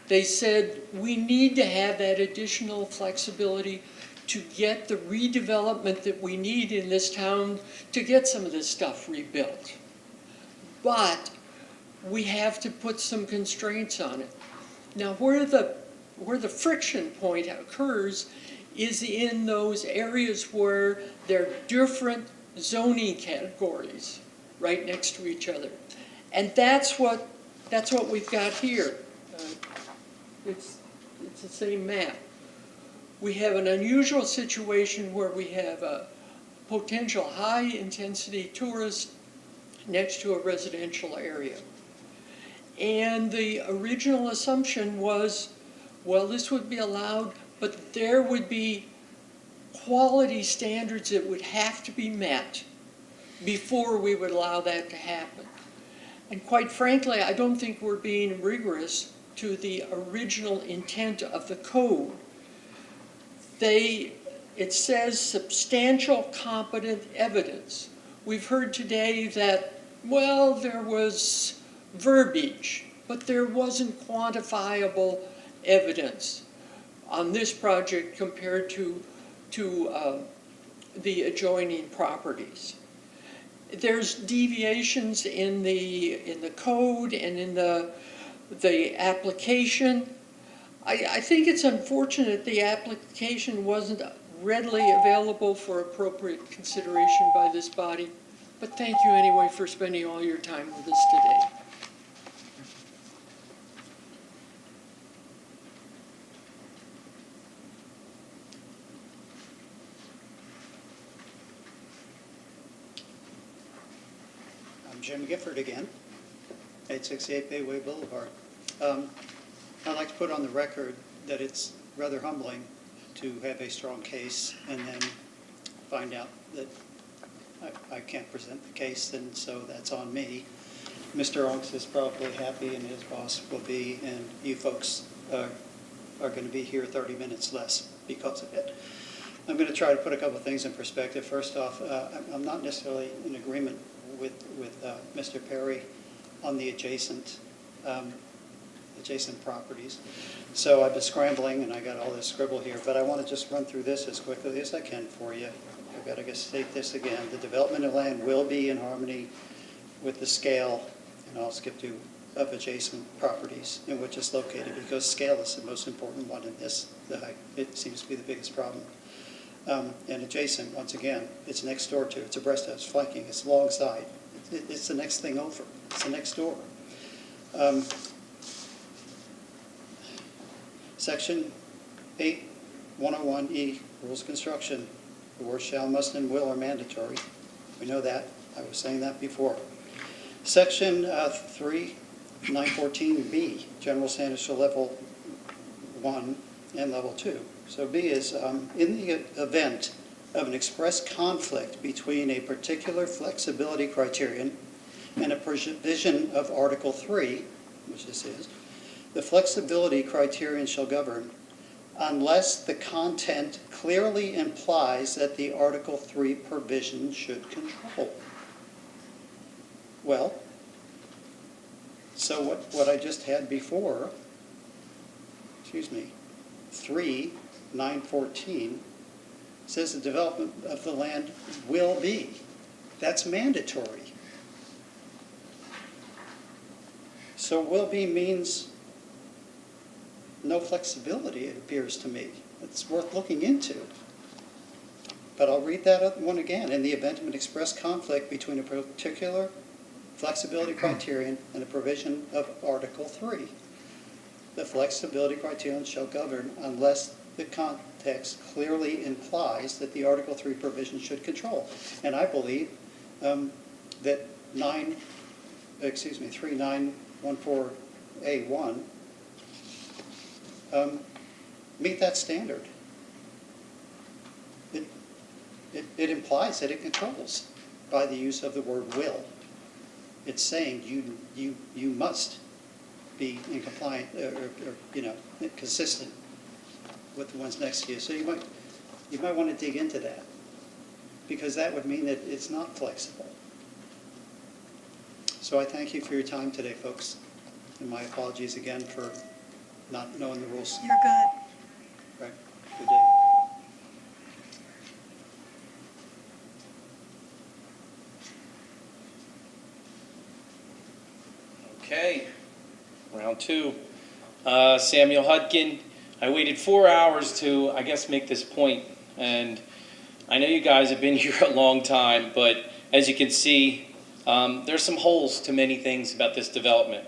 they said we need to have that additional flexibility to get the redevelopment that we need in this town to get some of this stuff rebuilt. But we have to put some constraints on it. Now, where the friction point occurs is in those areas where there are different zoning categories right next to each other. And that's what we've got here. It's the same map. We have an unusual situation where we have a potential high-intensity tourist next to a residential area. And the original assumption was, well, this would be allowed, but there would be quality standards that would have to be met before we would allow that to happen. And quite frankly, I don't think we're being rigorous to the original intent of the code. It says substantial competent evidence. We've heard today that, well, there was verbiage, but there wasn't quantifiable evidence on this project compared to the adjoining properties. There's deviations in the code and in the application. I think it's unfortunate the application wasn't readily available for appropriate consideration by this body, but thank you anyway for spending all your time with us today. I'm Jim Gifford again, 868 Bayway Boulevard. I'd like to put on the record that it's rather humbling to have a strong case and then find out that I can't present the case, and so that's on me. Mr. Onks is probably happy, and his boss will be, and you folks are going to be here 30 minutes less because of it. I'm going to try to put a couple of things in perspective. First off, I'm not necessarily in agreement with Mr. Perry on the adjacent properties. So I've been scrambling, and I got all this scribble here, but I want to just run through this as quickly as I can for you. I've got to state this again. The development of land will be in harmony with the scale, and I'll skip to, of adjacent properties in which it's located, because scale is the most important one in this. It seems to be the biggest problem. And adjacent, once again, it's next door to, it's abreast of, it's flanking, it's alongside. It's the next thing over. It's the next door. Section 8-101E, Rules of Construction. The words shall, must, and will are mandatory. We know that. I was saying that before. Section 3-914B, General Standards for Level 1 and Level 2. So B is, in the event of an express conflict between a particular flexibility criterion and a provision of Article 3, which this is, the flexibility criterion shall govern unless the content clearly implies that the Article 3 provision should control. Well, so what I just had before, 3-914, says the development of the land will be. That's mandatory. So will be means no flexibility, it appears to me. It's worth looking into. But I'll read that one again. In the event of an express conflict between a particular flexibility criterion and a provision of Article 3, the flexibility criterion shall govern unless the context clearly implies that the Article 3 provision should control. And I believe that 3914A1 meet that standard. It implies that it controls by the use of the word will. It's saying you must be in compliant or consistent with the ones next to you. So you might want to dig into that, because that would mean that it's not flexible. So I thank you for your time today, folks, and my apologies again for not knowing the rules. You're good. Right. Good day. Okay. round two. Samuel Hudkin, I waited 4 hours to, I guess, make this point, and I know you guys have been here a long time, but as you can see, there's some holes to many things about this development.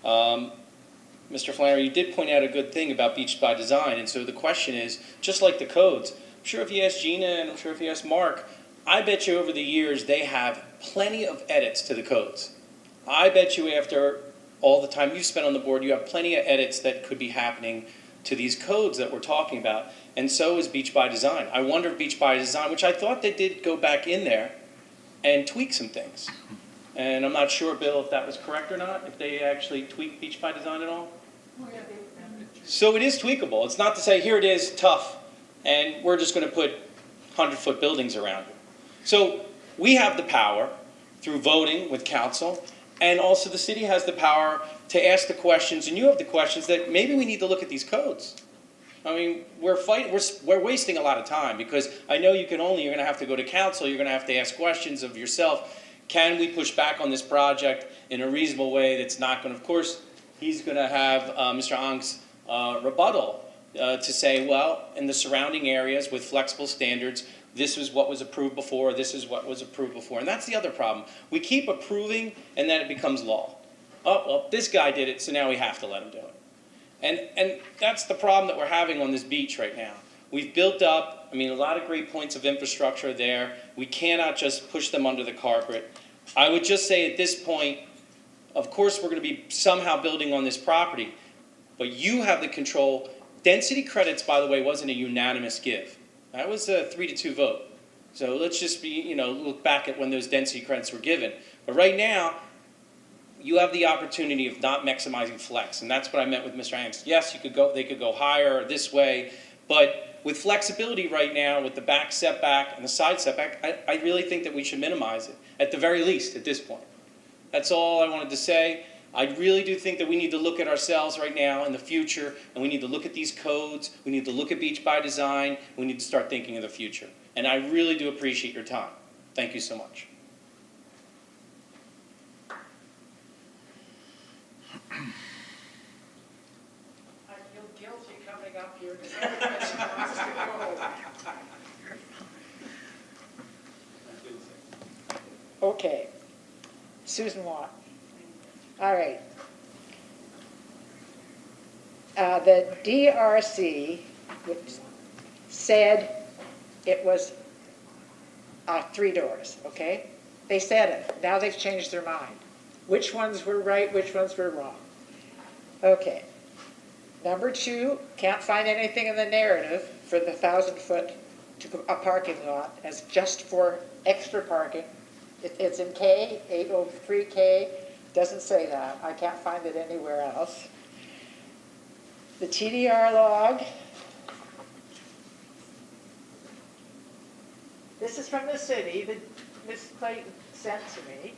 Mr. Flannery, you did point out a good thing about Beach by Design, and so the question is, just like the codes, I'm sure if you ask Gina and I'm sure if you ask Mark, I bet you over the years they have plenty of edits to the codes. I bet you after all the time you've spent on the board, you have plenty of edits that could be happening to these codes that we're talking about, and so is Beach by Design. I wonder if Beach by Design, which I thought they did go back in there and tweak some things. And I'm not sure, Bill, if that was correct or not, if they actually tweaked Beach by Design at all. So it is tweakable. It's not to say, here it is, tough, and we're just going to put 100-foot buildings around it. So we have the power through voting with council, and also the city has the power to ask the questions, and you have the questions that maybe we need to look at these codes. I mean, we're wasting a lot of time, because I know you're going to have to go to council, you're going to have to ask questions of yourself. Can we push back on this project in a reasonable way that's not going to, of course, he's going to have Mr. Ang's rebuttal to say, well, in the surrounding areas with flexible standards, this is what was approved before, this is what was approved before. And that's the other problem. We keep approving, and then it becomes law. Oh, well, this guy did it, so now we have to let him do it. And that's the problem that we're having on this beach right now. We've built up, a lot of great points of infrastructure there. We cannot just push them under the carpet. I would just say at this point, of course we're going to be somehow building on this property, but you have the control. Density credits, by the way, wasn't a unanimous give. That was a 3-2 vote. So let's just look back at when those density credits were given. But right now, you have the opportunity of not maximizing flex, and that's what I meant with Mr. Hanks. Yes, they could go higher or this way, but with flexibility right now, with the back setback and the side setback, I really think that we should minimize it, at the very least, at this point. That's all I wanted to say. I really do think that we need to look at ourselves right now in the future, and we need to look at these codes, we need to look at Beach by Design, and we need to start thinking of the future. And I really do appreciate your time. Thank you so much. I feel guilty coming up here because everybody wants to go. Okay. Susan Watt. All right. The DRC said it was 3 doors, okay? They said it. Now they've changed their mind. Which ones were right, which ones were wrong? Okay. Number 2, can't find anything in the narrative for the 1,000-foot a parking lot as just for extra parking. It's in K, 803K, doesn't say that. I can't find it anywhere else. The TDR log. This is from the city that Ms. Clayton sent to me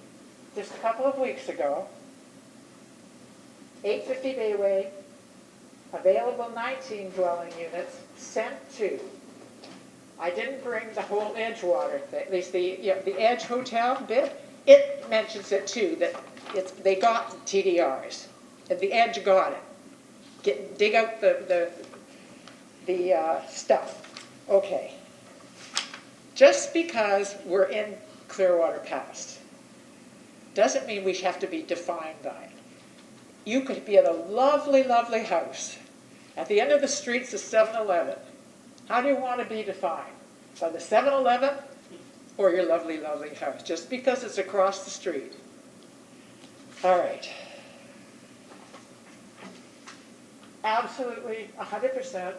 just a couple of weeks ago. 850 Bayway, available 19 dwelling units, sent to. I didn't bring the whole Edgewater thing, at least the Edge Hotel bit. It mentions it too, that they got TDRs, and the Edge got it. Dig out the stuff. Okay. Just because we're in Clearwater Pass doesn't mean we have to be defined by it. You could be at a lovely, lovely house. At the end of the street's a 7-Eleven. How do you want to be defined? By the 7-Eleven or your lovely, lovely house? Just because it's across the street. All right. Absolutely, 100%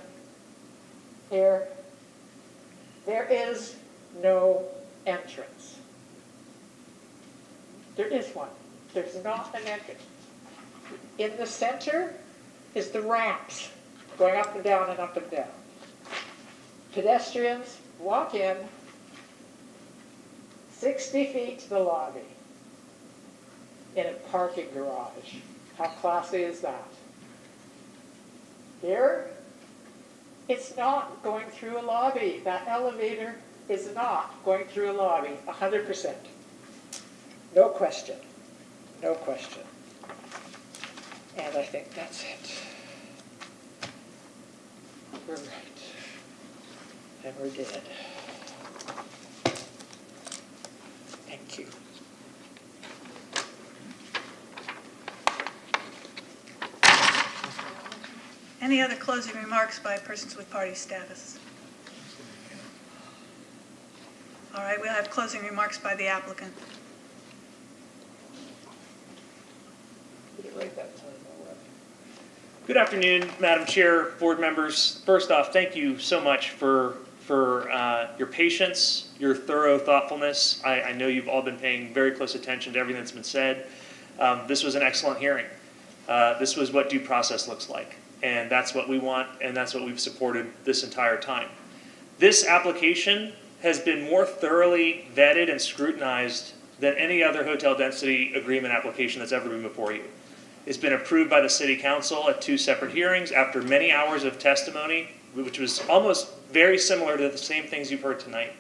here. There is no entrance. There is one. There's not an entrance. In the center is the ramps going up and down and up and down. Pedestrians walk in 60 feet to the lobby in a parking garage. How classy is that? Here, it's not going through a lobby. That elevator is not going through a lobby, 100%. No question. No question. And I think that's it. We're right. And we're dead. Thank you. Any other closing remarks by persons with party status? All right, we'll have closing remarks by the applicant. Good afternoon, Madam Chair, board members. First off, thank you so much for your patience, your thorough thoughtfulness. I know you've all been paying very close attention to everything that's been said. This was an excellent hearing. This was what due process looks like, and that's what we want, and that's what we've supported this entire time. This application has been more thoroughly vetted and scrutinized than any other hotel density agreement application that's ever been before you. It's been approved by the City Council at 2 separate hearings after many hours of testimony, which was almost very similar to the same things you've heard tonight.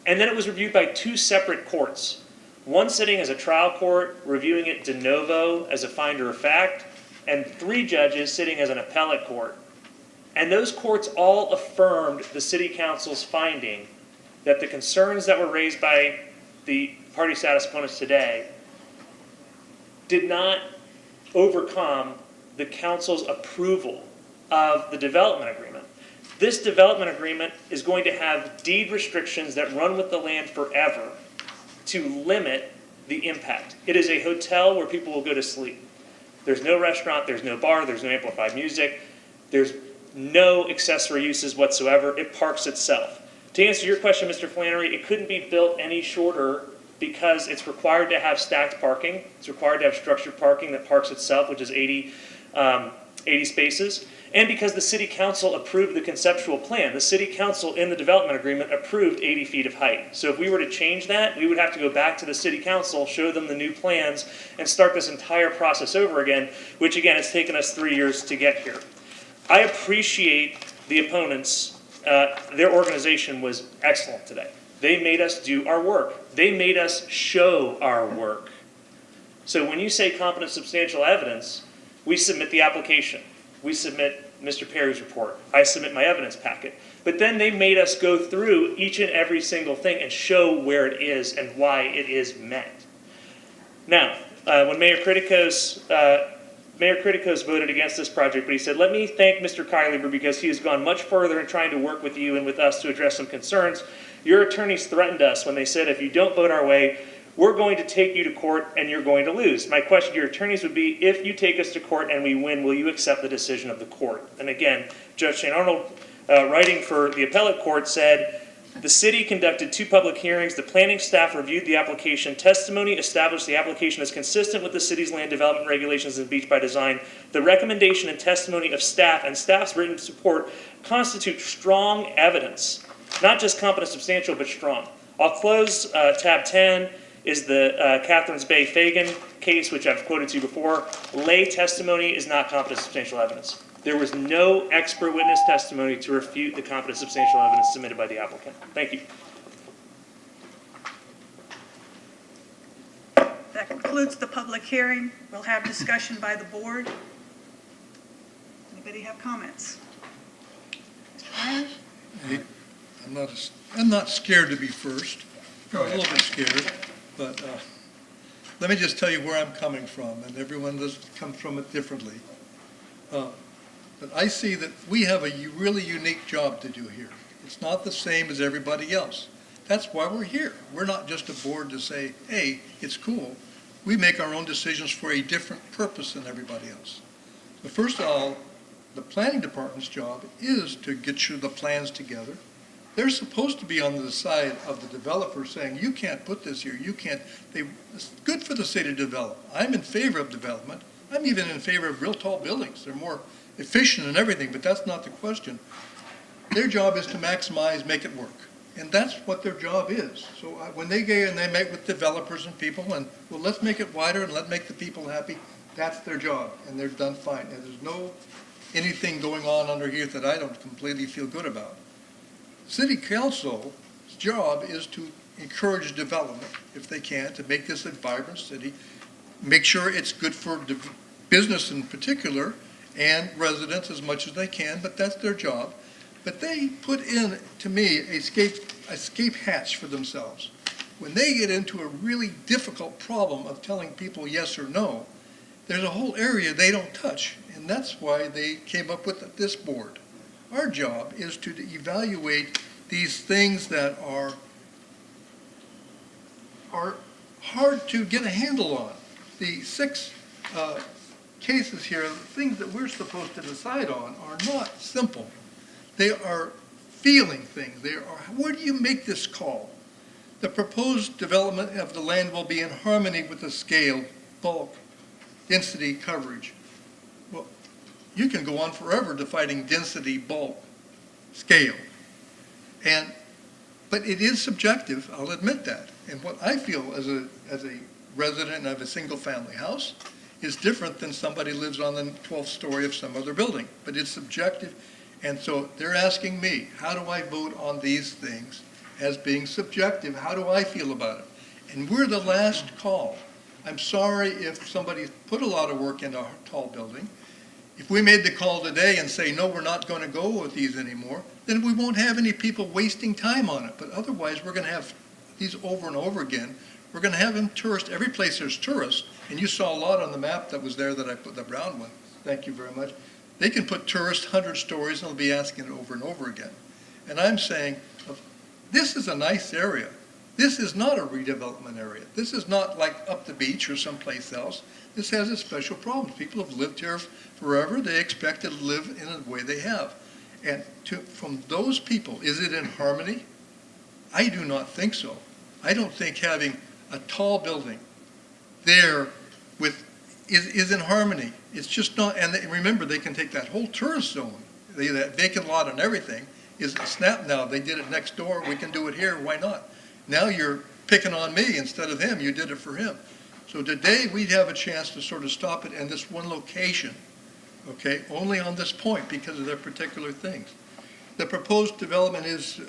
And then it was reviewed by 2 separate courts, one sitting as a trial court, reviewing it de novo as a finder of fact, and 3 judges sitting as an appellate court. And those courts all affirmed the City Council's finding that the concerns that were raised by the party status opponents today did not overcome the council's approval of the development agreement. This development agreement is going to have deed restrictions that run with the land forever to limit the impact. It is a hotel where people will go to sleep. There's no restaurant, there's no bar, there's no amplified music, there's no accessory uses whatsoever. It parks itself. To answer your question, Mr. Flannery, it couldn't be built any shorter because it's required to have stacked parking. It's required to have structured parking that parks itself, which is 80 spaces. And because the City Council approved the conceptual plan. The City Council in the development agreement approved 80 feet of height. So if we were to change that, we would have to go back to the City Council, show them the new plans, and start this entire process over again, which again, it's taken us 3 years to get here. I appreciate the opponents. Their organization was excellent today. They made us do our work. They made us show our work. So when you say competent substantial evidence, we submit the application. We submit Mr. Perry's report. I submit my evidence packet. But then they made us go through each and every single thing and show where it is and why it is met. Now, when Mayor Kritikos voted against this project, but he said, let me thank Mr. Kylieber because he has gone much further in trying to work with you and with us to address some concerns. Your attorneys threatened us when they said, if you don't vote our way, we're going to take you to court and you're going to lose. My question to your attorneys would be, if you take us to court and we win, will you accept the decision of the court? And again, Judge Shane Arnold, writing for the appellate court, said, the city conducted 2 public hearings. The planning staff reviewed the application. Testimony established the application is consistent with the city's land development regulations and beach by design. The recommendation and testimony of staff and staff's written support constitute strong evidence, not just competent substantial, but strong. I'll close tab 10 is the Catherine's Bay Fagan case, which I've quoted to you before. Lay testimony is not competent substantial evidence. There was no expert witness testimony to refute the competent substantial evidence submitted by the applicant. Thank you. That concludes the public hearing. We'll have discussion by the board. Anybody have comments? Mr. Myers? I'm not scared to be first. I'm a little bit scared, but let me just tell you where I'm coming from, and everyone comes from it differently. But I see that we have a really unique job to do here. It's not the same as everybody else. That's why we're here. We're not just a board to say, hey, it's cool. We make our own decisions for a different purpose than everybody else. So first of all, the planning department's job is to get you the plans together. They're supposed to be on the side of the developer saying, you can't put this here, you can't. It's good for the city to develop. I'm in favor of development. I'm even in favor of real tall buildings. They're more efficient and everything, but that's not the question. Their job is to maximize, make it work. And that's what their job is. So when they go and they meet with developers and people and, well, let's make it wider and let's make the people happy, that's their job. And they're done fine. And there's no anything going on under here that I don't completely feel good about. City Council's job is to encourage development, if they can, to make this a vibrant city, make sure it's good for business in particular, and residents as much as they can, but that's their job. But they put in, to me, a escape hatch for themselves. When they get into a really difficult problem of telling people yes or no, there's a whole area they don't touch, and that's why they came up with this board. Our job is to evaluate these things that are hard to get a handle on. The 6 cases here, the things that we're supposed to decide on are not simple. They are feeling things. They are, where do you make this call? The proposed development of the land will be in harmony with the scale, bulk, density, coverage. Well, you can go on forever defining density, bulk, scale. But it is subjective, I'll admit that. And what I feel as a resident of a single family house is different than somebody who lives on the 12th story of some other building. But it's subjective. And so they're asking me, how do I vote on these things as being subjective? How do I feel about it? And we're the last call. I'm sorry if somebody put a lot of work into a tall building. If we made the call today and say, no, we're not going to go with these anymore, then we won't have any people wasting time on it. But otherwise, we're going to have these over and over again. We're going to have them tourist. Every place there's tourists, and you saw a lot on the map that was there that I put, the brown one. Thank you very much. They can put tourists 100 stories, and they'll be asking it over and over again. And I'm saying, this is a nice area. This is not a redevelopment area. This is not like up the beach or someplace else. This has its special problems. People have lived here forever. They expect to live in the way they have. And from those people, is it in harmony? I do not think so. I don't think having a tall building there is in harmony. It's just not, and remember, they can take that whole tourist zone, that vacant lot and everything, is a snap now. They did it next door. We can do it here. Why not? Now you're picking on me instead of him. You did it for him. So today we'd have a chance to sort of stop it in this one location, okay, only on this point because of their particular things. The proposed development is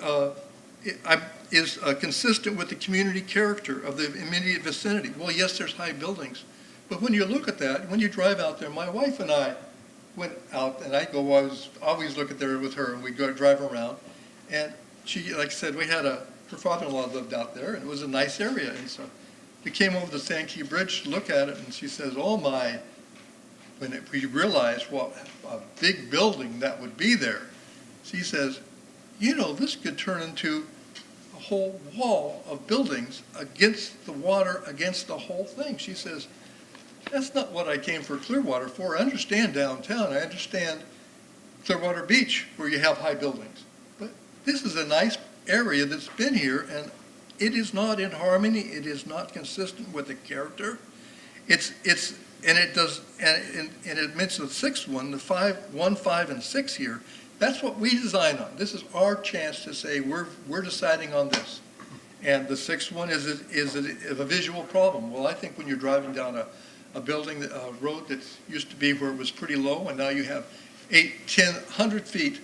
consistent with the community character of the immediate vicinity. Well, yes, there's high buildings, but when you look at that, when you drive out there, my wife and I went out, and I always look at there with her, and we go drive around, and she, like I said, her father-in-law lived out there, and it was a nice area, and so we came over the Sankey Bridge to look at it, and she says, oh my, we realized what a big building that would be there. She says, you know, this could turn into a whole wall of buildings against the water, against the whole thing. She says, that's not what I came for Clearwater for. I understand downtown. I understand Clearwater Beach where you have high buildings. But this is a nice area that's been here, and it is not in harmony. It is not consistent with the character. It admits the 6th one, the 1, 5, and 6 here. That's what we design on. This is our chance to say we're deciding on this. And the 6th one is a visual problem. Well, I think when you're driving down a building, a road that used to be where it was pretty low, and now you have 8, 10, 100 feet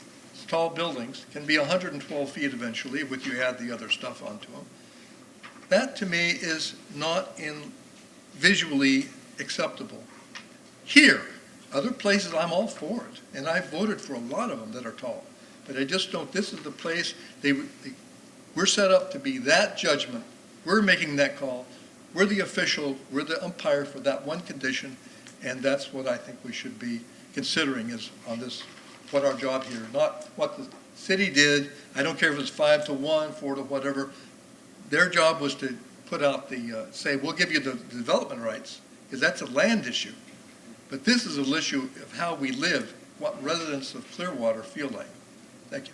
tall buildings, can be 112 feet eventually, if you add the other stuff onto them. That to me is not visually acceptable. Here, other places I'm all for it, and I voted for a lot of them that are tall, but I just don't, this is the place, we're set up to be that judgment. We're making that call. We're the official, we're the umpire for that one condition, and that's what I think we should be considering is on this, what our job here, not what the city did. I don't care if it's 5 to 1, 4 to whatever. Their job was to put out say, we'll give you the development rights, because that's a land issue. But this is an issue of how we live, what residents of Clearwater feel like. Thank you.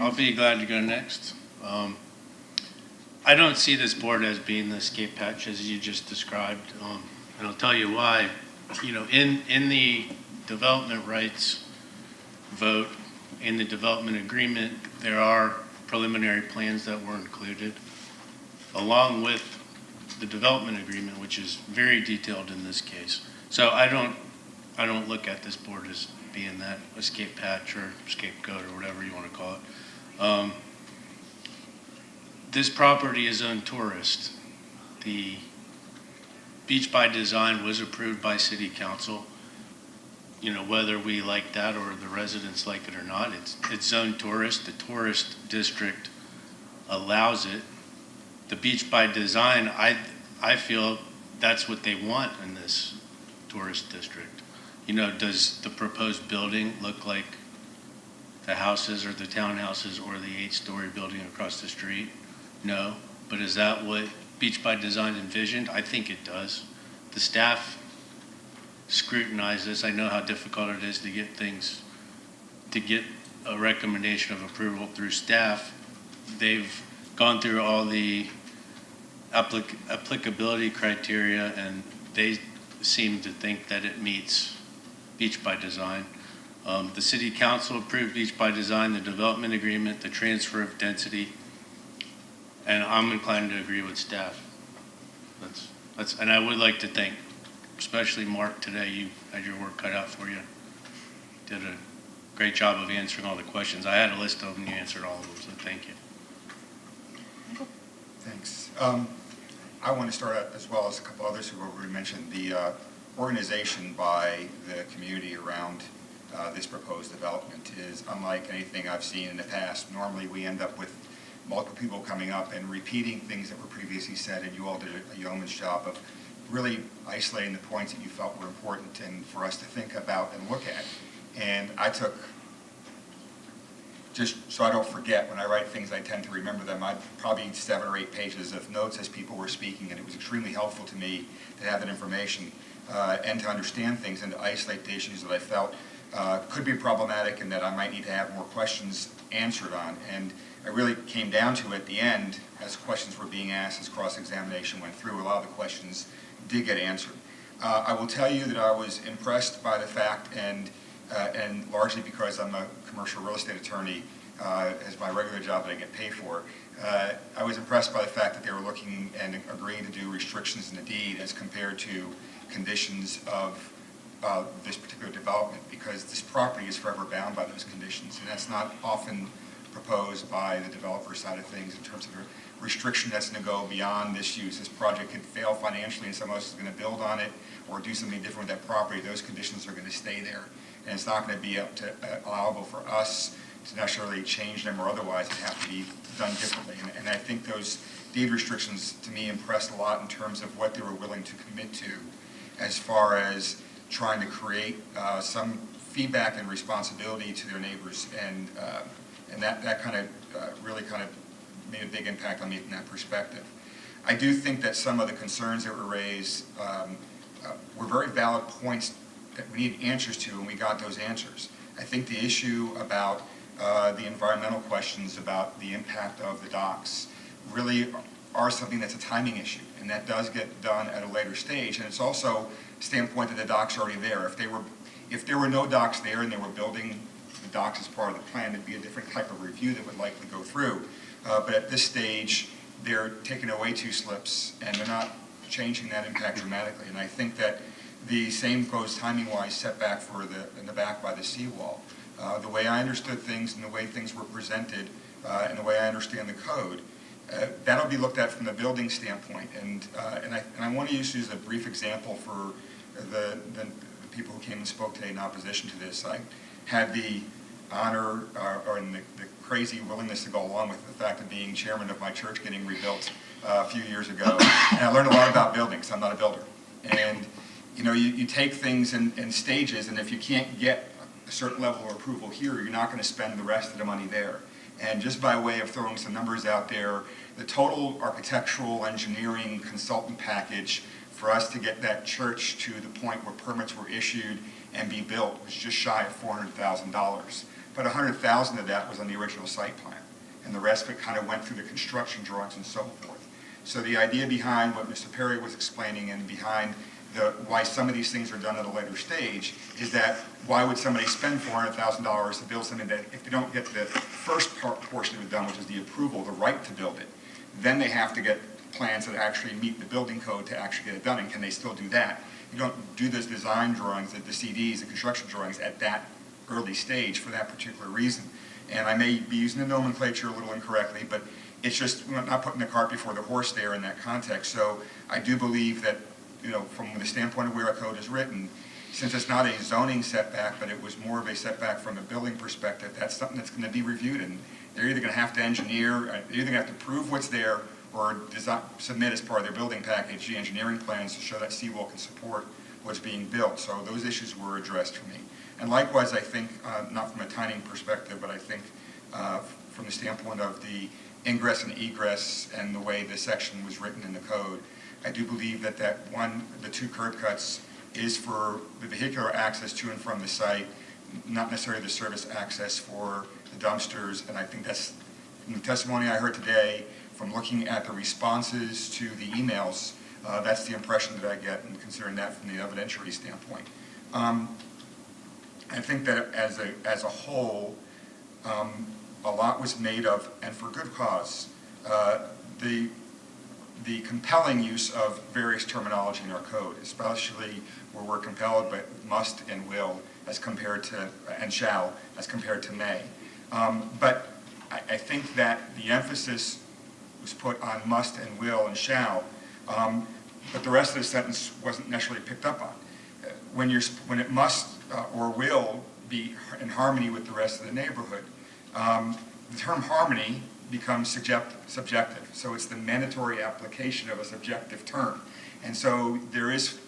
I'll be glad to go next. I don't see this board as being the escape hatch as you just described, and I'll tell you why. You know, in the development rights vote, in the development agreement, there are preliminary plans that were included, along with the development agreement, which is very detailed in this case. So I don't look at this board as being that escape hatch or scapegoat or whatever you want to call it. This property is zoned tourist. the Beach by Design was approved by City Council. You know, whether we like that or the residents like it or not, it's zoned tourist. The tourist district allows it. The Beach by Design, I feel that's what they want in this tourist district. You know, does the proposed building look like the houses or the townhouses or the 8-story building across the street? No. But is that what Beach by Design envisioned? I think it does. The staff scrutinize this. I know how difficult it is to get things, to get a recommendation of approval through staff. They've gone through all the applicability criteria, and they seem to think that it meets Beach by Design. The City Council approved Beach by Design, the development agreement, the transfer of density, and I'm inclined to agree with staff. And I would like to thank, especially Mark today, you had your work cut out for you. Did a great job of answering all the questions. I had a list of them, you answered all of them, so thank you. Thanks. I want to start out, as well as a couple others who have already mentioned, the organization by the community around this proposed development is unlike anything I've seen in the past. Normally we end up with multiple people coming up and repeating things that were previously said, and you all did a yeoman's job of really isolating the points that you felt were important and for us to think about and look at. And I took, just so I don't forget, when I write things I tend to remember them, I probably 7 or 8 pages of notes as people were speaking, and it was extremely helpful to me to have that information and to understand things and to isolate the issues that I felt could be problematic and that I might need to have more questions answered on. And I really came down to at the end, as questions were being asked, as cross-examination went through, a lot of the questions did get answered. I will tell you that I was impressed by the fact, and largely because I'm a commercial real estate attorney, as my regular job that I get paid for, I was impressed by the fact that they were looking and agreeing to do restrictions in the deed as compared to conditions of this particular development, because this property is forever bound by those conditions, and that's not often proposed by the developer side of things in terms of a restriction that's going to go beyond this use. This project could fail financially and someone else is going to build on it or do something different with that property. Those conditions are going to stay there, and it's not going to be allowable for us to necessarily change them or otherwise. It have to be done differently. And I think those deed restrictions, to me, impressed a lot in terms of what they were willing to commit to as far as trying to create some feedback and responsibility to their neighbors, and that kind of really kind of made a big impact on me from that perspective. I do think that some of the concerns that were raised were very valid points that we needed answers to, and we got those answers. I think the issue about the environmental questions about the impact of the docks really are something that's a timing issue, and that does get done at a later stage. And it's also a standpoint that the docks are already there. If there were no docks there and they were building the docks as part of the plan, it'd be a different type of review that would likely go through. But at this stage, they're taking away 2 slips, and they're not changing that impact dramatically. And I think that the same goes timing-wise setback for in the back by the seawall. The way I understood things and the way things were presented and the way I understand the code, that'll be looked at from the building standpoint. And I want to use as a brief example for the people who came and spoke today in opposition to this. I had the honor or the crazy willingness to go along with the fact of being chairman of my church getting rebuilt a few years ago. And I learned a lot about buildings. I'm not a builder. And you know, you take things in stages, and if you can't get a certain level of approval here, you're not going to spend the rest of the money there. And just by way of throwing some numbers out there, the total architectural engineering consultant package for us to get that church to the point where permits were issued and be built was just shy of $400,000. But $100,000 of that was on the original site plan, and the rest of it kind of went through the construction drawings and so forth. So the idea behind what Mr. Perry was explaining and behind why some of these things are done at a later stage is that why would somebody spend $400,000 to build something that if they don't get the first portion of it done, which is the approval, the right to build it, then they have to get plans that actually meet the building code to actually get it done, and can they still do that? You don't do those design drawings, the CDs, the construction drawings at that early stage for that particular reason. And I may be using the nomenclature a little incorrectly, but It's just not putting the cart before the horse there in that context. So I do believe that, from the standpoint of where our code is written, since it's not a zoning setback, but it was more of a setback from a building perspective, that's something that's going to be reviewed, and they're either going to have to engineer, they're either going to have to prove what's there, or submit as part of their building package the engineering plans to show that seawall can support what's being built. So those issues were addressed for me. And likewise, I think, not from a timing perspective, but I think from the standpoint of the ingress and egress and the way the section was written in the code, I do believe that the 2 curb cuts is for the vehicular access to and from the site, not necessarily the service access for the dumpsters. And I think that's, from the testimony I heard today, from looking at the responses to the emails, that's the impression that I get, and considering that from the evidentiary standpoint. I think that as a whole, a lot was made of, and for good cause, the compelling use of various terminology in our code, especially where we're compelled by must and will as compared to, and shall, as compared to may. But I think that the emphasis was put on must and will and shall, but the rest of the sentence wasn't necessarily picked up on. When it must or will be in harmony with the rest of the neighborhood, the term harmony becomes subjective. So it's the mandatory application of a subjective term. And so there is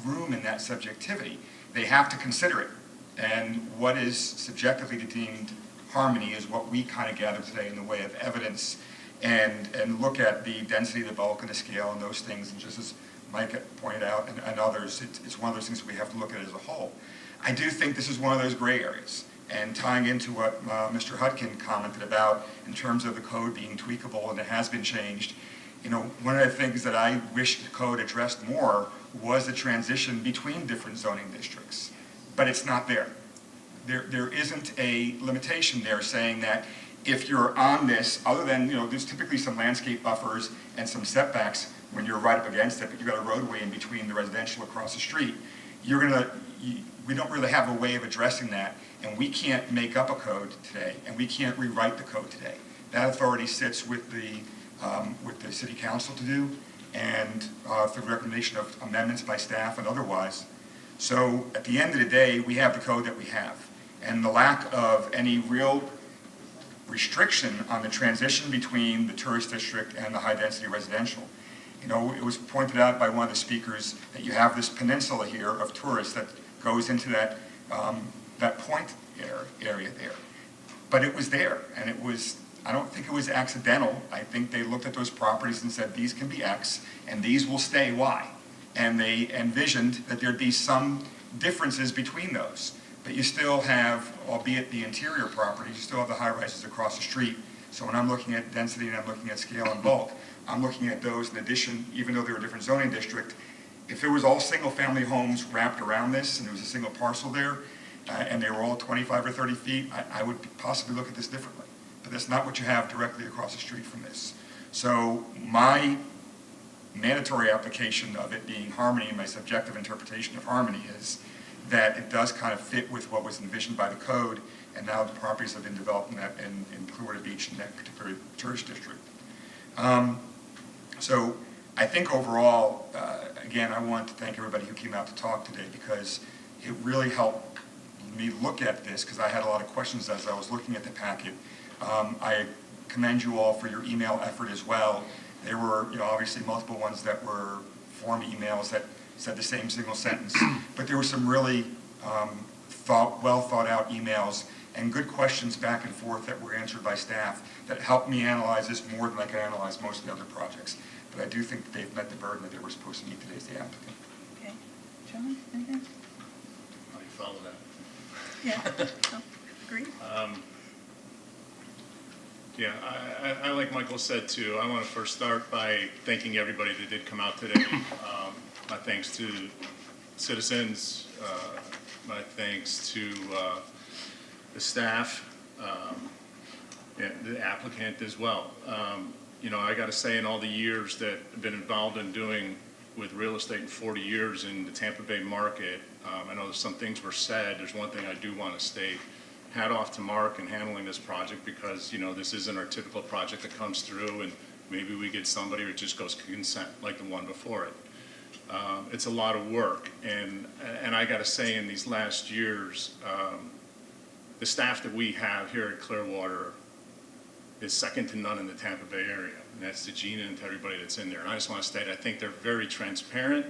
room in that subjectivity. They have to consider it. And what is subjectively deemed harmony is what we kind of gather today in the way of evidence and look at the density, the bulk, and the scale, and those things. And just as Mike pointed out, and others, it's one of those things that we have to look at as a whole. I do think this is one of those gray areas. And tying into what Mr. Hutkin commented about in terms of the code being tweakable, and it has been changed, one of the things that I wish the code addressed more was the transition between different zoning districts. But it's not there. There isn't a limitation there saying that if you're on this, other than, there's typically some landscape buffers and some setbacks when you're right up against it, but you've got a roadway in between the residential across the street, we don't really have a way of addressing that, and we can't make up a code today, and we can't rewrite the code today. That authority sits with the city council to do, and through recommendation of amendments by staff and otherwise. So at the end of the day, we have the code that we have, and the lack of any real restriction on the transition between the tourist district and the high-density residential. It was pointed out by one of the speakers that you have this peninsula here of tourists that goes into that point area there. But it was there, and I don't think it was accidental. I think they looked at those properties and said, these can be X, and these will stay Y. And they envisioned that there'd be some differences between those. But you still have, albeit the interior properties, you still have the high-rises across the street. So when I'm looking at density and I'm looking at scale and bulk, I'm looking at those in addition, even though they're a different zoning district. If there was all single-family homes wrapped around this, and there was a single parcel there, and they were all 25 or 30 feet, I would possibly look at this differently. But that's not what you have directly across the street from this. So my mandatory application of it being harmony, my subjective interpretation of harmony is that it does kind of fit with what was envisioned by the code, and now the properties have been developed in Clearwater Beach in that particular tourist district. So I think overall, again, I want to thank everybody who came out to talk today, because it really helped me look at this, because I had a lot of questions as I was looking at the packet. I commend you all for your email effort as well. There were, obviously multiple ones that were form emails that said the same single sentence, but there were some really well thought out emails and good questions back and forth that were answered by staff that helped me analyze this more than I could analyze most of the other projects. But I do think that they've met the burden that they were supposed to meet today as the applicant. Okay. Gentlemen, anything? I follow that. Yeah, agree? Yeah, I like Michael said too, I want to first start by thanking everybody that did come out today. My thanks to citizens, my thanks to the staff, and the applicant as well. I got to say, in all the years that I've been involved in doing with real estate in 40 years in the Tampa Bay market, I know some things were said. There's one thing I do want to state, hat off to Mark in handling this project because, you know, this isn't our typical project that comes through and maybe we get somebody or it just goes consent like the one before it. It's a lot of work, and I got to say, in these last years, the staff that we have here at Clearwater is second to none in the Tampa Bay area, and that's to Gina and to everybody that's in there. And I just want to state, I think they're very transparent.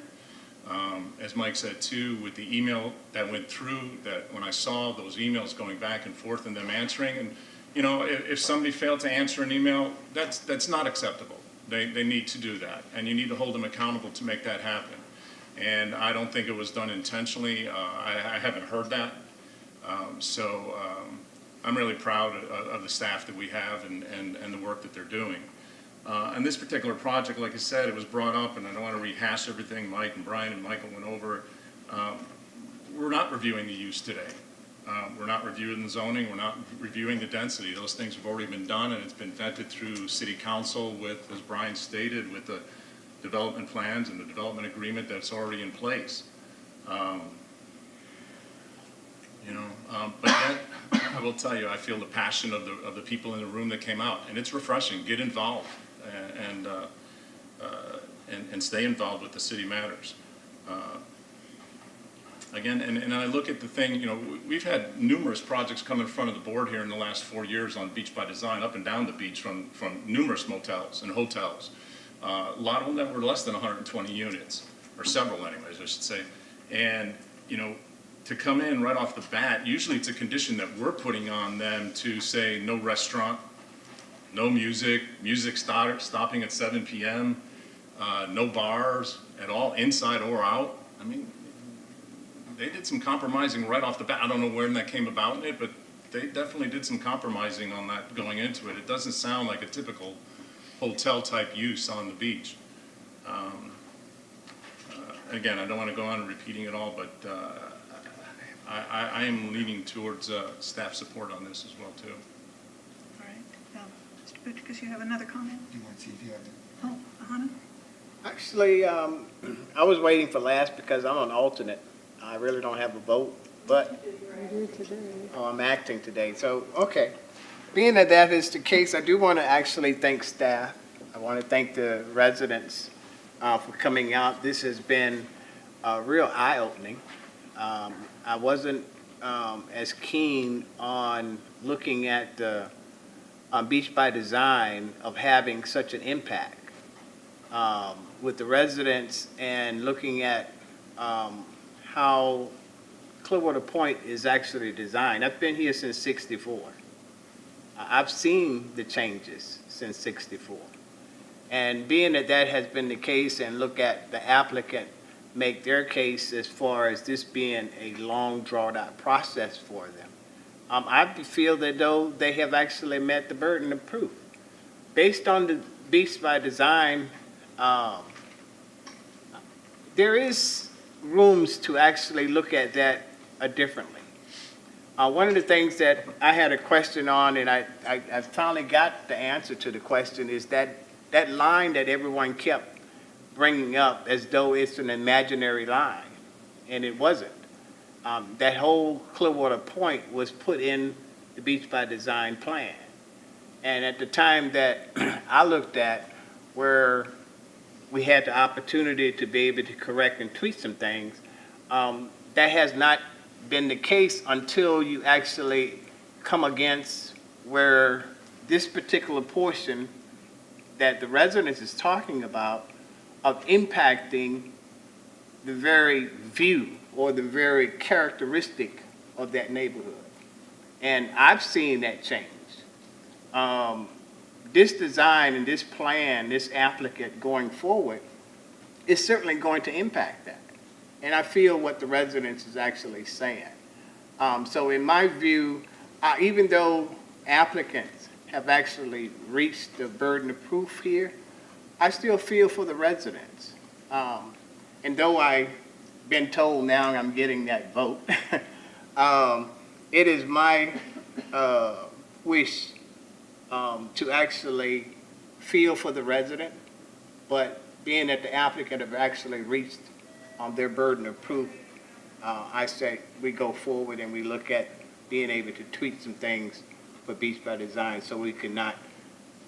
As Mike said too, with the email that went through, that when I saw those emails going back and forth and them answering, and you know, if somebody failed to answer an email, that's not acceptable. They need to do that, and you need to hold them accountable to make that happen. And I don't think it was done intentionally. I haven't heard that. So I'm really proud of the staff that we have and the work that they're doing. And this particular project, like I said, it was brought up, and I don't want to rehash everything Mike and Brian and Michael went over. We're not reviewing the use today. We're not reviewing the zoning, we're not reviewing the density. Those things have already been done, and it's been vetted through City Council with, as Brian stated, with the development plans and the development agreement that's already in place. But yet, I will tell you, I feel the passion of the people in the room that came out, and it's refreshing. Get involved and stay involved with the city matters. Again, and I look at the thing, you know, we've had numerous projects come in front of the board here in the last 4 years on Beach by Design, up and down the beach from numerous motels and hotels. A lot of them that were less than 120 units, or several anyways, I should say. And, you know, to come in right off the bat, usually it's a condition that we're putting on them to say no restaurant, no music, stopping at 7 p.m., no bars at all, inside or out. I mean, they did some compromising right off the bat. I don't know when that came about in it, but they definitely did some compromising on that going into it. It doesn't sound like a typical hotel-type use on the beach. Again, I don't want to go on repeating it all, but I am leaning towards staff support on this as well, too. All right. Mr. Butchkus, you have another comment? Do you want to see if you have it? Oh, Hannah? Actually, I was waiting for last because I'm an alternate. I really don't have a vote, but I'm acting today. So, okay. Being that that is the case, I do want to actually thank staff. I want to thank the residents for coming out. This has been real eye-opening. I wasn't as keen on looking at the Beach by Design of having such an impact with the residents and looking at how Clearwater Point is actually designed. I've been here since '64. I've seen the changes since '64. And being that that has been the case, and look at the applicant make their case as far as this being a long drawn out process for them, I feel that though they have actually met the burden of proof. Based on the Beach by Design, there is rooms to actually look at that differently. One of the things that I had a question on, and I finally got the answer to the question, is that line that everyone kept bringing up as though it's an imaginary line, and it wasn't. That whole Clearwater Point was put in the Beach by Design plan. And at the time that I looked at, where we had the opportunity to be able to correct and tweak some things, that has not been the case until you actually come against where this particular portion that the residents is talking about of impacting the very view or the very characteristic of that neighborhood. And I've seen that change. This design and this plan, this applicant going forward is certainly going to impact that. And I feel what the residents is actually saying. So in my view, even though applicants have actually reached the burden of proof here, I still feel for the residents. And though I've been told now I'm getting that vote, it is my wish to actually feel for the resident, but being that the applicant have actually reached their burden of proof, I say we go forward and we look at being able to tweak some things for Beach by Design so we could not,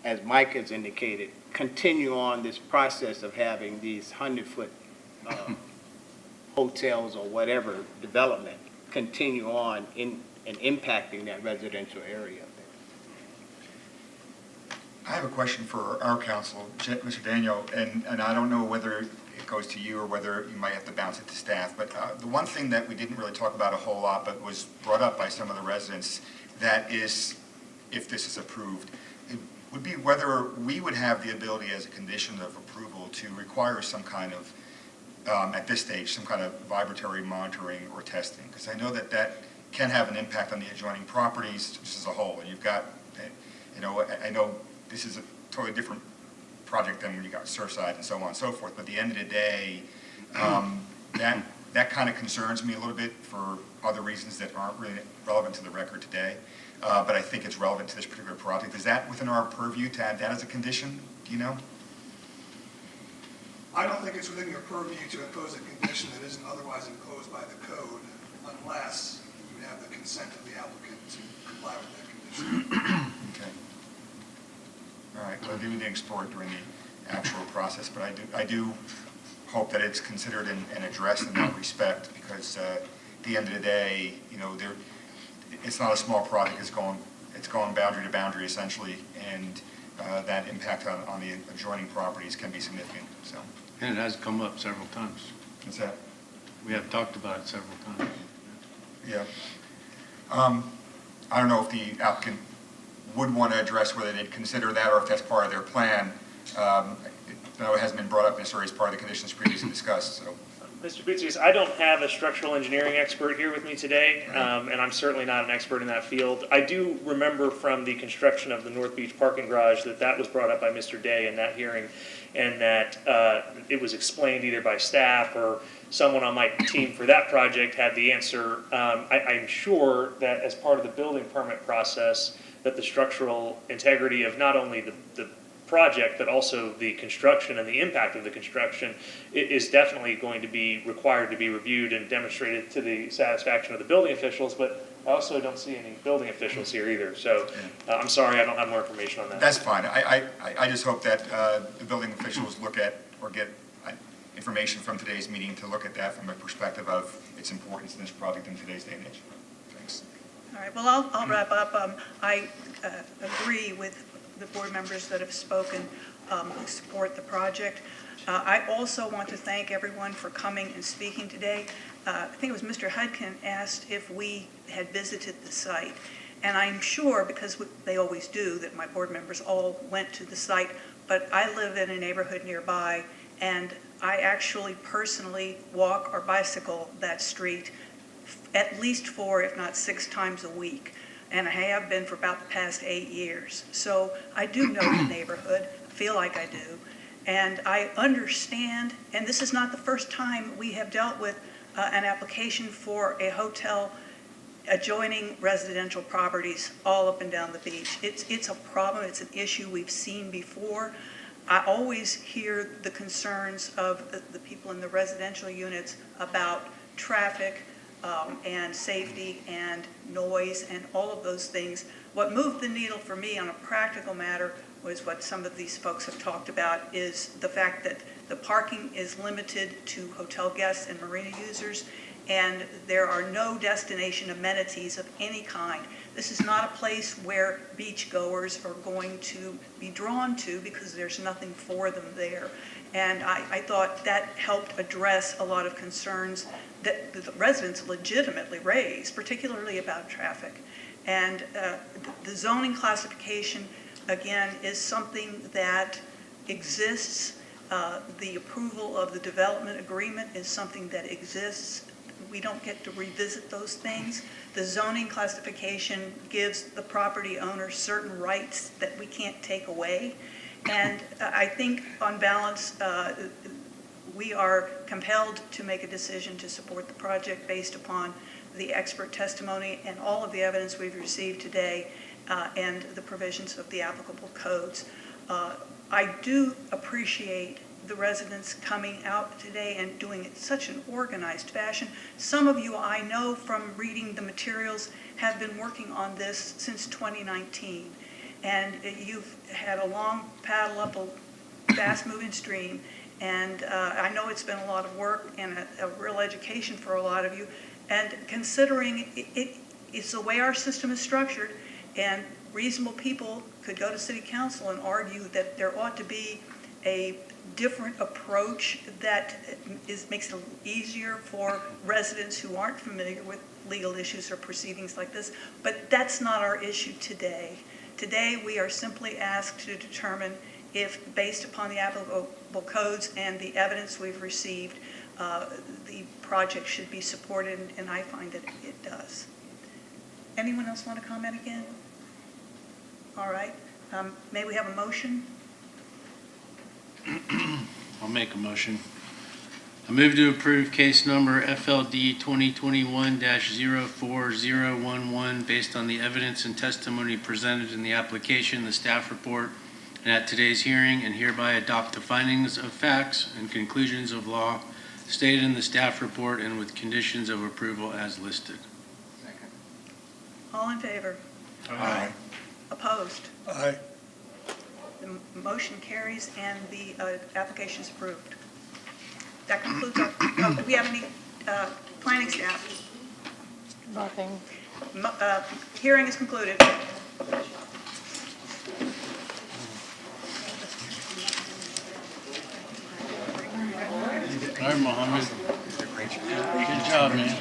as Mike has indicated, continue on this process of having these 100-foot hotels or whatever development continue on in and impacting that residential area. I have a question for our counsel, Mr. Daniel, and I don't know whether it goes to you or whether you might have to bounce it to staff, but the one thing that we didn't really talk about a whole lot, but was brought up by some of the residents, that is, if this is approved, it would be whether we would have the ability as a condition of approval to require some kind of, at this stage, some kind of vibratory monitoring or testing, because I know that that can have an impact on the adjoining properties just as a whole, and you've got, you know, I know this is a totally different project than when you got Surfside and so on and so forth, but at the end of the day, that kind of concerns me a little bit for other reasons that aren't really relevant to the record today, but I think it's relevant to this particular project. Is that within our purview to add that as a condition, do you know? I don't think it's within your purview to impose a condition that isn't otherwise imposed by the code unless you have the consent of the applicant to comply with that condition. Okay. All right, well, we didn't explore it during the actual process, but I do hope that it's considered and addressed in that respect, because at the end of the day, you know, it's not a small project, it's going boundary to boundary essentially, and that impact on the adjoining properties can be significant, so. And it has come up several times. What's that? We have talked about it several times. Yeah. I don't know if the applicant would want to address whether they'd consider that or if that's part of their plan. No, it hasn't been brought up necessarily as part of the conditions previously discussed, so. Mr. Bootsias, I don't have a structural engineering expert here with me today, and I'm certainly not an expert in that field. I do remember from the construction of the North Beach parking garage that was brought up by Mr. Day in that hearing, and that it was explained either by staff or someone on my team for that project had the answer. I'm sure that as part of the building permit process, that the structural integrity of not only the project, but also the construction and the impact of the construction is definitely going to be required to be reviewed and demonstrated to the satisfaction of the building officials, but I also don't see any building officials here either. So I'm sorry, I don't have more information on that. That's fine. I just hope that the building officials look at or get information from today's meeting to look at that from a perspective of its importance in this project in today's day and age. Thanks. All right, well, I'll wrap up. I agree with the board members that have spoken who support the project. I also want to thank everyone for coming and speaking today. I think it was Mr. Hudkin asked if we had visited the site. And I'm sure, because they always do, that my board members all went to the site, but I live in a neighborhood nearby, and I actually personally walk or bicycle that street at least 4, if not 6 times a week. And I have been for about the past 8 years. So I do know the neighborhood, feel like I do. And I understand, and this is not the first time we have dealt with an application for a hotel adjoining residential properties all up and down the beach. It's a problem, it's an issue we've seen before. I always hear the concerns of the people in the residential units about traffic, and safety and noise and all of those things. What moved the needle for me on a practical matter was what some of these folks have talked about, is the fact that the parking is limited to hotel guests and marina users, and there are no destination amenities of any kind. This is not a place where beachgoers are going to be drawn to because there's nothing for them there. And I thought that helped address a lot of concerns that the residents legitimately raised, particularly about traffic. And the zoning classification, again, is something that exists. The approval of the development agreement is something that exists. We don't get to revisit those things. The zoning classification gives the property owner certain rights that we can't take away. And I think on balance, we are compelled to make a decision to support the project based upon the expert testimony and all of the evidence we've received today and the provisions of the applicable codes. I do appreciate the residents coming out today and doing it in such an organized fashion. Some of you I know from reading the materials have been working on this since 2019. And you've had a long paddle up a fast-moving stream. And I know it's been a lot of work and a real education for a lot of you. And considering it's the way our system is structured, and reasonable people could go to city council and argue that there ought to be a different approach that makes it easier for residents who aren't familiar with legal issues or proceedings like this. But that's not our issue today. Today, we are simply asked to determine if, based upon the applicable codes and the evidence we've received, the project should be supported, and I find that it does. Anyone else want to comment again? All right. May we have a motion? I'll make a motion. I move to approve case number FLD 2021-04011 based on the evidence and testimony presented in the application, the staff report, and at today's hearing, and hereby adopt the findings of facts and conclusions of law stated in the staff report and with conditions of approval as listed. All in favor? Aye. Opposed? Aye. The motion carries and the application is approved. That concludes our, do we have any planning staff? Nothing. Hearing is concluded. All right, Mohammed. Good job, man.